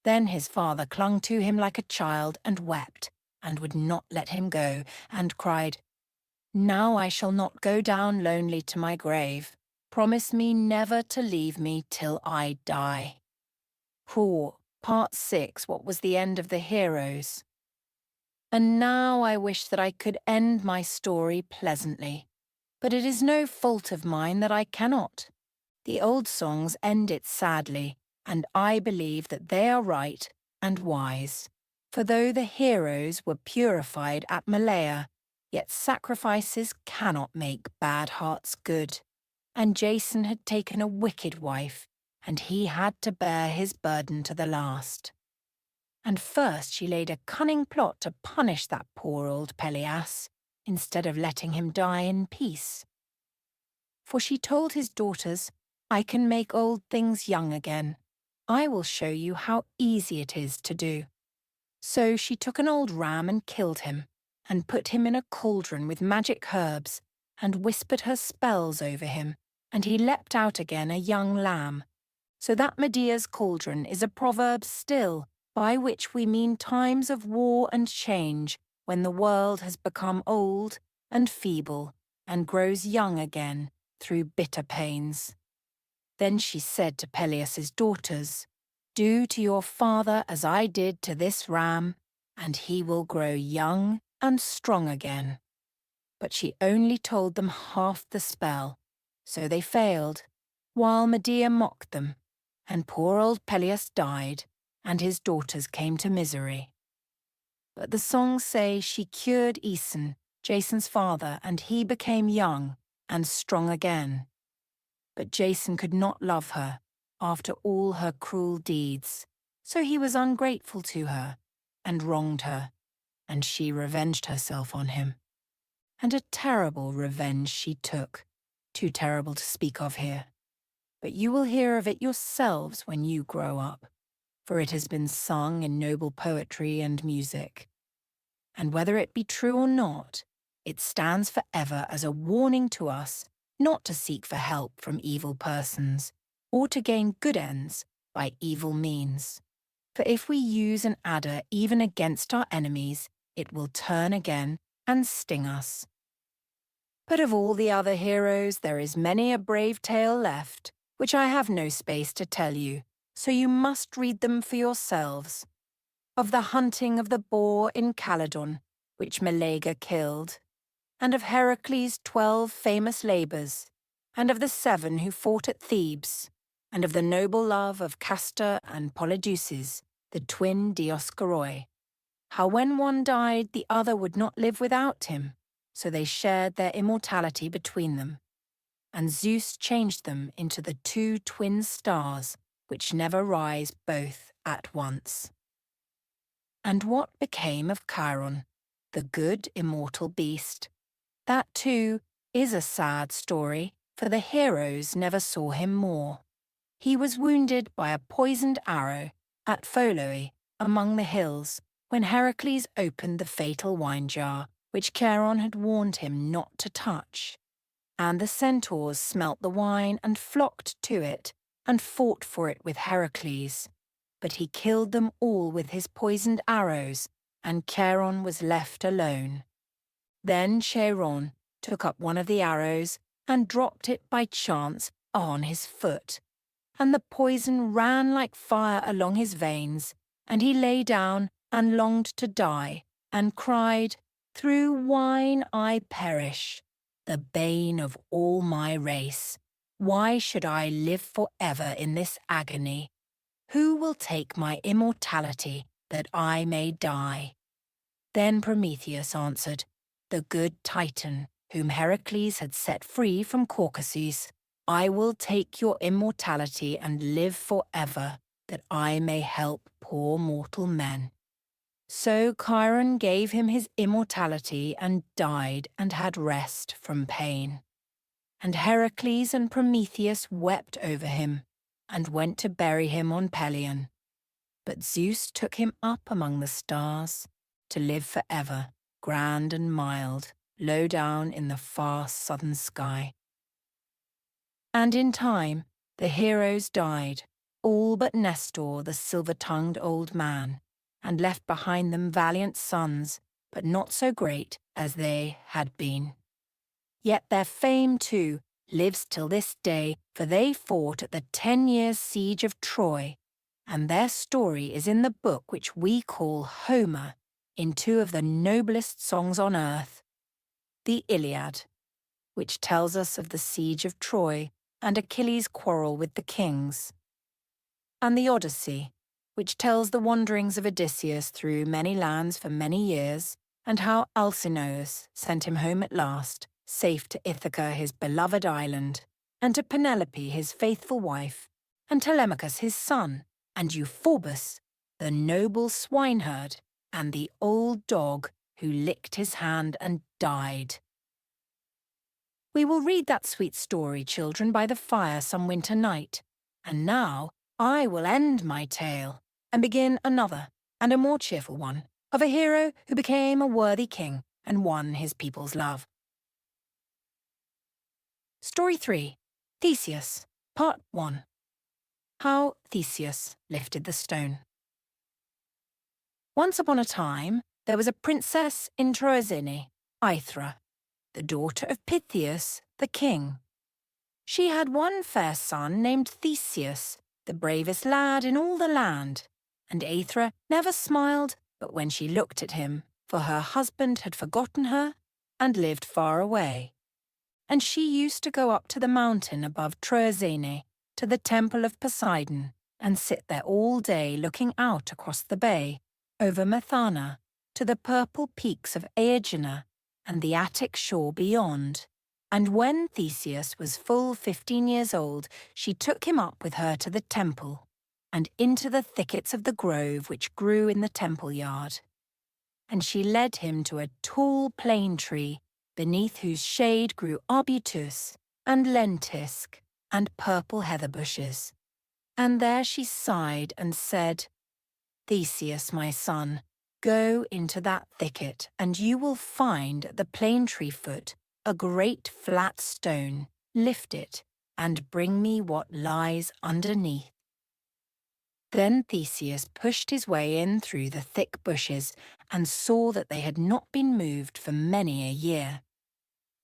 Then his father clung to him like a child and wept, and would not let him go, and cried, "Now I shall not go down lonely to my grave. Promise me never to leave me till I die." Part 6, what was the end of the heroes? And now I wish that I could end my story pleasantly, but it is no fault of mine that I cannot. The old songs end it sadly, and I believe that they are right and wise. For though the heroes were purified at Malea, yet sacrifices cannot make bad hearts good. And Jason had taken a wicked wife, and he had to bear his burden to the last. And first she laid a cunning plot to punish that poor old Pelias, instead of letting him die in peace. For she told his daughters, "I can make old things young again. I will show you how easy it is to do." So she took an old ram and killed him, and put him in a cauldron with magic herbs, and whispered her spells over him, and he leapt out again a young lamb. So that Medea's cauldron is a proverb still, by which we mean times of war and change, when the world has become old and feeble, and grows young again through bitter pains. Then she said to Pelias's daughters, "Do to your father as I did to this ram, and he will grow young and strong again." But she only told them half the spell, so they failed, while Medea mocked them, and poor old Pelias died, and his daughters came to misery. But the songs say she cured Æson, Jason's father, and he became young and strong again. But Jason could not love her after all her cruel deeds, so he was ungrateful to her and wronged her, and she revenged herself on him. And a terrible revenge she took, too terrible to speak of here. But you will hear of it yourselves when you grow up, for it has been sung in noble poetry and music. And whether it be true or not, it stands forever as a warning to us not to seek for help from evil persons, or to gain good ends by evil means. For if we use an adder even against our enemies, it will turn again and sting us. But of all the other heroes there is many a brave tale left, which I have no space to tell you, so you must read them for yourselves. Of the hunting of the boar in Calydon, which Meleager killed, and of Heracles' 12 famous labours, and of the 7 who fought at Thebes, and of the noble love of Castor and Polydeuces, the twin Dioscoroi. How when one died, the other would not live without him, so they shared their immortality between them. And Zeus changed them into the 2 twin stars, which never rise both at once. And what became of Chiron, the good immortal beast? That too is a sad story, for the heroes never saw him more. He was wounded by a poisoned arrow at Pholoe among the hills, when Heracles opened the fatal wine jar, which Chiron had warned him not to touch. And the centaurs smelt the wine and flocked to it, and fought for it with Heracles. But he killed them all with his poisoned arrows, and Chiron was left alone. Then Chiron took up one of the arrows and dropped it by chance on his foot, and the poison ran like fire along his veins, and he lay down and longed to die, and cried, "Through wine I perish, the bane of all my race. Why should I live forever in this agony? Who will take my immortality that I may die?" Then Prometheus answered, the good Titan, whom Heracles had set free from Caucasus, "I will take your immortality and live forever, that I may help poor mortal men." So Chiron gave him his immortality and died and had rest from pain. And Heracles and Prometheus wept over him and went to bury him on Pelion. But Zeus took him up among the stars to live forever, grand and mild, low down in the far southern sky. And in time the heroes died, all but Nestor, the silver-tongued old man, and left behind them valiant sons, but not so great as they had been. Yet their fame, too, lives till this day, for they fought at the 10 years' siege of Troy, and their story is in the book which we call Homer, in 2 of the noblest songs on earth, the Iliad, which tells us of the siege of Troy and Achilles' quarrel with the kings, and the Odyssey, which tells the wanderings of Odysseus through many lands for many years, and how Alcinous sent him home at last, safe to Ithaca, his beloved island, and to Penelope, his faithful wife, and Telemachus, his son, and Euphorbus, the noble swineherd, and the old dog who licked his hand and died. We will read that sweet story, children, by the fire some winter night. And now I will end my tale and begin another and a more cheerful one of a hero who became a worthy king and won his people's love. Story 3. Theseus, Part 1. How Theseus Lifted the Stone. Once upon a time, there was a princess in Troezene, Aethra, the daughter of Pythius, the king. She had one fair son named Theseus, the bravest lad in all the land, and Aethra never smiled but when she looked at him, for her husband had forgotten her and lived far away. And she used to go up to the mountain above Troezene, to the temple of Poseidon, and sit there all day looking out across the bay, over Methana, to the purple peaks of Aegina and the Attic shore beyond. And when Theseus was full 15 years old, she took him up with her to the temple, and into the thickets of the grove which grew in the temple yard. And she led him to a tall plane tree, beneath whose shade grew arbutus and lentisk and purple heather bushes. And there she sighed and said, "Theseus, my son, go into that thicket, and you will find at the plane tree foot a great flat stone. Lift it, and bring me what lies underneath." Then Theseus pushed his way in through the thick bushes and saw that they had not been moved for many a year.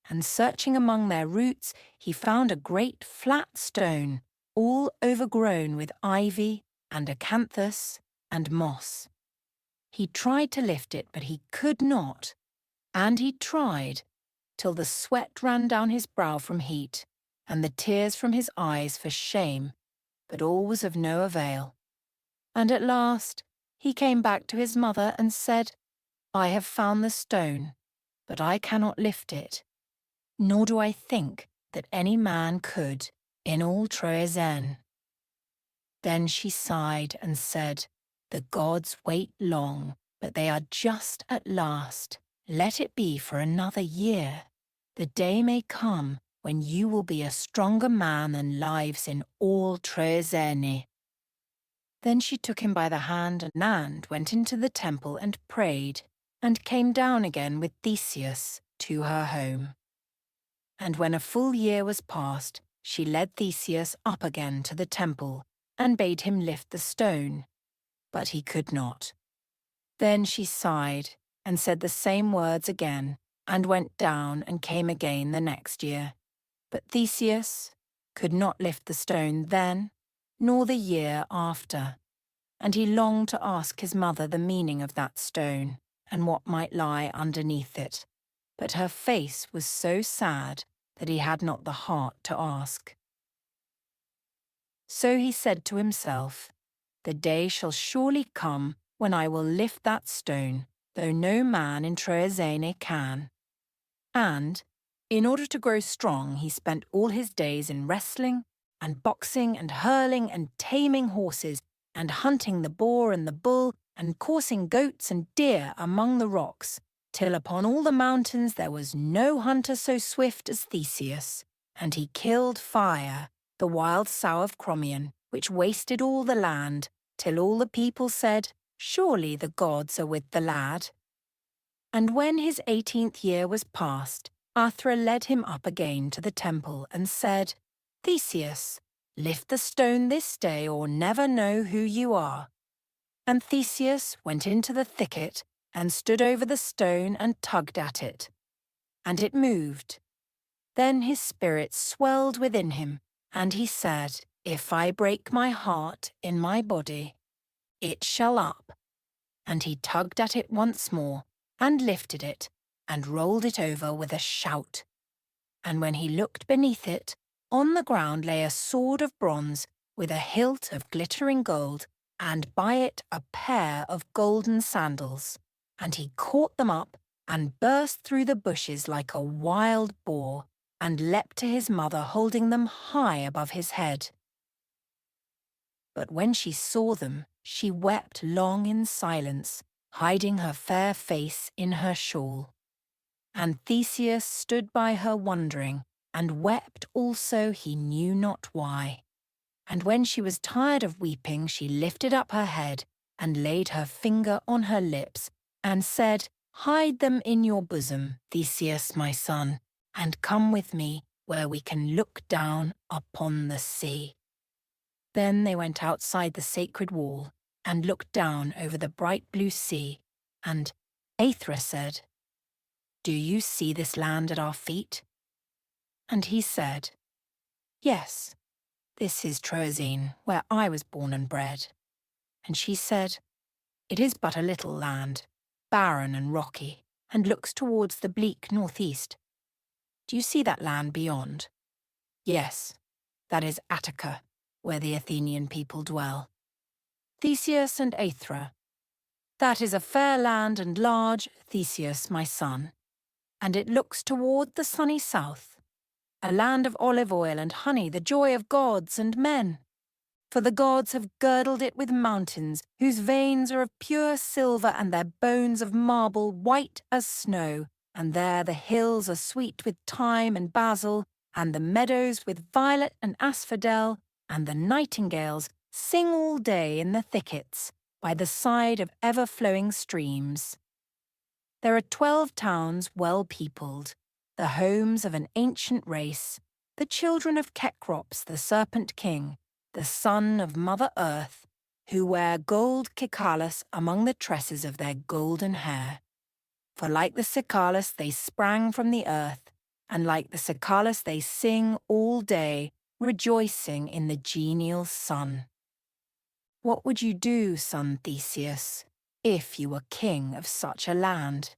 And searching among their roots, he found a great flat stone, all overgrown with ivy and acanthus and moss. He tried to lift it, but he could not, and he tried, till the sweat ran down his brow from heat, and the tears from his eyes for shame, but all was of no avail. And at last he came back to his mother and said, "I have found the stone, but I cannot lift it, nor do I think that any man could in all Troezen." Then she sighed and said, "The gods wait long, but they are just at last. Let it be for another year. The day may come when you will be a stronger man than lives in all Troezene." Then she took him by the hand and went into the temple and prayed, and came down again with Theseus to her home. And when a full year was past, she led Theseus up again to the temple, and bade him lift the stone, but he could not. Then she sighed, and said the same words again, and went down and came again the next year. But Theseus could not lift the stone then, nor the year after, and he longed to ask his mother the meaning of that stone, and what might lie underneath it. But her face was so sad that he had not the heart to ask. So he said to himself, "The day shall surely come when I will lift that stone, though no man in Troezene can." And, in order to grow strong, he spent all his days in wrestling, and boxing, and hurling, and taming horses, and hunting the boar and the bull, and coursing goats and deer among the rocks, till upon all the mountains there was no hunter so swift as Theseus, and he killed Fire, the wild sow of Crommyon, which wasted all the land, till all the people said, "Surely the gods are with the lad." And when his 18th year was past, Athra led him up again to the temple and said, "Theseus, lift the stone this day or never know who you are." And Theseus went into the thicket and stood over the stone and tugged at it. And it moved. Then his spirit swelled within him, and he said, "If I break my heart in my body, it shall up." And he tugged at it once more, and lifted it, and rolled it over with a shout. And when he looked beneath it, on the ground lay a sword of bronze with a hilt of glittering gold, and by it a pair of golden sandals. And he caught them up, and burst through the bushes like a wild boar, and leapt to his mother holding them high above his head. But when she saw them, she wept long in silence, hiding her fair face in her shawl. And Theseus stood by her wondering, and wept also he knew not why. And when she was tired of weeping, she lifted up her head, and laid her finger on her lips, and said, "Hide them in your bosom, Theseus my son, and come with me, where we can look down upon the sea." Then they went outside the sacred wall, and looked down over the bright blue sea, and Aethra said, "Do you see this land at our feet?" And he said, "Yes, this is Troezene, where I was born and bred." And she said, "It is but a little land, barren and rocky, and looks towards the bleak northeast. Do you see that land beyond? Yes, that is Attica, where the Athenian people dwell. Theseus and Aethra, that is a fair land and large, Theseus, my son, and it looks toward the sunny south, a land of olive oil and honey, the joy of gods and men. For the gods have girdled it with mountains, whose veins are of pure silver and their bones of marble white as snow, and there the hills are sweet with thyme and basil, and the meadows with violet and asphodel, and the nightingales sing all day in the thickets, by the side of ever-flowing streams. There are 12 towns well-peopled, the homes of an ancient race, the children of Cecrops, the serpent king, the son of Mother Earth, who wear gold cicalas among the tresses of their golden hair. For like the cicalas they sprang from the earth, and like the cicalas they sing all day, rejoicing in the genial sun. What would you do, son Theseus, if you were king of such a land?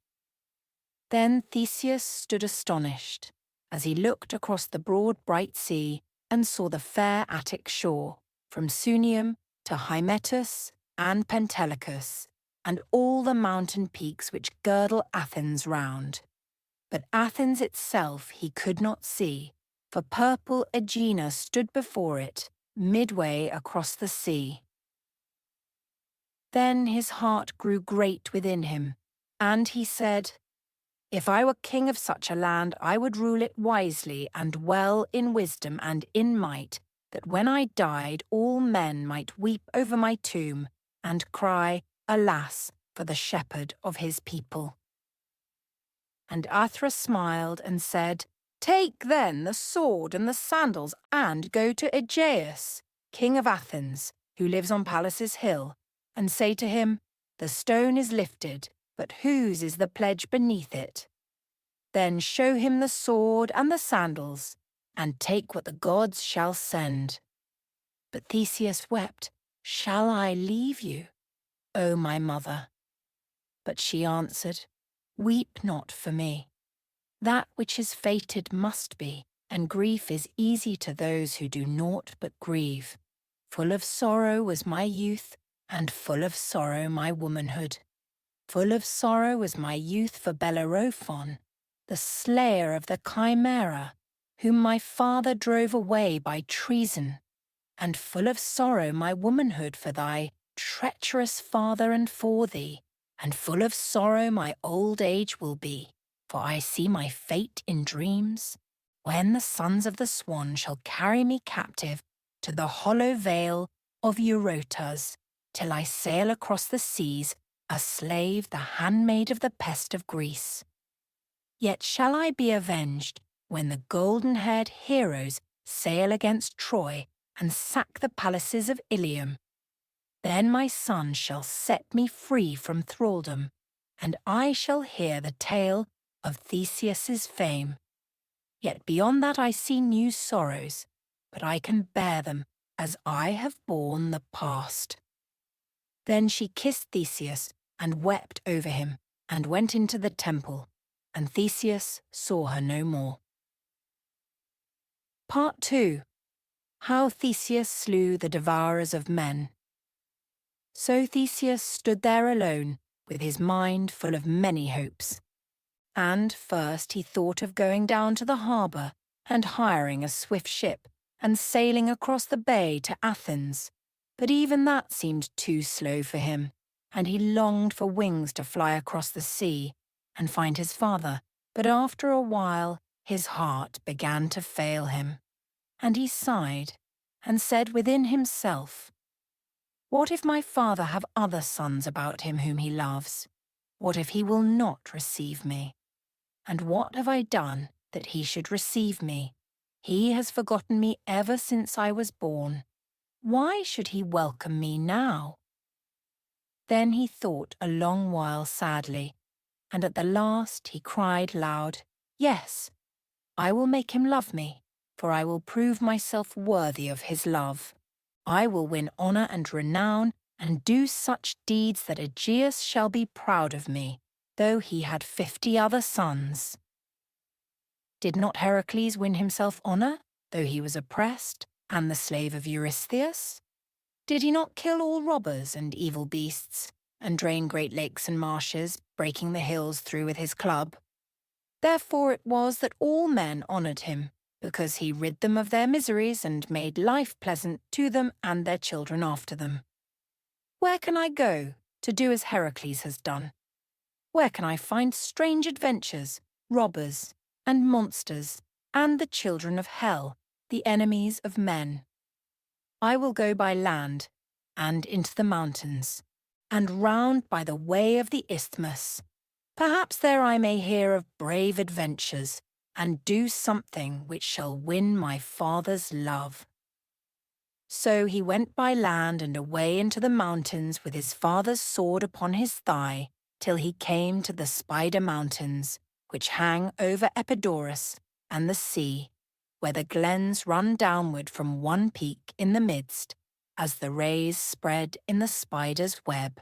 Then Theseus stood astonished, as he looked across the broad bright sea and saw the fair Attic shore, from Sunium to Hymettus and Pentelicus, and all the mountain peaks which girdle Athens round. But Athens itself he could not see, for purple Aegina stood before it, midway across the sea. Then his heart grew great within him, and he said, "If I were king of such a land, I would rule it wisely and well in wisdom and in might, that when I died all men might weep over my tomb and cry, 'Alas, for the shepherd of his people.'" And Athra smiled and said, "Take then the sword and the sandals and go to Aegeus, king of Athens, who lives on Pallas's hill, and say to him, 'The stone is lifted, but whose is the pledge beneath it?' Then show him the sword and the sandals, and take what the gods shall send." But Theseus wept, "Shall I leave you, O my mother?" But she answered, "Weep not for me. That which is fated must be, and grief is easy to those who do naught but grieve. Full of sorrow was my youth, and full of sorrow my womanhood. Full of sorrow was my youth for Bellerophon, the slayer of the Chimera, whom my father drove away by treason, and full of sorrow my womanhood for thy treacherous father and for thee, and full of sorrow my old age will be, for I see my fate in dreams, when the sons of the swan shall carry me captive to the hollow vale of Eurotas, till I sail across the seas, a slave, the handmaid of the pest of Greece. Yet shall I be avenged when the golden-haired heroes sail against Troy and sack the palaces of Ilium. Then my son shall set me free from thraldom, and I shall hear the tale of Theseus's fame. Yet beyond that I see new sorrows, but I can bear them as I have borne the past." Then she kissed Theseus and wept over him, and went into the temple, and Theseus saw her no more. Part 2. How Theseus slew the Devourers of Men. So Theseus stood there alone, with his mind full of many hopes. And first he thought of going down to the harbour and hiring a swift ship and sailing across the bay to Athens. But even that seemed too slow for him, and he longed for wings to fly across the sea and find his father. But after a while his heart began to fail him, and he sighed and said within himself, "What if my father have other sons about him whom he loves? What if he will not receive me? And what have I done that he should receive me? He has forgotten me ever since I was born. Why should he welcome me now?" Then he thought a long while sadly, and at the last he cried loud, "Yes, I will make him love me, for I will prove myself worthy of his love. I will win honour and renown, and do such deeds that Aegeus shall be proud of me, though he had 50 other sons." Did not Heracles win himself honour, though he was oppressed, and the slave of Eurystheus? Did he not kill all robbers and evil beasts, and drain great lakes and marshes, breaking the hills through with his club? Therefore it was that all men honoured him, because he rid them of their miseries and made life pleasant to them and their children after them. Where can I go to do as Heracles has done? Where can I find strange adventures, robbers, and monsters, and the children of hell, the enemies of men? I will go by land, and into the mountains, and round by the way of the isthmus. Perhaps there I may hear of brave adventures, and do something which shall win my father's love. So he went by land and away into the mountains with his father's sword upon his thigh, till he came to the Spider Mountains, which hang over Epidaurus and the sea, where the glens run downward from one peak in the midst, as the rays spread in the spider's web.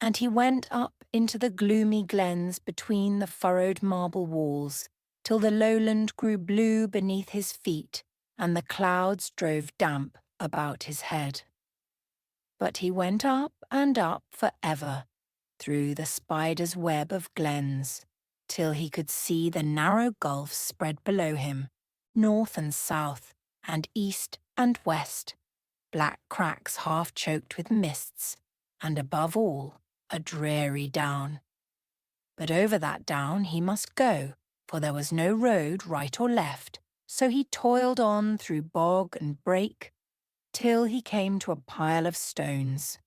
And he went up into the gloomy glens between the furrowed marble walls, till the lowland grew blue beneath his feet, and the clouds drove damp about his head. But he went up and up for ever, through the spider's web of glens, till he could see the narrow gulfs spread below him, north and south, and east and west, black cracks half choked with mists, and above all, a dreary down. But over that down he must go, for there was no road right or left, so he toiled on through bog and brake, till he came to a pile of stones.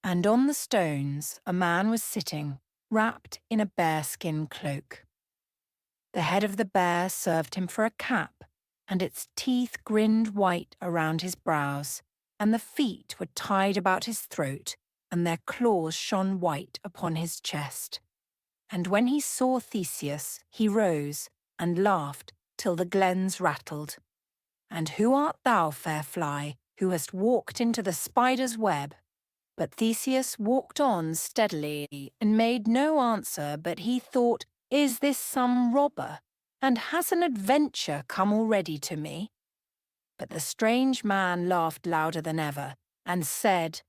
And on the stones a man was sitting, wrapped in a bearskin cloak. The head of the bear served him for a cap, and its teeth grinned white around his brows, and the feet were tied about his throat, and their claws shone white upon his chest. And when he saw Theseus, he rose, and laughed till the glens rattled. And who art thou, fair fly, who hast walked into the spider's web? But Theseus walked on steadily, and made no answer, but he thought, is this some robber? And has an adventure come already to me? But the strange man laughed louder than ever, and said,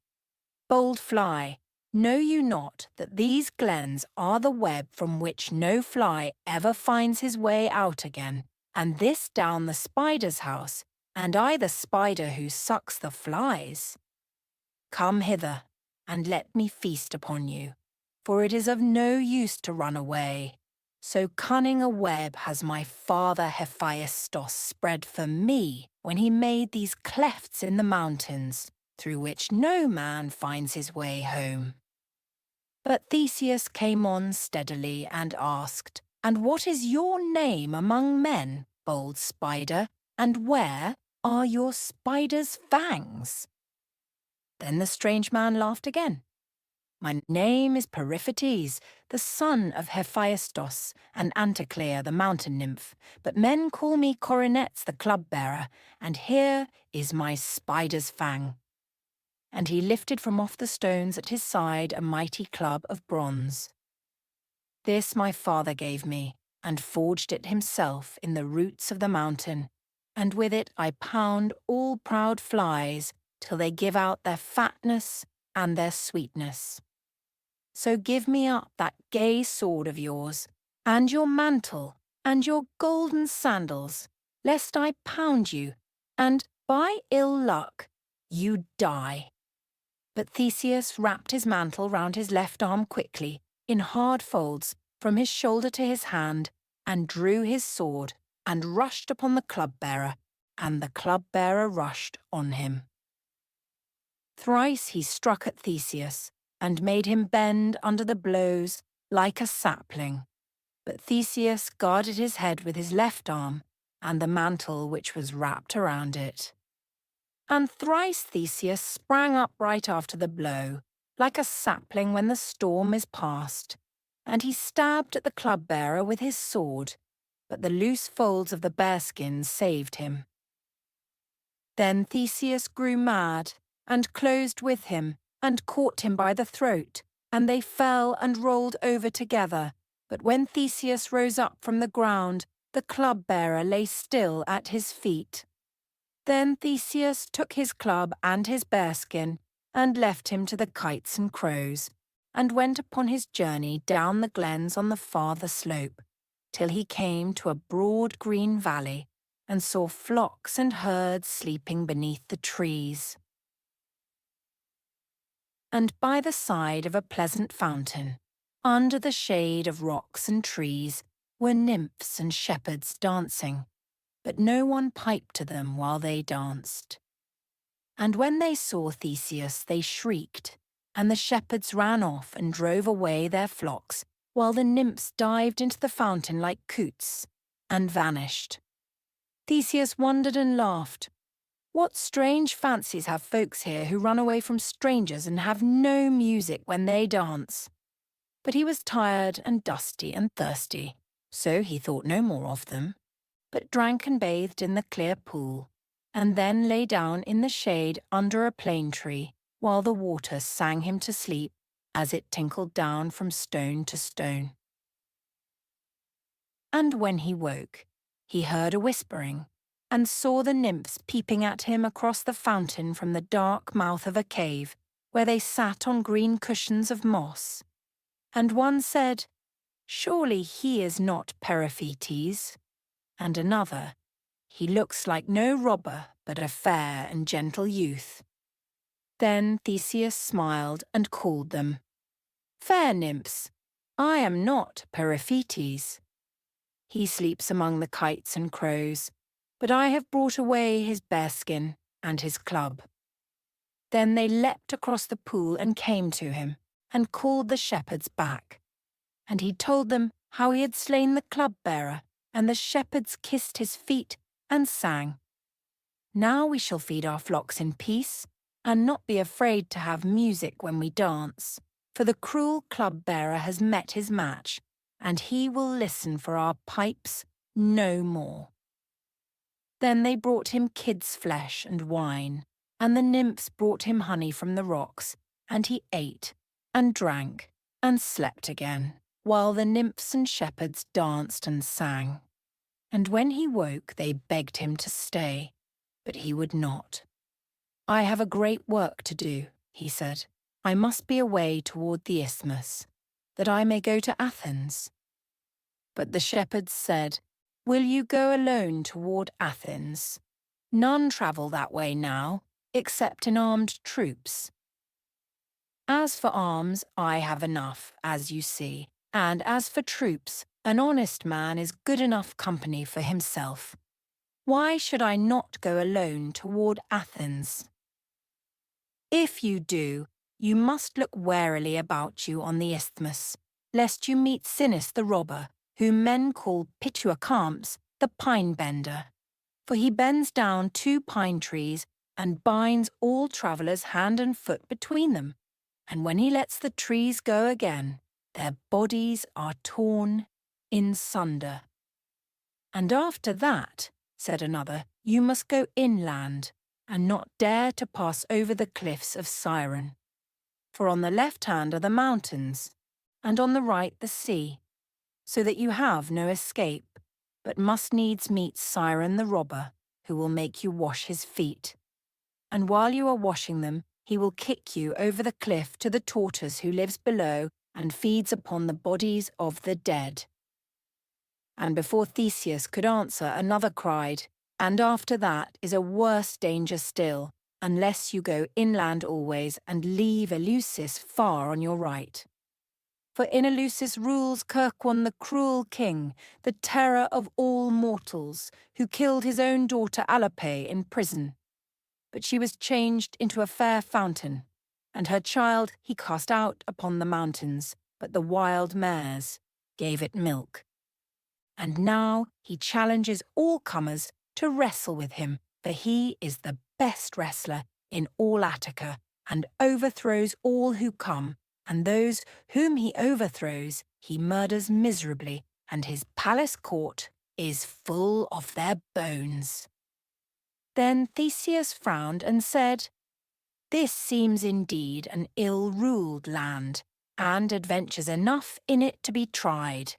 Bold fly, know you not that these glens are the web from which no fly ever finds his way out again, and this down the spider's house, and I the spider who sucks the flies? Come hither, and let me feast upon you, for it is of no use to run away. So cunning a web has my father Hephaestus spread for me when he made these clefts in the mountains, through which no man finds his way home. But Theseus came on steadily and asked, And what is your name among men, bold spider, and where are your spider's fangs? Then the strange man laughed again. My name is Periphetes, the son of Hephaestus and Anticlea the mountain nymph, but men call me Coronets the club-bearer, and here is my spider's fang. And he lifted from off the stones at his side a mighty club of bronze. This my father gave me, and forged it himself in the roots of the mountain, and with it I pound all proud flies till they give out their fatness and their sweetness. So give me up that gay sword of yours, and your mantle, and your golden sandals, lest I pound you, and, by ill luck, you die. But Theseus wrapped his mantle round his left arm quickly, in hard folds, from his shoulder to his hand, and drew his sword, and rushed upon the club-bearer, and the club-bearer rushed on him. Thrice he struck at Theseus, and made him bend under the blows like a sapling. But Theseus guarded his head with his left arm, and the mantle which was wrapped around it. And thrice Theseus sprang up right after the blow, like a sapling when the storm is past, and he stabbed at the club-bearer with his sword, but the loose folds of the bearskin saved him. Then Theseus grew mad, and closed with him, and caught him by the throat, and they fell and rolled over together. But when Theseus rose up from the ground, the club-bearer lay still at his feet. Then Theseus took his club and his bearskin, and left him to the kites and crows, and went upon his journey down the glens on the farther slope, till he came to a broad green valley, and saw flocks and herds sleeping beneath the trees. And by the side of a pleasant fountain, under the shade of rocks and trees, were nymphs and shepherds dancing, but no one piped to them while they danced. And when they saw Theseus, they shrieked, and the shepherds ran off and drove away their flocks, while the nymphs dived into the fountain like coots, and vanished. Theseus wondered and laughed. What strange fancies have folks here who run away from strangers and have no music when they dance? But he was tired and dusty and thirsty, so he thought no more of them, but drank and bathed in the clear pool, and then lay down in the shade under a plane tree, while the water sang him to sleep, as it tinkled down from stone to stone. And when he woke, he heard a whispering, and saw the nymphs peeping at him across the fountain from the dark mouth of a cave, where they sat on green cushions of moss. And one said, "Surely he is not Periphetes," and another, "He looks like no robber, but a fair and gentle youth." Then Theseus smiled and called them, "Fair nymphs, I am not Periphetes. He sleeps among the kites and crows, but I have brought away his bearskin and his club." Then they leapt across the pool and came to him, and called the shepherds back. And he told them how he had slain the club-bearer, and the shepherds kissed his feet and sang, "Now we shall feed our flocks in peace, and not be afraid to have music when we dance, for the cruel club-bearer has met his match, and he will listen for our pipes no more." Then they brought him kid's flesh and wine, and the nymphs brought him honey from the rocks, and he ate and drank and slept again, while the nymphs and shepherds danced and sang. And when he woke, they begged him to stay, but he would not. "I have a great work to do," he said. "I must be away toward the isthmus, that I may go to Athens." But the shepherds said, "Will you go alone toward Athens? None travel that way now, except in armed troops." "As for arms, I have enough, as you see, and as for troops, an honest man is good enough company for himself. Why should I not go alone toward Athens? If you do, you must look warily about you on the isthmus, lest you meet Sinis the robber, whom men call Pituacamps, the pine-bender. For he bends down 2 pine trees and binds all travellers hand and foot between them, and when he lets the trees go again, their bodies are torn in sunder." "And after that," said another, "you must go inland, and not dare to pass over the cliffs of Siren. For on the left hand are the mountains, and on the right the sea, so that you have no escape, but must needs meet Siren the robber, who will make you wash his feet. And while you are washing them, he will kick you over the cliff to the tortoise who lives below and feeds upon the bodies of the dead." And before Theseus could answer, another cried, "And after that is a worse danger still, unless you go inland always and leave Eleusis far on your right. For in Eleusis rules Kirkwon the cruel king, the terror of all mortals, who killed his own daughter Alope in prison. But she was changed into a fair fountain, and her child he cast out upon the mountains, but the wild mares gave it milk. And now he challenges all comers to wrestle with him, for he is the best wrestler in all Attica, and overthrows all who come, and those whom he overthrows he murders miserably, and his palace court is full of their bones." Then Theseus frowned and said, "This seems indeed an ill-ruled land, and adventures enough in it to be tried.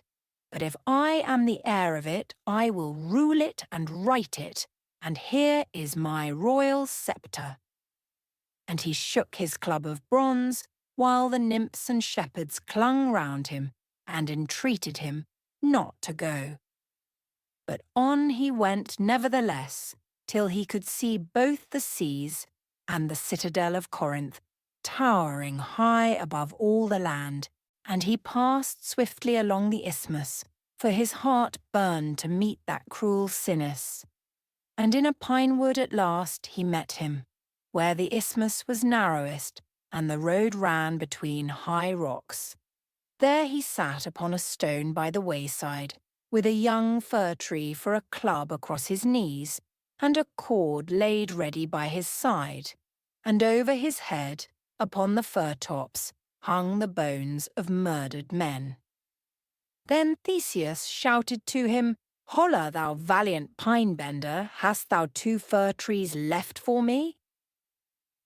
But if I am the heir of it, I will rule it and right it, and here is my royal sceptre." And he shook his club of bronze, while the nymphs and shepherds clung round him and entreated him not to go. But on he went nevertheless, till he could see both the seas and the citadel of Corinth, towering high above all the land, and he passed swiftly along the isthmus, for his heart burned to meet that cruel Sinis. And in a pine wood at last he met him, where the isthmus was narrowest, and the road ran between high rocks. There he sat upon a stone by the wayside, with a young fir tree for a club across his knees, and a cord laid ready by his side, and over his head, upon the fir tops, hung the bones of murdered men. Then Theseus shouted to him, "Holla, thou valiant pine-bender, hast thou 2 fir trees left for me?"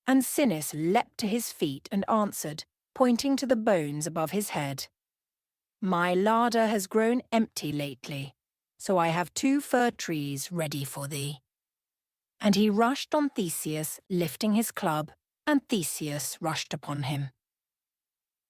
And Sinis leapt to his feet and answered, pointing to the bones above his head. "My larder has grown empty lately, so I have 2 fir trees ready for thee." And he rushed on Theseus, lifting his club, and Theseus rushed upon him.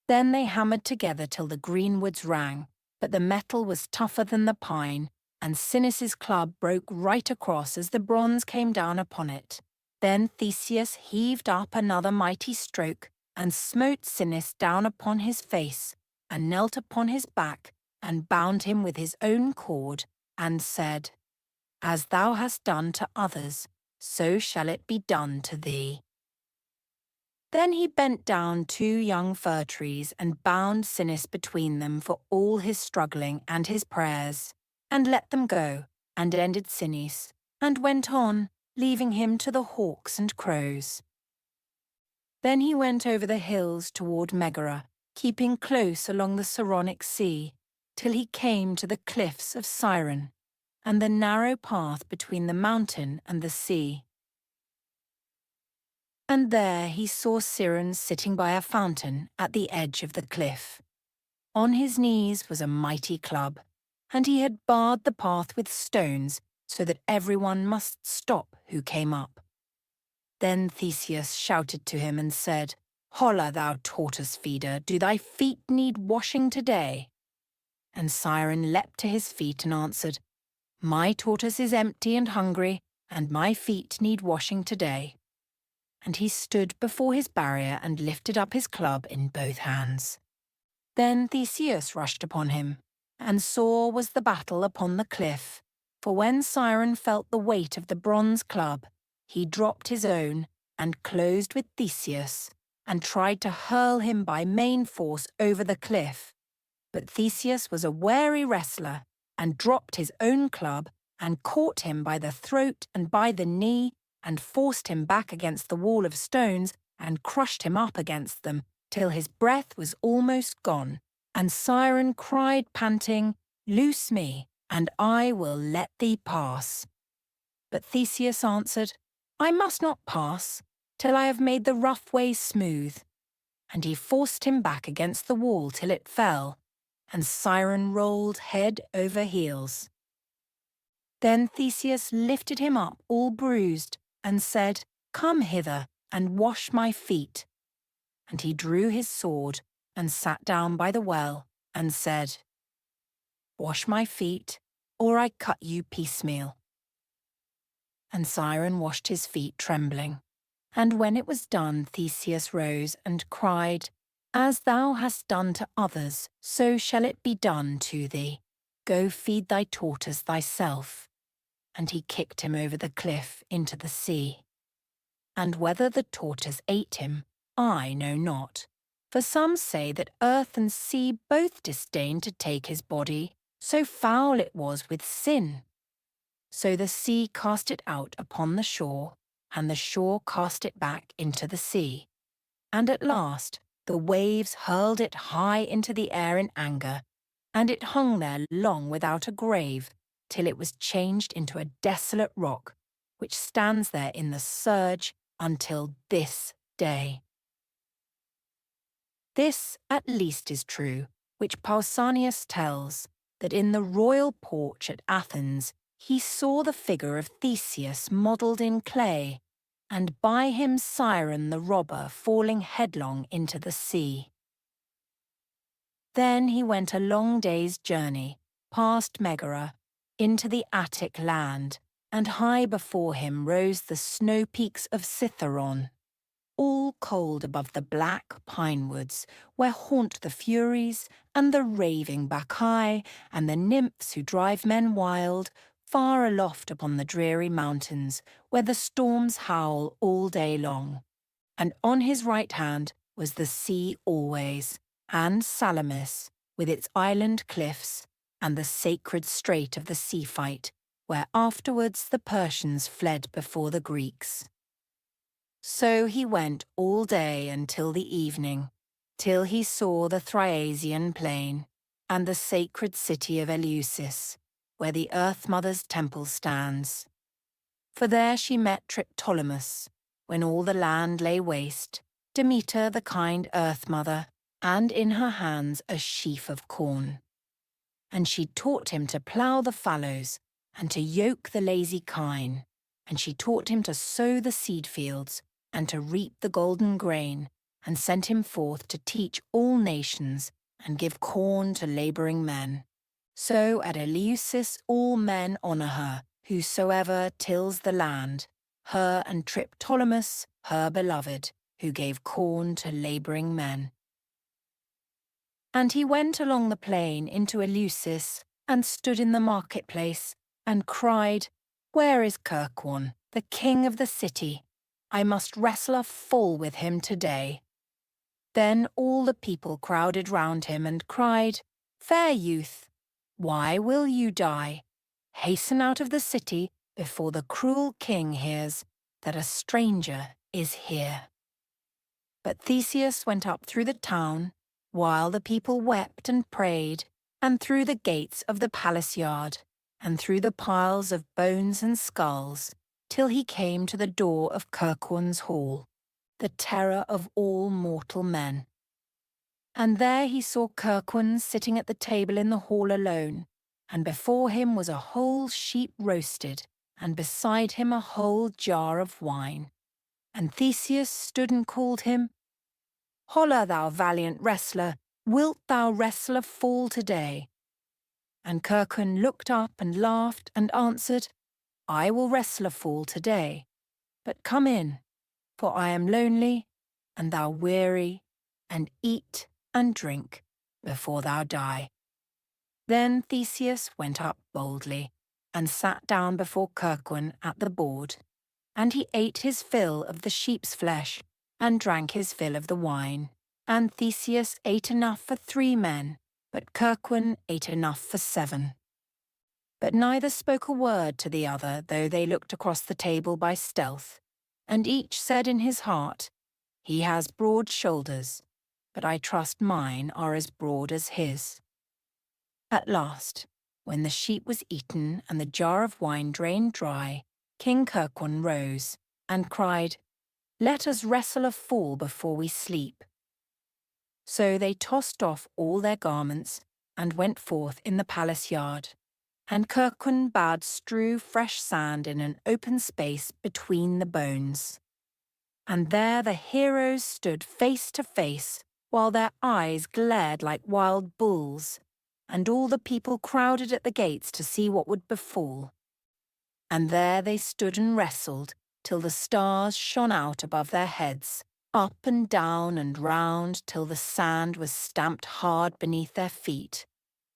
Then they hammered together till the greenwoods rang, but the metal was tougher than the pine, and Sinis's club broke right across as the bronze came down upon it. Then Theseus heaved up another mighty stroke, and smote Sinis down upon his face, and knelt upon his back, and bound him with his own cord, and said, "As thou hast done to others, so shall it be done to thee." Then he bent down 2 young fir trees and bound Sinis between them for all his struggling and his prayers, and let them go, and ended Sinis, and went on, leaving him to the hawks and crows. Then he went over the hills toward Megara, keeping close along the Saronic Sea, till he came to the cliffs of Siren, and the narrow path between the mountain and the sea. And there he saw Siren sitting by a fountain at the edge of the cliff. On his knees was a mighty club, and he had barred the path with stones so that everyone must stop who came up. Then Theseus shouted to him and said, "Holla, thou tortoise feeder, do thy feet need washing today?" And Siren leapt to his feet and answered, "My tortoise is empty and hungry, and my feet need washing today." And he stood before his barrier and lifted up his club in both hands. Then Theseus rushed upon him, and sore was the battle upon the cliff, for when Siren felt the weight of the bronze club, he dropped his own and closed with Theseus, and tried to hurl him by main force over the cliff. But Theseus was a wary wrestler, and dropped his own club, and caught him by the throat and by the knee, and forced him back against the wall of stones, and crushed him up against them, till his breath was almost gone. And Siren cried, panting, "Loose me, and I will let thee pass." But Theseus answered, "I must not pass, till I have made the rough way smooth." And he forced him back against the wall till it fell, and Siren rolled head over heels. Then Theseus lifted him up all bruised, and said, "Come hither, and wash my feet." And he drew his sword, and sat down by the well, and said, "Wash my feet, or I cut you piecemeal." And Siren washed his feet trembling. And when it was done, Theseus rose and cried, "As thou hast done to others, so shall it be done to thee. Go feed thy tortoise thyself." And he kicked him over the cliff into the sea. And whether the tortoise ate him, I know not, for some say that earth and sea both disdained to take his body, so foul it was with sin. So the sea cast it out upon the shore, and the shore cast it back into the sea. And at last the waves hurled it high into the air in anger, and it hung there long without a grave, till it was changed into a desolate rock, which stands there in the surge until this day. This at least is true, which Pausanias tells, that in the royal porch at Athens he saw the figure of Theseus modelled in clay, and by him Siren the robber falling headlong into the sea. Then he went a long day's journey, past Megara, into the Attic land, and high before him rose the snow peaks of Cithaeron, all cold above the black pine woods, where haunt the Furies, and the raving Bacchae, and the nymphs who drive men wild, far aloft upon the dreary mountains, where the storms howl all day long. And on his right hand was the sea always, and Salamis, with its island cliffs, and the sacred strait of the sea fight, where afterwards the Persians fled before the Greeks. So he went all day until the evening, till he saw the Thriasian plain, and the sacred city of Eleusis, where the Earth Mother's temple stands. For there she met Triptolemus, when all the land lay waste, Demeter the kind Earth Mother, and in her hands a sheaf of corn. And she taught him to plough the fallows, and to yoke the lazy kine, and she taught him to sow the seed fields, and to reap the golden grain, and sent him forth to teach all nations, and give corn to labouring men. So at Eleusis all men honour her, whosoever tills the land, her and Triptolemus, her beloved, who gave corn to labouring men. And he went along the plain into Eleusis, and stood in the marketplace, and cried, Where is Kirkwon, the king of the city? I must wrestle a fall with him today. Then all the people crowded round him and cried, Fair youth, why will you die? Hasten out of the city before the cruel king hears that a stranger is here. But Theseus went up through the town, while the people wept and prayed, and through the gates of the palace yard, and through the piles of bones and skulls, till he came to the door of Kirkwon's hall, the terror of all mortal men. And there he saw Kirkwon sitting at the table in the hall alone, and before him was a whole sheep roasted, and beside him a whole jar of wine. And Theseus stood and called him, Holla, thou valiant wrestler, wilt thou wrestle a fall today? And Kirkwon looked up and laughed and answered, I will wrestle a fall today, but come in, for I am lonely, and thou weary, and eat and drink before thou die. Then Theseus went up boldly, and sat down before Kirkwon at the board, and he ate his fill of the sheep's flesh, and drank his fill of the wine. And Theseus ate enough for 3 men, but Kirkwon ate enough for 7. But neither spoke a word to the other, though they looked across the table by stealth, and each said in his heart, He has broad shoulders, but I trust mine are as broad as his. At last, when the sheep was eaten and the jar of wine drained dry, King Kirkwon rose and cried, Let us wrestle a fall before we sleep. So they tossed off all their garments and went forth in the palace yard, and Kirkwon bade strew fresh sand in an open space between the bones. And there the heroes stood face to face, while their eyes glared like wild bulls, and all the people crowded at the gates to see what would befall. And there they stood and wrestled, till the stars shone out above their heads, up and down and round till the sand was stamped hard beneath their feet,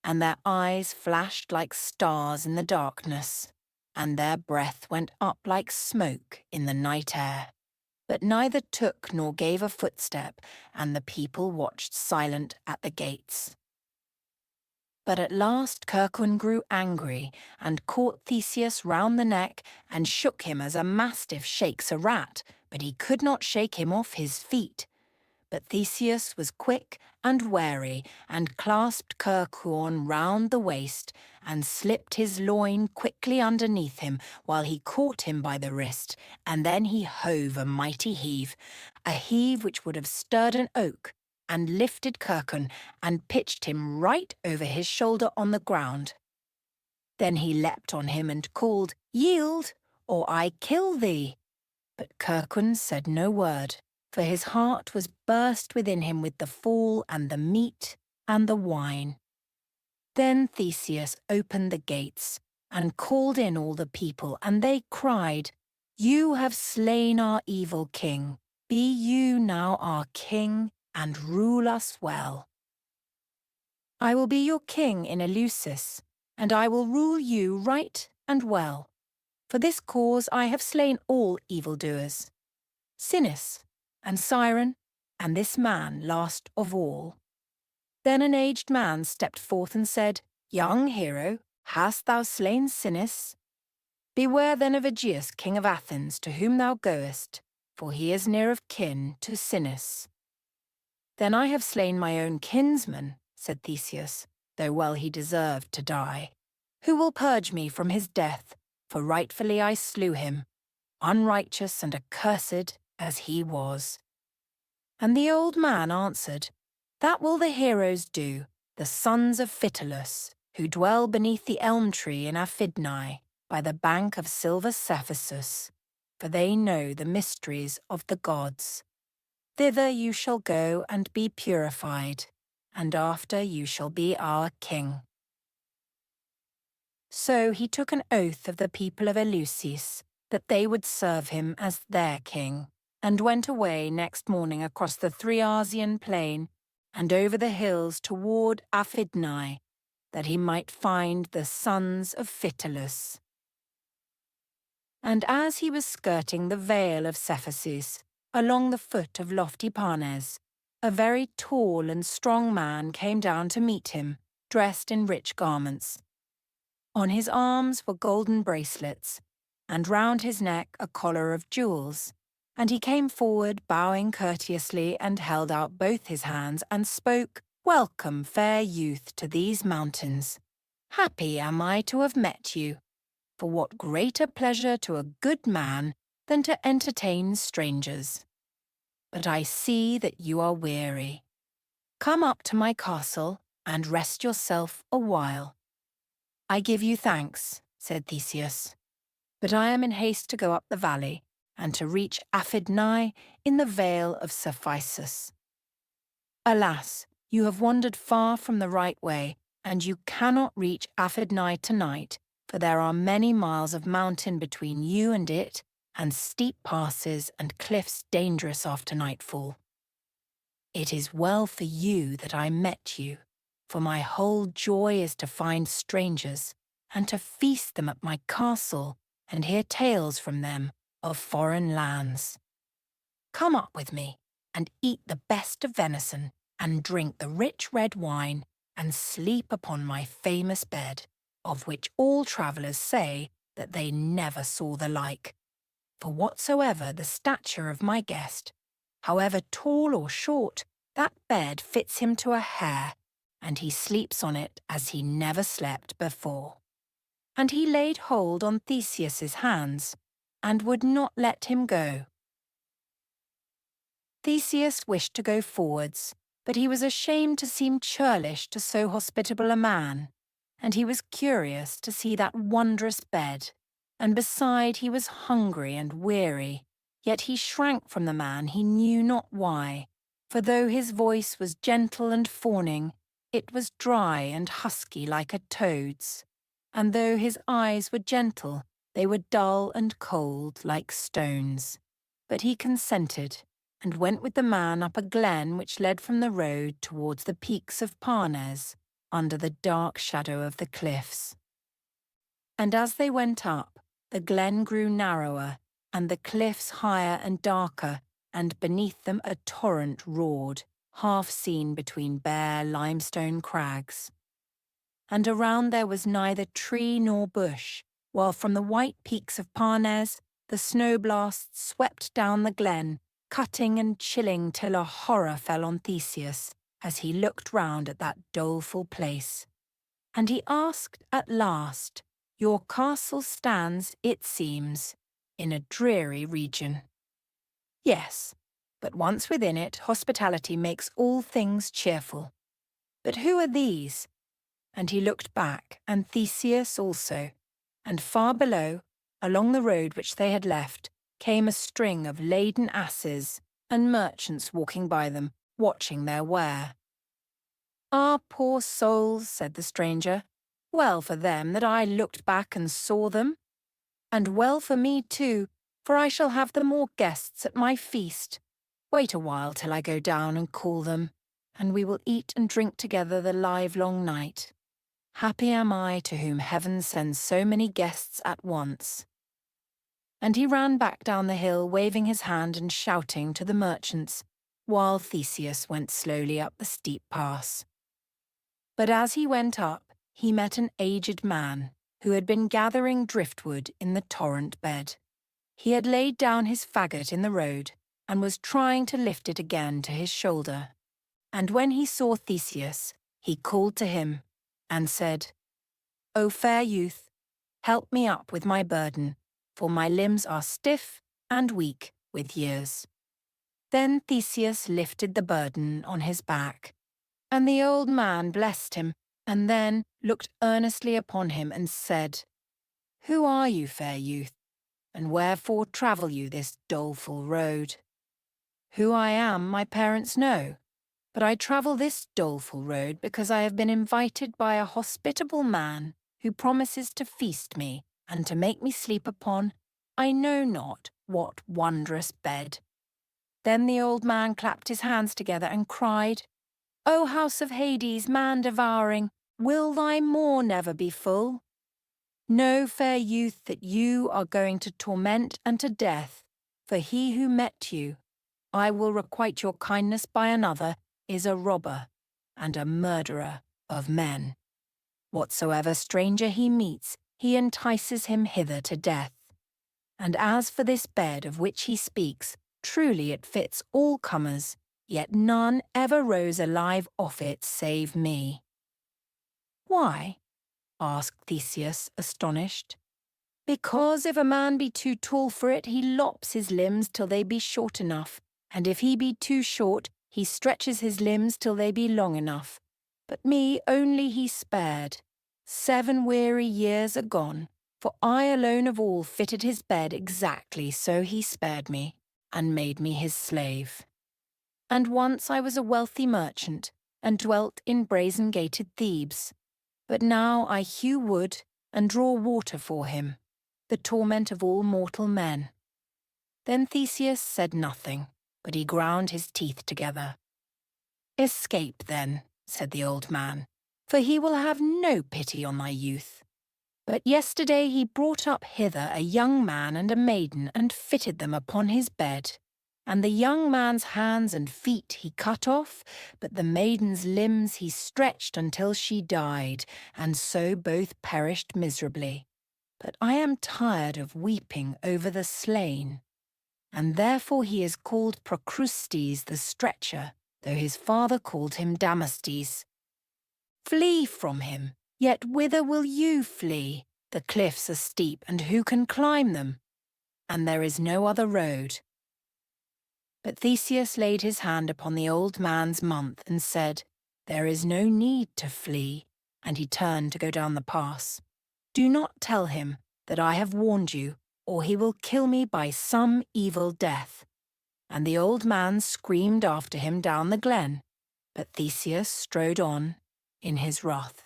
and their eyes flashed like stars in the darkness, and their breath went up like smoke in the night air. But neither took nor gave a footstep, and the people watched silent at the gates. But at last Kirkwon grew angry, and caught Theseus round the neck, and shook him as a mastiff shakes a rat, but he could not shake him off his feet. But Theseus was quick and wary, and clasped Kirkwon round the waist, and slipped his loin quickly underneath him, while he caught him by the wrist, and then he hove a mighty heave, a heave which would have stirred an oak, and lifted Kirkwon, and pitched him right over his shoulder on the ground. Then he leapt on him and called, Yield, or I kill thee. But Kirkwon said no word, for his heart was burst within him with the fall and the meat and the wine. Then Theseus opened the gates, and called in all the people, and they cried, You have slain our evil king. Be you now our king, and rule us well. I will be your king in Eleusis, and I will rule you right and well. For this cause I have slain all evildoers, Sinis, and Siren, and this man last of all. Then an aged man stepped forth and said, Young hero, hast thou slain Sinis? Beware then of Aegeus, king of Athens, to whom thou goest, for he is near of kin to Sinis. Then I have slain my own kinsman, said Theseus, though well he deserved to die. Who will purge me from his death? For rightfully I slew him, unrighteous and accursed as he was. And the old man answered, That will the heroes do, the sons of Phytalus, who dwell beneath the elm tree in Aphidnae, by the bank of silver Cephisus, for they know the mysteries of the gods. Thither you shall go and be purified, and after you shall be our king." So he took an oath of the people of Eleusis that they would serve him as their king, and went away next morning across the Thriasian plain and over the hills toward Aphidnae, that he might find the sons of Phytalus. And as he was skirting the vale of Cephisus, along the foot of lofty Parnes, a very tall and strong man came down to meet him, dressed in rich garments. On his arms were golden bracelets, and round his neck a collar of jewels, and he came forward bowing courteously and held out both his hands and spoke, "Welcome, fair youth, to these mountains. Happy am I to have met you, for what greater pleasure to a good man than to entertain strangers? But I see that you are weary. Come up to my castle and rest yourself a while." "I give you thanks," said Theseus, "but I am in haste to go up the valley and to reach Aphidnae in the vale of Cephisus." "Alas, you have wandered far from the right way, and you cannot reach Aphidnae tonight, for there are many miles of mountain between you and it, and steep passes and cliffs dangerous after nightfall. It is well for you that I met you, for my whole joy is to find strangers, and to feast them at my castle, and hear tales from them of foreign lands. Come up with me, and eat the best of venison, and drink the rich red wine, and sleep upon my famous bed, of which all travellers say that they never saw the like. For whatsoever the stature of my guest, however tall or short, that bed fits him to a hair, and he sleeps on it as he never slept before." And he laid hold on Theseus's hands, and would not let him go. Theseus wished to go forwards, but he was ashamed to seem churlish to so hospitable a man, and he was curious to see that wondrous bed, and beside he was hungry and weary, yet he shrank from the man he knew not why, for though his voice was gentle and fawning, it was dry and husky like a toad's, and though his eyes were gentle, they were dull and cold like stones. But he consented, and went with the man up a glen which led from the road towards the peaks of Parnes, under the dark shadow of the cliffs. And as they went up, the glen grew narrower, and the cliffs higher and darker, and beneath them a torrent roared, half seen between bare limestone crags. And around there was neither tree nor bush, while from the white peaks of Parnes the snow blasts swept down the glen, cutting and chilling till a horror fell on Theseus as he looked round at that doleful place. And he asked at last, "Your castle stands, it seems, in a dreary region." "Yes, but once within it, hospitality makes all things cheerful. But who are these?" And he looked back, and Theseus also, and far below, along the road which they had left, came a string of laden asses, and merchants walking by them, watching their ware. "Ah, poor souls," said the stranger, "well for them that I looked back and saw them. And well for me too, for I shall have the more guests at my feast. Wait a while till I go down and call them, and we will eat and drink together the livelong night. Happy am I to whom heaven sends so many guests at once." And he ran back down the hill, waving his hand and shouting to the merchants, while Theseus went slowly up the steep pass. But as he went up, he met an aged man, who had been gathering driftwood in the torrent bed. He had laid down his faggot in the road, and was trying to lift it again to his shoulder. And when he saw Theseus, he called to him, and said, "O fair youth, help me up with my burden, for my limbs are stiff and weak with years." Then Theseus lifted the burden on his back, And the old man blessed him, and then looked earnestly upon him and said, Who are you, fair youth, and wherefore travel you this doleful road? Who I am my parents know, but I travel this doleful road because I have been invited by a hospitable man who promises to feast me and to make me sleep upon I know not what wondrous bed. Then the old man clapped his hands together and cried, O house of Hades, man devouring, will thy maw never be full? Know, fair youth, that you are going to torment and to death, for he who met you, I will requite your kindness by another, is a robber and a murderer of men. Whatsoever stranger he meets, he entices him hither to death. And as for this bed of which he speaks, truly it fits all comers, yet none ever rose alive off it save me. Why? Asked Theseus, astonished. Because if a man be too tall for it, he lops his limbs till they be short enough, and if he be too short, he stretches his limbs till they be long enough. But me only he spared. 7 weary years are gone, for I alone of all fitted his bed exactly so he spared me, and made me his slave. And once I was a wealthy merchant, and dwelt in brazen-gated Thebes. But now I hew wood and draw water for him, the torment of all mortal men. Then Theseus said nothing, but he ground his teeth together. Escape then, said the old man, for he will have no pity on thy youth. But yesterday he brought up hither a young man and a maiden and fitted them upon his bed. And the young man's hands and feet he cut off, but the maiden's limbs he stretched until she died, and so both perished miserably. But I am tired of weeping over the slain. And therefore he is called Procrustes the stretcher, though his father called him Damastes. Flee from him, yet whither will you flee? The cliffs are steep, and who can climb them? And there is no other road. But Theseus laid his hand upon the old man's month and said, There is no need to flee, and he turned to go down the pass. Do not tell him that I have warned you, or he will kill me by some evil death. And the old man screamed after him down the glen, but Theseus strode on in his wrath.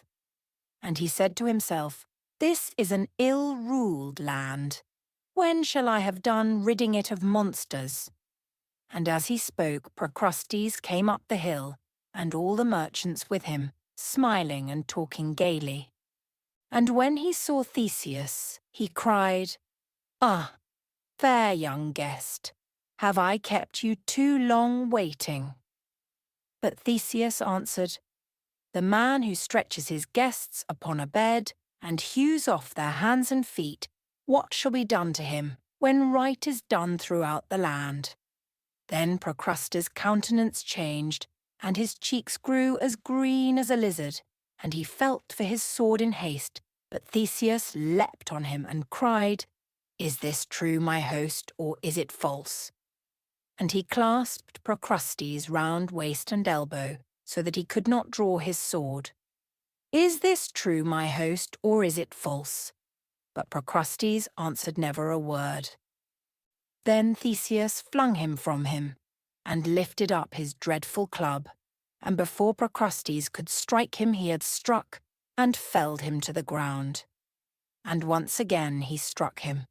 And he said to himself, This is an ill-ruled land. When shall I have done ridding it of monsters? And as he spoke, Procrustes came up the hill, and all the merchants with him, smiling and talking gaily. And when he saw Theseus, he cried, Ah, fair young guest, have I kept you too long waiting? But Theseus answered, The man who stretches his guests upon a bed and hews off their hands and feet, what shall be done to him when right is done throughout the land? Then Procrustes' countenance changed, and his cheeks grew as green as a lizard, and he felt for his sword in haste, but Theseus leapt on him and cried, Is this true, my host, or is it false? And he clasped Procrustes round waist and elbow, so that he could not draw his sword. Is this true, my host, or is it false? But Procrustes answered never a word. Then Theseus flung him from him, and lifted up his dreadful club, and before Procrustes could strike him he had struck, and felled him to the ground. And once again he struck him,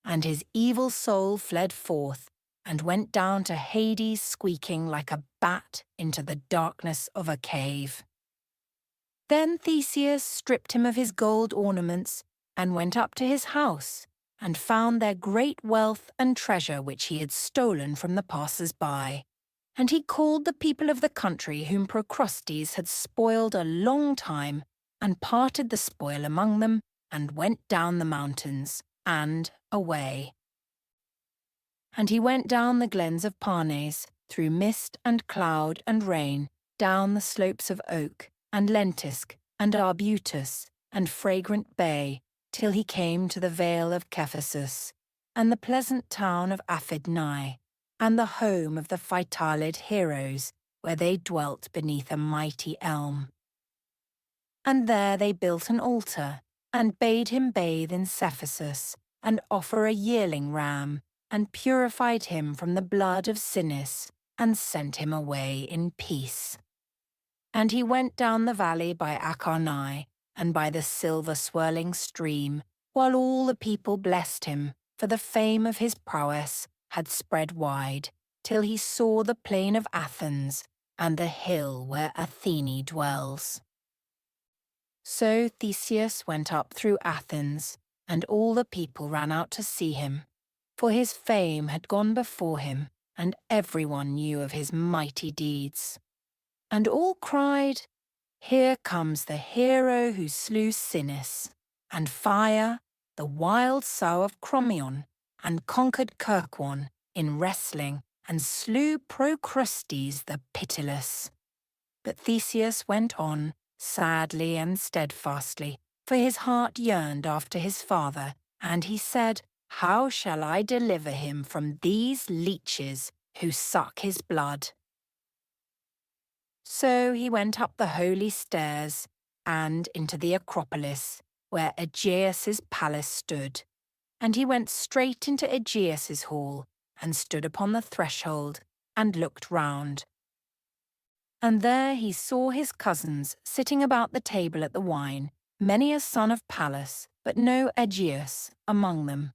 and his evil soul fled forth, and went down to Hades squeaking like a bat into the darkness of a cave. Then Theseus stripped him of his gold ornaments, and went up to his house, and found there great wealth and treasure which he had stolen from the passers-by. And he called the people of the country whom Procrustes had spoiled a long time, and parted the spoil among them, and went down the mountains, and away. And he went down the glens of Parnes, through mist and cloud and rain, down the slopes of oak, and lentisk, and arbutus, and fragrant bay, till he came to the vale of Cephisus, and the pleasant town of Aphidnae, and the home of the Phytalid heroes, where they dwelt beneath a mighty elm. And there they built an altar, and bade him bathe in Cephissus, and offer a yearling ram, and purified him from the blood of Sinis, and sent him away in peace. And he went down the valley by Acharnai, and by the silver-swirling stream, while all the people blessed him, for the fame of his prowess had spread wide, till he saw the plain of Athens, and the hill where Athene dwells. So Theseus went up through Athens, and all the people ran out to see him, for his fame had gone before him, and everyone knew of his mighty deeds. And all cried, "Here comes the hero who slew Sinis, and Fire, the wild sow of Crommyon, and conquered Kirkwon in wrestling, and slew Procrustes the pitiless." But Theseus went on, sadly and steadfastly, for his heart yearned after his father, and he said, "How shall I deliver him from these leeches who suck his blood?" So he went up the holy stairs and into the Acropolis, where Aegeus's palace stood. And he went straight into Aegeus's hall, and stood upon the threshold, and looked round. And there he saw his cousins sitting about the table at the wine, many a son of Pallas, but no Aegeus among them.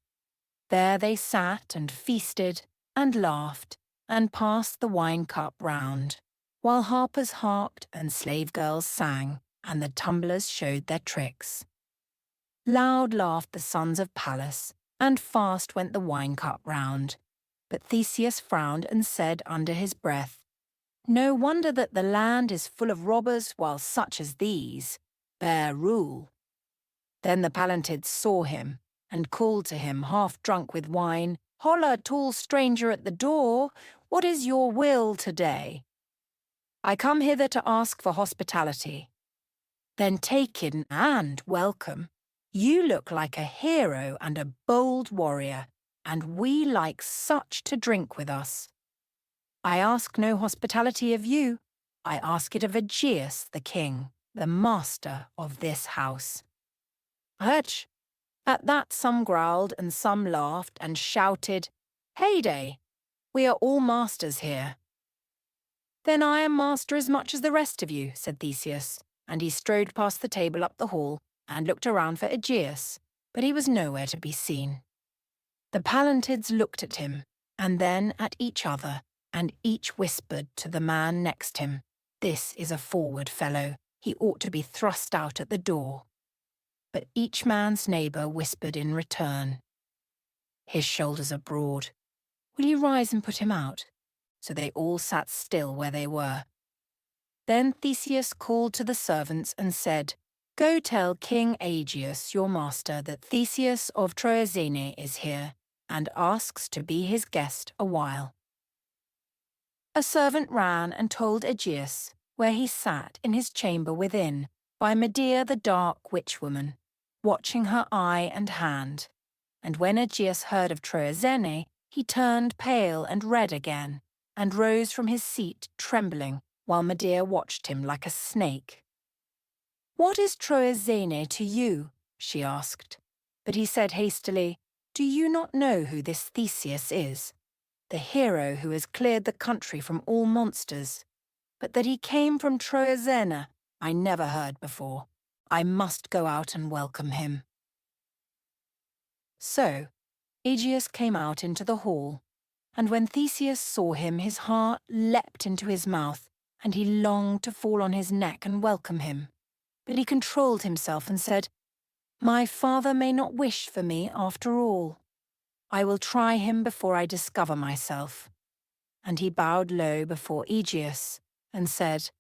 There they sat and feasted, and laughed, and passed the wine-cup round, while harpers harped and slave-girls sang, and the tumblers showed their tricks. Loud laughed the sons of Pallas, and fast went the wine-cup round. But Theseus frowned and said under his breath, "No wonder that the land is full of robbers, while such as these bear rule." Then the Palantids saw him, and called to him, half drunk with wine, "Holla, tall stranger at the door, what is your will today?" "I come hither to ask for hospitality." "Then take in and welcome. You look like a hero and a bold warrior, and we like such to drink with us. I ask no hospitality of you, I ask it of Aegeus the king, the master of this house." Hutch! At that some growled and some laughed and shouted, "Heyday! We are all masters here." "Then I am master as much as the rest of you," said Theseus, and he strode past the table up the hall and looked around for Aegeus, but he was nowhere to be seen. The Palantids looked at him, and then at each other, and each whispered to the man next him, "This is a forward fellow, he ought to be thrust out at the door." But each man's neighbour whispered in return, "His shoulders are broad. Will you rise and put him out?" So they all sat still where they were. Then Theseus called to the servants and said, "Go tell King Aegeus, your master, that Theseus of Troezene is here, and asks to be his guest a while." A servant ran and told Aegeus, where he sat in his chamber within, by Medea the dark witch-woman, watching her eye and hand. And when Aegeus heard of Troezene, he turned pale and red again, and rose from his seat trembling, while Medea watched him like a snake. "What is Troezene to you?" she asked. But he said hastily, "Do you not know who this Theseus is? The hero who has cleared the country from all monsters. But that he came from Troezene, I never heard before. I must go out and welcome him." So Aegeus came out into the hall, and when Theseus saw him, his heart leapt into his mouth, and he longed to fall on his neck and welcome him. But he controlled himself and said, "My father may not wish for me after all. I will try him before I discover myself." And he bowed low before Aegeus and said,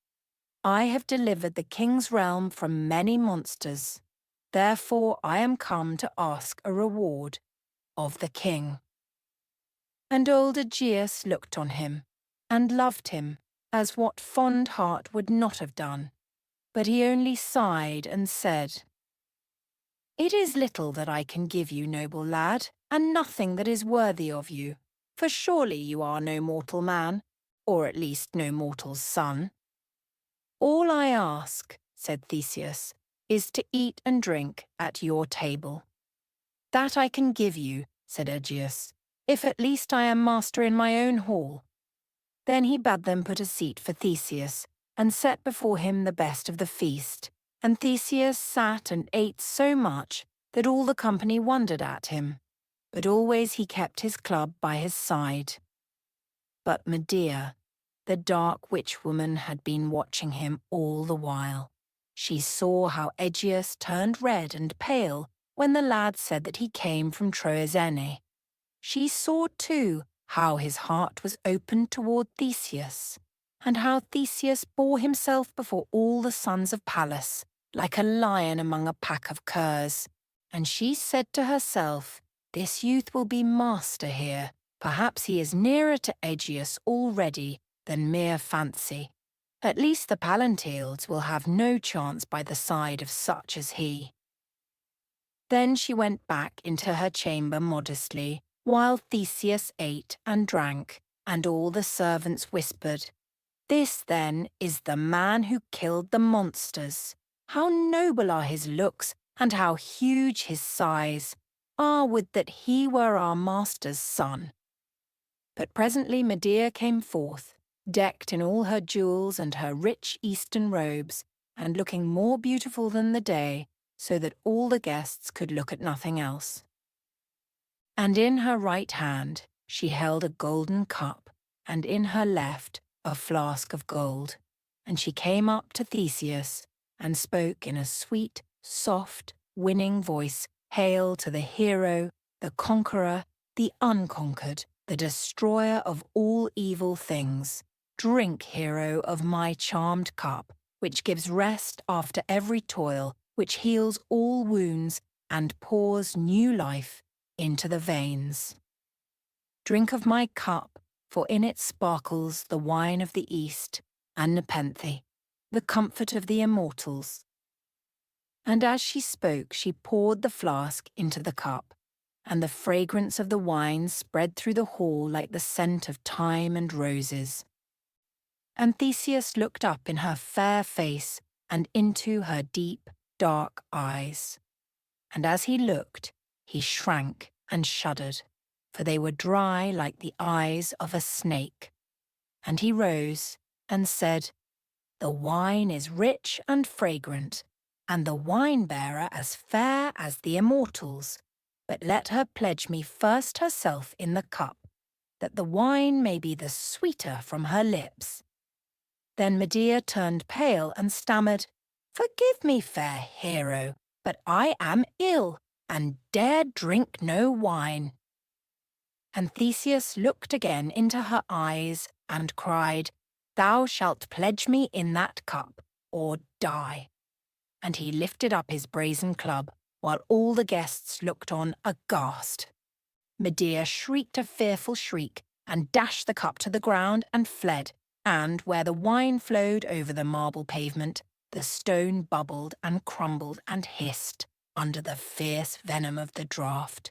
"I have delivered the king's realm from many monsters. Therefore I am come to ask a reward of the king." And old Aegeus looked on him, and loved him, as what fond heart would not have done. But he only sighed and said, "It is little that I can give you, noble lad, and nothing that is worthy of you. For surely you are no mortal man, or at least no mortal's son. "All I ask," said Theseus, "is to eat and drink at your table." "That I can give you," said Aegeus, "if at least I am master in my own hall." Then he bade them put a seat for Theseus, and set before him the best of the feast, and Theseus sat and ate so much that all the company wondered at him, but always he kept his club by his side. But Medea, the dark witch-woman, had been watching him all the while. She saw how Aegeus turned red and pale when the lad said that he came from Troezene. She saw, too, how his heart was opened toward Theseus, and how Theseus bore himself before all the sons of Pallas, like a lion among a pack of curs. And she said to herself, "This youth will be master here. Perhaps he is nearer to Aegeus already than mere fancy. At least the Palantiles will have no chance by the side of such as he." Then she went back into her chamber modestly, while Theseus ate and drank, and all the servants whispered, "This, then, is the man who killed the monsters. How noble are his looks, and how huge his size. Ah, would that he were our master's son." But presently Medea came forth, decked in all her jewels and her rich Eastern robes, and looking more beautiful than the day, so that all the guests could look at nothing else. And in her right hand she held a golden cup, and in her left a flask of gold. And she came up to Theseus, and spoke in a sweet, soft, winning voice, "Hail to the hero, the conqueror, the unconquered, the destroyer of all evil things. Drink, hero, of my charmed cup, which gives rest after every toil, which heals all wounds, and pours new life into the veins. Drink of my cup, for in it sparkles the wine of the East, and Nepenthe, the comfort of the immortals." And as she spoke, she poured the flask into the cup, and the fragrance of the wine spread through the hall like the scent of thyme and roses. And Theseus looked up in her fair face and into her deep, dark eyes. And as he looked, he shrank and shuddered, for they were dry like the eyes of a snake. And he rose and said, "The wine is rich and fragrant, and the wine-bearer as fair as the immortals. But let her pledge me first herself in the cup, that the wine may be the sweeter from her lips." Then Medea turned pale and stammered, "Forgive me, fair hero, but I am ill, and dare drink no wine." And Theseus looked again into her eyes and cried, "Thou shalt pledge me in that cup, or die." And he lifted up his brazen club, while all the guests looked on aghast. Medea shrieked a fearful shriek, and dashed the cup to the ground and fled, and where the wine flowed over the marble pavement, the stone bubbled and crumbled and hissed under the fierce venom of the draught.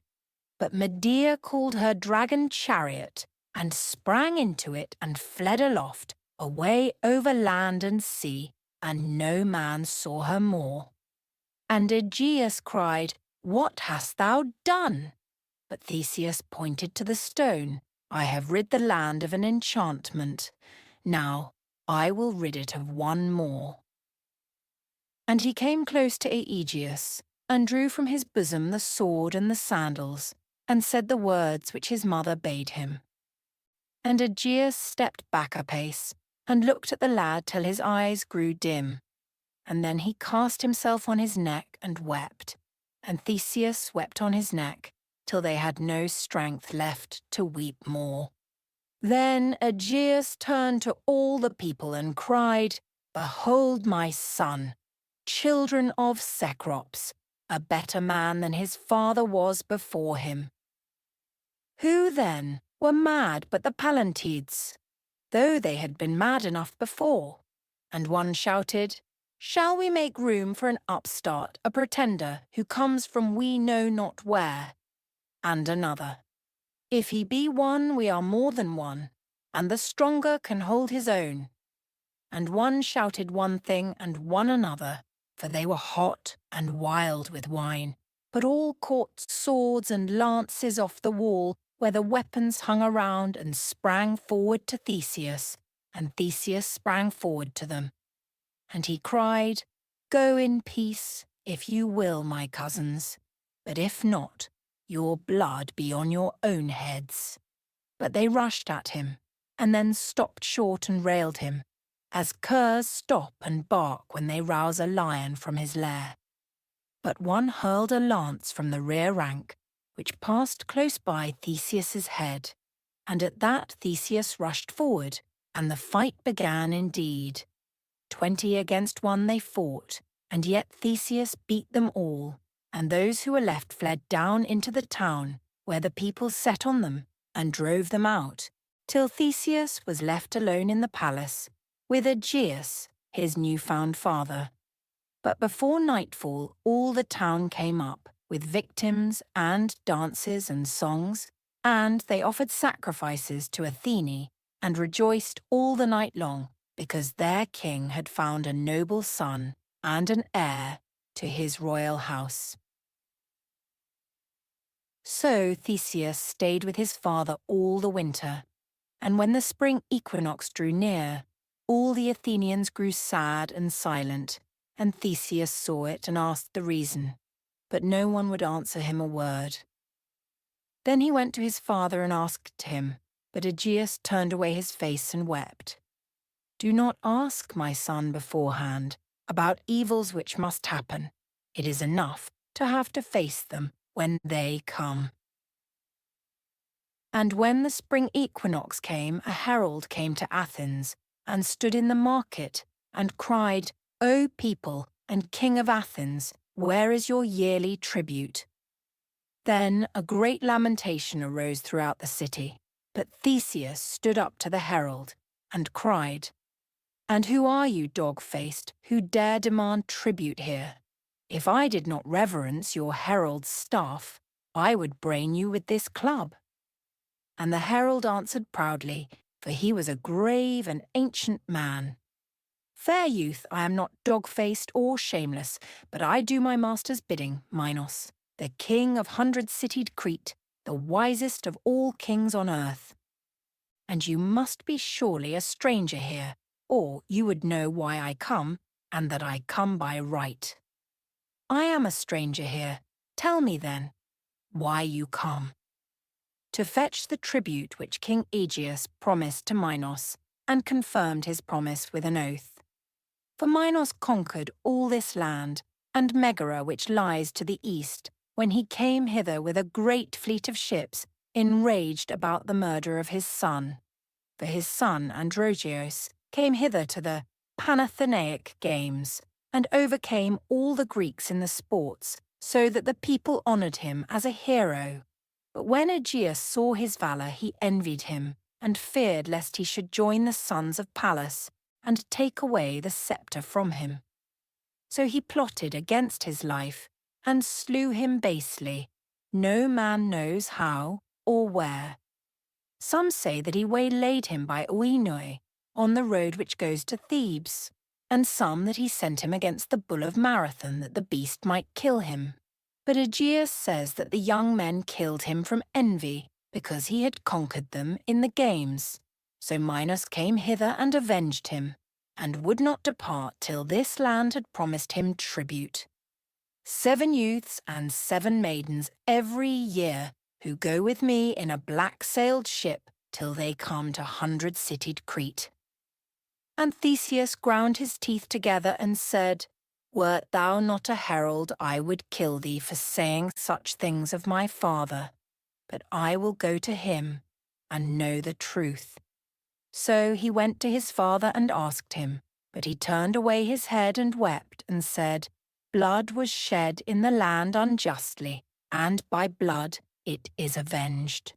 But Medea called her dragon chariot, and sprang into it and fled aloft, away over land and sea, and no man saw her more. And Aegeus cried, "What hast thou done?" But Theseus pointed to the stone. "I have rid the land of an enchantment. Now I will rid it of one more." And he came close to Aegeus, and drew from his bosom the sword and the sandals, and said the words which his mother bade him. And Aegeus stepped back a pace, and looked at the lad till his eyes grew dim. And then he cast himself on his neck and wept, and Theseus wept on his neck, till they had no strength left to weep more. Then Aegeus turned to all the people and cried, "Behold my son, children of Cecrops, a better man than his father was before him." Who, then, were mad but the Palantides, though they had been mad enough before? And one shouted, "Shall we make room for an upstart, a pretender, who comes from we know not where?" And another, "If he be one, we are more than one. and the stronger can hold his own." And one shouted one thing and one another, for they were hot and wild with wine. But all caught swords and lances off the wall where the weapons hung around and sprang forward to Theseus, and Theseus sprang forward to them. And he cried, "Go in peace, if you will, my cousins, but if not, your blood be on your own heads." But they rushed at him, and then stopped short and railed him, as curs stop and bark when they rouse a lion from his lair. But one hurled a lance from the rear rank, which passed close by Theseus's head, and at that Theseus rushed forward, and the fight began indeed. 20 against 1 they fought, and yet Theseus beat them all, and those who were left fled down into the town, where the people set on them and drove them out, till Theseus was left alone in the palace, with Aegeus, his new-found father. But before nightfall all the town came up, with victims and dances and songs, and they offered sacrifices to Athene, and rejoiced all the night long, because their king had found a noble son and an heir to his royal house. So Theseus stayed with his father all the winter, and when the spring equinox drew near, all the Athenians grew sad and silent, and Theseus saw it and asked the reason, but no one would answer him a word. Then he went to his father and asked him, but Aegeus turned away his face and wept. "Do not ask, my son, beforehand, about evils which must happen. It is enough to have to face them when they come." And when the spring equinox came, a herald came to Athens, and stood in the market, and cried, "O people and king of Athens, where is your yearly tribute?" Then a great lamentation arose throughout the city, but Theseus stood up to the herald, and cried, "And who are you, dog-faced, who dare demand tribute here? If I did not reverence your herald's staff, I would brain you with this club." And the herald answered proudly, for he was a grave and ancient man, "Fair youth, I am not dog-faced or shameless, but I do my master's bidding, Minos, the king of 100-citied Crete, the wisest of all kings on earth. And you must be surely a stranger here, or you would know why I come, and that I come by right. I am a stranger here. Tell me, then, why you come." "To fetch the tribute which King Aegeus promised to Minos, and confirmed his promise with an oath. For Minos conquered all this land, and Megara which lies to the east, when he came hither with a great fleet of ships, enraged about the murder of his son. For his son Androgeos came hither to the Panathenaic Games, and overcame all the Greeks in the sports, so that the people honoured him as a hero. But when Aegeus saw his valour, he envied him, and feared lest he should join the sons of Pallas, and take away the sceptre from him. So he plotted against his life, and slew him basely. No man knows how or where. Some say that he waylaid him by Oenoi, on the road which goes to Thebes, and some that he sent him against the bull of Marathon, that the beast might kill him. But Aegeus says that the young men killed him from envy, because he had conquered them in the games. So Minos came hither and avenged him, and would not depart till this land had promised him tribute. 7 youths and 7 maidens every year, who go with me in a black-sailed ship till they come to 100-citied Crete." And Theseus ground his teeth together and said, "Wert thou not a herald, I would kill thee for saying such things of my father. But I will go to him and know the truth." So he went to his father and asked him, but he turned away his head and wept and said, "Blood was shed in the land unjustly, and by blood it is avenged.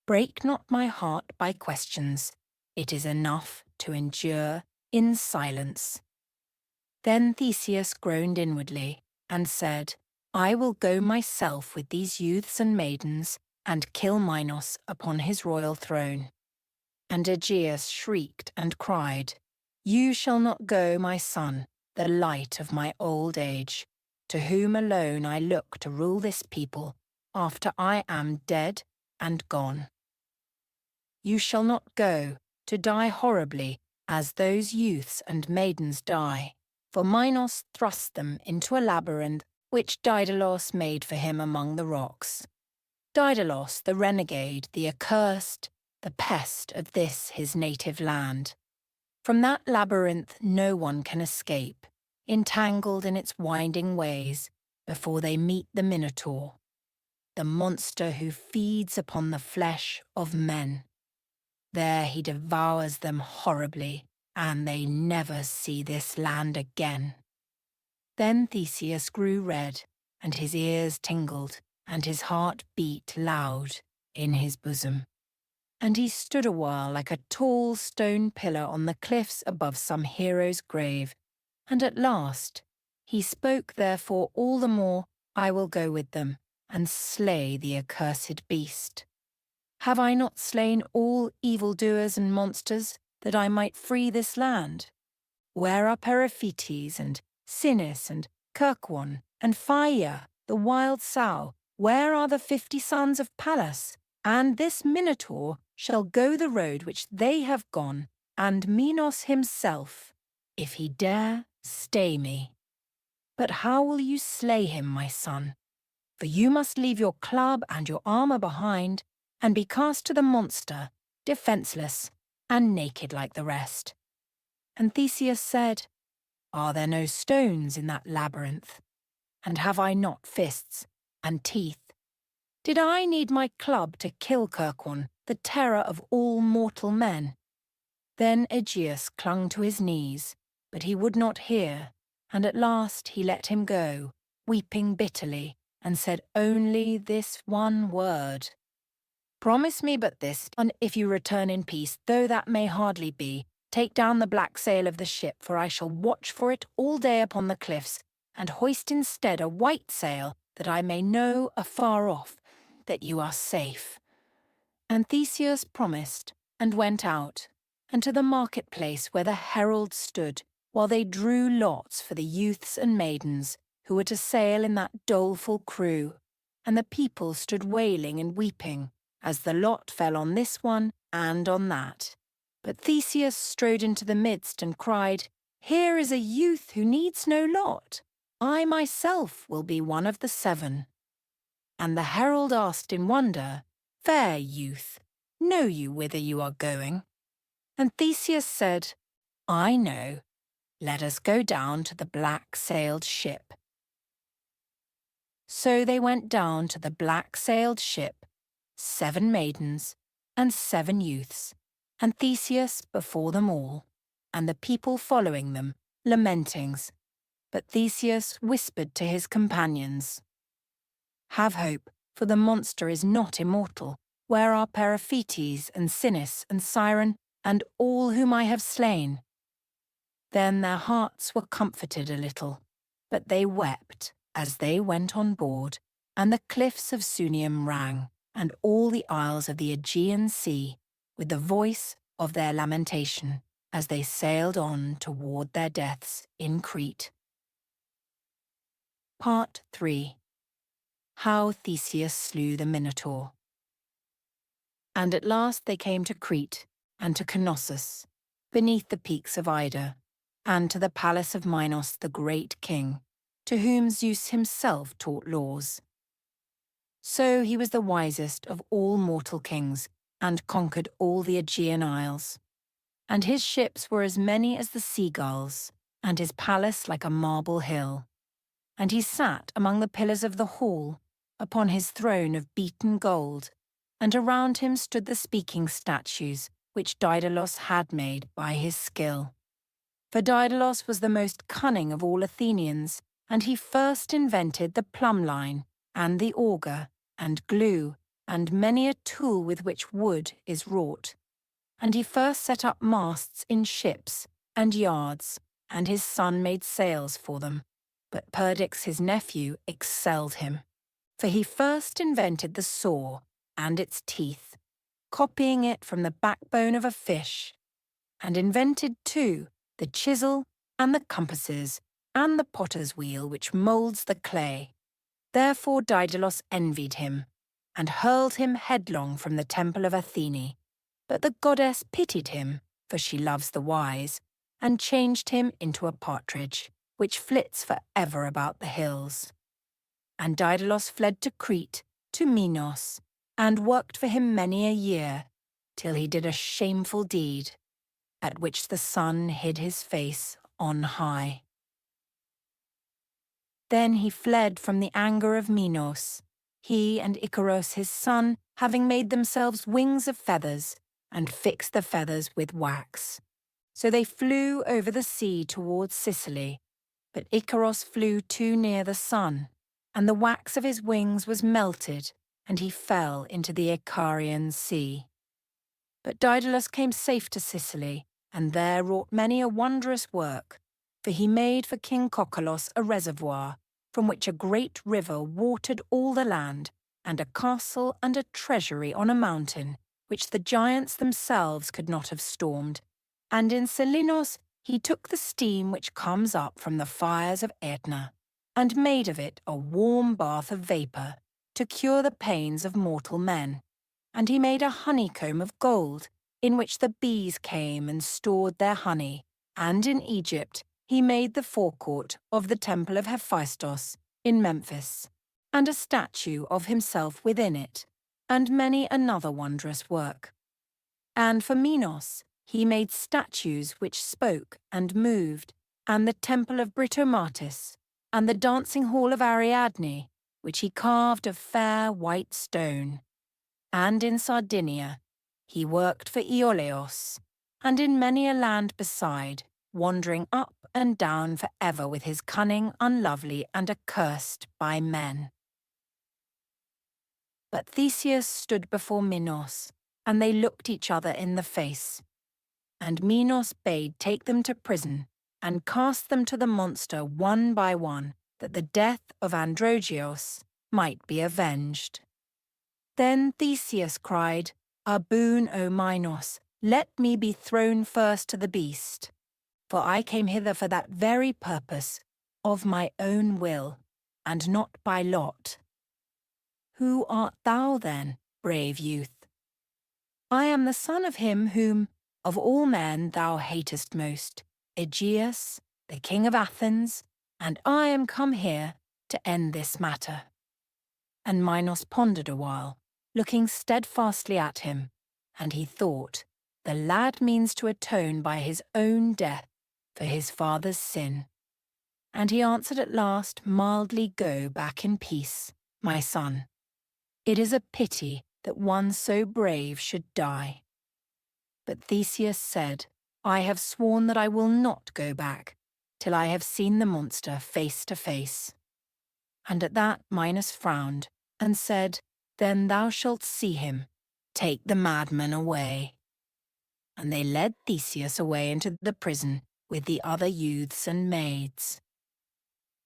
Break not my heart by questions. It is enough to endure in silence." Then Theseus groaned inwardly, and said, "I will go myself with these youths and maidens, and kill Minos upon his royal throne." And Aegeus shrieked and cried, "You shall not go, my son, the light of my old age, to whom alone I look to rule this people after I am dead and gone. You shall not go, to die horribly as those youths and maidens die, for Minos thrust them into a labyrinth which Daedalus made for him among the rocks. Daedalus, the renegade, the accursed, the pest of this his native land. From that labyrinth no one can escape, entangled in its winding ways, before they meet the Minotaur, the monster who feeds upon the flesh of men. There he devours them horribly, and they never see this land again." Then Theseus grew red, and his ears tingled, and his heart beat loud in his bosom. And he stood a while like a tall stone pillar on the cliffs above some hero's grave, and at last he spoke, "Therefore all the more I will go with them, and slay the accursed beast. Have I not slain all evildoers and monsters, that I might free this land? Where are Periphetes and Sinis and Kirkwon and Phaia, the wild sow? Where are the 50 sons of Pallas? And this Minotaur shall go the road which they have gone, and Minos himself, if he dare, stay me. But how will you slay him, my son? For you must leave your club and your armour behind, and be cast to the monster, defenceless and naked like the rest." And Theseus said, "Are there no stones in that labyrinth? And have I not fists and teeth? Did I need my club to kill Kirkwon, the terror of all mortal men?" Then Aegeus clung to his knees, but he would not hear, and at last he let him go, weeping bitterly, and said only this one word: "Promise me but this, and if you return in peace, though that may hardly be, take down the black sail of the ship, for I shall watch for it all day upon the cliffs, and hoist instead a white sail, that I may know afar off that you are safe." And Theseus promised, and went out, and to the marketplace where the heralds stood, while they drew lots for the youths and maidens who were to sail in that doleful crew, and the people stood wailing and weeping, as the lot fell on this one and on that. But Theseus strode into the midst and cried, "Here is a youth who needs no lot. I myself will be one of the 7. And the herald asked in wonder, "Fair youth, know you whither you are going?" And Theseus said, "I know. Let us go down to the black-sailed ship." So they went down to the black-sailed ship, 7 maidens and 7 youths, and Theseus before them all, and the people following them, lamentings. But Theseus whispered to his companions, "Have hope, for the monster is not immortal. Where are Periphetes and Sinis and Siren, and all whom I have slain?" Then their hearts were comforted a little, but they wept as they went on board, and the cliffs of Sunium rang, and all the isles of the Aegean Sea, with the voice of their lamentation, as they sailed on toward their deaths in Crete. Part 3. How Theseus slew the Minotaur. And at last they came to Crete, and to Knossos, beneath the peaks of Ida, and to the palace of Minos the great king, to whom Zeus himself taught laws. So he was the wisest of all mortal kings, and conquered all the Aegean isles. And his ships were as many as the seagulls, and his palace like a marble hill. And he sat among the pillars of the hall, upon his throne of beaten gold, and around him stood the speaking statues, which Daedalus had made by his skill. For Daedalus was the most cunning of all Athenians, and he first invented the plumb line, and the auger, and glue, and many a tool with which wood is wrought. And he first set up masts in ships and yards, and his son made sails for them. But Perdix his nephew excelled him, for he first invented the saw and its teeth, copying it from the backbone of a fish, and invented too the chisel and the compasses and the potter's wheel which moulds the clay. Therefore Daedalus envied him, and hurled him headlong from the temple of Athene. But the goddess pitied him, for she loves the wise, and changed him into a partridge, which flits for ever about the hills. And Daedalus fled to Crete, to Minos, and worked for him many a year, till he did a shameful deed, at which the sun hid his face on high. Then he fled from the anger of Minos, he and Icaros his son having made themselves wings of feathers, and fixed the feathers with wax. So they flew over the sea towards Sicily, but Icaros flew too near the sun, and the wax of his wings was melted, and he fell into the Icarian Sea. But Daedalus came safe to Sicily, and there wrought many a wondrous work, for he made for King Cocolos a reservoir, from which a great river watered all the land, and a castle and a treasury on a mountain, which the giants themselves could not have stormed. And in Selinus he took the steam which comes up from the fires of Aetna, and made of it a warm bath of vapour, to cure the pains of mortal men. And he made a honeycomb of gold, in which the bees came and stored their honey. And in Egypt he made the forecourt of the temple of Hephaestus in Memphis, and a statue of himself within it, and many another wondrous work. And for Minos he made statues which spoke and moved, and the temple of Britomartis, and the dancing hall of Ariadne, which he carved of fair white stone. And in Sardinia he worked for Iolaos, and in many a land beside, wandering up and down for ever with his cunning unlovely and accursed by men. But Theseus stood before Minos, and they looked each other in the face. And Minos bade take them to prison, and cast them to the monster one by one, that the death of Androgeos might be avenged. Then Theseus cried, "A boon, O Minos, let me be thrown first to the beast. For I came hither for that very purpose, of my own will, and not by lot." "Who art thou then, brave youth?" "I am the son of him whom, of all men, thou hatest most, Aegeus, the king of Athens, and I am come here to end this matter." And Minos pondered a while, looking steadfastly at him, and he thought, the lad means to atone by his own death for his father's sin. And he answered at last, mildly, "Go back in peace, my son. It is a pity that one so brave should die." But Theseus said, "I have sworn that I will not go back till I have seen the monster face to face." And at that Minos frowned, and said, "Then thou shalt see him. Take the madman away." And they led Theseus away into the prison with the other youths and maids.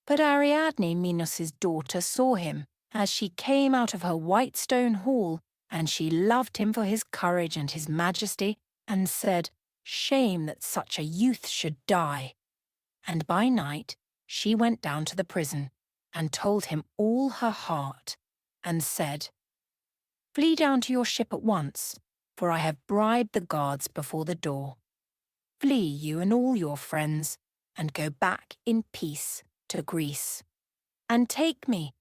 But Ariadne, Minos' daughter, saw him as she came out of her white stone hall, and she loved him for his courage and his majesty, and said, "Shame that such a youth should die." And by night she went down to the prison, and told him all her heart, and said, "Flee down to your ship at once, for I have bribed the guards before the door. Flee, you and all your friends, and go back in peace to Greece. And take me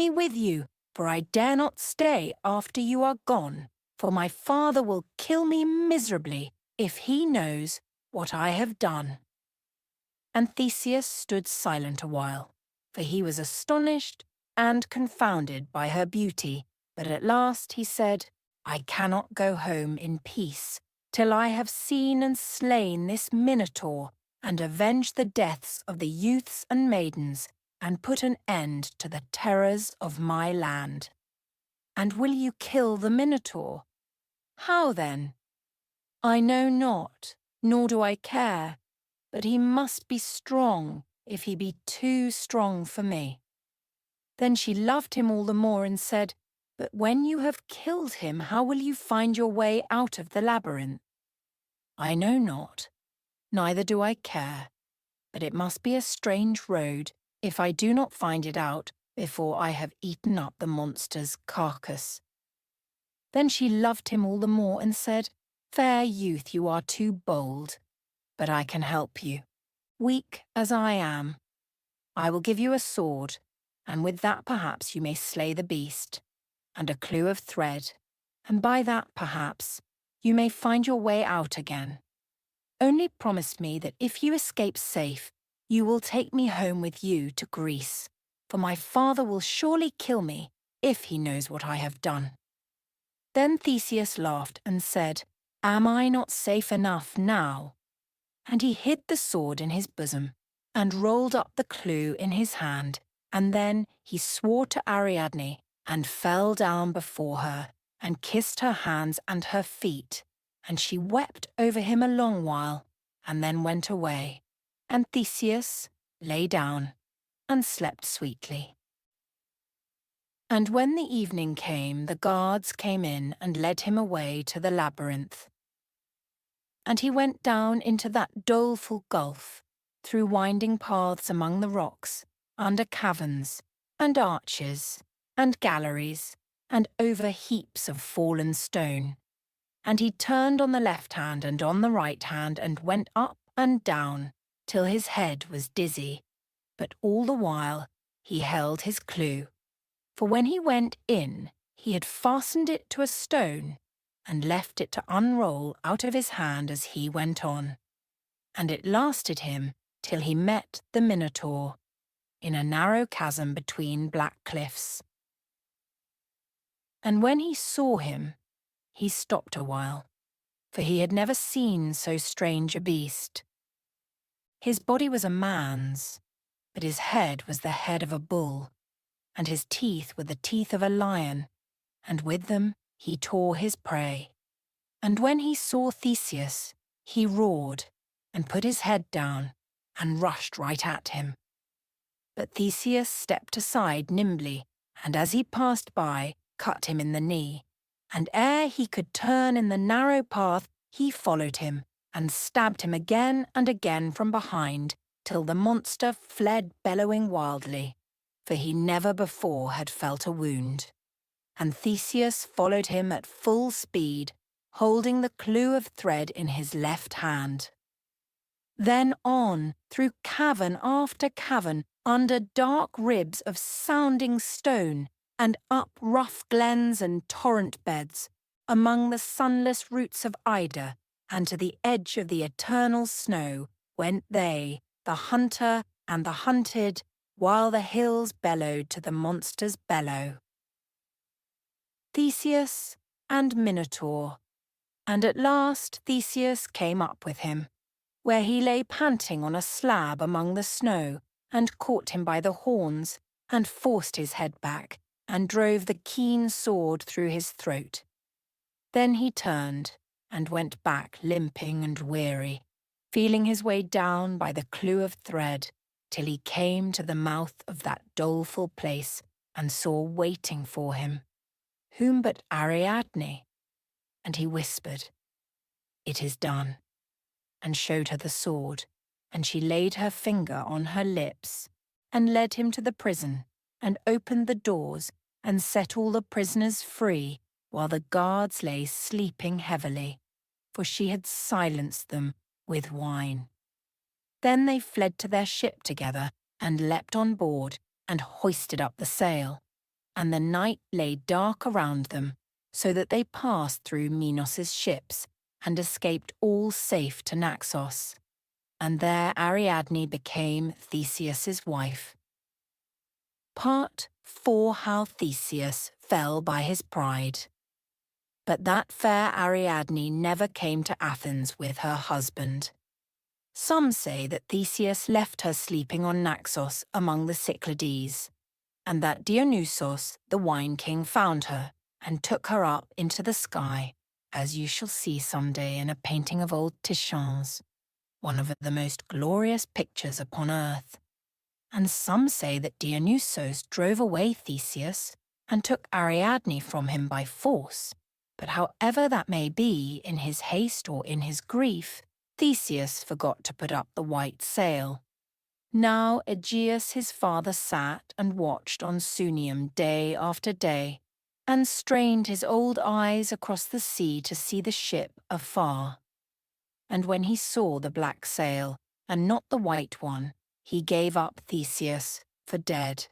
with you, for I dare not stay after you are gone, for my father will kill me miserably if he knows what I have done." And Theseus stood silent a while, for he was astonished and confounded by her beauty, but at last he said, "I cannot go home in peace till I have seen and slain this Minotaur, and avenged the deaths of the youths and maidens, and put an end to the terrors of my land." "And will you kill the Minotaur?" "How then?" "I know not, nor do I care, but he must be strong, if he be too strong for me." Then she loved him all the more, and said, But when you have killed him, how will you find your way out of the labyrinth? I know not, neither do I care, but it must be a strange road if I do not find it out before I have eaten up the monster's carcass. Then she loved him all the more and said, Fair youth, you are too bold, but I can help you, weak as I am. I will give you a sword, and with that perhaps you may slay the beast, and a clue of thread, and by that perhaps you may find your way out again. Only promise me that if you escape safe, you will take me home with you to Greece, for my father will surely kill me if he knows what I have done. Then Theseus laughed and said, Am I not safe enough now? And he hid the sword in his bosom, and rolled up the clue in his hand, and then he swore to Ariadne, and fell down before her, and kissed her hands and her feet, and she wept over him a long while, and then went away, and Theseus lay down and slept sweetly. And when the evening came, the guards came in and led him away to the labyrinth. And he went down into that doleful gulf, through winding paths among the rocks, under caverns, and arches, and galleries, and over heaps of fallen stone. And he turned on the left hand and on the right hand, and went up and down, till his head was dizzy. But all the while he held his clue. For when he went in, he had fastened it to a stone, and left it to unroll out of his hand as he went on. And it lasted him till he met the Minotaur, in a narrow chasm between black cliffs. And when he saw him, he stopped a while, for he had never seen so strange a beast. His body was a man's, but his head was the head of a bull, and his teeth were the teeth of a lion, and with them he tore his prey. And when he saw Theseus, he roared, and put his head down, and rushed right at him. But Theseus stepped aside nimbly, and as he passed by, cut him in the knee. And ere he could turn in the narrow path, he followed him, and stabbed him again and again from behind, till the monster fled bellowing wildly, for he never before had felt a wound. And Theseus followed him at full speed, holding the clue of thread in his left hand. Then on, through cavern after cavern, under dark ribs of sounding stone, and up rough glens and torrent beds, among the sunless roots of Ida, and to the edge of the eternal snow, went they, the hunter and the hunted, while the hills bellowed to the monster's bellow. Theseus and Minotaur, and at last Theseus came up with him, where he lay panting on a slab among the snow, and caught him by the horns, and forced his head back, and drove the keen sword through his throat. Then he turned, and went back limping and weary, feeling his way down by the clue of thread, till he came to the mouth of that doleful place, and saw waiting for him, whom but Ariadne? And he whispered, It is done, and showed her the sword, and she laid her finger on her lips, and led him to the prison, and opened the doors, and set all the prisoners free, while the guards lay sleeping heavily, for she had silenced them with wine. Then they fled to their ship together, and leapt on board, and hoisted up the sail. And the night lay dark around them, so that they passed through Minos's ships, and escaped all safe to Naxos. And there Ariadne became Theseus's wife. Part 4. How Theseus fell by his pride. But that fair Ariadne never came to Athens with her husband. Some say that Theseus left her sleeping on Naxos among the Cyclades, and that Dionysos, the wine king, found her, and took her up into the sky, as you shall see some day in a painting of old Titian's, one of the most glorious pictures upon earth. And some say that Dionysos drove away Theseus, and took Ariadne from him by force. But however that may be, in his haste or in his grief, Theseus forgot to put up the white sail. Now Aegeus his father sat and watched on Sunium day after day, and strained his old eyes across the sea to see the ship afar. And when he saw the black sail, and not the white one, he gave up Theseus for dead.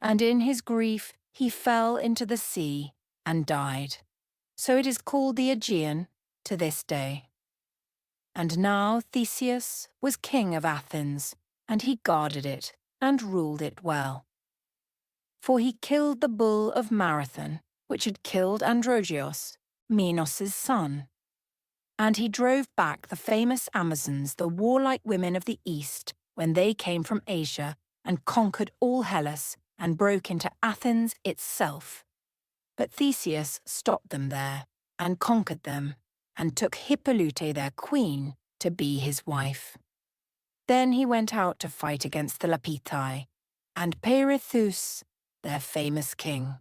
And in his grief he fell into the sea and died. So it is called the Aegean to this day. And now Theseus was king of Athens, and he guarded it and ruled it well. For he killed the bull of Marathon, which had killed Androgeos, Minos' son. And he drove back the famous Amazons, the warlike women of the East, when they came from Asia, and conquered all Hellas, and broke into Athens itself. But Theseus stopped them there, and conquered them, and took Hippolyte their queen to be his wife. Then he went out to fight against the Lapithae, and PERSEUS, their famous king.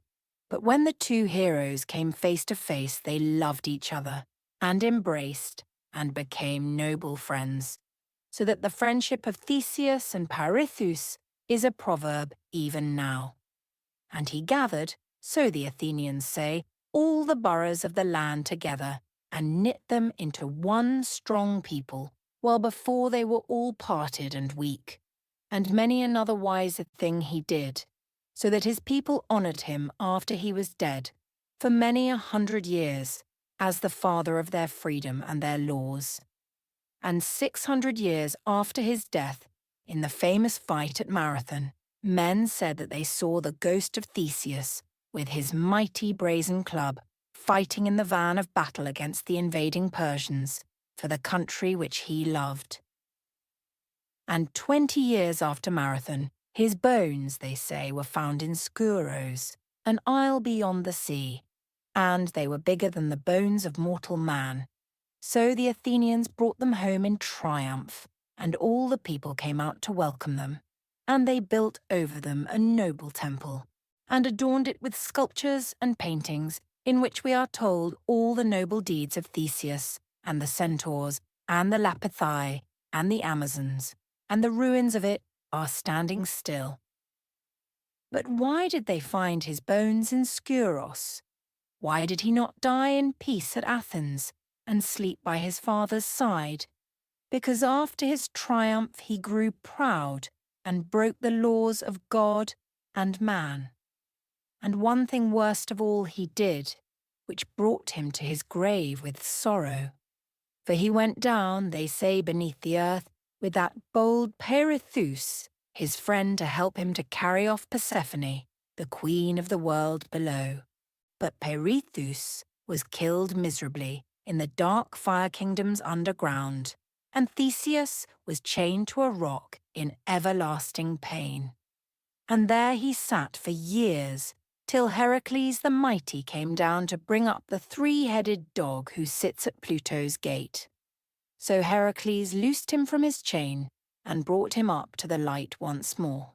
But when the two heroes came face to face, they loved each other, and embraced, and became noble friends, so that the friendship of Theseus and PERSEUS is a proverb even now. And he gathered, so the Athenians say, all the boroughs of the land together, and knit them into one strong people, while before they were all parted and weak. And many another wiser thing he did, so that his people honoured him after he was dead, for many 100 years, as the father of their freedom and their laws. And 600 years after his death, in the famous fight at Marathon, men said that they saw the ghost of Theseus, with his mighty brazen club, fighting in the van of battle against the invading Persians, for the country which he loved. And 20 years after Marathon, his bones, they say, were found in Scuros, an isle beyond the sea, and they were bigger than the bones of mortal man. So the Athenians brought them home in triumph, and all the people came out to welcome them. And they built over them a noble temple, and adorned it with sculptures and paintings, in which we are told all the noble deeds of Theseus, and the centaurs, and the Lapithae, and the Amazons, and the ruins of it are standing still. But why did they find his bones in Scuros? Why did he not die in peace at Athens, and sleep by his father's side? Because after his triumph he grew proud, and broke the laws of God and man. And one thing worst of all he did, which brought him to his grave with sorrow. For he went down, they say, beneath the earth, with that bold PERSEUS, his friend, to help him to carry off Persephone, the queen of the world below. But PERSEUS was killed miserably in the dark fire kingdoms underground, and Theseus was chained to a rock in everlasting pain. And there he sat for years, till Heracles the mighty came down to bring up the three-headed dog who sits at Pluto's gate. So Heracles loosed him from his chain and brought him up to the light once more.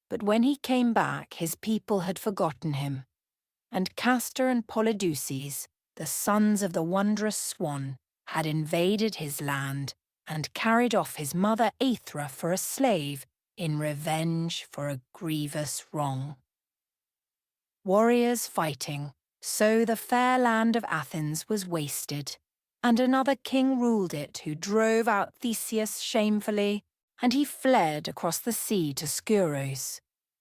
But when he came back, his people had forgotten him, and Castor and Polydeuces, the sons of the wondrous swan, had invaded his land and carried off his mother Aethra for a slave in revenge for a grievous wrong. Warriors fighting, so the fair land of Athens was wasted, and another king ruled it who drove out Theseus shamefully, and he fled across the sea to Scuros,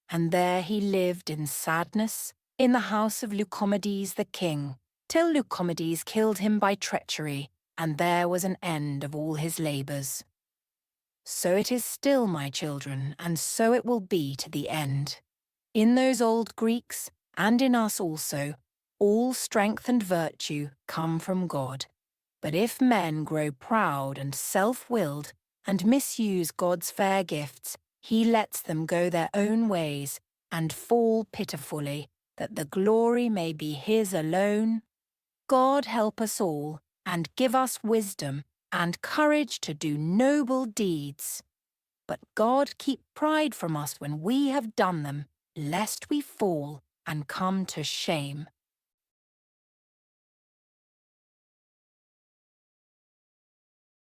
and there he lived in sadness in the house of Lycomedes the king, till Lycomedes killed him by treachery, and there was an end of all his labours. So it is still, my children, and so it will be to the end. In those old Greeks, and in us also, all strength and virtue come from God. But if men grow proud and self-willed, and misuse God's fair gifts, he lets them go their own ways, and fall pitifully, that the glory may be his alone. God help us all, and give us wisdom and courage to do noble deeds. But God keep pride from us when we have done them, lest we fall and come to shame.